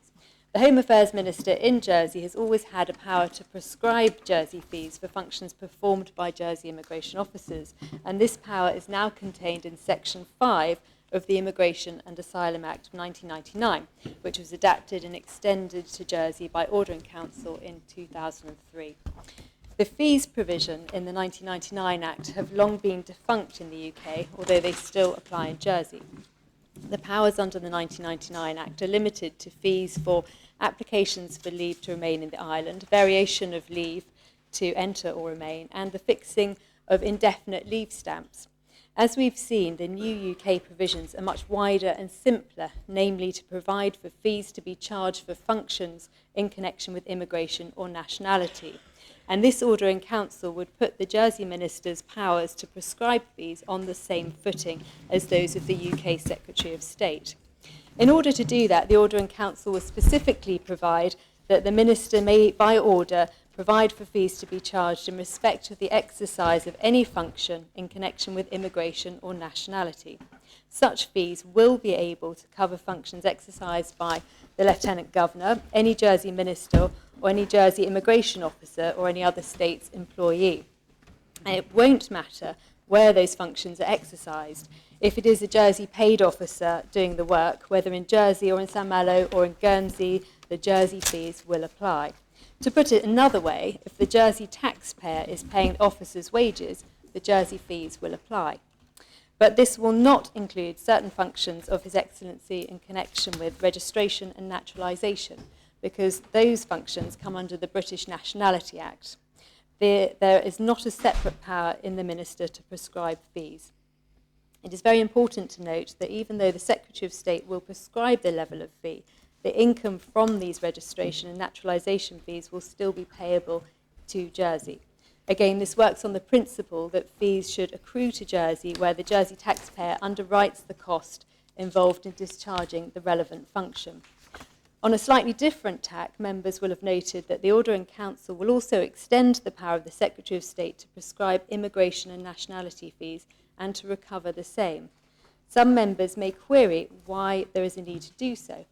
The Home Affairs Minister in Jersey has always had a power to prescribe Jersey fees for functions performed by Jersey immigration officers, and this power is now contained in Section 5 of the Immigration and Asylum Act of 1999, which was adapted and extended to Jersey by Order in Council in 2003. The fees provision in the 1999 Act have long been defunct in the UK, although they still apply in Jersey. The powers under the 1999 Act are limited to fees for applications for leave to remain in the island, variation of leave to enter or remain, and the fixing of indefinite leave stamps. As we've seen, the new UK provisions are much wider and simpler, namely to provide for fees to be charged for functions in connection with immigration or nationality. And this Order in Council would put the Jersey Minister's powers to prescribe fees on the same footing as those of the UK Secretary of State. In order to do that, the Order in Council will specifically provide that the Minister may, by order, provide for fees to be charged in respect of the exercise of any function in connection with immigration or nationality. Such fees will be able to cover functions exercised by the Lieutenant Governor, any Jersey Minister, or any Jersey immigration officer, or any other state's employee. And it won't matter where those functions are exercised. If it is a Jersey paid officer doing the work, whether in Jersey or in St Malo or in Guernsey, the Jersey fees will apply. To put it another way, if the Jersey taxpayer is paying officers' wages, the Jersey fees will apply. But this will not include certain functions of His Excellency in connection with registration and naturalisation, because those functions come under the British Nationality Act. There is not a separate power in the Minister to prescribe fees. It is very important to note that even though the Secretary of State will prescribe the level of fee, the income from these registration and naturalisation fees will still be payable to Jersey. Again, this works on the principle that fees should accrue to Jersey where the Jersey taxpayer underwrites the cost involved in discharging the relevant function. On a slightly different tack, members will have noted that the Order in Council will also extend the power of the Secretary of State to prescribe immigration and nationality fees and to recover the same. Some members may query why there is a need to do so.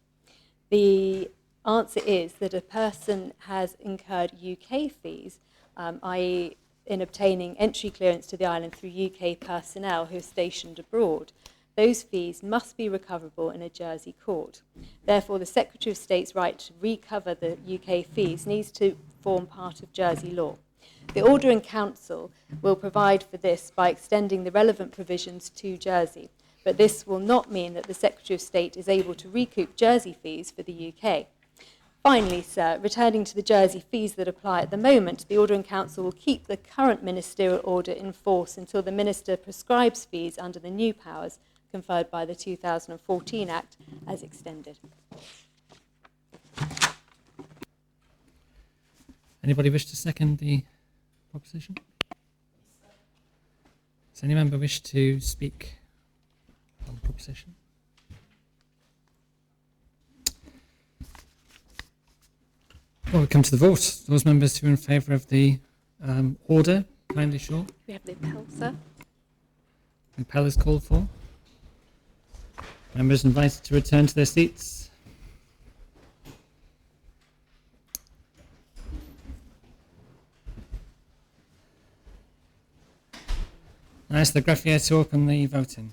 The answer is that a person has incurred UK fees, i.e. in obtaining entry clearance to the island through UK personnel who are stationed abroad. Those fees must be recoverable in a Jersey court. Therefore, the Secretary of State's right to recover the UK fees needs to form part of Jersey law. The Order in Council will provide for this by extending the relevant provisions to Jersey, but this will not mean that the Secretary of State is able to recoup Jersey fees for the UK. Finally, sir, returning to the Jersey fees that apply at the moment, the Order in Council will keep the current ministerial order in force until the Minister prescribes fees under the new powers conferred by the 2014 Act as extended. Anybody wish to second the proposition? Does any member wish to speak on the proposition? Well, we come to the vote. Those members who are in favour of the order, kindly show. We have the appel, sir. The appel is called for. Members invited to return to their seats. I ask the greffier to open the voting.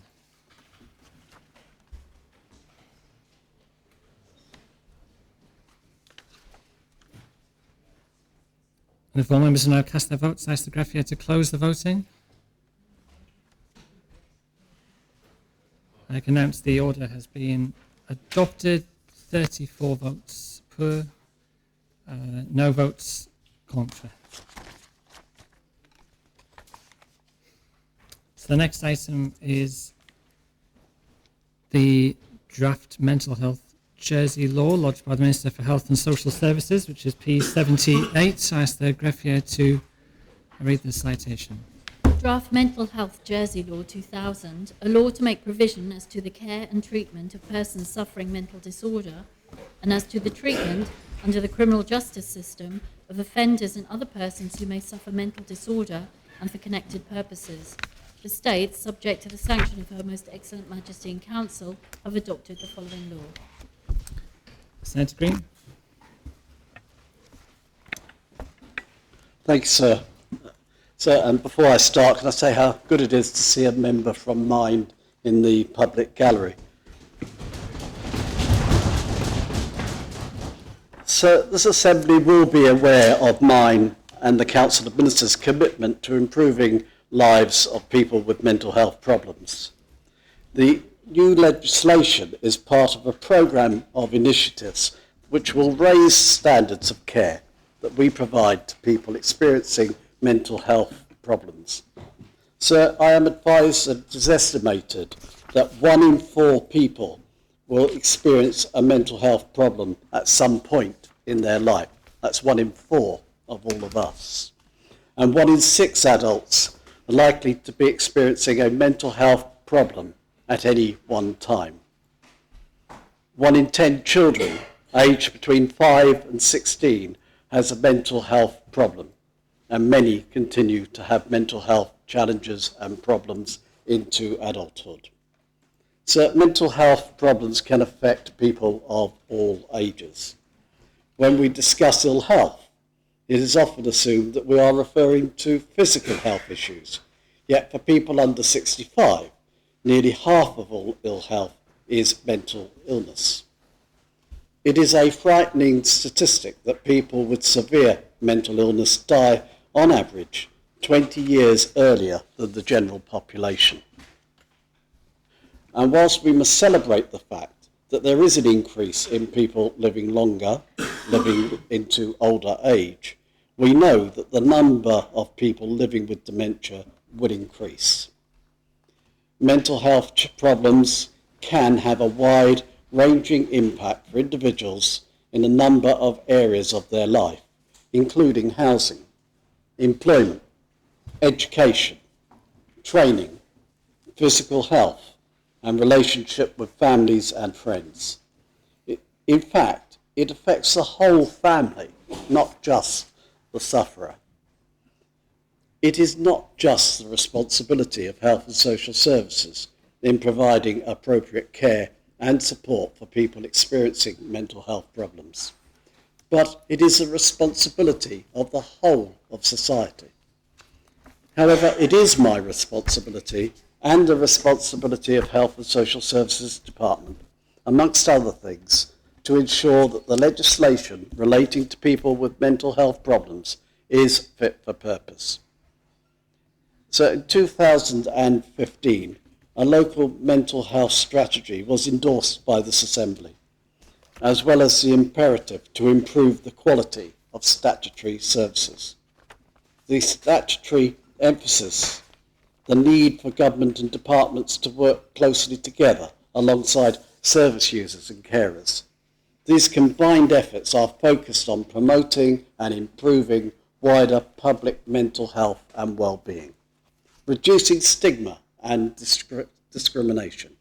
And if all members have now cast their votes, I ask the greffier to close the voting. I can announce the order has been adopted. 34 votes per, No votes. Contra. So the next item is the draft mental health Jersey law lodged by the Minister for Health and Social Services, which is P78. I ask the greffier to read the citation. Draft Mental Health Jersey Law 2000, a law to make provision as to the care and treatment of persons suffering mental disorder and as to the treatment under the criminal justice system of offenders and other persons who may suffer mental disorder and for connected purposes. The States, subject to the sanction of Her Most Excellent Majesty and Council, have adopted the following law. Senator Green. Thank you, sir. So, and before I start, can I say how good it is to see a member from Mind in the public gallery? So this Assembly will be aware of mine and the Council of Ministers' commitment to improving lives of people with mental health problems. The new legislation is part of a programme of initiatives which will raise standards of care that we provide to people experiencing mental health problems. So I am advised that it is estimated that 1 in 4 people will experience a mental health problem at some point in their life. That's 1 in 4 of all of us. And 1 in 6 adults are likely to be experiencing a mental health problem at any one time. 1 in 10 children aged between 5 and 16 has a mental health problem, and many continue to have mental health challenges and problems into adulthood. So mental health problems can affect people of all ages. When we discuss ill health, it is often assumed that we are referring to physical health issues. Yet for people under 65, nearly half of all ill health is mental illness. It is a frightening statistic that people with severe mental illness die, on average, 20 years earlier than the general population. And whilst we must celebrate the fact that there is an increase in people living longer, living into older age, we know that the number of people living with dementia would increase. Mental health problems can have a wide-ranging impact for individuals in a number of areas of their life, including housing, employment, education, training, physical health, and relationship with families and friends. In fact, it affects the whole family, not just the sufferer. It is not just the responsibility of health and social services in providing appropriate care and support for people experiencing mental health problems, but it is a responsibility of the whole of society. However, it is my responsibility and the responsibility of Health and Social Services Department, amongst other things, to ensure that the legislation relating to people with mental health problems is fit for purpose. So in 2015, a local mental health strategy was endorsed by this Assembly, as well as the imperative to improve the quality of statutory services. The statutory emphasis the need for government and departments to work closely together alongside service users and carers. These combined efforts are focused on promoting and improving wider public mental health and well-being, reducing stigma and discrimination,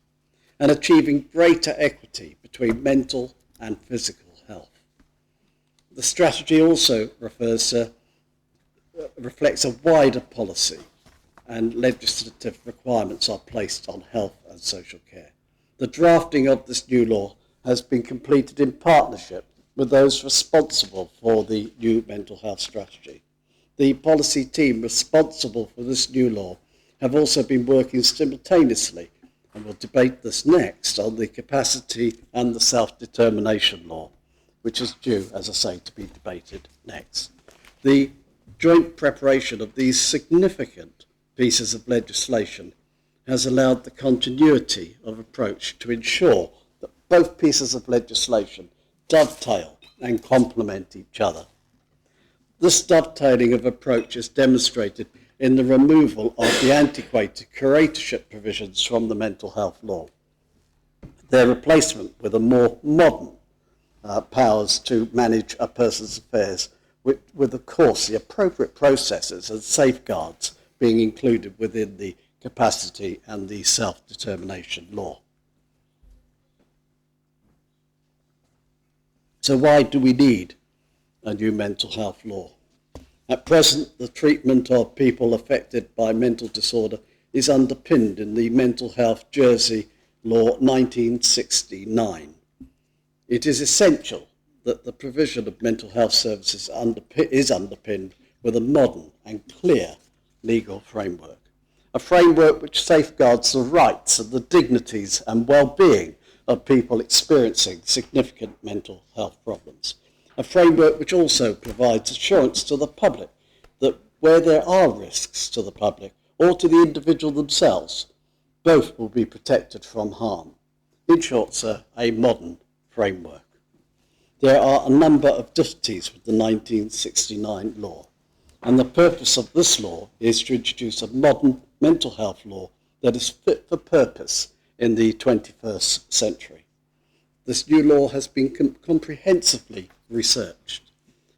and achieving greater equity between mental and physical health. The strategy also reflects a wider policy, and legislative requirements are placed on health and social care. The drafting of this new law has been completed in partnership with those responsible for the new mental health strategy. The policy team responsible for this new law have also been working simultaneously, and will debate this next, on the capacity and the self-determination law, which is due, as I say, to be debated next. The joint preparation of these significant pieces of legislation has allowed the continuity of approach to ensure that both pieces of legislation dovetail and complement each other. This dovetailing of approach is demonstrated in the removal of the antiquated curatorship provisions from the mental health law. Their replacement with a more modern powers to manage a person's affairs with, of course, the appropriate processes and safeguards being included within the capacity and the self-determination law. So why do we need a new mental health law? At present, the treatment of people affected by mental disorder is underpinned in the Mental Health Jersey Law 1969. It is essential that the provision of mental health services is underpinned with a modern and clear legal framework, a framework which safeguards the rights and the dignities and well-being of people experiencing significant mental health problems, a framework which also provides assurance to the public that where there are risks to the public or to the individual themselves, both will be protected from harm. In short, sir, a modern framework. There are a number of difficulties with the 1969 law, and the purpose of this law is to introduce a modern mental health law that is fit for purpose in the 21st century. This new law has been comprehensively researched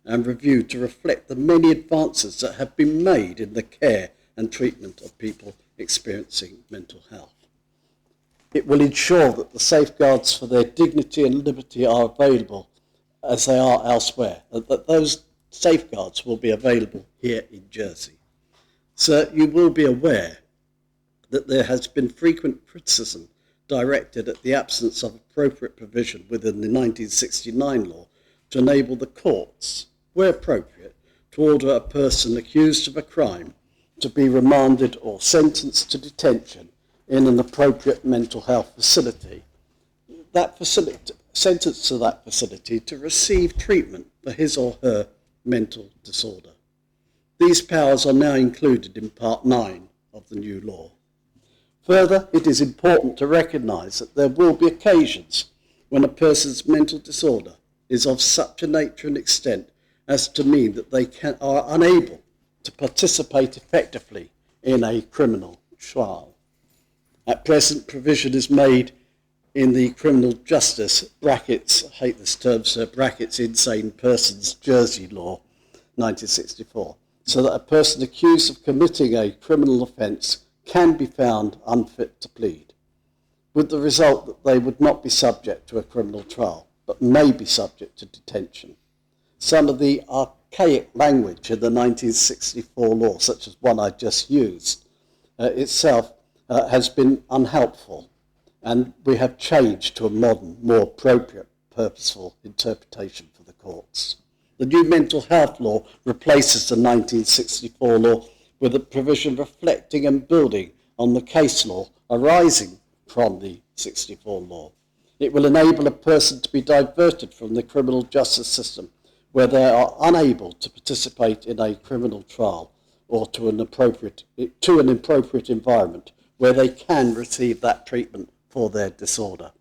and reviewed to reflect the many advances that have been made in the care and treatment of people experiencing mental health. It will ensure that the safeguards for their dignity and liberty are available as they are elsewhere, and that those safeguards will be available here in Jersey. Sir, you will be aware that there has been frequent criticism directed at the absence of appropriate provision within the 1969 law to enable the courts, where appropriate, to order a person accused of a crime to be remanded or sentenced to detention in an appropriate mental health facility. Sentenced to that facility to receive treatment for his or her mental disorder. These powers are now included in Part 9 of the new law. Further, it is important to recognise that there will be occasions when a person's mental disorder is of such a nature and extent as to mean that they are unable to participate effectively in a criminal trial. At present, provision is made in the criminal justice, brackets, I hate this term, sir, brackets, insane persons, Jersey law, 1964, so that a person accused of committing a criminal offence can be found unfit to plead, with the result that they would not be subject to a criminal trial, but may be subject to detention. Some of the archaic language in the 1964 law, such as one I just used, itself has been unhelpful, and we have changed to a modern, more appropriate, purposeful interpretation for the courts. The new mental health law replaces the 1964 law with a provision reflecting and building on the case law arising from the 64 law. It will enable a person to be diverted from the criminal justice system where they are unable to participate in a criminal trial or to an appropriate environment where they can receive that treatment for their disorder.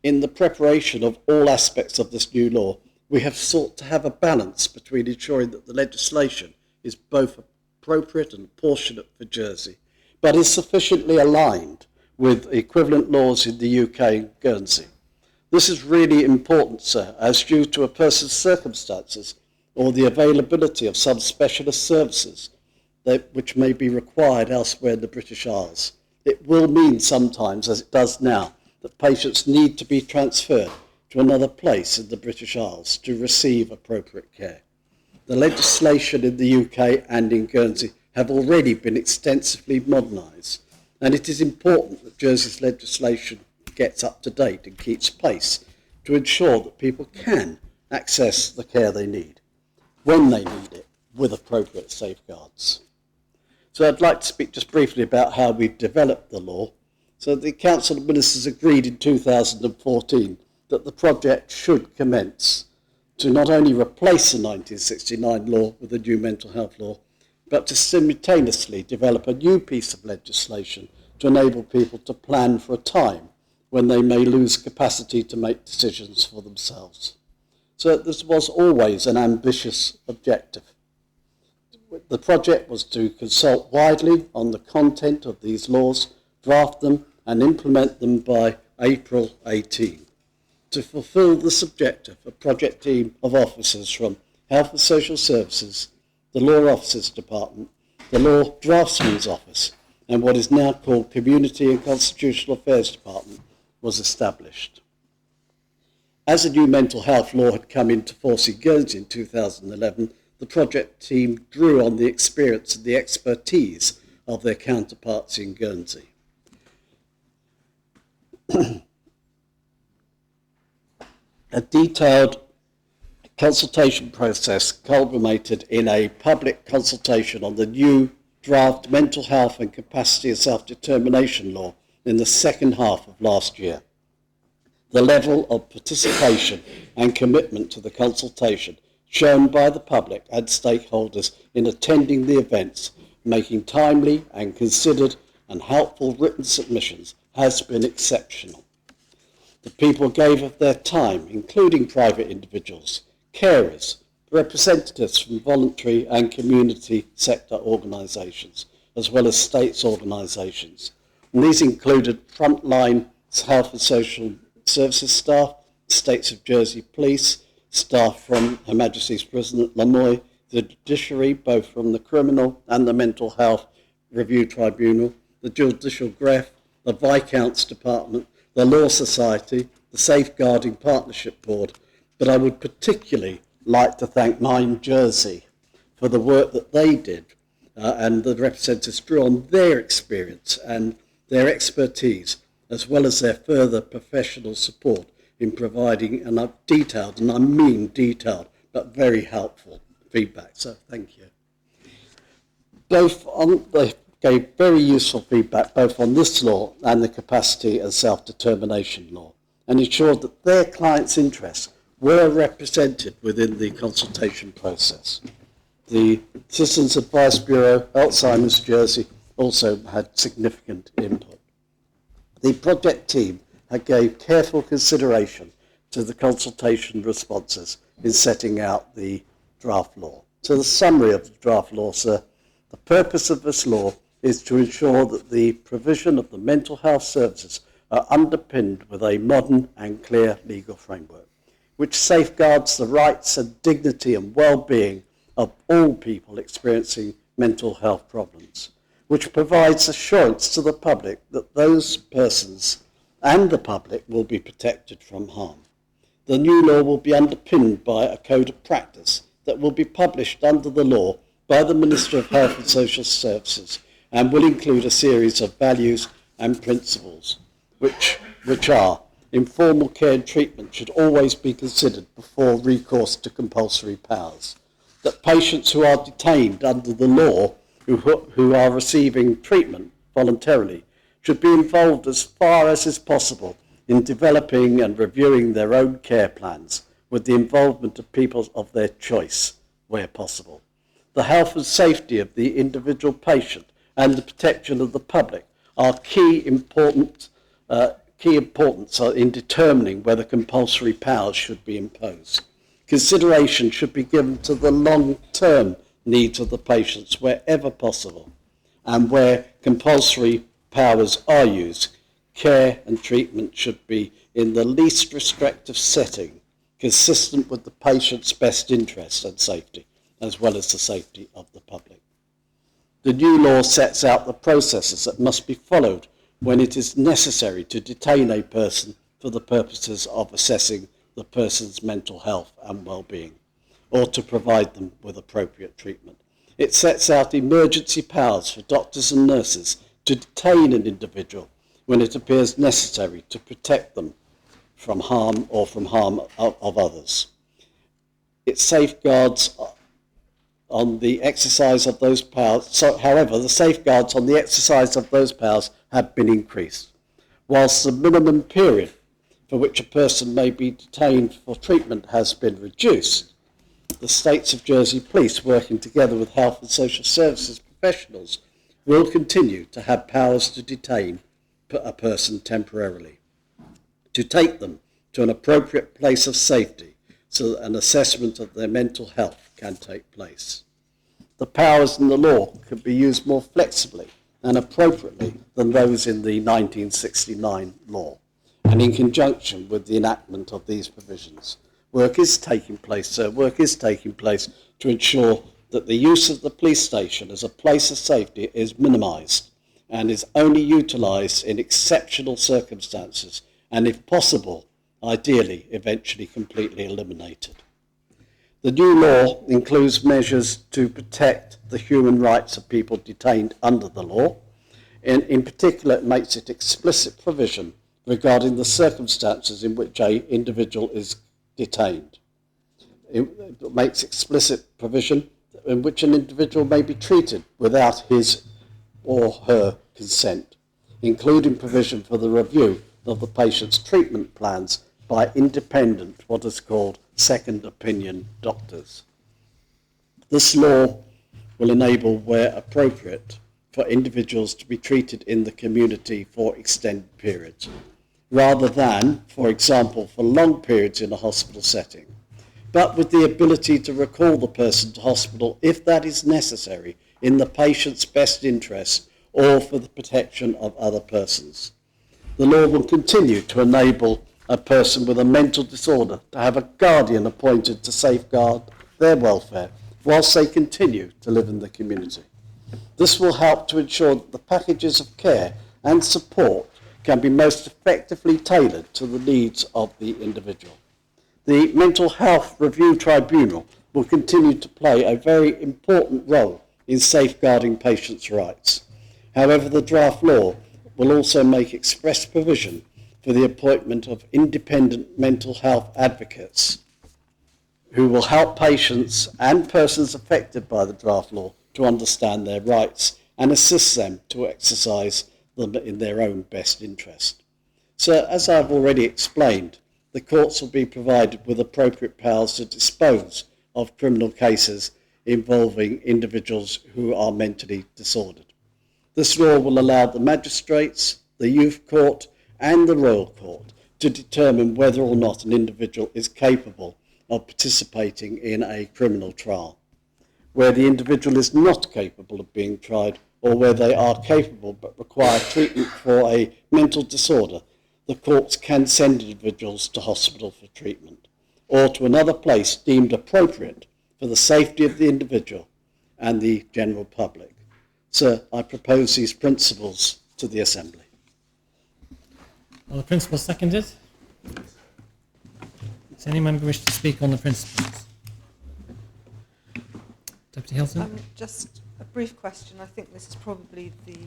In the preparation of all aspects of this new law, we have sought to have a balance between ensuring that the legislation is both appropriate and proportionate for Jersey, but is sufficiently aligned with equivalent laws in the UK and Guernsey. This is really important, sir, as due to a person's circumstances or the availability of some specialist services which may be required elsewhere in the British Isles. It will mean sometimes, as it does now, that patients need to be transferred to another place in the British Isles to receive appropriate care. The legislation in the UK and in Guernsey have already been extensively modernised, and it is important that Jersey's legislation gets up to date and keeps pace to ensure that people can access the care they need, when they need it, with appropriate safeguards. So I'd like to speak just briefly about how we've developed the law. So the Council of Ministers agreed in 2014 that the project should commence to not only replace the 1969 law with a new mental health law, but to simultaneously develop a new piece of legislation to enable people to plan for a time when they may lose capacity to make decisions for themselves. So this was always an ambitious objective. The project was to consult widely on the content of these laws, draft them and implement them by April 18. To fulfil this objective, a project team of officers from Health and Social Services, the Law Officers Department, the Law Draftsman's Office, and what is now called Community and Constitutional Affairs Department was established. As a new mental health law had come into force in Guernsey in 2011, the project team drew on the experience and the expertise of their counterparts in Guernsey. A detailed consultation process culminated in a public consultation on the new draft mental health and capacity and self-determination law in the second half of last year. The level of participation and commitment to the consultation shown by the public and stakeholders in attending the events, making timely and considered and helpful written submissions, has been exceptional. The people gave of their time, including private individuals, carers, representatives from voluntary and community sector organisations, as well as states organisations. And these included frontline health and social services staff, States of Jersey Police, staff from Her Majesty's Prison at Lamoy, the judiciary, both from the Criminal and the Mental Health Review Tribunal, the Judicial Grefg, the Viscounts Department, the Law Society, the Safeguarding Partnership Board, but I would particularly like to thank Mind Jersey for the work that they did, and the representatives drew on their experience and their expertise, as well as their further professional support in providing a detailed, and I mean detailed, but very helpful feedback. So thank you. They gave very useful feedback both on this law and the capacity and self-determination law, and ensured that their clients' interests were represented within the consultation process. The Citizens Advice Bureau, Alzheimer's Jersey, also had significant input. The project team gave careful consideration to the consultation responses in setting out the draft law. So the summary of the draft law, sir, the purpose of this law is to ensure that the provision of the mental health services are underpinned with a modern and clear legal framework, which safeguards the rights and dignity and well-being of all people experiencing mental health problems, which provides assurance to the public that those persons and the public will be protected from harm. The new law will be underpinned by a code of practice that will be published under the law by the Minister of Health and Social Services, and will include a series of values and principles, which are: informal care and treatment should always be considered before recourse to compulsory powers, that patients who are detained under the law, who are receiving treatment voluntarily, should be involved as far as is possible in developing and reviewing their own care plans with the involvement of people of their choice where possible. The health and safety of the individual patient and the protection of the public are key importance in determining whether compulsory powers should be imposed. Consideration should be given to the long-term needs of the patients wherever possible, and where compulsory powers are used, care and treatment should be in the least restrictive setting, consistent with the patient's best interests and safety, as well as the safety of the public. The new law sets out the processes that must be followed when it is necessary to detain a person for the purposes of assessing the person's mental health and well-being, or to provide them with appropriate treatment. It sets out emergency powers for doctors and nurses to detain an individual when it appears necessary to protect them from harm or from harm of others. It safeguards on the exercise of those powers. However, the safeguards on the exercise of those powers have been increased. Whilst the minimum period for which a person may be detained for treatment has been reduced, the States of Jersey Police, working together with Health and Social Services professionals, will continue to have powers to detain a person temporarily, to take them to an appropriate place of safety, so that an assessment of their mental health can take place. The powers in the law could be used more flexibly and appropriately than those in the 1969 law, and in conjunction with the enactment of these provisions. Work is taking place to ensure that the use of the police station as a place of safety is minimised and is only utilised in exceptional circumstances and, if possible, ideally, eventually completely eliminated. The new law includes measures to protect the human rights of people detained under the law. In particular, it makes it explicit provision regarding the circumstances in which an individual is detained. It makes explicit provision in which an individual may be treated without his or her consent, including provision for the review of the patient's treatment plans by independent, what is called second opinion doctors. This law will enable, where appropriate, for individuals to be treated in the community for extended periods, rather than, for example, for long periods in a hospital setting, but with the ability to recall the person to hospital if that is necessary in the patient's best interest or for the protection of other persons. The law will continue to enable a person with a mental disorder to have a guardian appointed to safeguard their welfare whilst they continue to live in the community. This will help to ensure that the packages of care and support can be most effectively tailored to the needs of the individual. The Mental Health Review Tribunal will continue to play a very important role in safeguarding patients' rights. However, the draft law will also make express provision for the appointment of independent mental health advocates who will help patients and persons affected by the draft law to understand their rights and assist them to exercise them in their own best interest. So, as I've already explained, the courts will be provided with appropriate powers to dispose of criminal cases involving individuals who are mentally disordered. This law will allow the magistrates, the youth court and the royal court to determine whether or not an individual is capable of participating in a criminal trial. Where the individual is not capable of being tried, or where they are capable but require treatment for a mental disorder, the courts can send individuals to hospital for treatment or to another place deemed appropriate for the safety of the individual and the general public. Sir, I propose these principles to the Assembly. Are the principles seconded? Does any member wish to speak on the principles? Deputy Hilton? Just a brief question. I think this is probably the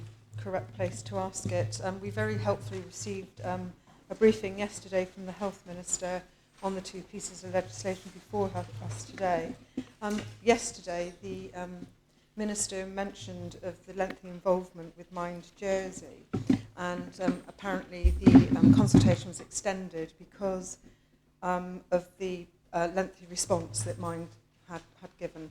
correct place to ask it. We very helpfully received a briefing yesterday from the Health Minister on the two pieces of legislation before us today. Yesterday, the Minister mentioned of the lengthy involvement with Mind Jersey, and apparently the consultation was extended because of the lengthy response that Mind had given.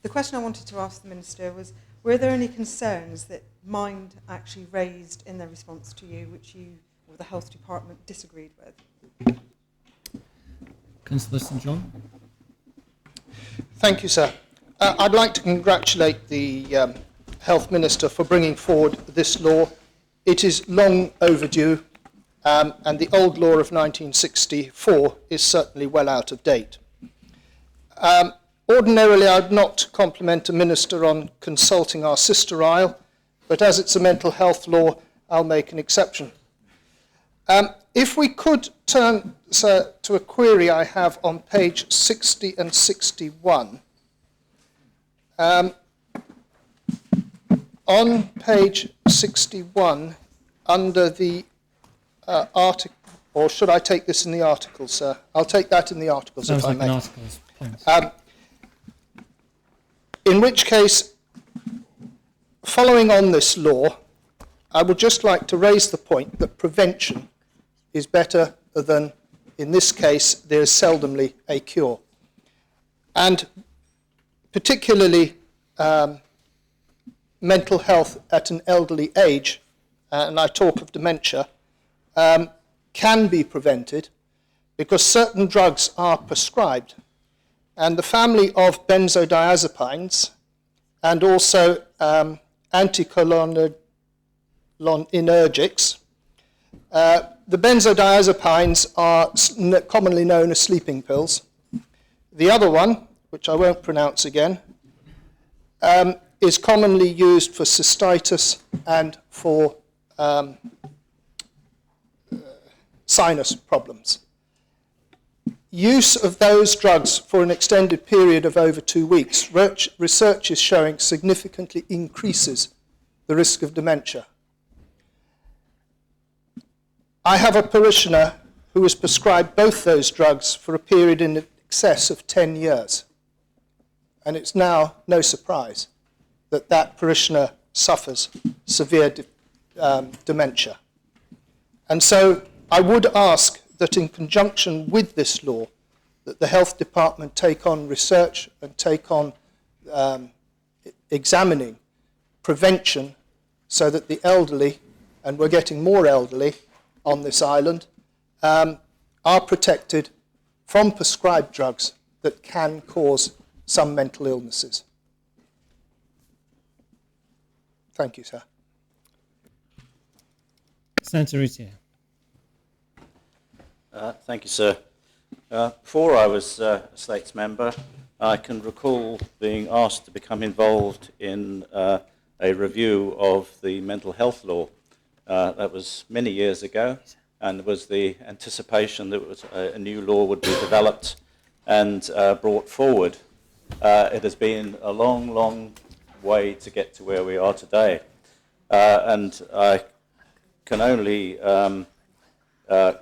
The question I wanted to ask the Minister was, were there any concerns that Mind actually raised in their response to you, which you or the Health Department disagreed with? Councillor St John. Thank you, sir. I'd like to congratulate the Health Minister for bringing forward this law. It is long overdue, and the old law of 1964 is certainly well out of date. Ordinarily, I'd not compliment a minister on consulting our sister isle, but as it's a mental health law, I'll make an exception. If we could turn, sir, to a query I have on page 60 and 61. On page 61, under the article, or should I take this in the articles, sir? I'll take that in the articles, if I may. Articles. In which case, following on this law, I would just like to raise the point that prevention is better than, in this case, there is seldomly a cure. And particularly mental health at an elderly age, and I talk of dementia, can be prevented because certain drugs are prescribed. And the family of benzodiazepines and also anticholinergics, the benzodiazepines are commonly known as sleeping pills. The other one, which I won't pronounce again, is commonly used for cystitis and for sinus problems. Use of those drugs for an extended period of over 2 weeks, research is showing significantly increases the risk of dementia. I have a parishioner who was prescribed both those drugs for a period in excess of 10 years. And it's now no surprise that that parishioner suffers severe dementia. And so I would ask that in conjunction with this law, that the Health Department take on research and take on examining prevention so that the elderly, and we're getting more elderly on this island, are protected from prescribed drugs that can cause some mental illnesses. Thank you, sir. Senator Routier. Thank you, sir. Before I was a States member, I can recall being asked to become involved in a review of the mental health law. That was many years ago, and there was the anticipation that a new law would be developed and brought forward. It has been a long, long way to get to where we are today. And I can only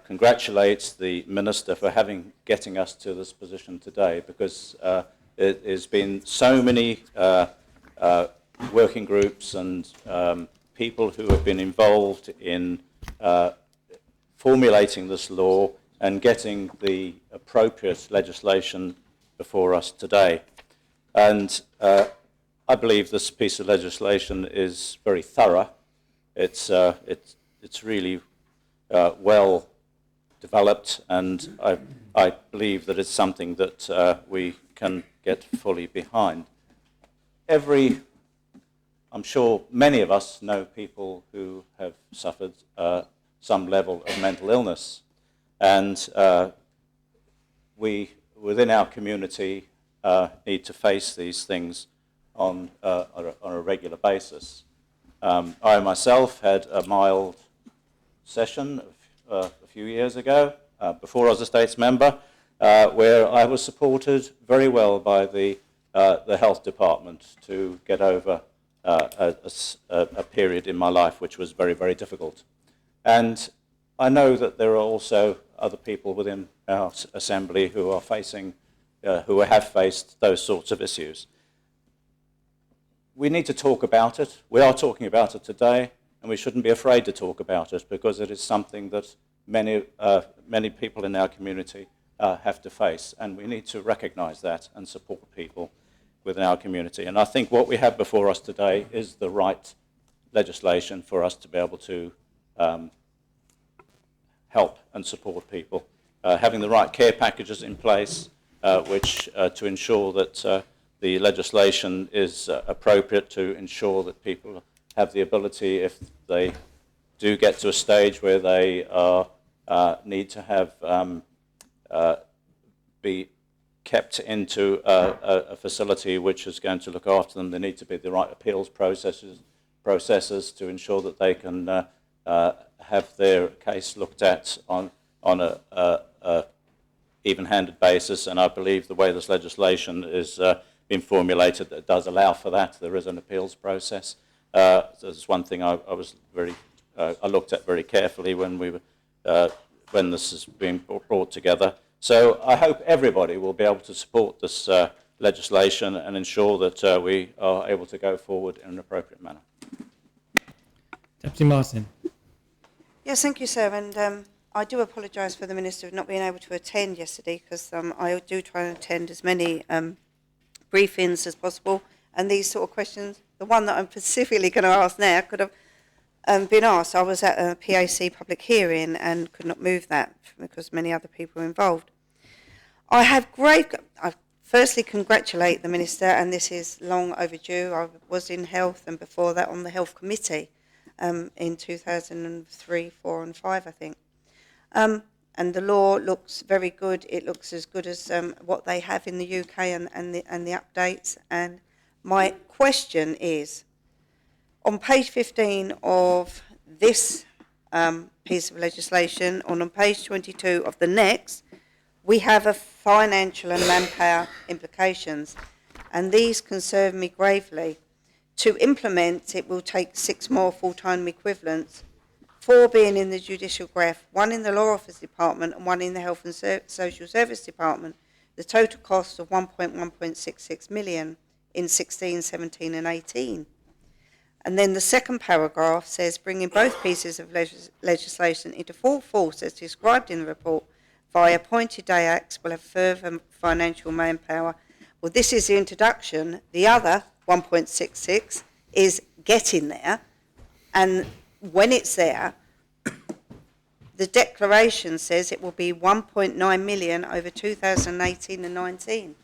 congratulate the Minister for getting us to this position today, because it has been so many working groups and people who have been involved in formulating this law and getting the appropriate legislation before us today. And I believe this piece of legislation is very thorough. It's really well developed, and I believe that it's something that we can get fully behind. I'm sure many of us know people who have suffered some level of mental illness, and we, within our community, need to face these things on a regular basis. I myself had a mild session a few years ago, before I was a States member, where I was supported very well by the Health Department to get over a period in my life which was very, very difficult. And I know that there are also other people within our Assembly who are facing, who have faced those sorts of issues. We need to talk about it. We are talking about it today, and we shouldn't be afraid to talk about it, because it is something that many people in our community have to face, and we need to recognise that and support people within our community. And I think what we have before us today is the right legislation for us to be able to help and support people. Having the right care packages in place, which to ensure that the legislation is appropriate to ensure that people have the ability, if they do get to a stage where they need to have be kept into a facility which is going to look after them, there need to be the right appeals processes to ensure that they can have their case looked at on a even-handed basis. And I believe the way this legislation is been formulated, that does allow for that. There is an appeals process. There's one thing I looked at very carefully when when this is being brought together. So I hope everybody will be able to support this legislation and ensure that we are able to go forward in an appropriate manner. Deputy Martin. Yes, thank you, sir. And I do apologise for the Minister for not being able to attend yesterday, because I do try and attend as many briefings as possible. And these sort of questions, the one that I'm specifically going to ask now, could have been asked. I was at a PAC public hearing and could not move that because many other people were involved. I firstly congratulate the Minister, and this is long overdue. I was in health and before that on the health committee in 2003, 4 and 5, I think. And the law looks very good. It looks as good as what they have in the UK and the updates. And my question is, on page 15 of this piece of legislation, and on page 22 of the next, we have a financial and manpower implications, and these concern me gravely. To implement, it will take 6 more full-time equivalents, 4 being in the judicial graph, 1 in the law office department and 1 in the health and social service department. The total cost of 1.66 million in 16, 17 and 18. And then the second paragraph says, bringing both pieces of legislation into full force as described in the report via appointed day acts will have further financial manpower. Well, this is the introduction. The other 1.66 is getting there, and when it's there, the declaration says it will be 1.9 million over 2018 and 19.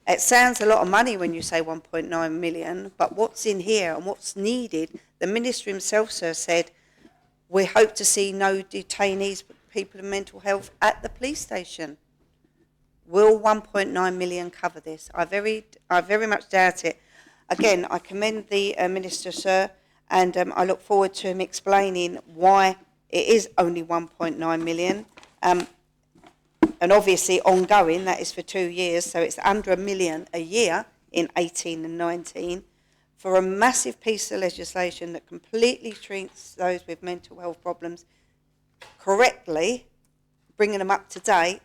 It sounds a lot of money when you say 1.9 million, but what's in here and what's needed, the Minister himself, sir, said, we hope to see no detainees, people in mental health at the police station. Will 1.9 million cover this? I very much doubt it. Again, I commend the Minister, sir, and I look forward to him explaining why it is only 1.9 million. And obviously ongoing, that is for 2 years, so it's under $1 million a year in 18 and 19 for a massive piece of legislation that completely treats those with mental health problems correctly, bringing them up to date.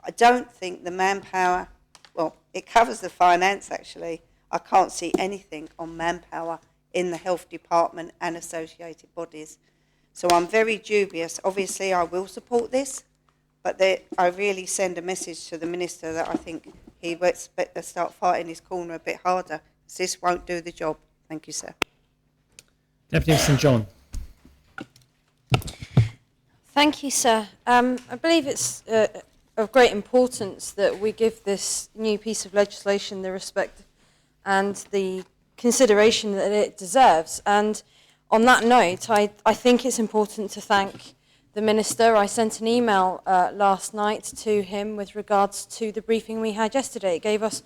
I don't think the manpower, well, it covers the finance actually. I can't see anything on manpower in the health department and associated bodies. So I'm very dubious. Obviously I will support this, but I really send a message to the Minister that I think he better start fighting his corner a bit harder, because this won't do the job. Thank you, sir. Deputy St John. Thank you, sir. I believe it's of great importance that we give this new piece of legislation the respect and the consideration that it deserves. And on that note, I think it's important to thank the Minister. I sent an email last night to him with regards to the briefing we had yesterday. It gave us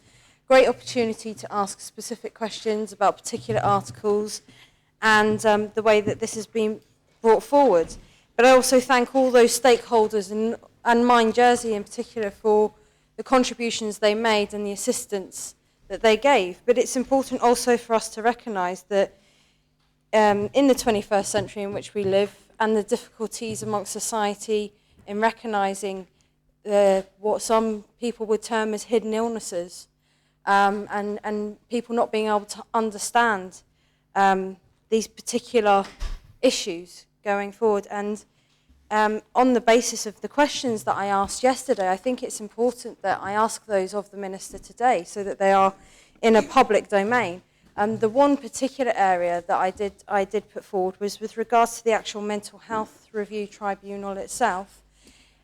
great opportunity to ask specific questions about particular articles and the way that this has been brought forward. But I also thank all those stakeholders and Mind Jersey in particular for the contributions they made and the assistance that they gave. But it's important also for us to recognise that in the 21st century in which we live and the difficulties amongst society in recognising what some people would term as hidden illnesses and people not being able to understand these particular issues going forward. And on the basis of the questions that I asked yesterday, I think it's important that I ask those of the Minister today so that they are in a public domain. The one particular area that I did put forward was with regards to the actual Mental Health Review Tribunal itself.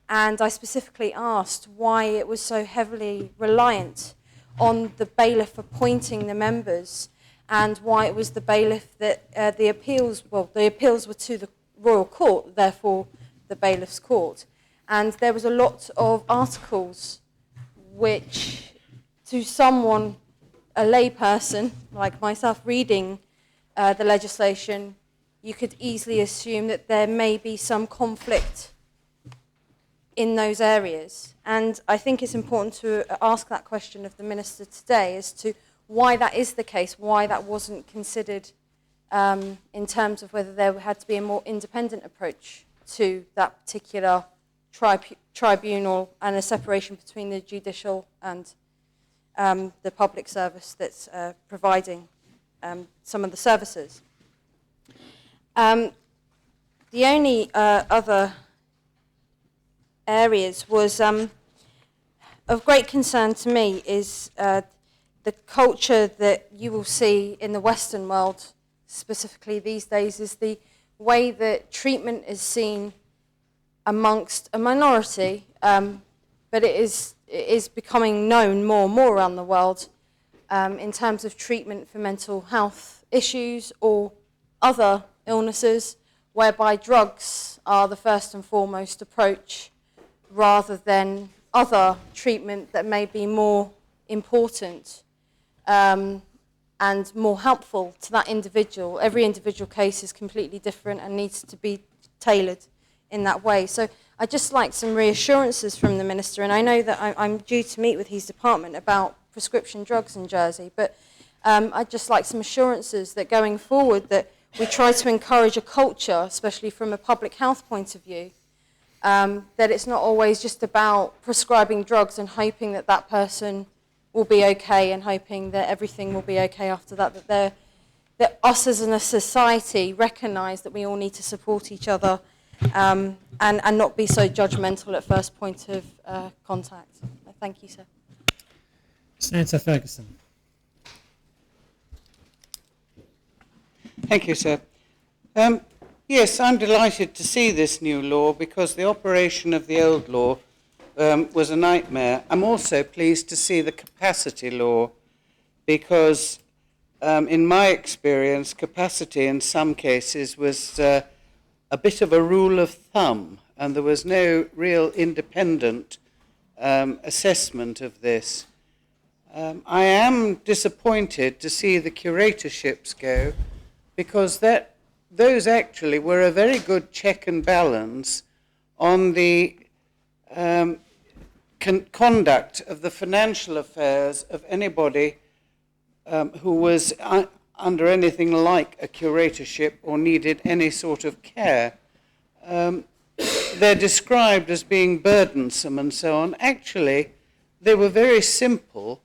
And I specifically asked why it was so heavily reliant on the bailiff appointing the members and why it was the bailiff that the appeals were to the Royal Court, therefore the bailiff's court. And there was a lot of articles which, to someone, a layperson like myself, reading the legislation, you could easily assume that there may be some conflict in those areas. And I think it's important to ask that question of the Minister today as to why that is the case, why that wasn't considered in terms of whether there had to be a more independent approach to that particular tribunal and a separation between the judicial and the public service that's providing some of the services. The only other areas was of great concern to me is the culture that you will see in the Western world, specifically these days, is the way that treatment is seen amongst a minority, but it is becoming known more and more around the world in terms of treatment for mental health issues or other illnesses, whereby drugs are the first and foremost approach rather than other treatment that may be more important and more helpful to that individual. Every individual case is completely different and needs to be tailored in that way. So I'd just like some reassurances from the Minister, and I know that I'm due to meet with his department about prescription drugs in Jersey, but I'd just like some assurances that going forward that we try to encourage a culture, especially from a public health point of view, that it's not always just about prescribing drugs and hoping that that person will be okay and hoping that everything will be okay after that, that us as a society recognise that we all need to support each other and not be so judgmental at first point of contact. Thank you, sir. Senator Ferguson. Thank you, sir. Yes, I'm delighted to see this new law because the operation of the old law was a nightmare. I'm also pleased to see the capacity law because in my experience, capacity in some cases was a bit of a rule of thumb and there was no real independent assessment of this. I am disappointed to see the curatorships go because those actually were a very good check and balance on the conduct of the financial affairs of anybody who was under anything like a curatorship or needed any sort of care. They're described as being burdensome and so on. Actually, they were very simple,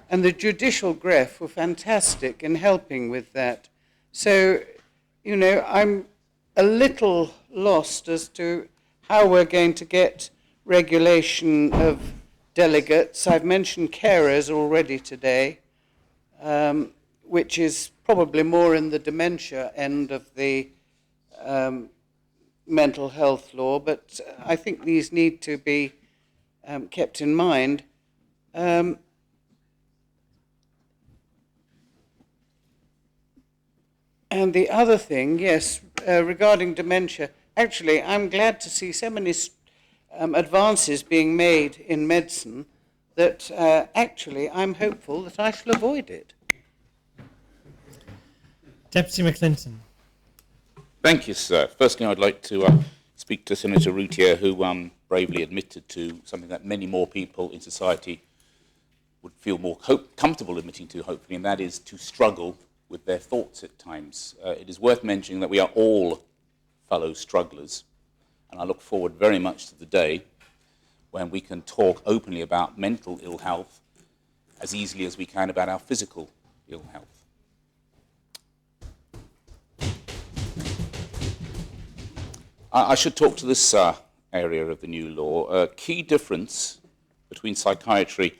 and the judicial grefg were fantastic in helping with that. So, you know, I'm a little lost as to how we're going to get regulation of delegates. I've mentioned carers already today, which is probably more in the dementia end of the mental health law, but I think these need to be kept in mind. And the other thing, yes, regarding dementia, actually, I'm glad to see so many advances being made in medicine that actually I'm hopeful that I shall avoid it. Deputy McClinton. Thank you, sir. Firstly, I'd like to speak to Senator Routier, who bravely admitted to something that many more people in society would feel more comfortable admitting to, hopefully, and that is to struggle with their thoughts at times. It is worth mentioning that we are all fellow strugglers, and I look forward very much to the day when we can talk openly about mental ill health as easily as we can about our physical ill health. I should talk to this area of the new law. A key difference between psychiatry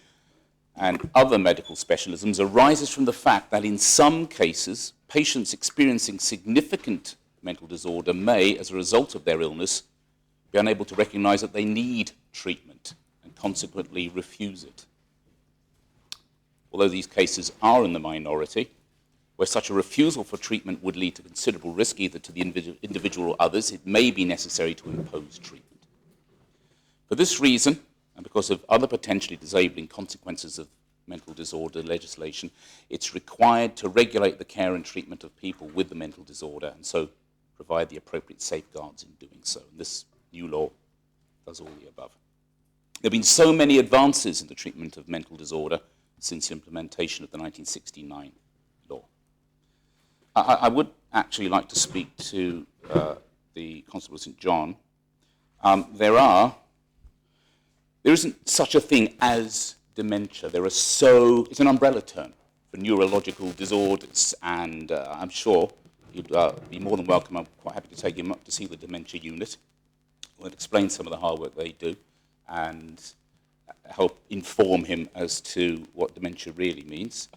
and other medical specialisms arises from the fact that in some cases, patients experiencing significant mental disorder may, as a result of their illness, be unable to recognize that they need treatment and consequently refuse it. Although these cases are in the minority, where such a refusal for treatment would lead to considerable risk either to the individual or others, it may be necessary to impose treatment. For this reason, and because of other potentially disabling consequences of mental disorder legislation, it's required to regulate the care and treatment of people with the mental disorder and so provide the appropriate safeguards in doing so. And this new law does all the above. There have been so many advances in the treatment of mental disorder since the implementation of the 1969 law. I would actually like to speak to the Constable of St. John. There isn't such a thing as dementia. It's an umbrella term for neurological disorders, and I'm sure you'd be more than welcome. I'm quite happy to take him up to see the dementia unit. We'll explain some of the hard work they do and help inform him as to what dementia really means.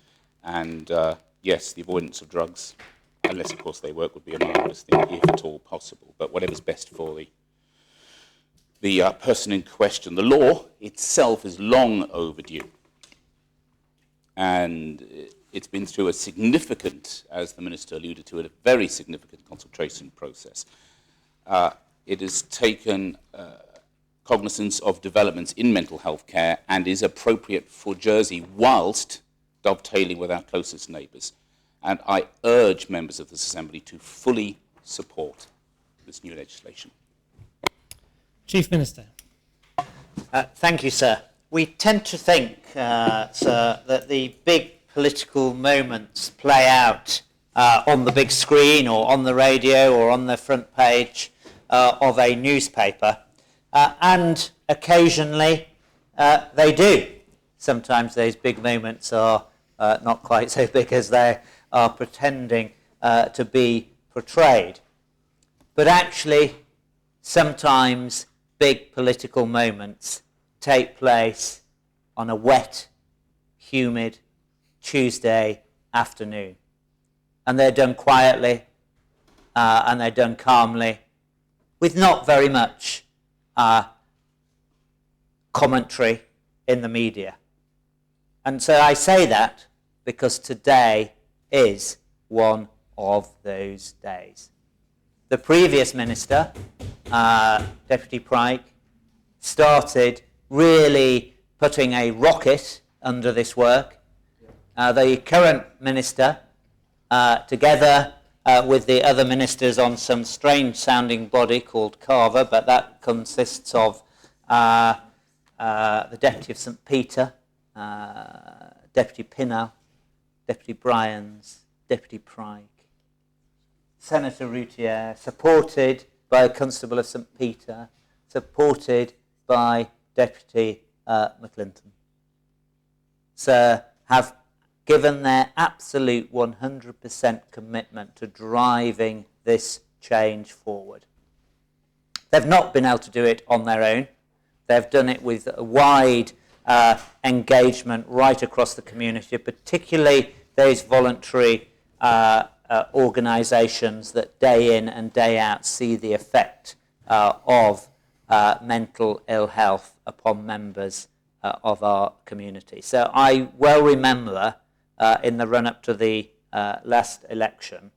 And yes, the avoidance of drugs unless, of course, their work would be a marvellous thing, if at all possible, but whatever's best for the person in question. The law itself is long overdue, and it's been through a significant, as the Minister alluded to, a very significant consultation process. It has taken cognizance of developments in mental health care and is appropriate for Jersey whilst dovetailing with our closest neighbours. And I urge members of this Assembly to fully support this new legislation. Chief Minister. Thank you, sir. We tend to think, sir, that the big political moments play out on the big screen or on the radio or on the front page of a newspaper, and occasionally they do. Sometimes those big moments are not quite so big as they are pretending to be portrayed. But actually, sometimes big political moments take place on a wet, humid Tuesday afternoon. And they're done quietly, and they're done calmly, with not very much commentary in the media. And so I say that because today is one of those days. The previous minister, Deputy Pryke, started really putting a rocket under this work. The current minister, together with the other ministers on some strange-sounding body called Carver, but that consists of the Deputy of St Peter, Deputy Pinnell, Deputy Bryans, Deputy Pryke, Senator Routier, supported by a Constable of St Peter, supported by Deputy McClinton. So have given their absolute 100% commitment to driving this change forward. They've not been able to do it on their own. They've done it with a wide engagement right across the community, particularly those voluntary organisations that day in and day out see the effect of mental ill health upon members of our community. So I well remember in the run-up to the last election,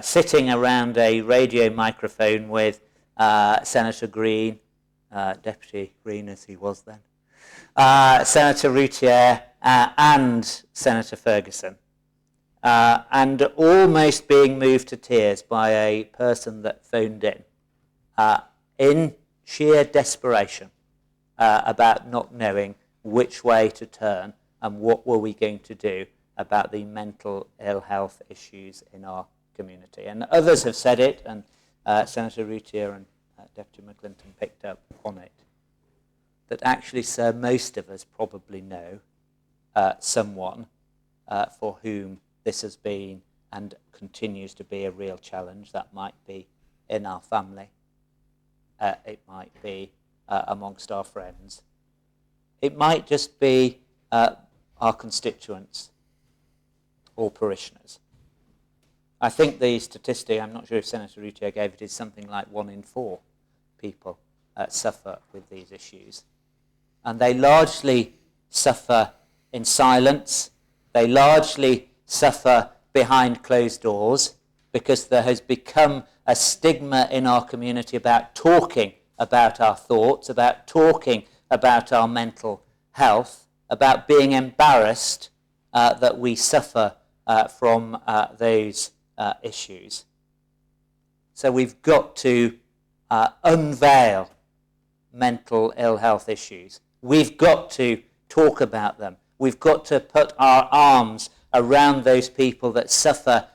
sitting around a radio microphone with Senator Green, Deputy Green as he was then, Senator Routier and Senator Ferguson, and almost being moved to tears by a person that phoned in sheer desperation about not knowing which way to turn and what were we going to do about the mental ill health issues in our community. And others have said it, and Senator Routier and Deputy McClinton picked up on it, that actually, sir, most of us probably know someone for whom this has been and continues to be a real challenge. That might be in our family. It might be amongst our friends. It might just be our constituents or parishioners. I think the statistic, I'm not sure if Senator Routier gave it, is something like 1 in 4 people suffer with these issues. And they largely suffer in silence. They largely suffer behind closed doors because there has become a stigma in our community about talking about our thoughts, about talking about our mental health, about being embarrassed that we suffer from those issues. So we've got to unveil mental ill health issues. We've got to talk about them. We've got to put our arms around those people that suffer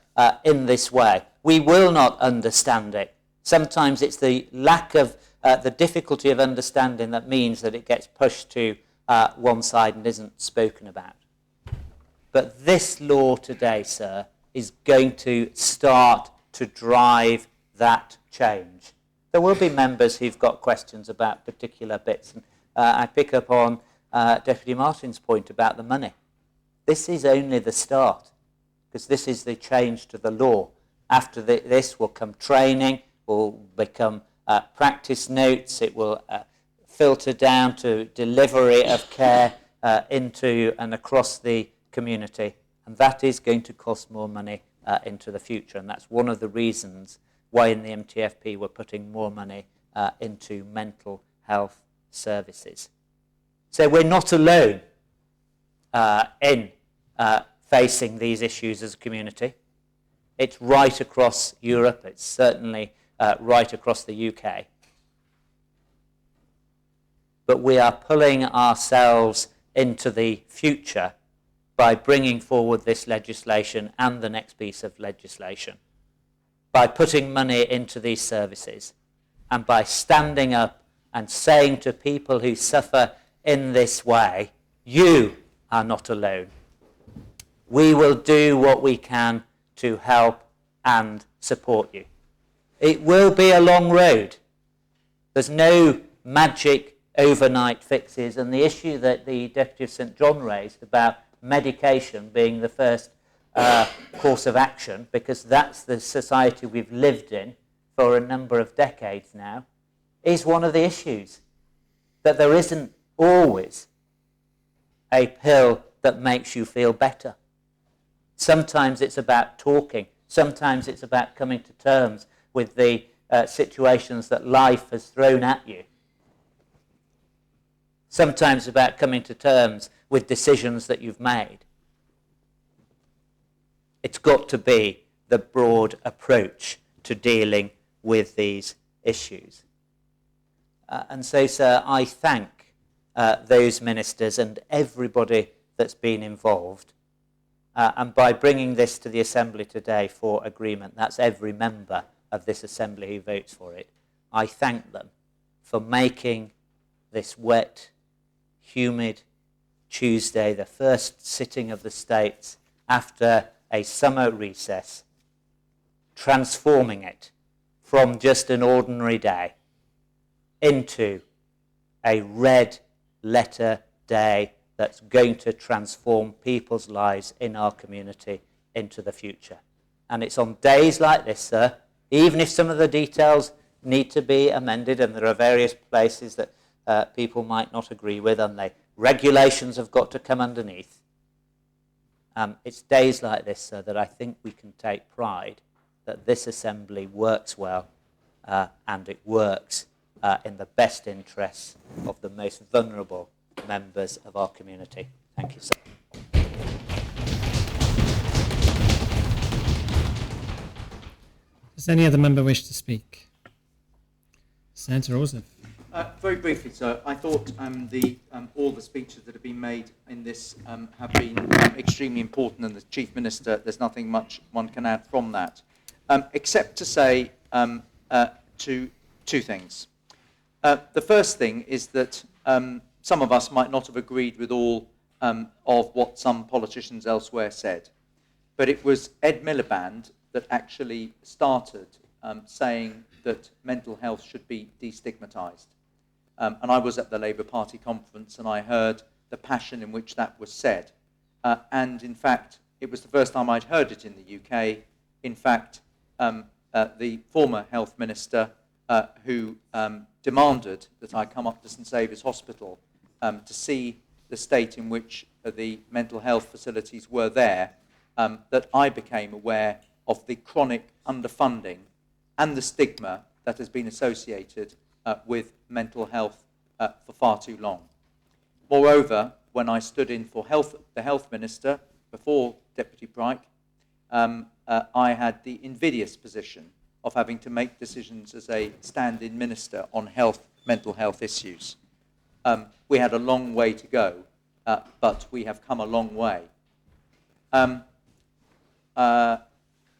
in this way. We will not understand it. Sometimes it's the lack of, the difficulty of understanding that means that it gets pushed to one side and isn't spoken about. But this law today, sir, is going to start to drive that change. There will be members who've got questions about particular bits. And I pick up on Deputy Martin's point about the money. This is only the start, because this is the change to the law. After this will come training, will become practice notes, it will filter down to delivery of care into and across the community. And that is going to cost more money into the future. And that's one of the reasons why in the MTFP we're putting more money into mental health services. So we're not alone in facing these issues as a community. It's right across Europe. It's certainly right across the UK. But we are pulling ourselves into the future by bringing forward this legislation and the next piece of legislation, by putting money into these services, and by standing up and saying to people who suffer in this way, you are not alone. We will do what we can to help and support you. It will be a long road. There's no magic overnight fixes, and the issue that the Deputy of St John raised about medication being the first course of action, because that's the society we've lived in for a number of decades now, is one of the issues. That there isn't always a pill that makes you feel better. Sometimes it's about talking. Sometimes it's about coming to terms with the situations that life has thrown at you. Sometimes about coming to terms with decisions that you've made. It's got to be the broad approach to dealing with these issues. And so, sir, I thank those ministers and everybody that's been involved. And by bringing this to the Assembly today for agreement, that's every member of this Assembly who votes for it, I thank them for making this wet, humid Tuesday, the first sitting of the States after a summer recess, transforming it from just an ordinary day into a red letter day that's going to transform people's lives in our community into the future. And it's on days like this, sir, even if some of the details need to be amended, and there are various places that people might not agree with, and the regulations have got to come underneath. It's days like this, sir, that I think we can take pride that this Assembly works well, and it works in the best interests of the most vulnerable members of our community. Thank you, sir. Does any other member wish to speak? Senator Orzov. Very briefly, sir, I thought all the speeches that have been made in this have been extremely important, and the Chief Minister, there's nothing much one can add from that, except to say two things. The first thing is that some of us might not have agreed with all of what some politicians elsewhere said, but it was Ed Miliband that actually started saying that mental health should be destigmatised. And I was at the Labour Party conference and I heard the passion in which that was said. And in fact, it was the first time I'd heard it in the UK. In fact, the former health minister who demanded that I come up to St Saviour's Hospital to see the state in which the mental health facilities were there, that I became aware of the chronic underfunding and the stigma that has been associated with mental health for far too long. Moreover, when I stood in for the health minister before Deputy Pryke, I had the invidious position of having to make decisions as a stand-in minister on mental health issues. We had a long way to go, but we have come a long way.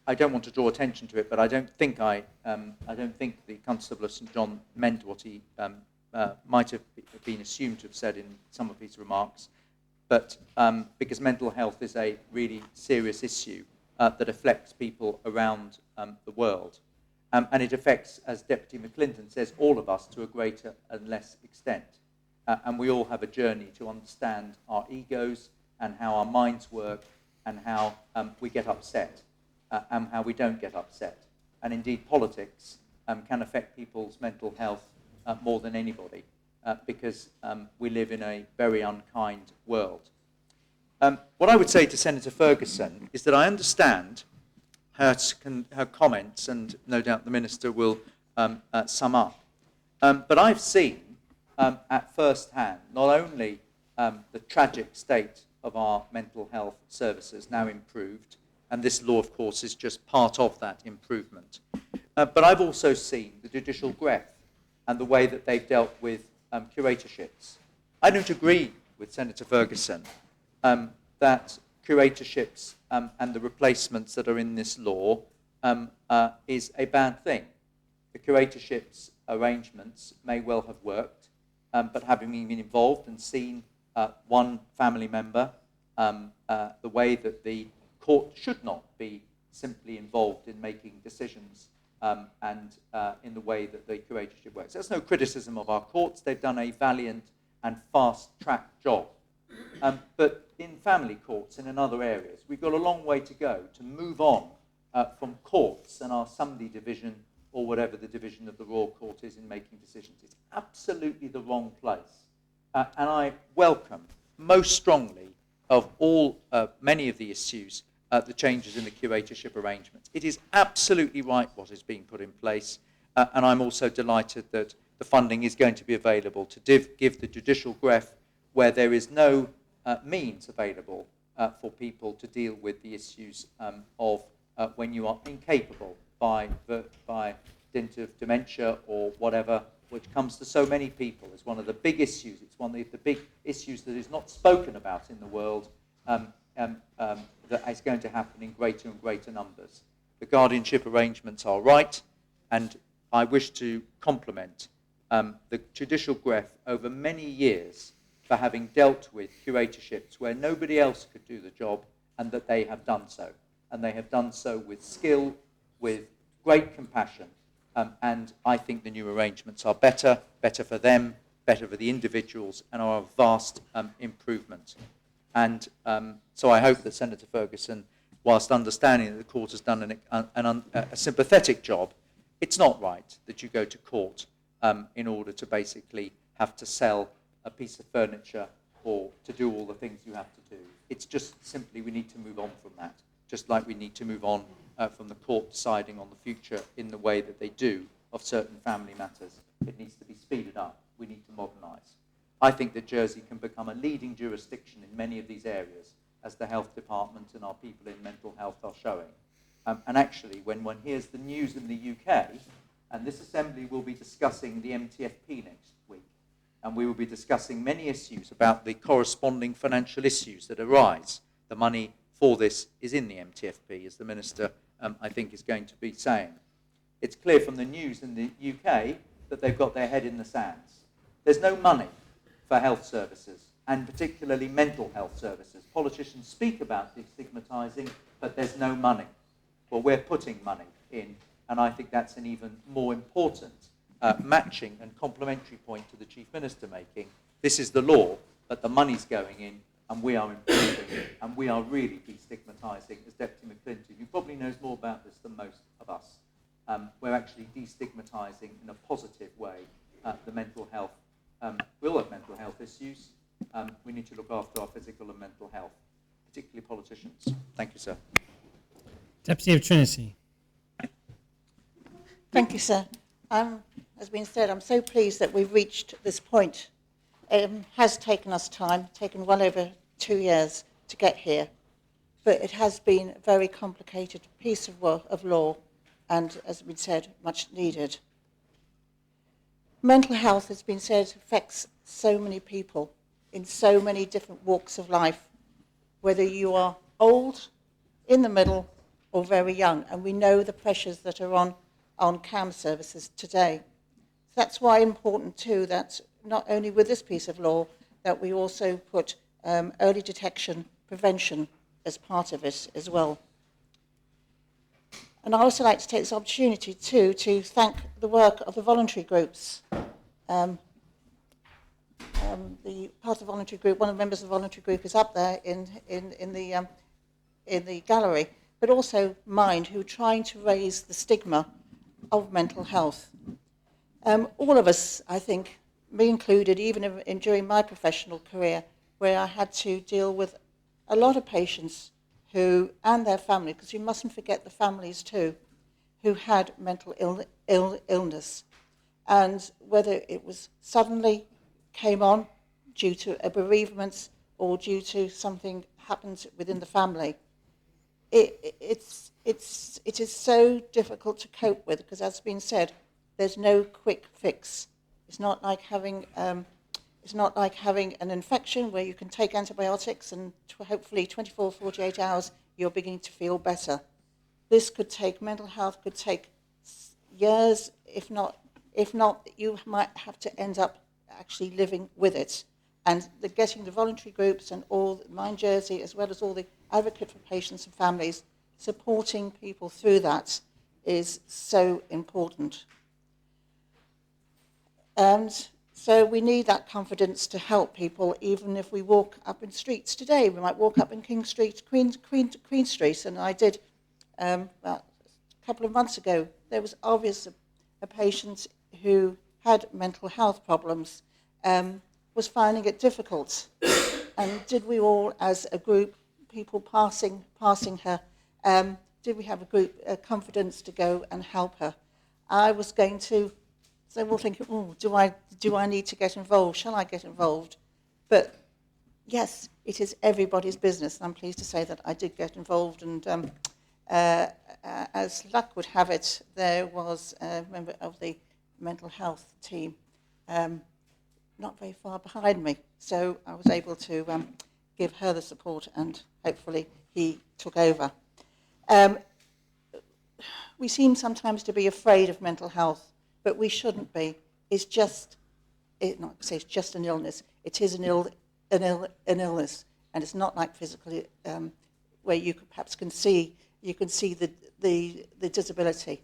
I don't want to draw attention to it, but I don't think the Constable of St John meant what he might have been assumed to have said in some of his remarks. But because mental health is a really serious issue that affects people around the world, and it affects, as Deputy McClinton says, all of us to a greater and less extent. And we all have a journey to understand our egos and how our minds work and how we get upset. and how we don't get upset. And indeed, politics can affect people's mental health more than anybody, because we live in a very unkind world. What I would say to Senator Ferguson is that I understand her comments, and no doubt the Minister will sum up. But I've seen at first hand not only the tragic state of our mental health services, now improved, and this law, of course, is just part of that improvement. But I've also seen the judicial breadth and the way that they've dealt with curatorships. I don't agree with Senator Ferguson that curatorships and the replacements that are in this law is a bad thing. The curatorships arrangements may well have worked, but having been involved and seen one family member, the way that the court should not be simply involved in making decisions and in the way that the curatorship works. That's no criticism of our courts. They've done a valiant and fast-track job. But in family courts and in other areas, we've got a long way to go to move on from courts and our Sunday division or whatever the division of the Royal Court is in making decisions. It's absolutely the wrong place. And I welcome most strongly of all, many of the issues, the changes in the curatorship arrangements. It is absolutely right what is being put in place, and I'm also delighted that the funding is going to be available to give the judicial grefg where there is no means available for people to deal with the issues of when you are incapable by dint of dementia or whatever, which comes to so many people. It's one of the big issues. It's one of the big issues that is not spoken about in the world, that is going to happen in greater and greater numbers. The guardianship arrangements are right, and I wish to compliment the judicial grefg over many years for having dealt with curatorships where nobody else could do the job, and that they have done so. And they have done so with skill, with great compassion, and I think the new arrangements are better for them, better for the individuals, and are a vast improvement. And so I hope that Senator Ferguson, whilst understanding that the court has done a sympathetic job, it's not right that you go to court in order to basically have to sell a piece of furniture or to do all the things you have to do. It's just simply we need to move on from that, just like we need to move on from the court deciding on the future in the way that they do of certain family matters. It needs to be speeded up. We need to modernise. I think that Jersey can become a leading jurisdiction in many of these areas, as the health department and our people in mental health are showing. And actually, when one hears the news in the UK, and this Assembly will be discussing the MTFP next week, and we will be discussing many issues about the corresponding financial issues that arise. The money for this is in the MTFP, as the Minister, I think, is going to be saying. It's clear from the news in the UK that they've got their head in the sands. There's no money for health services, and particularly mental health services. Politicians speak about destigmatising, but there's no money. Well, we're putting money in, and I think that's an even more important matching and complementary point to the Chief Minister making. This is the law, but the money's going in, and we are improving, and we are really destigmatising, as Deputy McClinton, who probably knows more about this than most of us. We're actually destigmatising in a positive way the mental health. We all have mental health issues. We need to look after our physical and mental health, particularly politicians. Thank you, sir. Deputy of Trinity. Thank you, sir. As been said, I'm so pleased that we've reached this point. It has taken us time, taken well over 2 years to get here, but it has been a very complicated piece of law, and as has been said, much needed. Mental health, has been said, affects so many people in so many different walks of life, whether you are old, in the middle, or very young, and we know the pressures that are on CAM services today. That's why important too that not only with this piece of law, that we also put early detection prevention as part of it as well. And I also like to take this opportunity too to thank the work of the voluntary groups. The part of the voluntary group, one of the members of the voluntary group is up there in the gallery, but also mind, who are trying to raise the stigma of mental health. All of us, I think, me included, even during my professional career, where I had to deal with a lot of patients who, and their family, because you mustn't forget the families too, who had mental illness. And whether it was suddenly came on due to a bereavement or due to something happened within the family, it is so difficult to cope with, because as has been said, there's no quick fix. It's not like having an infection where you can take antibiotics and hopefully 24, 48 hours you're beginning to feel better. This could take, mental health could take years, if not, you might have to end up actually living with it. And getting the voluntary groups and all, Mind Jersey, as well as all the advocate for patients and families, supporting people through that is so important. And so we need that confidence to help people, even if we walk up in streets today. We might walk up in King Street, Queen Street, and I did about a couple of months ago. There was obviously a patient who had mental health problems, was finding it difficult. And did we all, as a group, people passing her, did we have a group confidence to go and help her? I was going to, so we're thinking, oh, do I need to get involved? Shall I get involved? But yes, it is everybody's business. And I'm pleased to say that I did get involved. And as luck would have it, there was a member of the mental health team not very far behind me. So I was able to give her the support, and hopefully he took over. We seem sometimes to be afraid of mental health, but we shouldn't be. It's just, not to say it's just an illness. It is an illness, and it's not like physical, where you perhaps can see the disability,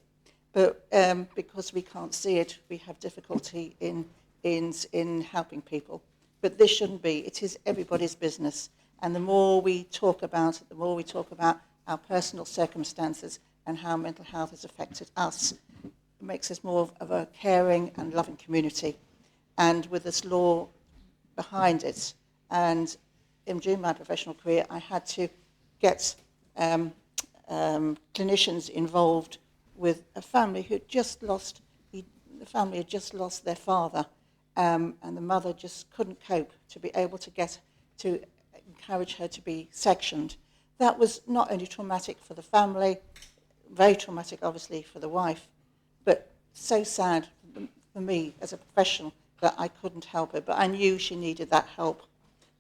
but because we can't see it, we have difficulty in helping people. But this shouldn't be. It is everybody's business, and the more we talk about it, the more we talk about our personal circumstances and how mental health has affected us, it makes us more of a caring and loving community. And with this law behind it, and during my professional career, I had to get clinicians involved with a family who had just lost, the family had just lost their father, and the mother just couldn't cope to be able to encourage her to be sectioned. That was not only traumatic for the family, very traumatic obviously for the wife, but so sad for me as a professional that I couldn't help her, but I knew she needed that help.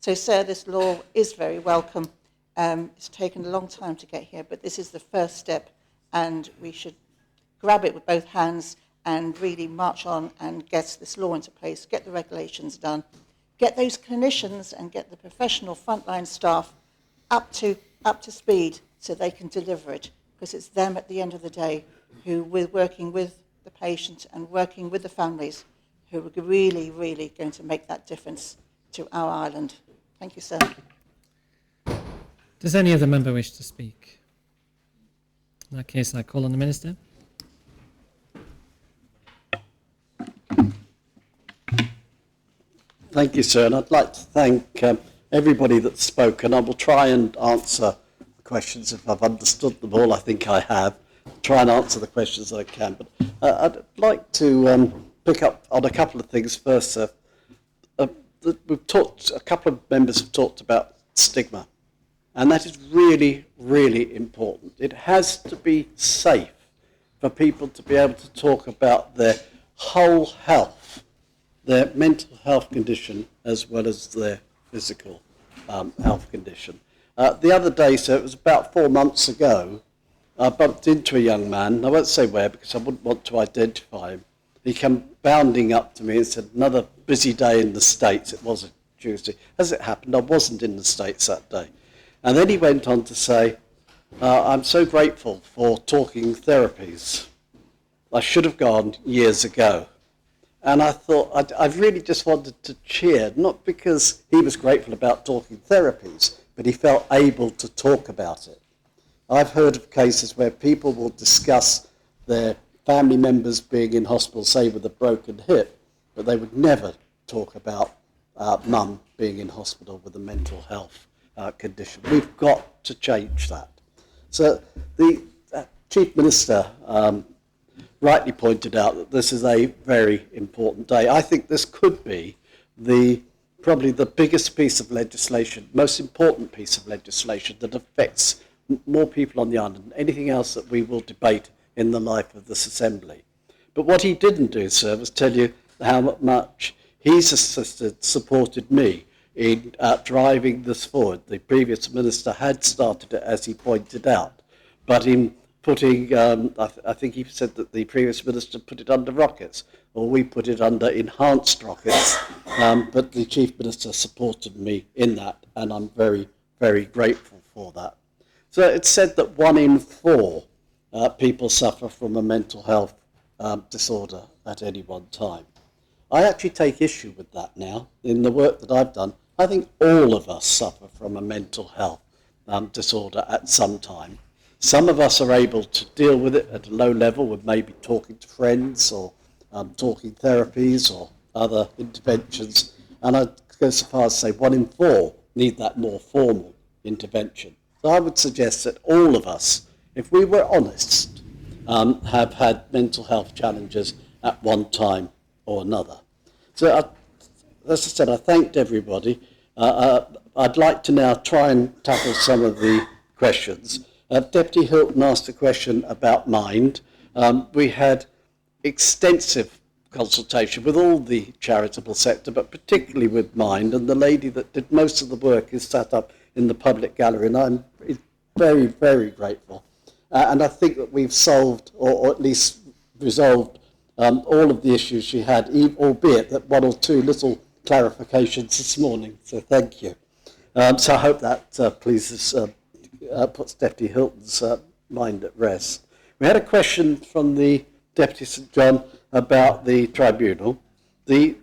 So, sir, this law is very welcome. It's taken a long time to get here, but this is the first step, and we should grab it with both hands and really march on and get this law into place, get the regulations done, get those clinicians and get the professional frontline staff up to speed so they can deliver it, because it's them at the end of the day who, we're working with the patient and working with the families, who are really, really going to make that difference to our island. Thank you, sir. Does any other member wish to speak? In that case, I call on the Minister. Thank you, sir. And I'd like to thank everybody that's spoken. I will try and answer the questions if I've understood them all. I think I have. Try and answer the questions I can. But I'd like to pick up on a couple of things first, sir. We've talked, a couple of members have talked about stigma, and that is really, really important. It has to be safe for people to be able to talk about their whole health, their mental health condition, as well as their physical health condition. The other day, so it was about 4 months ago, I bumped into a young man. I won't say where because I wouldn't want to identify him. He came bounding up to me and said, another busy day in the States. It was a Tuesday. As it happened, I wasn't in the States that day. And then he went on to say, I'm so grateful for talking therapies. I should have gone years ago. And I thought, I really just wanted to cheer, not because he was grateful about talking therapies, but he felt able to talk about it. I've heard of cases where people will discuss their family members being in hospital, say with a broken hip, but they would never talk about mum being in hospital with a mental health condition. We've got to change that. So the Chief Minister rightly pointed out that this is a very important day. I think this could be probably the biggest piece of legislation, most important piece of legislation that affects more people on the island than anything else that we will debate in the life of this Assembly. But what he didn't do, sir, was tell you how much he's supported me in driving this forward. The previous minister had started it, as he pointed out, but in putting, I think he said that the previous minister put it under rockets, or we put it under enhanced rockets, but the Chief Minister supported me in that, and I'm very, very grateful for that. So it's said that 1 in 4 people suffer from a mental health disorder at any one time. I actually take issue with that now. In the work that I've done, I think all of us suffer from a mental health disorder at some time. Some of us are able to deal with it at a low level with maybe talking to friends or talking therapies or other interventions. And I'd go so far as to say 1 in 4 need that more formal intervention. So I would suggest that all of us, if we were honest, have had mental health challenges at one time or another. So as I said, I thanked everybody. I'd like to now try and tackle some of the questions. Deputy Hilton asked a question about Mind. We had extensive consultation with all the charitable sector, but particularly with Mind, and the lady that did most of the work is sat up in the public gallery, and I'm very, very grateful. And I think that we've solved, or at least resolved, all of the issues she had, albeit that 1 or 2 little clarifications this morning, so thank you. So I hope that pleases, puts Deputy Hilton's mind at rest. We had a question from the Deputy St John about the tribunal. The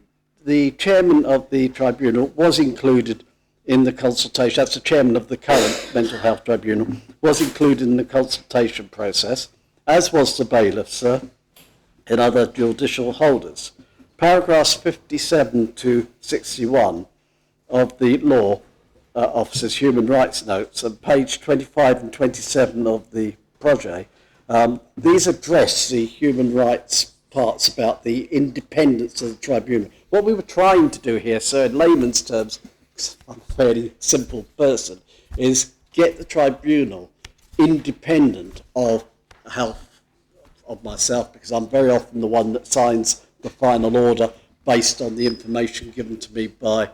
chairman of the tribunal was included in the consultation, that's the chairman of the current mental health tribunal, was included in the consultation process, as was the bailiff, sir, and other judicial holders. Paragraphs 57 to 61 of the Law Officer's Human Rights Notes, and page 25 and 27 of the project, these address the human rights parts about the independence of the tribunal. What we were trying to do here, sir, in layman's terms, I'm a fairly simple person, is get the tribunal independent of health of myself, because I'm very often the one that signs the final order based on the information given to me by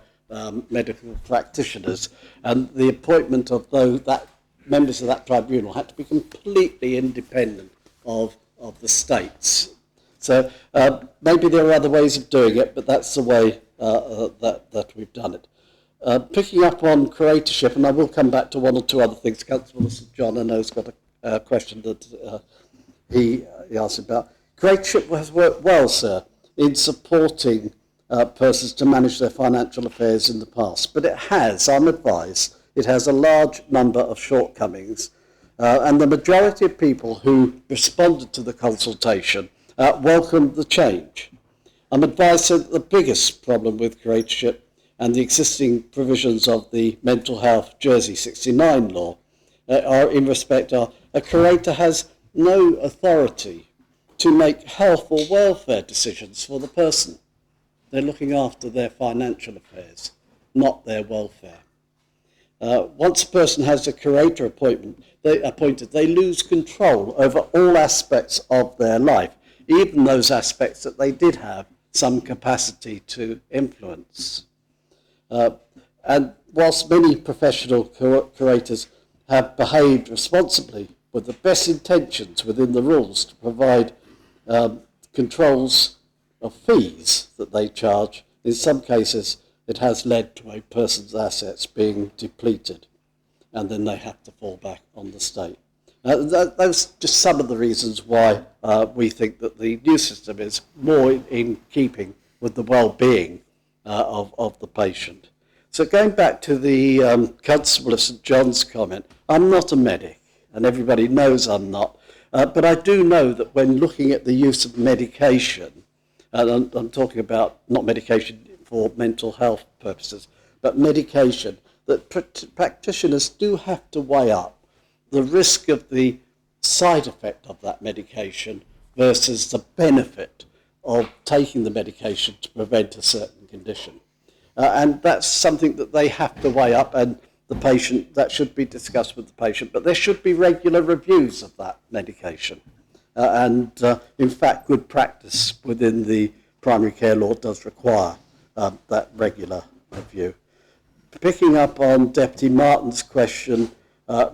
medical practitioners, and the appointment of that members of that tribunal had to be completely independent of the states. So maybe there are other ways of doing it, but that's the way that we've done it. Picking up on curatorship, and I will come back to 1 or 2 other things. Councillor St John, I know, has got a question that he asked about. Curatorship has worked well, sir, in supporting persons to manage their financial affairs in the past, but it has, I'm advised, it has a large number of shortcomings, and the majority of people who responded to the consultation welcomed the change. I'm advised that the biggest problem with curatorship and the existing provisions of the Mental Health Jersey 69 law are in respect of a curator has no authority to make health or welfare decisions for the person. They're looking after their financial affairs, not their welfare. Once a person has a curator appointed, they lose control over all aspects of their life, even those aspects that they did have some capacity to influence. And whilst many professional curators have behaved responsibly with the best intentions within the rules to provide controls of fees that they charge, in some cases it has led to a person's assets being depleted, and then they have to fall back on the state. Those are just some of the reasons why we think that the new system is more in keeping with the well-being of the patient. So going back to the Constable of St John's comment, I'm not a medic. and everybody knows I'm not. But I do know that when looking at the use of medication, and I'm talking about not medication for mental health purposes, but medication, that practitioners do have to weigh up the risk of the side effect of that medication versus the benefit of taking the medication to prevent a certain condition. And that's something that they have to weigh up, and the patient, that should be discussed with the patient, but there should be regular reviews of that medication. In fact, good practice within the primary care law does require that regular review. Picking up on Deputy Martin's question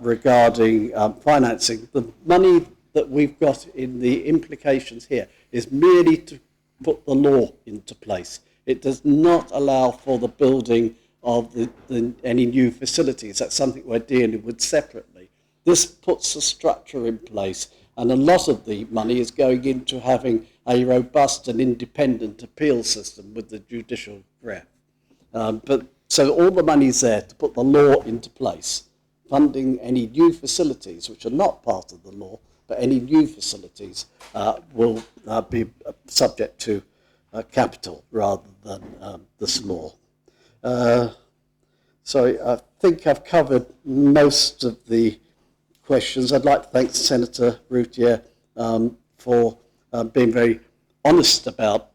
regarding financing, the money that we've got in the implications here is merely to put the law into place. It does not allow for the building of any new facilities. That's something we're dealing with separately. This puts a structure in place, and a lot of the money is going into having a robust and independent appeal system with the judicial grant. So all the money's there to put the law into place, funding any new facilities, which are not part of the law, but any new facilities will be subject to capital rather than this law. So I think I've covered most of the questions. I'd like to thank Senator Routier for being very honest about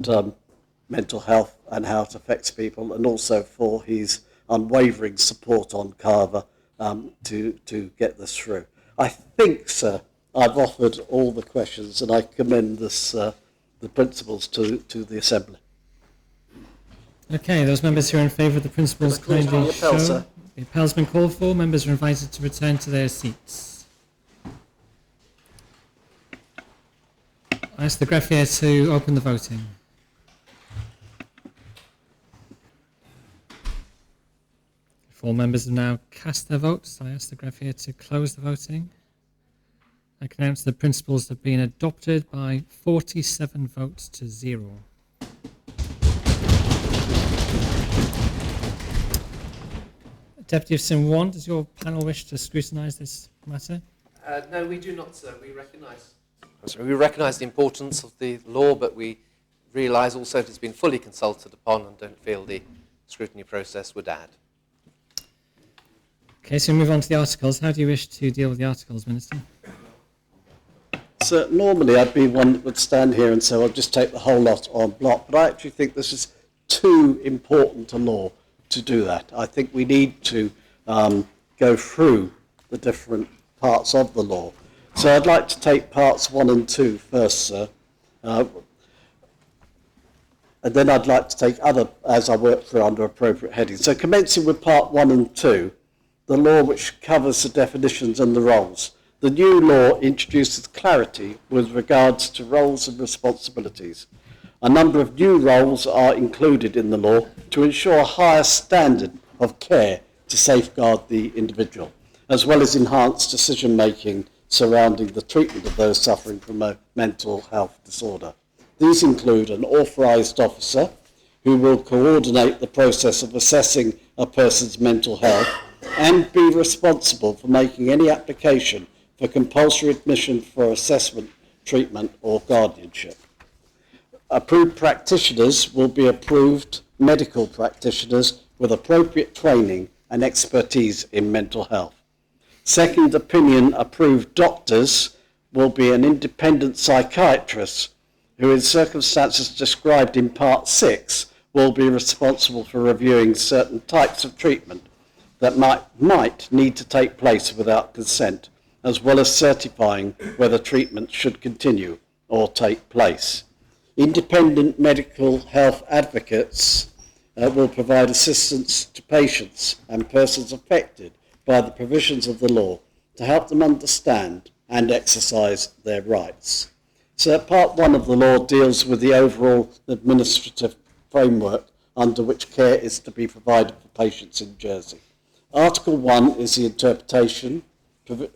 mental health and how it affects people, and also for his unwavering support on Carver to get this through. I think, sir, I've offered all the questions, and I commend this, the principles to the Assembly. Okay, those members who are in favour of the principles kindly show. The appell's been called for. Members are invited to return to their seats. I ask the greffier to open the voting. If all members have now cast their votes, I ask the greffier to close the voting. I can announce the principles have been adopted by 47 votes to 0. Deputy of Sim 1, does your panel wish to scrutinise this matter? No, we do not, sir. We recognise the importance of the law, but we realise also it has been fully consulted upon and don't feel the scrutiny process would add. Okay, so we move on to the articles. How do you wish to deal with the articles, Minister? So normally I'd be one that would stand here and say, I'll just take the whole lot en bloc, but I actually think this is too important a law to do that. I think we need to go through the different parts of the law. So I'd like to take parts 1 and 2 first, sir. And then I'd like to take other, as I work through under appropriate headings. So commencing with part 1 and 2, the law which covers the definitions and the roles. The new law introduces clarity with regards to roles and responsibilities. A number of new roles are included in the law to ensure a higher standard of care to safeguard the individual, as well as enhance decision-making surrounding the treatment of those suffering from a mental health disorder. These include an authorised officer who will coordinate the process of assessing a person's mental health and be responsible for making any application for compulsory admission for assessment, treatment or guardianship. Approved practitioners will be approved medical practitioners with appropriate training and expertise in mental health. Second opinion approved doctors will be an independent psychiatrist who, in circumstances described in Part 6, will be responsible for reviewing certain types of treatment that might need to take place without consent, as well as certifying whether treatment should continue or take place. Independent mental health advocates will provide assistance to patients and persons affected by the provisions of the law to help them understand and exercise their rights. So part 1 of the law deals with the overall administrative framework under which care is to be provided for patients in Jersey. Article 1 is the interpretation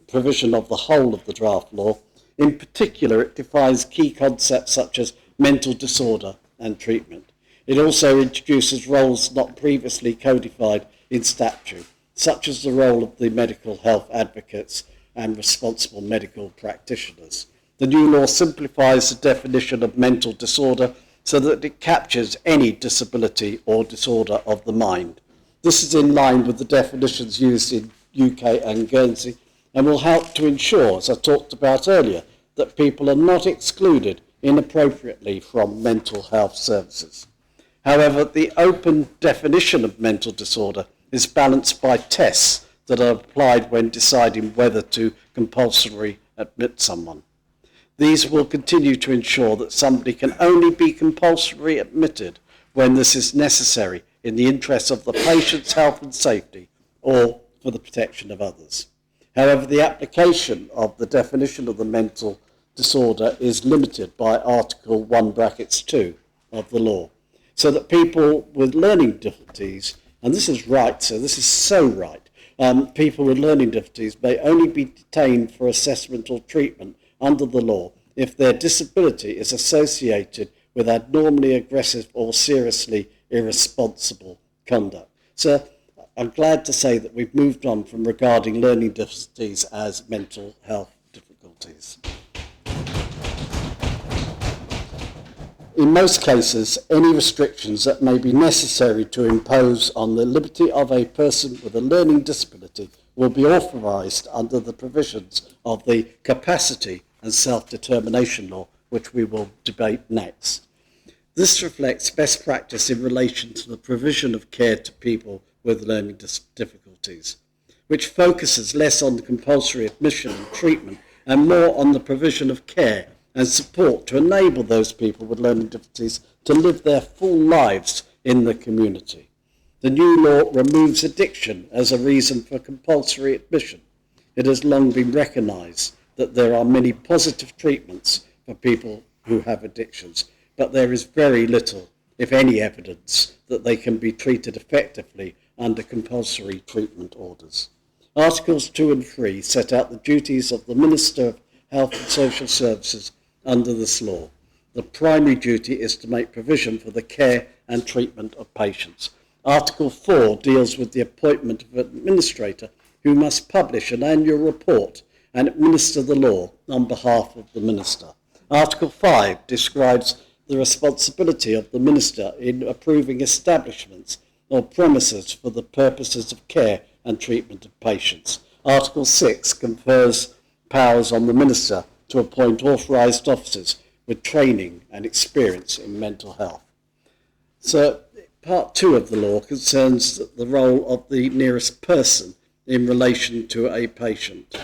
provision of the whole of the draft law. In particular, it defines key concepts such as mental disorder and treatment. It also introduces roles not previously codified in statute, such as the role of the medical health advocates and responsible medical practitioners. The new law simplifies the definition of mental disorder so that it captures any disability or disorder of the mind. This is in line with the definitions used in UK and Guernsey and will help to ensure, as I talked about earlier, that people are not excluded inappropriately from mental health services. However, the open definition of mental disorder is balanced by tests that are applied when deciding whether to compulsorily admit someone. These will continue to ensure that somebody can only be compulsorily admitted when this is necessary in the interests of the patient's health and safety or for the protection of others. However, the application of the definition of the mental disorder is limited by Article 1(2) of the law, so that people with learning difficulties, and this is right, so this is so right, people with learning difficulties may only be detained for assessment or treatment under the law if their disability is associated with abnormally aggressive or seriously irresponsible conduct. So I'm glad to say that we've moved on from regarding learning difficulties as mental health difficulties. In most cases, any restrictions that may be necessary to impose on the liberty of a person with a learning disability will be authorised under the provisions of the Capacity and Self-Determination Law, which we will debate next. This reflects best practice in relation to the provision of care to people with learning difficulties, which focuses less on the compulsory admission and treatment and more on the provision of care and support to enable those people with learning difficulties to live their full lives in the community. The new law removes addiction as a reason for compulsory admission. It has long been recognised that there are many positive treatments for people who have addictions, but there is very little, if any, evidence that they can be treated effectively under compulsory treatment orders. Articles 2 and 3 set out the duties of the Minister of Health and Social Services under this law. The primary duty is to make provision for the care and treatment of patients. Article 4 deals with the appointment of an administrator who must publish an annual report and administer the law on behalf of the minister. Article 5 describes the responsibility of the minister in approving establishments or premises for the purposes of care and treatment of patients. Article 6 confers powers on the minister to appoint authorised officers with training and experience in mental health. So part 2 of the law concerns the role of the nearest person in relation to a patient.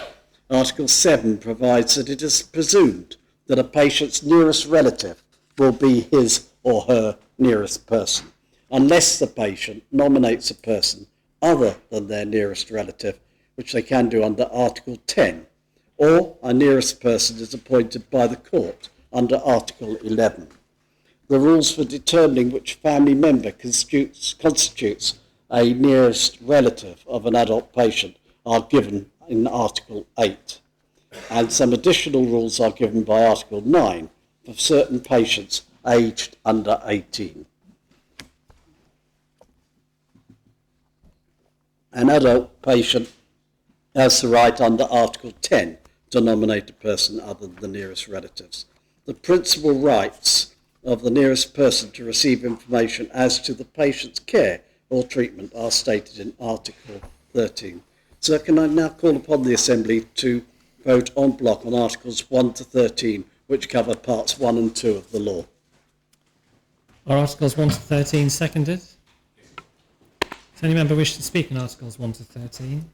Article 7 provides that it is presumed that a patient's nearest relative will be his or her nearest person, unless the patient nominates a person other than their nearest relative, which they can do under Article 10, or a nearest person is appointed by the court under Article 11. The rules for determining which family member constitutes a nearest relative of an adult patient are given in Article 8, and some additional rules are given by Article 9 for certain patients aged under 18. An adult patient has the right under Article 10 to nominate a person other than the nearest relatives. The principal rights of the nearest person to receive information as to the patient's care or treatment are stated in Article 13. So can I now call upon the Assembly to vote en bloc on Articles 1 to 13, which cover parts 1 and 2 of the law. Are Articles 1 to 13 seconded? Does any member wish to speak on Articles 1 to 13?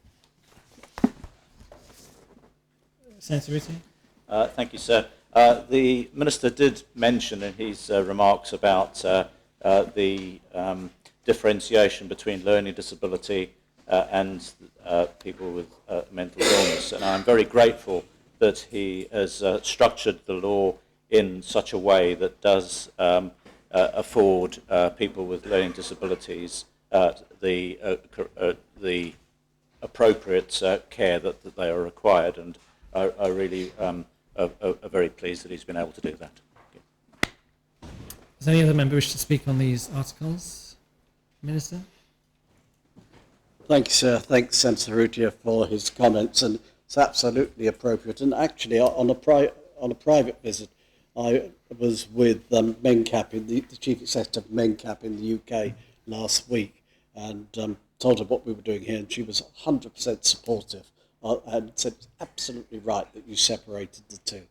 Senator Ruti? Thank you, sir. The Minister did mention in his remarks about the differentiation between learning disability and people with mental illness, and I'm very grateful that he has structured the law in such a way that does afford people with learning disabilities the appropriate care that they are required, and I really are very pleased that he's been able to do that. Does any other member wish to speak on these articles? Minister? Thank you, sir. Thanks, Senator Rutia, for his comments. And It's absolutely appropriate. And actually, on a private visit, I was with MENCAP, the Chief Executive of MENCAP in the UK last week, and told her what we were doing here, and she was 100% supportive and said it's absolutely right that you separated the two.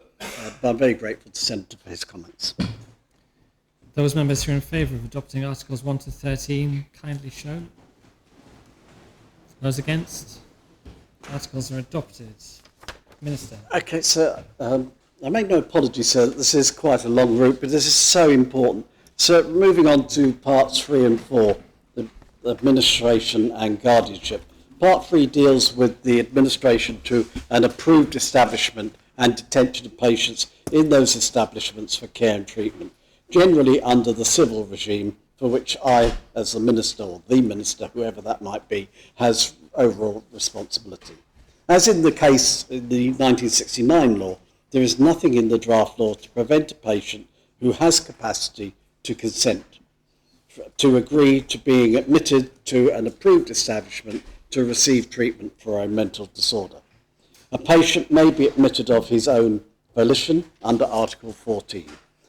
But I'm very grateful to Senator for his comments. Those members who are in favour of adopting Articles 1 to 13, kindly show. Those against? Articles are adopted. Minister. Okay, sir. I make no apology, sir, that this is quite a long route, but this is so important. So moving on to parts 3 and 4, the administration and guardianship. Part 3 deals with the administration to an approved establishment and detention of patients in those establishments for care and treatment, generally under the civil regime, for which I, as the minister, or the minister, whoever that might be, has overall responsibility. As in the case in the 1969 law, there is nothing in the draft law to prevent a patient who has capacity to consent to agree to being admitted to an approved establishment to receive treatment for a mental disorder. A patient may be admitted of his own volition under Article 14.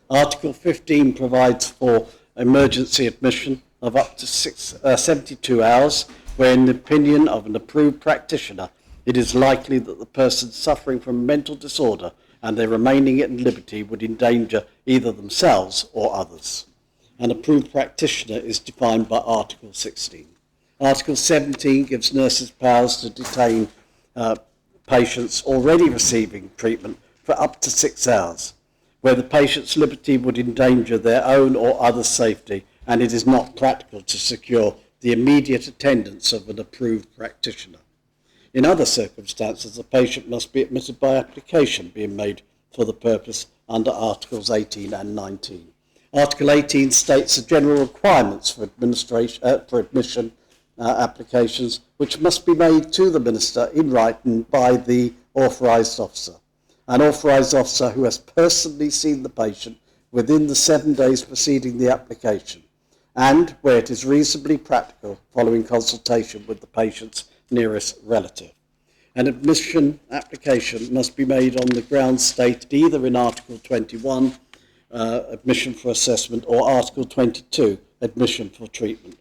Article 15 provides for emergency admission of up to 72 hours, where in the opinion of an approved practitioner, it is likely that the person suffering from a mental disorder and their remaining at liberty would endanger either themselves or others. An approved practitioner is defined by Article 16. Article 17 gives nurses powers to detain patients already receiving treatment for up to 6 hours, where the patient's liberty would endanger their own or others' safety, and it is not practical to secure the immediate attendance of an approved practitioner. In other circumstances, the patient must be admitted by application being made for the purpose under Articles 18 and 19. Article 18 states the general requirements for admission applications, which must be made to the minister in writing by the authorised officer. An authorised officer who has personally seen the patient within the 7 days preceding the application, and where it is reasonably practical, following consultation with the patient's nearest relative. An admission application must be made on the grounds stated either in Article 21, admission for assessment, or Article 22, admission for treatment.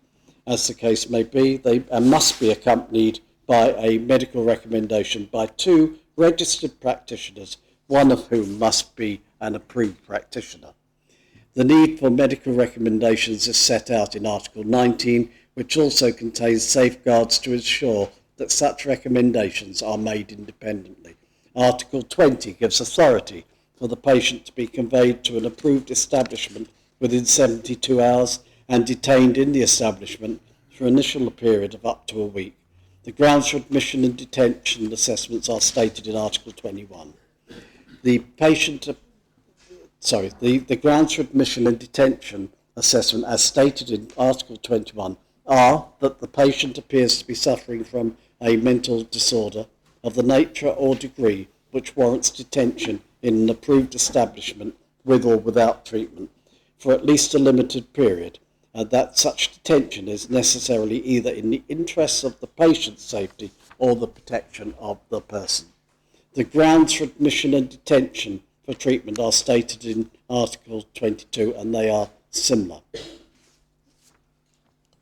As the case may be, they must be accompanied by a medical recommendation by 2 registered practitioners, one of whom must be an approved practitioner. The need for medical recommendations is set out in Article 19, which also contains safeguards to ensure that such recommendations are made independently. Article 20 gives authority for the patient to be conveyed to an approved establishment within 72 hours and detained in the establishment for an initial period of up to a week. The grounds for admission and detention assessments are stated in Article 21. The grounds for admission and detention assessment, as stated in Article 21, are that the patient appears to be suffering from a mental disorder of the nature or degree which warrants detention in an approved establishment with or without treatment for at least a limited period, and that such detention is necessarily either in the interests of the patient's safety or the protection of the person. The grounds for admission and detention for treatment are stated in Article 22, and they are similar.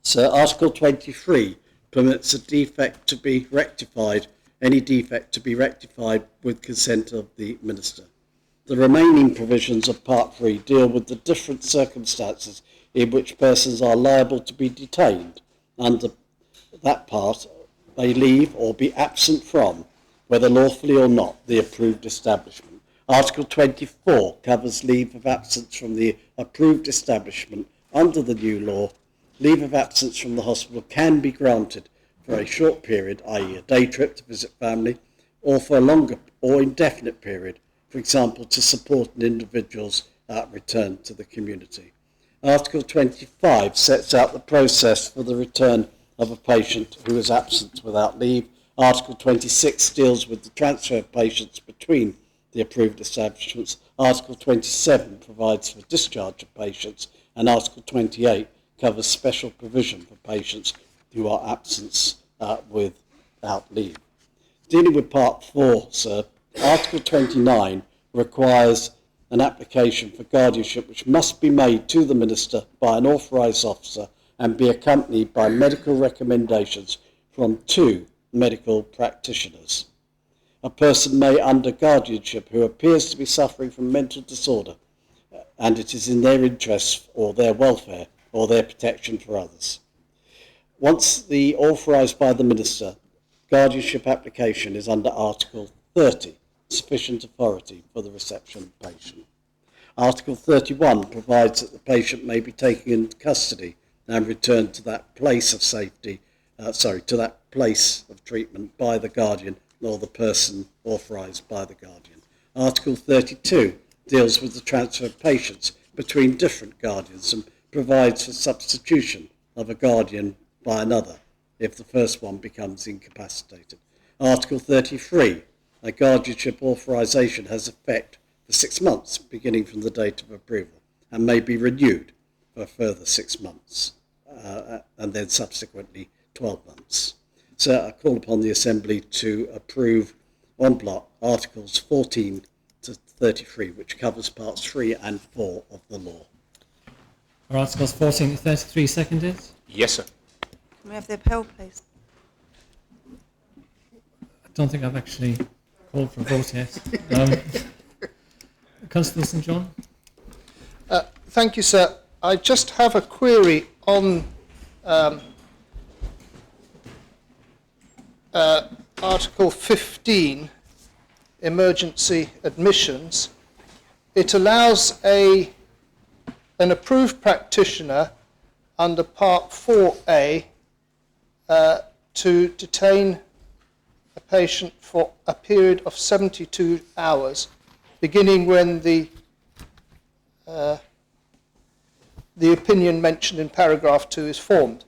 So Article 23 permits a defect to be rectified, any defect to be rectified with consent of the minister. The remaining provisions of Part 3 deal with the different circumstances in which persons are liable to be detained. Under that part, may leave or be absent from, whether lawfully or not, the approved establishment. Article 24 covers leave of absence from the approved establishment. Under the new law, leave of absence from the hospital can be granted for a short period, i.e. a day trip to visit family, or for a longer or indefinite period, for example, to support an individual's return to the community. Article 25 sets out the process for the return of a patient who is absent without leave. Article 26 deals with the transfer of patients between the approved establishments. Article 27 provides for discharge of patients, and Article 28 covers special provision for patients who are absent without leave. Dealing with Part 4, sir, Article 29 requires an application for guardianship which must be made to the Minister by an authorised officer and be accompanied by medical recommendations from 2 medical practitioners. A person may, under guardianship, who appears to be suffering from mental disorder, and it is in their interests or their welfare or their protection for others. Once the authorised by the Minister, guardianship application is under Article 30, sufficient authority for the reception of the patient. Article 31 provides that the patient may be taken into custody and returned to that place of safety, to that place of treatment by the guardian or the person authorised by the guardian. Article 32 deals with the transfer of patients between different guardians and provides for substitution of a guardian by another if the first one becomes incapacitated. Article 33, a guardianship authorisation has effect for 6 months beginning from the date of approval and may be renewed for a further 6 months and then subsequently 12 months. So I call upon the Assembly to approve en bloc Articles 14 to 33, which covers parts 3 and 4 of the law. Are Articles 14 to 33 seconded? Yes, sir. Can we have the poll, please? I don't think I've actually called for a vote yet. Constable St John? Thank you, sir. I just have a query on Article 15, emergency admissions. It allows an approved practitioner under Part 4A to detain a patient for a period of 72 hours, beginning when the opinion mentioned in paragraph 2 is formed.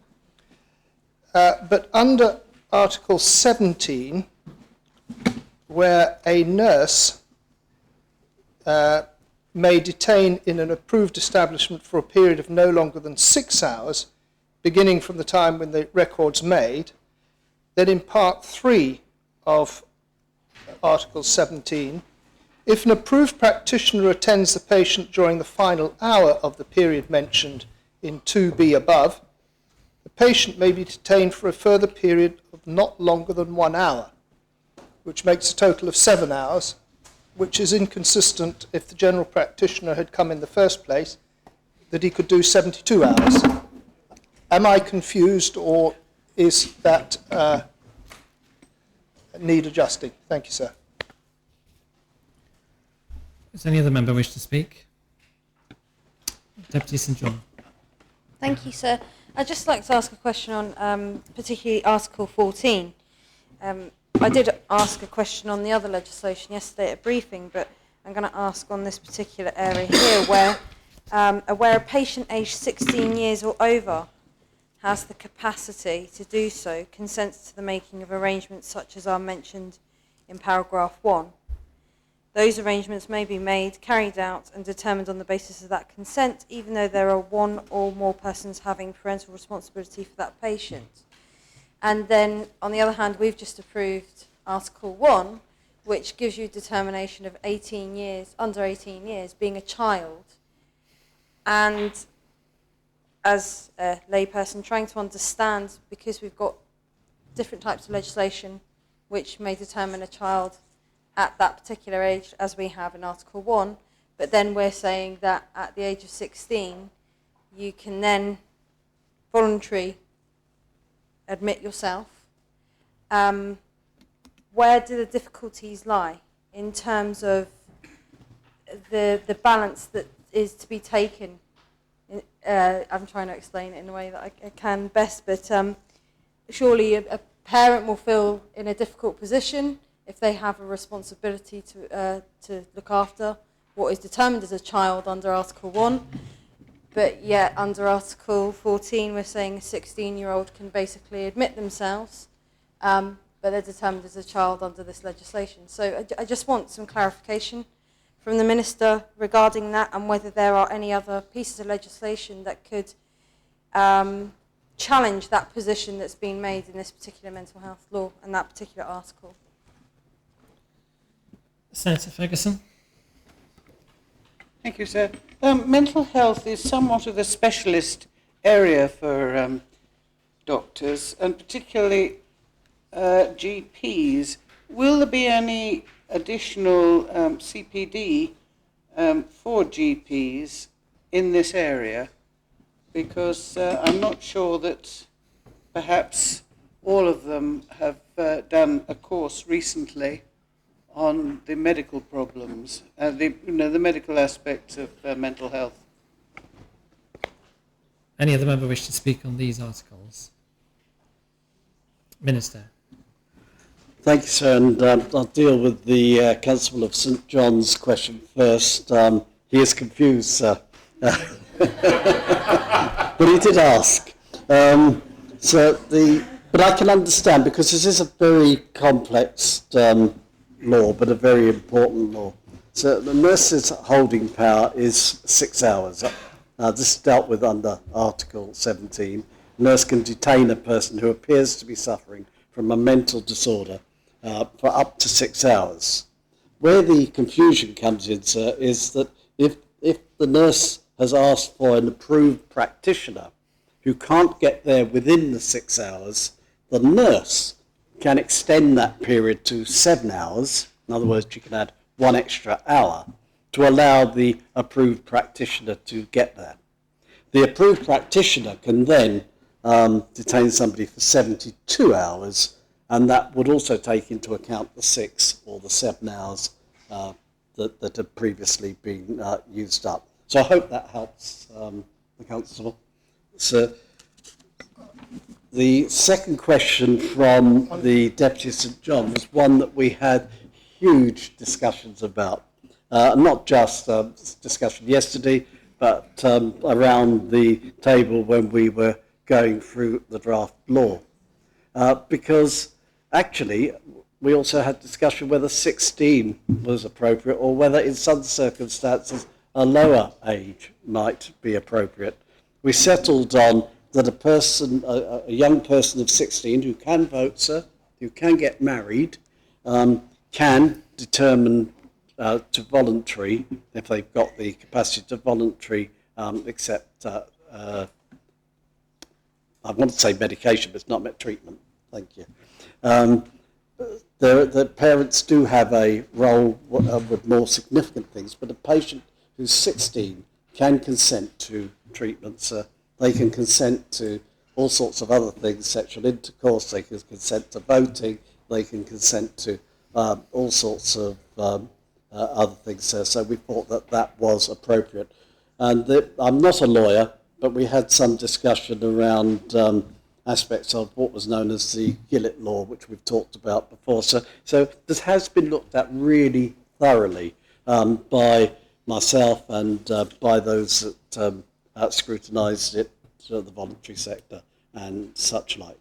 But under Article 17, where a nurse may detain in an approved establishment for a period of no longer than 6 hours, beginning from the time when the record's made, then in Part 3 of Article 17, if an approved practitioner attends the patient during the final hour of the period mentioned in 2B above, the patient may be detained for a further period of not longer than 1 hour, which makes a total of 7 hours, which is inconsistent if the general practitioner had come in the first place, that he could do 72 hours. Am I confused, or is that need adjusting? Thank you, sir. Does any other member wish to speak? Deputy St John. Thank you, sir. I'd just like to ask a question on particularly Article 14. I did ask a question on the other legislation yesterday at a briefing, but I'm going to ask on this particular area here where a patient aged 16 years or over has the capacity to do so, consents to the making of arrangements such as are mentioned in paragraph 1. Those arrangements may be made, carried out and determined on the basis of that consent, even though there are one or more persons having parental responsibility for that patient. And then, on the other hand, we've just approved Article 1, which gives you determination of 18 years, under 18 years, being a child. And as a layperson, trying to understand, because we've got different types of legislation which may determine a child at that particular age, as we have in Article 1, but then we're saying that at the age of 16, you can then voluntarily admit yourself. Where do the difficulties lie in terms of the balance that is to be taken? I'm trying to explain it in a way that I can best, but surely a parent will feel in a difficult position if they have a responsibility to look after what is determined as a child under Article 1, but yet under Article 14 we're saying a 16-year-old can basically admit themselves, but they're determined as a child under this legislation. So I just want some clarification from the Minister regarding that, and whether there are any other pieces of legislation that could challenge that position that's been made in this particular mental health law and that particular article. Senator Ferguson. Thank you, sir. Mental health is somewhat of a specialist area for doctors, and particularly GPs. Will there be any additional CPD for GPs in this area? Because I'm not sure that perhaps all of them have done a course recently on the medical problems, the medical aspects of mental health. Any other member wish to speak on these articles? Minister. Thank you, sir. And I'll deal with the Constable of St John's question first. He is confused, sir. But he did ask. But I can understand, because this is a very complex law, but a very important law. So the nurse's holding power is 6 hours. This is dealt with under Article 17. A nurse can detain a person who appears to be suffering from a mental disorder for up to 6 hours. Where the confusion comes in, sir, is that if the nurse has asked for an approved practitioner who can't get there within the 6 hours, the nurse can extend that period to 7 hours. In other words, you can add 1 extra hour to allow the approved practitioner to get there. The approved practitioner can then detain somebody for 72 hours, and that would also take into account the 6 or the 7 hours that had previously been used up. So I hope that helps the Constable. So the second question from the Deputy St John was one that we had huge discussions about. Not just discussion yesterday, but around the table when we were going through the draft law. Because actually, we also had discussion whether 16 was appropriate, or whether in some circumstances a lower age might be appropriate. We settled on that a young person of 16 who can vote, sir, who can get married, can determine to voluntary, if they've got the capacity to voluntary accept, I want to say medication, but it's not treatment. Thank you. The parents do have a role with more significant things, but a patient who's 16 can consent to treatments. They can consent to all sorts of other things, sexual intercourse, they can consent to voting, they can consent to all sorts of other things. So we thought that that was appropriate. And I'm not a lawyer, but we had some discussion around aspects of what was known as the Gillett Law, which we've talked about before. So this has been looked at really thoroughly by myself and by those that scrutinised it, the voluntary sector and such like.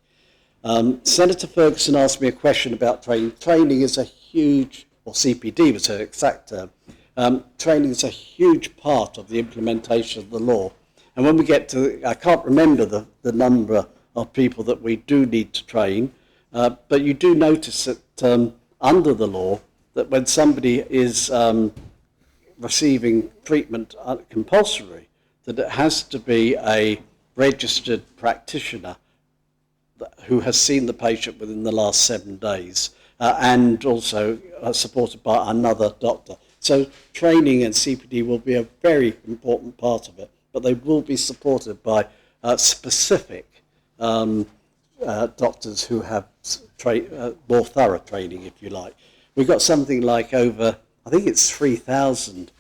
Senator Ferguson asked me a question about training. Training is a huge, or CPD was her exact term, training is a huge part of the implementation of the law. And when we get to, I can't remember the number of people that we do need to train, but you do notice that under the law, that when somebody is receiving treatment compulsory, that it has to be a registered practitioner who has seen the patient within the last 7 days, and also supported by another doctor. So training and CPD will be a very important part of it, but they will be supported by specific doctors who have more thorough training, if you like. We've got something like over, I think it's 3,000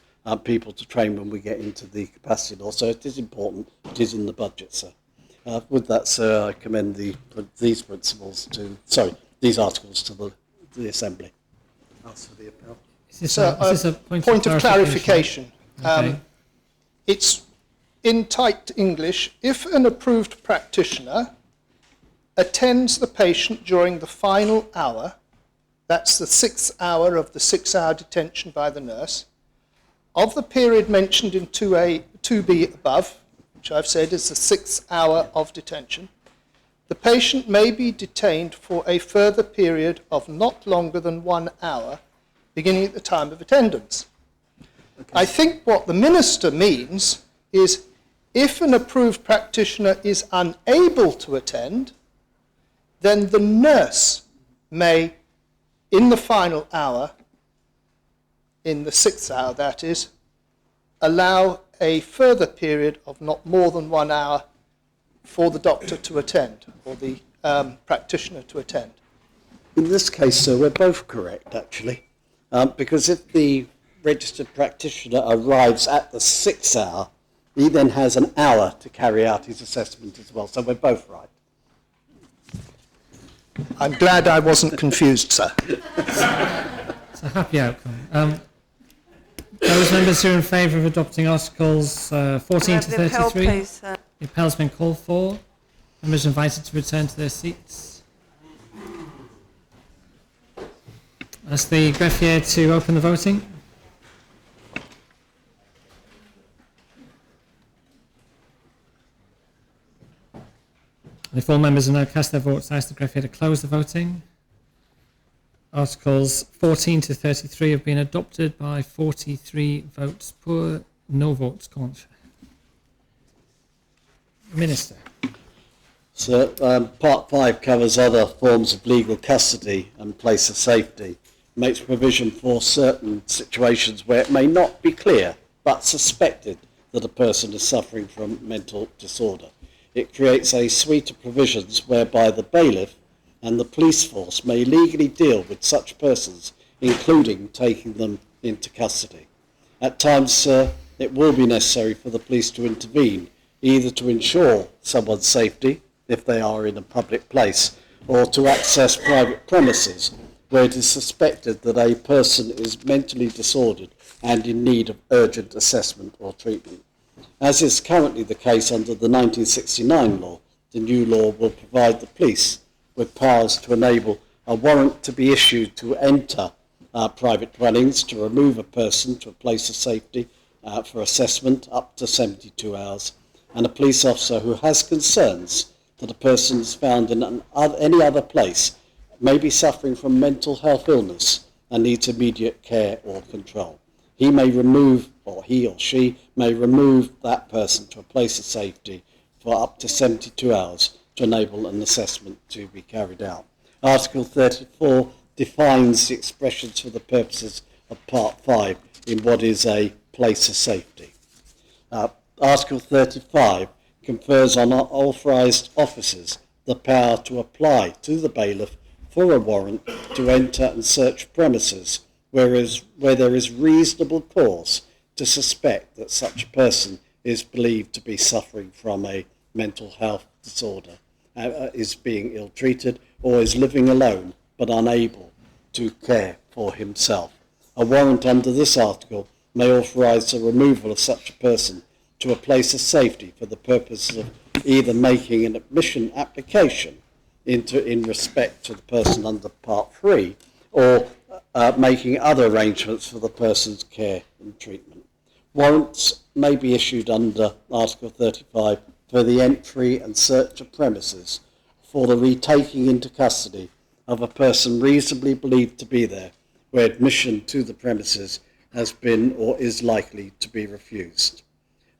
people to train when we get into the capacity law, so it is important. It is in the budget, sir. With that, sir, I commend these articles to the Assembly. Ask for the appeal. Is this a point of clarification. Okay. It's in tight English: if an approved practitioner attends the patient during the final hour, that's the 6th hour of the 6-hour detention by the nurse, of the period mentioned in 2B above, which I've said is the 6th hour of detention, the patient may be detained for a further period of not longer than 1 hour beginning at the time of attendance. I think what the Minister means is if an approved practitioner is unable to attend, then the nurse may, in the final hour, in the 6th hour that is, allow a further period of not more than 1 hour for the doctor to attend, or the practitioner to attend. In this case, sir, we're both correct, actually, because if the registered practitioner arrives at the 6th hour, he then has an hour to carry out his assessment as well, so we're both right. I'm glad I wasn't confused, sir. It's a happy outcome. Those members who are in favour of adopting Articles 14 to 33, the appell's been called for. Members are invited to return to their seats. Ask the greffier to open the voting. If all members have now cast their votes, I ask the greffier to close the voting. Articles 14 to 33 have been adopted by 43 votes pour, no votes contre. Minister. So Part 5 covers other forms of legal custody and place of safety, makes provision for certain situations where it may not be clear but suspected that a person is suffering from mental disorder. It creates a suite of provisions whereby the bailiff and the police force may legally deal with such persons, including taking them into custody. At times, sir, it will be necessary for the police to intervene, either to ensure someone's safety, if they are in a public place, or to access private premises where it is suspected that a person is mentally disordered and in need of urgent assessment or treatment. As is currently the case under the 1969 law, the new law will provide the police with powers to enable a warrant to be issued to enter private dwellings, to remove a person to a place of safety for assessment up to 72 hours, and a police officer who has concerns that a person is found in any other place may be suffering from mental health illness and needs immediate care or control. He may remove, or he or she may remove that person to a place of safety for up to 72 hours to enable an assessment to be carried out. Article 34 defines the expressions for the purposes of Part 5 in what is a place of safety. Article 35 confers on authorised officers the power to apply to the bailiff for a warrant to enter and search premises where there is reasonable cause to suspect that such a person is believed to be suffering from a mental health disorder, is being ill-treated, or is living alone but unable to care for himself. A warrant under this article may authorise the removal of such a person to a place of safety for the purpose of either making an admission application in respect to the person under Part 3, or making other arrangements for the person's care and treatment. Warrants may be issued under Article 35 for the entry and search of premises, for the retaking into custody of a person reasonably believed to be there, where admission to the premises has been or is likely to be refused.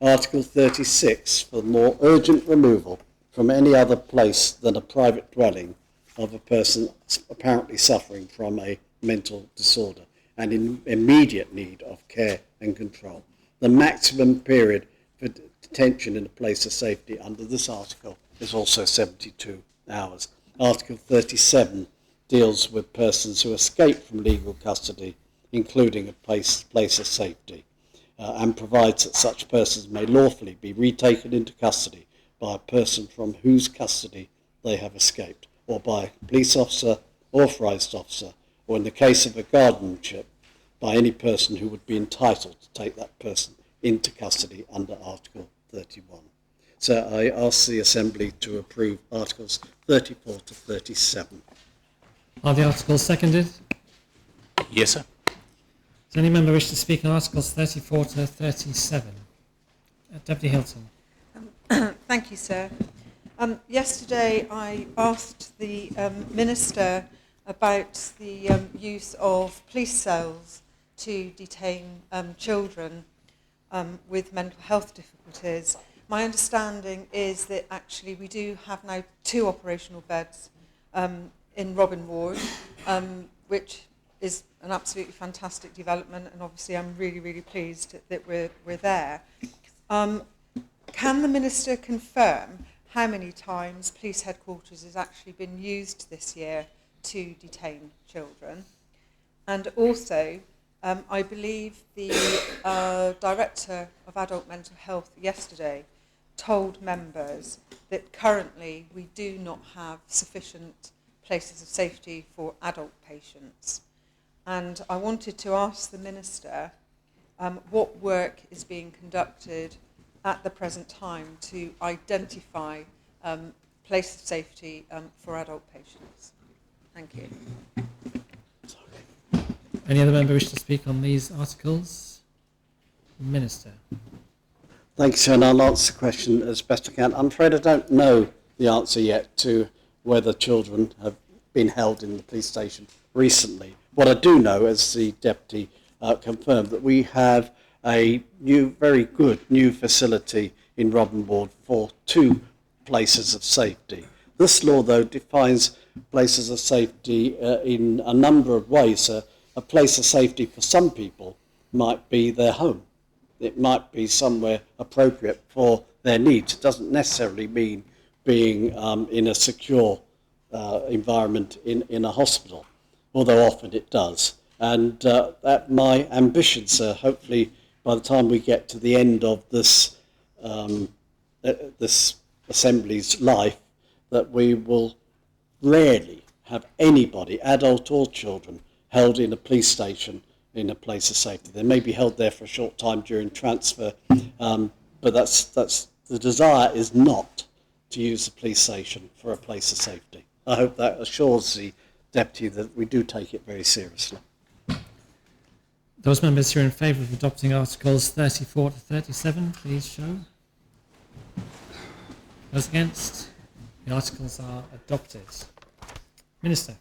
Article 36 for more urgent removal from any other place than a private dwelling of a person apparently suffering from a mental disorder and in immediate need of care and control. The maximum period for detention in a place of safety under this article is also 72 hours. Article 37 deals with persons who escape from legal custody, including a place of safety, and provides that such persons may lawfully be retaken into custody by a person from whose custody they have escaped, or by a police officer, authorised officer, or in the case of a guardianship, by any person who would be entitled to take that person into custody under Article 31. So I ask the Assembly to approve Articles 34 to 37. Are the articles seconded? Yes, sir. Does any member wish to speak on Articles 34 to 37? Deputy Hilton. Thank you, sir. Yesterday I asked the Minister about the use of police cells to detain children with mental health difficulties. My understanding is that actually we do have now 2 operational beds in Robin Ward, which is an absolutely fantastic development, and obviously I'm really, really pleased that we're there. Can the Minister confirm how many times police headquarters has actually been used this year to detain children? And also, I believe the Director of Adult Mental Health yesterday told members that currently we do not have sufficient places of safety for adult patients. And I wanted to ask the Minister what work is being conducted at the present time to identify places of safety for adult patients. Thank you. Any other member wish to speak on these articles? Minister. Thank you, sir, and I'll answer the question as best I can. I'm afraid I don't know the answer yet to whether children have been held in the police station recently. What I do know, as the Deputy confirmed, that we have a very good new facility in Robin Ward for 2 places of safety. This law, though, defines places of safety in a number of ways. A place of safety for some people might be their home. It might be somewhere appropriate for their needs. It doesn't necessarily mean being in a secure environment in a hospital, although often it does. And that my ambition, sir, hopefully by the time we get to the end of this this Assembly's life, that we will rarely have anybody, adult or children, held in a police station in a place of safety. They may be held there for a short time during transfer, but that's the desire is not to use the police station for a place of safety. I hope that assures the Deputy that we do take it very seriously. Those members who are in favour of adopting Articles 34 to 37, please show. Those against? The articles are adopted. Minister.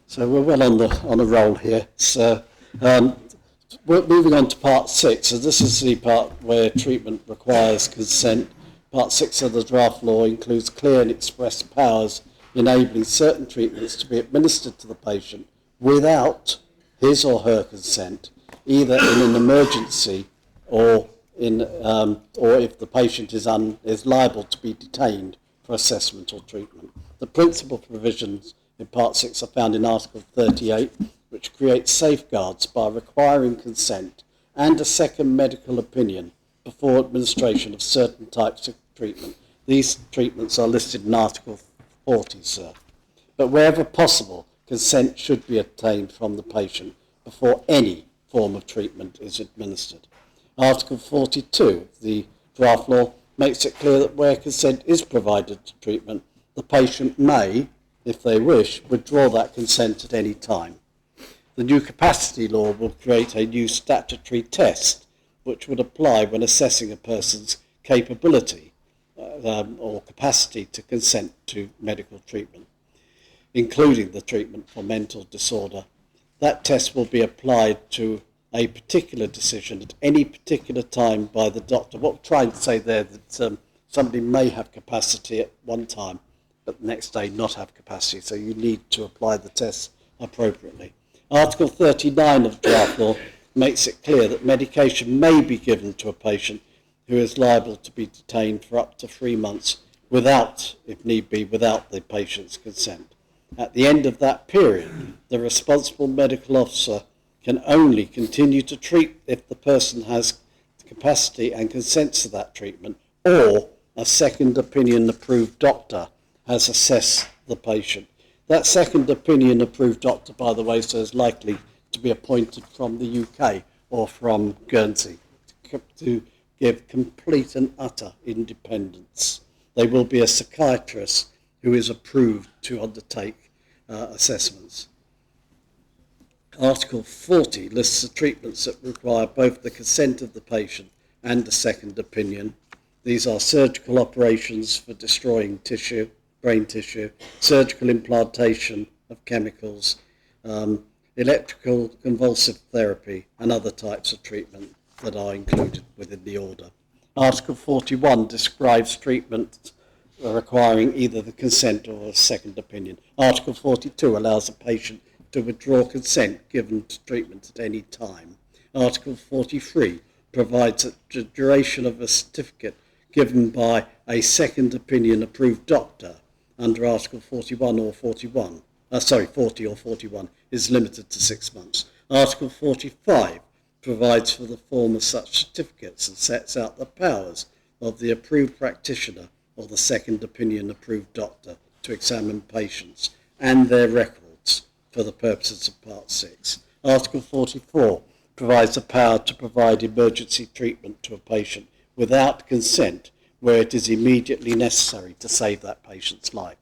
So we're well on a roll here. So we're moving on to Part 6. So this is the part where treatment requires consent. Part 6 of the draft law includes clear and express powers enabling certain treatments to be administered to the patient without his or her consent, either in an emergency or if the patient is liable to be detained for assessment or treatment. The principal provisions in Part 6 are found in Article 38, which creates safeguards by requiring consent and a second medical opinion before administration of certain types of treatment. These treatments are listed in Article 40, sir. But wherever possible, consent should be obtained from the patient before any form of treatment is administered. Article 42, the draft law, makes it clear that where consent is provided to treatment, the patient may, if they wish, withdraw that consent at any time. The new capacity law will create a new statutory test which would apply when assessing a person's capability or capacity to consent to medical treatment, including the treatment for mental disorder. That test will be applied to a particular decision at any particular time by the doctor. What we're trying to say there that somebody may have capacity at one time, but the next day not have capacity, so you need to apply the test appropriately. Article 39 of the draft law makes it clear that medication may be given to a patient who is liable to be detained for up to 3 months without, if need be, without the patient's consent. At the end of that period, the responsible medical officer can only continue to treat if the person has capacity and consents to that treatment, or a second opinion approved doctor has assessed the patient. That second opinion approved doctor, by the way, so is likely to be appointed from the UK or from Guernsey to give complete and utter independence. They will be a psychiatrist who is approved to undertake assessments. Article 40 lists the treatments that require both the consent of the patient and a second opinion. These are surgical operations for destroying tissue, brain tissue, surgical implantation of chemicals, electrical convulsive therapy and other types of treatment that are included within the order. Article 41 describes treatment requiring either the consent or a second opinion. Article 42 allows a patient to withdraw consent given to treatment at any time. Article 43 provides that the duration of a certificate given by a second opinion approved doctor under Article 41 or 40 or 41 is limited to 6 months. Article 45 provides for the form of such certificates and sets out the powers of the approved practitioner or the second opinion approved doctor to examine patients and their records for the purposes of Part 6. Article 44 provides the power to provide emergency treatment to a patient without consent where it is immediately necessary to save that patient's life.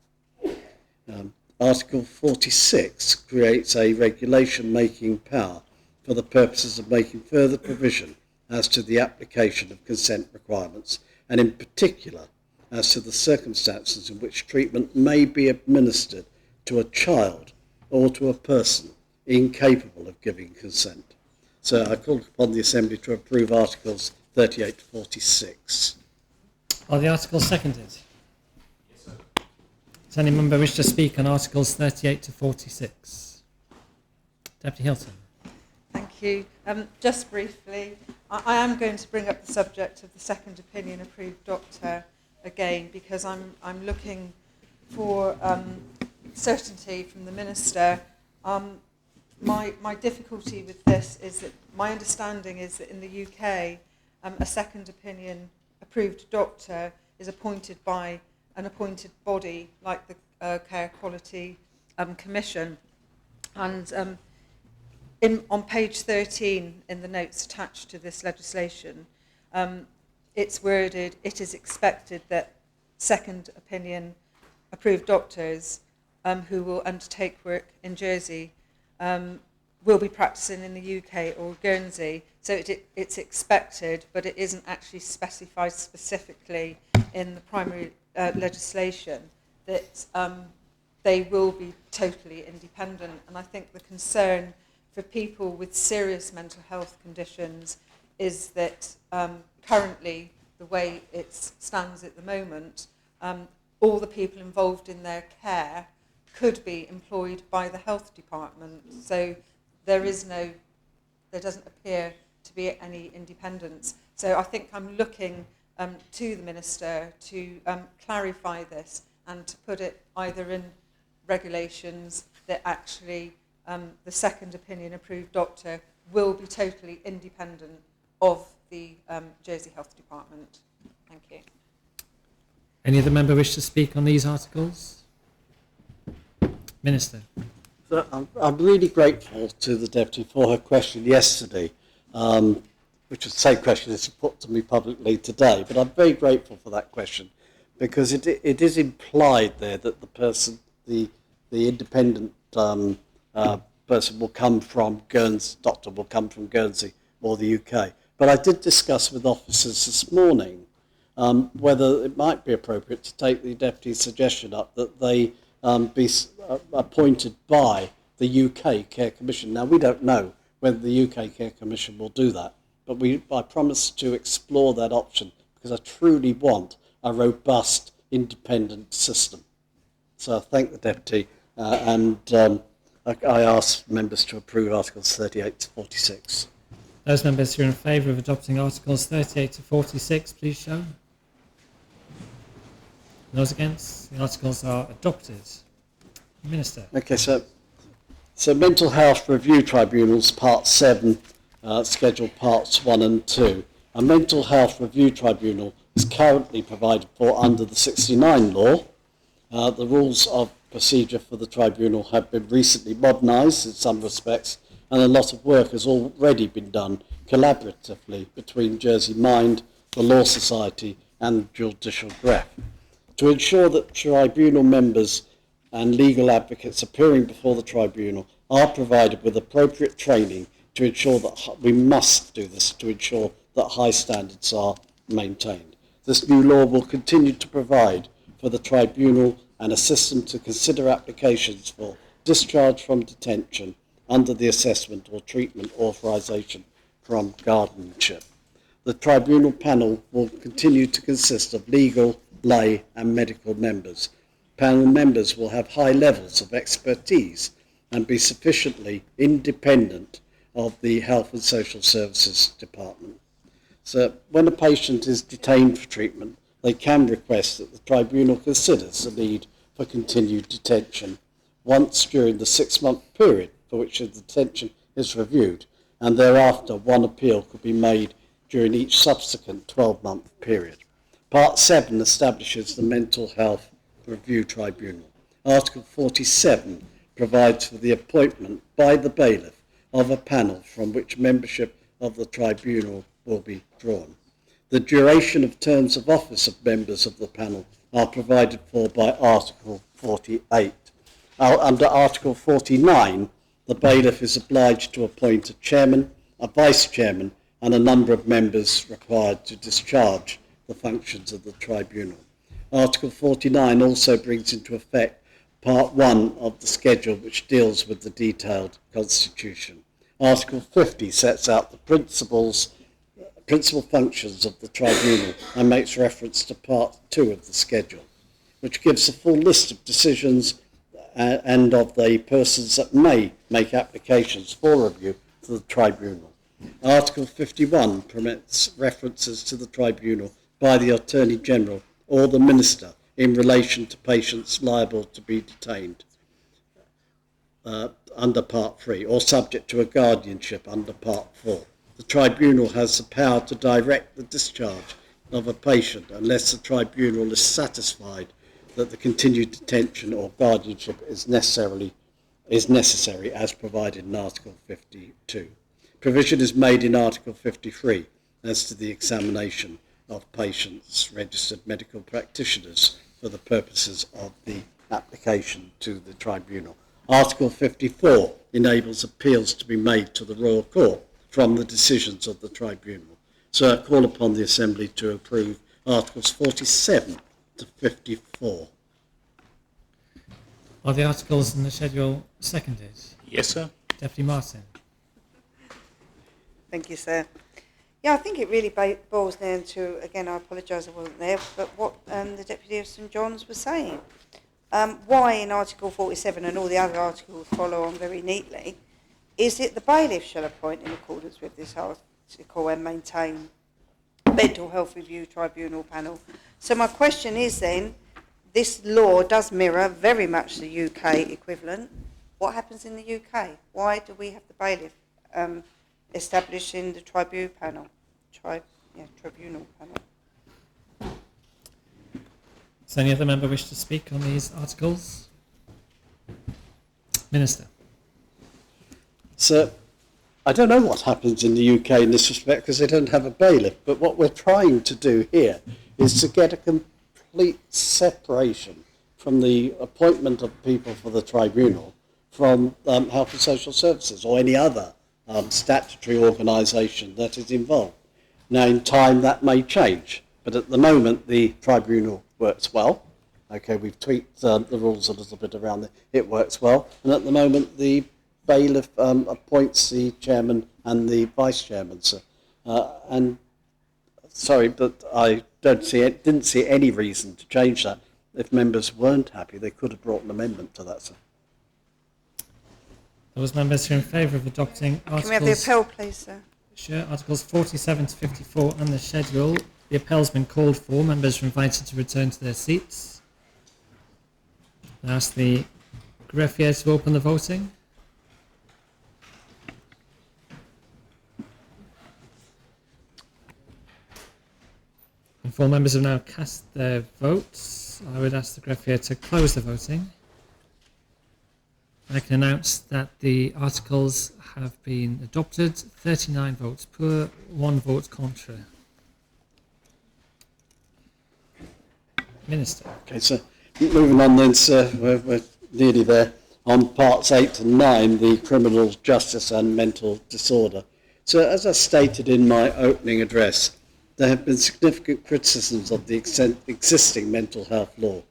Article 46 creates a regulation-making power for the purposes of making further provision as to the application of consent requirements, and in particular as to the circumstances in which treatment may be administered to a child or to a person incapable of giving consent. So I call upon the Assembly to approve Articles 38 to 46. Are the articles seconded? Yes, sir. Does any member wish to speak on Articles 38 to 46? Deputy Hilton. Thank you. Just briefly, I am going to bring up the subject of the second opinion approved doctor again, because I'm looking for certainty from the Minister. My difficulty with this is that my understanding is that in the UK, a second opinion approved doctor is appointed by an appointed body like the Care Quality Commission. And on page 13 in the notes attached to this legislation, it's worded, it is expected that second opinion approved doctors who will undertake work in Jersey will be practicing in the UK or Guernsey. So it's expected, but it isn't actually specified specifically in the primary legislation that they will be totally independent. And I think the concern for people with serious mental health conditions is that currently, the way it stands at the moment, all the people involved in their care could be employed by the health department. So there doesn't appear to be any independence. So I think I'm looking to the Minister to clarify this and to put it either in regulations that actually the second opinion approved doctor will be totally independent of the Jersey Health Department. Thank you. Any other member wish to speak on these articles? Minister. So I'm really grateful to the Deputy for her question yesterday, which was the same question as put to me publicly today, but I'm very grateful for that question because it is implied there that the person, the independent person will come from Guernsey, doctor will come from Guernsey or the UK. But I did discuss with officers this morning whether it might be appropriate to take the Deputy's suggestion up that they be appointed by the UK Care Commission. Now, we don't know whether the UK Care Commission will do that, but I promise to explore that option because I truly want a robust, independent system. So I thank the Deputy and I ask members to approve Articles 38 to 46. Those members who are in favour of adopting Articles 38 to 46, please show. Those against? The articles are adopted. Minister. Okay, so Mental Health Review Tribunals, Part 7, scheduled Parts 1 and 2. A Mental Health Review Tribunal is currently provided for under the 69 law. The rules of procedure for the tribunal have been recently modernised in some respects, and a lot of work has already been done collaboratively between Jersey Mind, the Law Society and the Judicial Grefg to ensure that tribunal members and legal advocates appearing before the tribunal are provided with appropriate training to ensure that we must do this, to ensure that high standards are maintained. This new law will continue to provide for the tribunal and assist them to consider applications for discharge from detention under the assessment or treatment authorisation from guardianship. The tribunal panel will continue to consist of legal, lay and medical members. Panel members will have high levels of expertise and be sufficiently independent of the Health and Social Services Department. So when a patient is detained for treatment, they can request that the tribunal considers the need for continued detention once during the 6-month period for which the detention is reviewed, and thereafter one appeal could be made during each subsequent 12-month period. Part 7 establishes the Mental Health Review Tribunal. Article 47 provides for the appointment by the bailiff of a panel from which membership of the tribunal will be drawn. The duration of terms of office of members of the panel are provided for by Article 48. Under Article 49, the bailiff is obliged to appoint a chairman, a vice chairman, and a number of members required to discharge the functions of the tribunal. Article 49 also brings into effect Part 1 of the schedule, which deals with the detailed constitution. Article 50 sets out the principal functions of the tribunal and makes reference to Part 2 of the schedule, which gives a full list of decisions and of the persons that may make applications for review to the tribunal. Article 51 permits references to the tribunal by the Attorney General or the Minister in relation to patients liable to be detained under Part 3 or subject to a guardianship under Part 4. The tribunal has the power to direct the discharge of a patient unless the tribunal is satisfied that the continued detention or guardianship is necessary as provided in Article 52. Provision is made in Article 53 as to the examination of patients, registered medical practitioners, for the purposes of the application to the tribunal. Article 54 enables appeals to be made to the Royal Court from the decisions of the tribunal. So I call upon the Assembly to approve Articles 47 to 54. Are the articles in the schedule seconded? Yes, sir. Deputy Martin. Thank you, sir. Yeah, I think it really boils down to, again, I apologise I wasn't there, but what the Deputy of St John's was saying. Why in Article 47 and all the other articles follow on very neatly, is it the bailiff shall appoint in accordance with this article and maintain Mental Health Review Tribunal panel. So my question is then, this law does mirror very much the UK equivalent. What happens in the UK? Why do we have the bailiff establishing the tribunal panel? Tribunal panel. Does any other member wish to speak on these articles? Minister. So, I don't know what happens in the UK in this respect because they don't have a bailiff, but what we're trying to do here is to get a complete separation from the appointment of people for the tribunal from Health and Social Services or any other statutory organisation that is involved. Now, in time, that may change, but at the moment, the tribunal works well. Okay, we've tweaked the rules a little bit around it. It works well, and at the moment, the bailiff appoints the chairman and the vice chairman. So, and sorry, but I didn't see any reason to change that. If members weren't happy, they could have brought an amendment to that. So. Those members who are in favour of adopting articles... Can we have the appel, please, sir? Sure. Articles 47 to 54 on the schedule. The appell's been called for. Members are invited to return to their seats. I ask the greffier to open the voting. And 4 members have now cast their votes. I would ask the greffier to close the voting. I can announce that the articles have been adopted. 39 votes pour, 1 vote contra. Minister. Okay, so moving on then, sir, we're nearly there. On parts 8 and 9, the criminal justice and mental disorder. So as I stated in my opening address, there have been significant criticisms of the existing mental health law.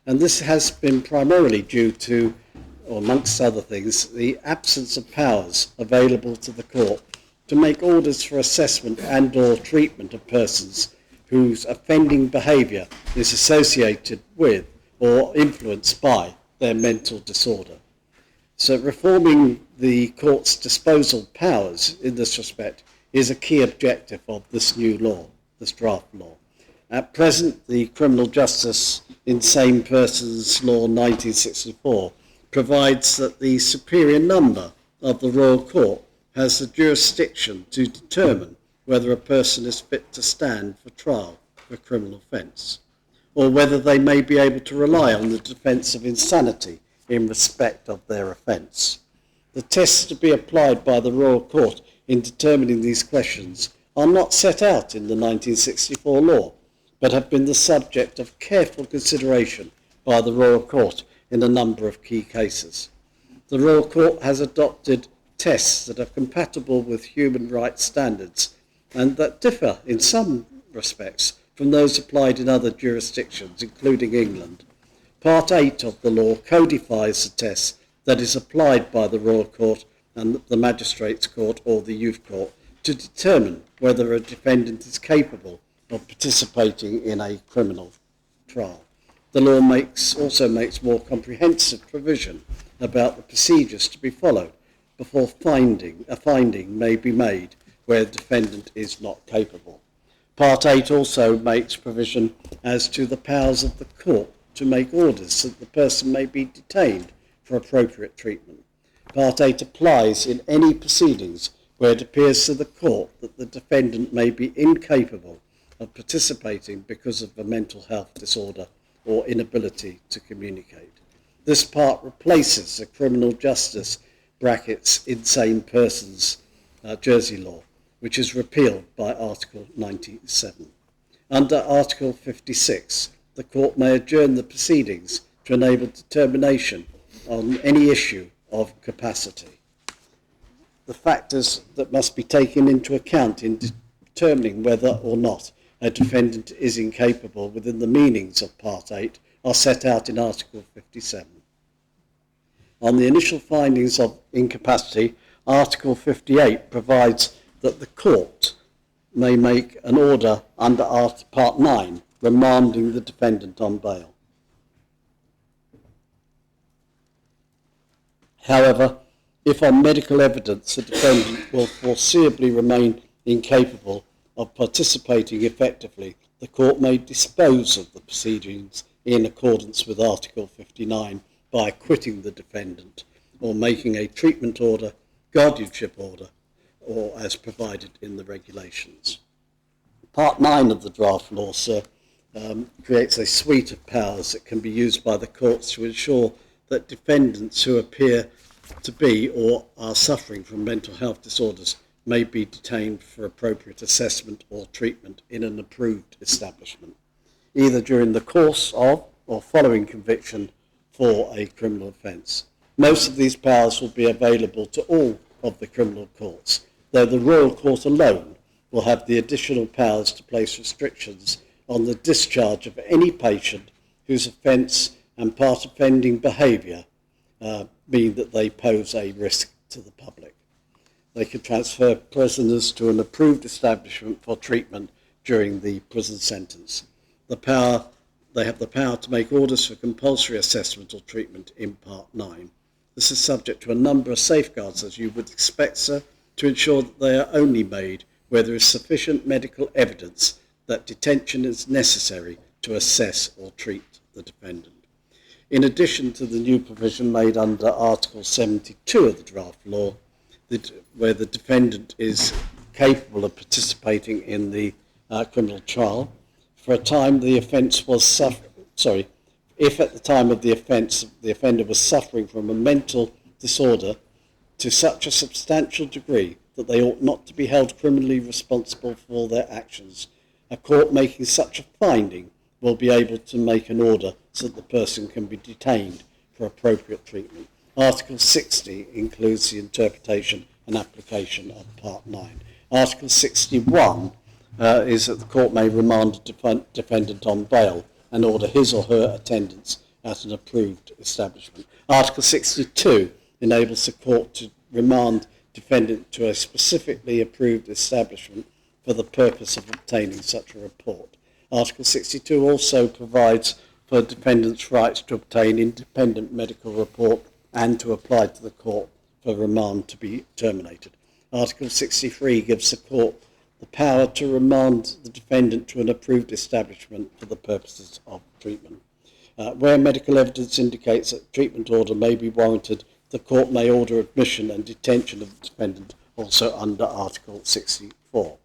And this has been primarily due to or amongst other things, the absence of powers available to the court to make orders for assessment and or treatment of persons whose offending behaviour is associated with or influenced by their mental disorder. So reforming the court's disposal powers in this respect is a key objective of this new law, this draft law. At present, the Criminal Justice Insane Persons Law 1964 provides that the superior number of the Royal Court has the jurisdiction to determine whether a person is fit to stand for trial for a criminal offence, or whether they may be able to rely on the defence of insanity in respect of their offence. The tests to be applied by the Royal Court in determining these questions are not set out in the 1964 law, but have been the subject of careful consideration by the Royal Court in a number of key cases. The Royal Court has adopted tests that are compatible with human rights standards and that differ in some respects from those applied in other jurisdictions, including England. Part 8 of the law codifies the test that is applied by the Royal Court and the Magistrates' Court or the Youth Court to determine whether a defendant is capable of participating in a criminal trial. The law also makes more comprehensive provision about the procedures to be followed before a finding may be made where the defendant is not capable. Part 8 also makes provision as to the powers of the court to make orders so that the person may be detained for appropriate treatment. Part 8 applies in any proceedings where it appears to the court that the defendant may be incapable of participating because of a mental health disorder or inability to communicate. This part replaces the criminal justice (insane persons) Jersey law, which is repealed by Article 97. Under Article 56, the court may adjourn the proceedings to enable determination on any issue of capacity. The factors that must be taken into account in determining whether or not a defendant is incapable within the meanings of Part 8 are set out in Article 57. On the initial findings of incapacity, Article 58 provides that the court may make an order under Part 9 remanding the defendant on bail. However, if on medical evidence the defendant will foreseeably remain incapable of participating effectively, the court may dispose of the proceedings in accordance with Article 59 by acquitting the defendant or making a treatment order, guardianship order, or as provided in the regulations. Part 9 of the draft law, creates a suite of powers that can be used by the courts to ensure that defendants who appear to be or are suffering from mental health disorders may be detained for appropriate assessment or treatment in an approved establishment, either during the course of or following conviction for a criminal offence. Most of these powers will be available to all of the criminal courts, though the Royal Court alone will have the additional powers to place restrictions on the discharge of any patient whose offence and part offending behaviour mean that they pose a risk to the public. They can transfer prisoners to an approved establishment for treatment during the prison sentence. They have the power to make orders for compulsory assessment or treatment in Part 9. This is subject to a number of safeguards, as you would expect, sir, to ensure that they are only made where there is sufficient medical evidence that detention is necessary to assess or treat the defendant. In addition to the new provision made under Article 72 of the draft law, where the defendant is capable of participating in the criminal trial, for a time the offence was if at the time of the offence the offender was suffering from a mental disorder to such a substantial degree that they ought not to be held criminally responsible for their actions, a court making such a finding will be able to make an order so that the person can be detained for appropriate treatment. Article 60 includes the interpretation and application of Part 9. Article 61 is that the court may remand a defendant on bail and order his or her attendance at an approved establishment. Article 62 enables the court to remand defendant to a specifically approved establishment for the purpose of obtaining such a report. Article 62 also provides for defendant's rights to obtain independent medical report and to apply to the court for remand to be terminated. Article 63 gives the court the power to remand the defendant to an approved establishment for the purposes of treatment. Where medical evidence indicates that a treatment order may be warranted, the court may order admission and detention of the defendant, also under Article 64.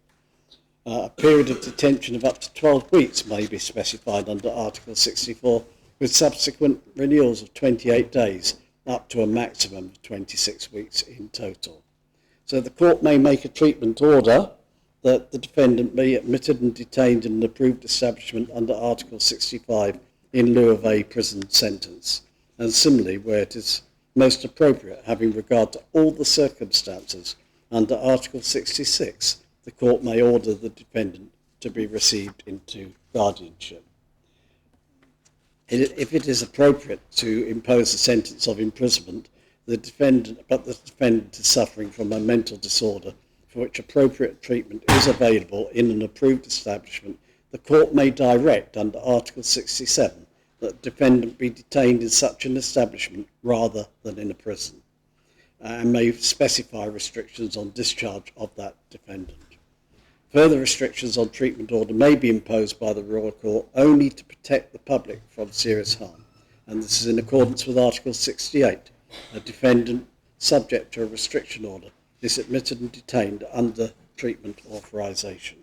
A period of detention of up to 12 weeks may be specified under Article 64, with subsequent renewals of 28 days, up to a maximum of 26 weeks in total. So the court may make a treatment order that the defendant be admitted and detained in an approved establishment under Article 65 in lieu of a prison sentence, and similarly where it is most appropriate, having regard to all the circumstances, under Article 66, the court may order the defendant to be received into guardianship. If it is appropriate to impose a sentence of imprisonment, the defendant is suffering from a mental disorder for which appropriate treatment is available in an approved establishment, the court may direct under Article 67 that the defendant be detained in such an establishment rather than in a prison, and may specify restrictions on discharge of that defendant. Further restrictions on treatment order may be imposed by the Royal Court only to protect the public from serious harm, and this is in accordance with Article 68. A defendant subject to a restriction order is admitted and detained under treatment authorisation.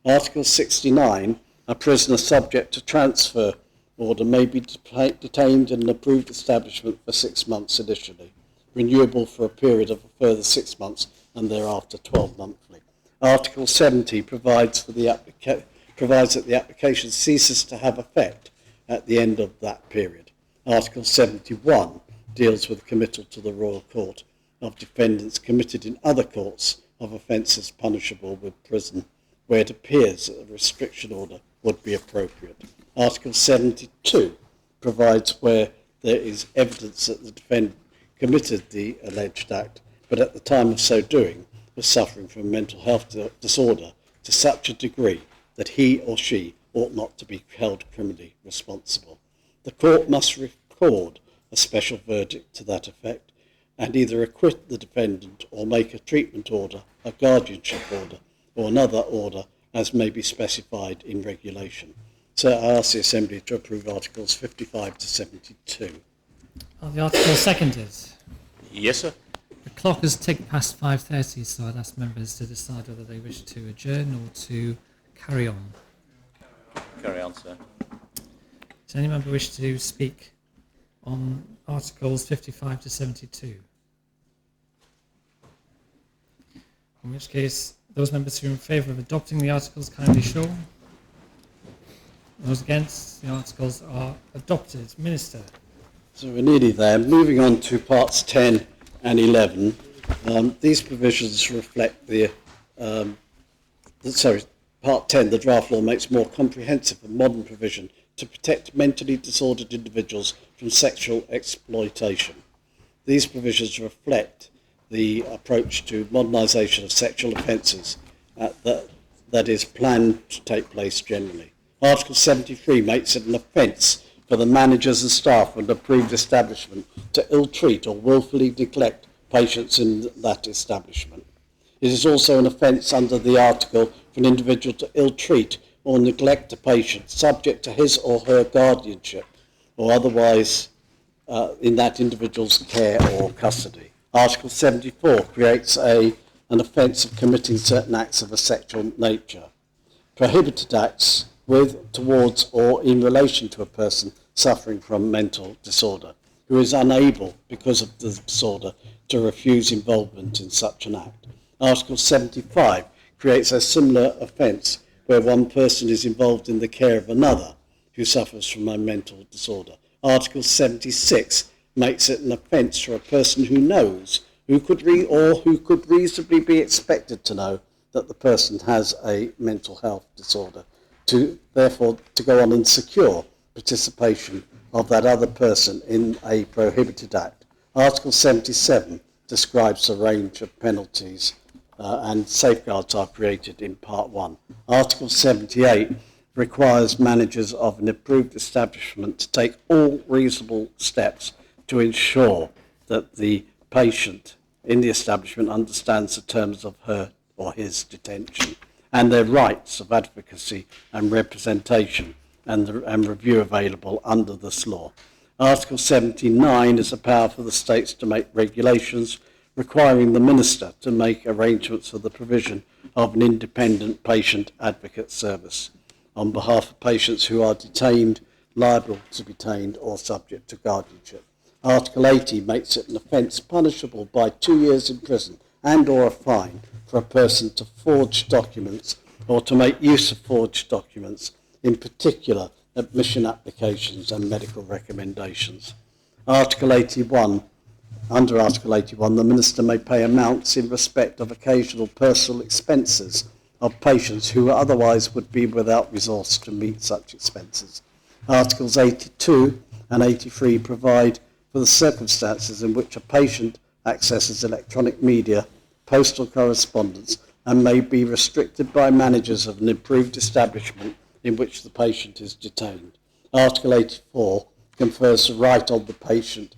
Article 69. A prisoner subject to transfer order may be detained in an approved establishment for 6 months initially, renewable for a period of a further 6 months and thereafter 12 monthly. Article 70 provides that the application ceases to have effect at the end of that period. Article 71 deals with committal to the Royal Court of defendants committed in other courts of offences punishable with prison, where it appears that a restriction order would be appropriate. Article 72 provides where there is evidence that the defendant committed the alleged act, but at the time of so doing was suffering from a mental health disorder to such a degree that he or she ought not to be held criminally responsible. The court must record a special verdict to that effect and either acquit the defendant or make a treatment order, a guardianship order, or another order as may be specified in regulation. So I ask the Assembly to approve Articles 55 to 72. Are the articles seconded? Yes, sir. The clock has ticked past 5:30, so I'd ask members to decide whether they wish to adjourn or to carry on. Carry on, sir. Does any member wish to speak on Articles 55 to 72? In which case, those members who are in favour of adopting the articles kindly show. Those against, the articles are adopted. Minister. So we're nearly there. Moving on to parts 10 and 11. These provisions reflect part 10, the draft law makes more comprehensive and modern provision to protect mentally disordered individuals from sexual exploitation. These provisions reflect the approach to modernisation of sexual offences that is planned to take place generally. Article 73 makes it an offence for the managers and staff of an approved establishment to ill-treat or willfully neglect patients in that establishment. It is also an offence under the article for an individual to ill-treat or neglect a patient subject to his or her guardianship or otherwise in that individual's care or custody. Article 74 creates an offence of committing certain acts of a sexual nature. Prohibited acts with, towards, or in relation to a person suffering from mental disorder, who is unable, because of the disorder, to refuse involvement in such an act. Article 75 creates a similar offence where one person is involved in the care of another who suffers from a mental disorder. Article 76 makes it an offence for a person who knows, who could reasonably be expected to know that the person has a mental health disorder, therefore to go on and secure participation of that other person in a prohibited act. Article 77 describes a range of penalties and safeguards are created in Part 1. Article 78 requires managers of an approved establishment to take all reasonable steps to ensure that the patient in the establishment understands the terms of her or his detention and their rights of advocacy and representation and review available under this law. Article 79 is a power for the states to make regulations requiring the minister to make arrangements for the provision of an independent patient advocate service on behalf of patients who are detained, liable to be detained or subject to guardianship. Article 80 makes it an offence punishable by 2 years in prison and or a fine for a person to forge documents or to make use of forged documents, in particular admission applications and medical recommendations. Article 81, under Article 81, the Minister may pay amounts in respect of occasional personal expenses of patients who otherwise would be without resource to meet such expenses. Articles 82 and 83 provide for the circumstances in which a patient accesses electronic media, postal correspondence, and may be restricted by managers of an approved establishment in which the patient is detained. Article 84 confers a right on the patient,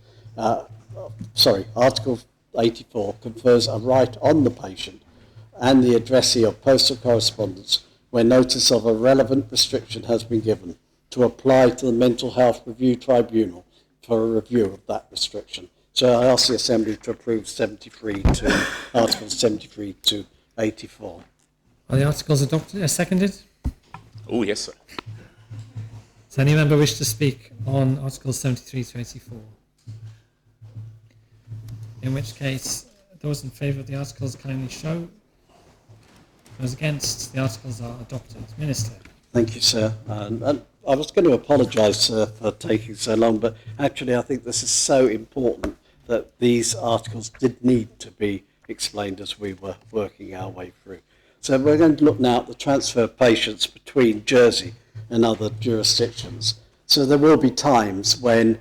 Article 84 confers a right on the patient and the addressee of postal correspondence where notice of a relevant restriction has been given to apply to the Mental Health Review Tribunal for a review of that restriction. So I ask the Assembly to approve 73 to Articles 73 to 84. Are the articles adopted? Seconded? Oh, yes, sir. Does any member wish to speak on Articles 73 to 84? In which case, those in favour of the articles kindly show. Those against, the articles are adopted. Minister. Thank you, sir. And I was going to apologise, sir, for taking so long, but actually I think this is so important that these articles did need to be explained as we were working our way through. So we're going to look now at the transfer of patients between Jersey and other jurisdictions. So there will be times when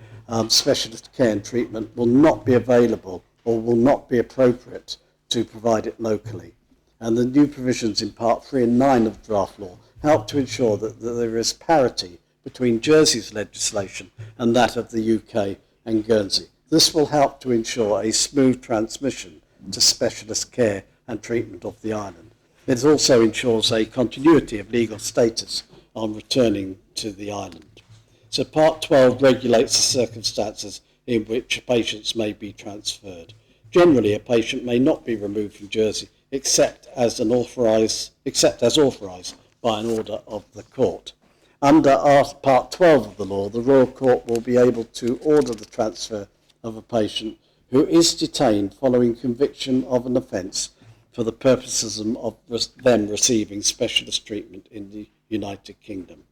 specialist care and treatment will not be available or will not be appropriate to provide it locally. And the new provisions in Part 3 and 9 of the draft law help to ensure that there is parity between Jersey's legislation and that of the UK and Guernsey. This will help to ensure a smooth transmission to specialist care and treatment of the island. It also ensures a continuity of legal status on returning to the island. So Part 12 regulates the circumstances in which patients may be transferred. Generally, a patient may not be removed from Jersey except as authorised by an order of the court. Under Part 12 of the law, the Royal Court will be able to order the transfer of a patient who is detained following conviction of an offence for the purposes of them receiving specialist treatment in the United Kingdom.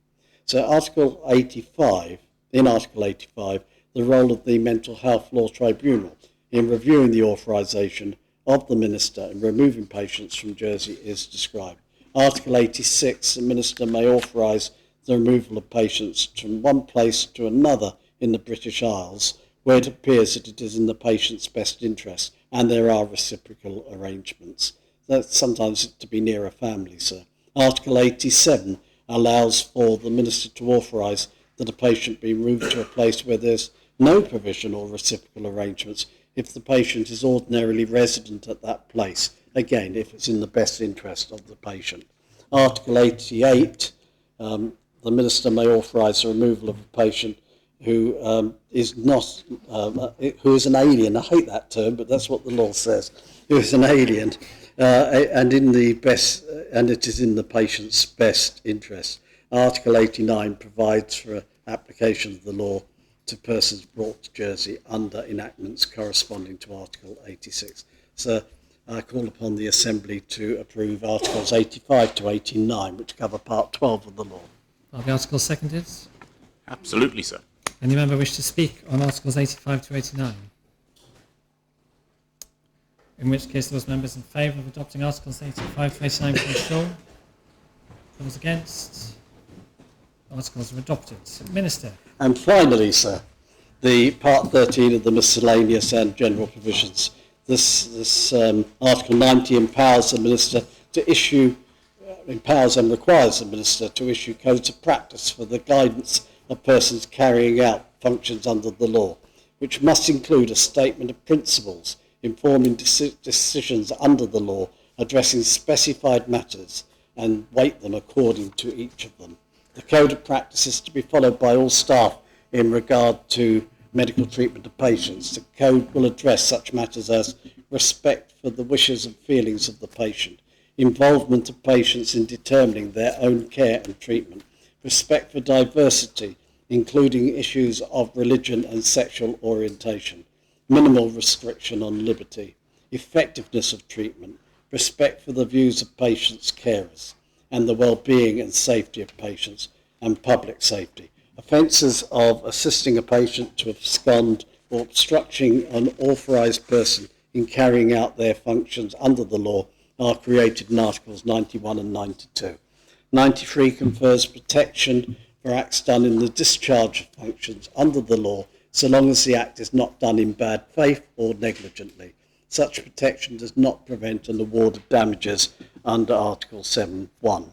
So in Article 85, the role of the Mental Health Law Tribunal in reviewing the authorisation of the Minister in removing patients from Jersey is described. Article 86, the Minister may authorise the removal of patients from one place to another in the British Isles where it appears that it is in the patient's best interest and there are reciprocal arrangements. That's sometimes to be near a family, sir. Article 87 allows for the Minister to authorise that a patient be moved to a place where there's no provision or reciprocal arrangements if the patient is ordinarily resident at that place, again, if it's in the best interest of the patient. Article 88, the Minister may authorise the removal of a patient who is an alien. I hate that term, but that's what the law says. Who is an alien, and it is in the patient's best interest. Article 89 provides for application of the law to persons brought to Jersey under enactments corresponding to Article 86. So I call upon the Assembly to approve Articles 85 to 89, which cover Part 12 of the law. Are the articles seconded? Absolutely, sir. Any member wish to speak on Articles 85 to 89? In which case, those members in favour of adopting Articles 85 to 89, please show. Those against? Articles are adopted. Minister. And finally, sir, the Part 13 of the miscellaneous and general provisions. This Article 90 empowers the Minister to issue, empowers and requires the Minister to issue codes of practice for the guidance of persons carrying out functions under the law, which must include a statement of principles informing decisions under the law addressing specified matters and weight them according to each of them. The code of practice is to be followed by all staff in regard to medical treatment of patients. The code will address such matters as respect for the wishes and feelings of the patient, involvement of patients in determining their own care and treatment, respect for diversity, including issues of religion and sexual orientation, minimal restriction on liberty, effectiveness of treatment, respect for the views of patients' carers, and the well-being and safety of patients, and public safety. Offences of assisting a patient to abscond or obstructing an authorised person in carrying out their functions under the law are created in Articles 91 and 92. 93 confers protection for acts done in the discharge of functions under the law, so long as the act is not done in bad faith or negligently. Such protection does not prevent an award of damages under Article 7.1.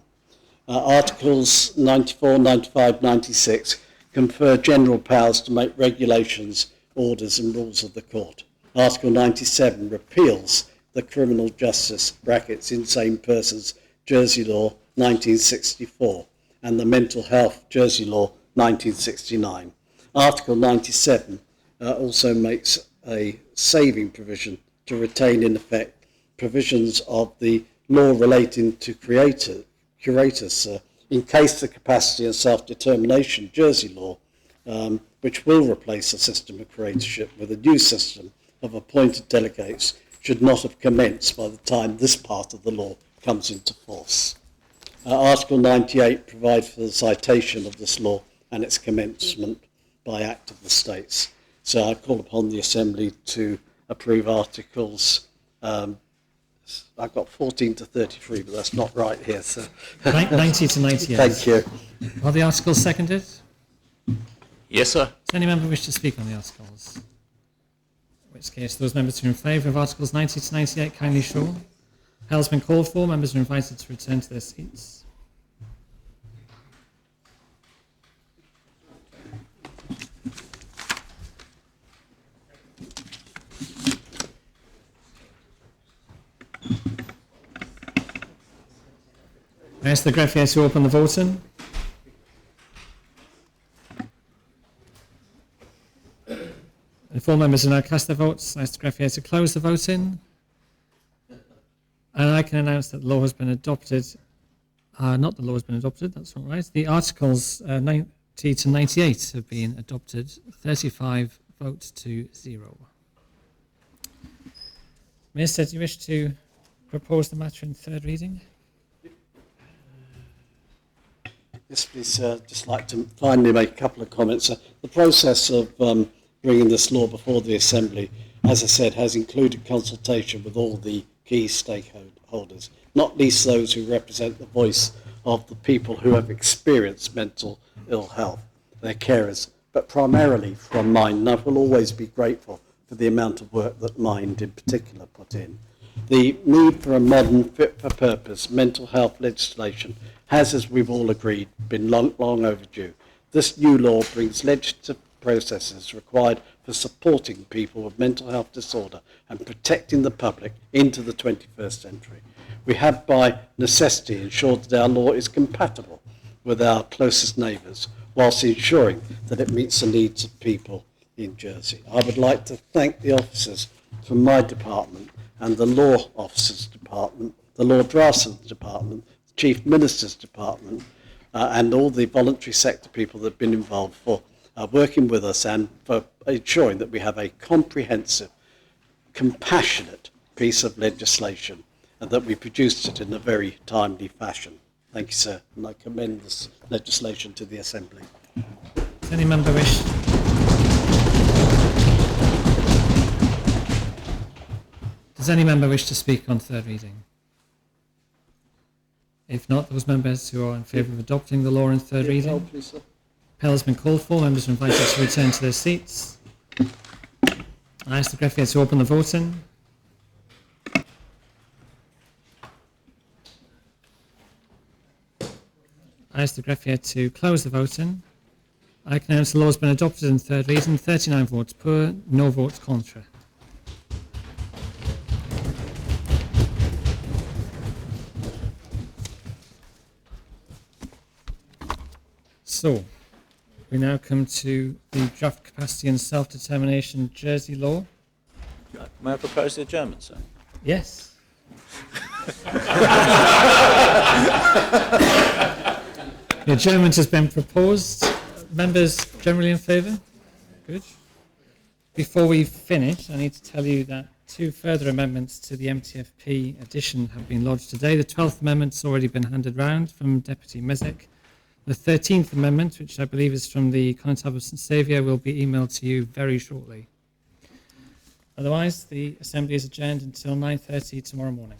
Articles 94, 95, 96 confer general powers to make regulations, orders and rules of the court. Article 97 repeals the Criminal Justice (Insane Persons) Jersey Law 1964 and the Mental Health Jersey Law 1969. Article 97 also makes a saving provision to retain in effect provisions of the law relating to curators in case the Capacity and Self-Determination Jersey Law, which will replace the system of curatorship with a new system of appointed delegates, should not have commenced by the time this part of the law comes into force. Article 98 provides for the citation of this law and its commencement by Act of the States. So I call upon the Assembly to approve Articles, I've got 14 to 33, but that's not right here. So 90 to 98. Thank you. Are the articles seconded? Yes, sir. Does any member wish to speak on the articles? In which case, those members who are in favour of Articles 90 to 98 kindly show. Hell's been called for. Members are invited to return to their seats. I ask the greffier to open the voting. And 4 members have now cast their votes. I ask the greffier to close the voting. And I can announce that the law has been adopted. Not the law has been adopted, that's all right. The articles 90 to 98 have been adopted, 35 votes to 0. Minister, do you wish to propose the matter in third reading? Yes, please. Just like to finally make a couple of comments. The process of bringing this law before the Assembly, as I said, has included consultation with all the key stakeholders, not least those who represent the voice of the people who have experienced mental ill health, their carers, but primarily from Mind. And I will always be grateful for the amount of work that Mind in particular put in. The need for a modern, fit-for-purpose mental health legislation has, as we've all agreed, been long overdue. This new law brings legislative processes required for supporting people with mental health disorder and protecting the public into the 21st century. We have by necessity ensured that our law is compatible with our closest neighbours, whilst ensuring that it meets the needs of people in Jersey. I would like to thank the officers from my department and the Law Officers Department, the Law Draftsmen Department, the Chief Minister's Department, and all the voluntary sector people that have been involved for working with us and for ensuring that we have a comprehensive, compassionate piece of legislation and that we produced it in a very timely fashion. Thank you, sir, and I commend this legislation to the Assembly. Does any member wish? Does any member wish to speak on third reading? If not, those members who are in favour of adopting the law in third reading. Please, sir. Appel has been called for. Members are invited to return to their seats. I ask the greffier to open the voting. I ask the greffier to close the voting. I can announce the law has been adopted in third reading. 39 votes pour, no votes contra. So, we now come to the draft capacity and self-determination Jersey law. May I propose the adjournment, sir? Yes. The adjournment has been proposed. Members generally in favour? Good. Before we finish, I need to tell you that 2 further amendments to the MTFP edition have been lodged today. The 12th amendment's already been handed round from Deputy Mezek. The 13th amendment, which I believe is from the Constable St Saviour, will be emailed to you very shortly. Otherwise, the Assembly is adjourned until 9:30 tomorrow morning.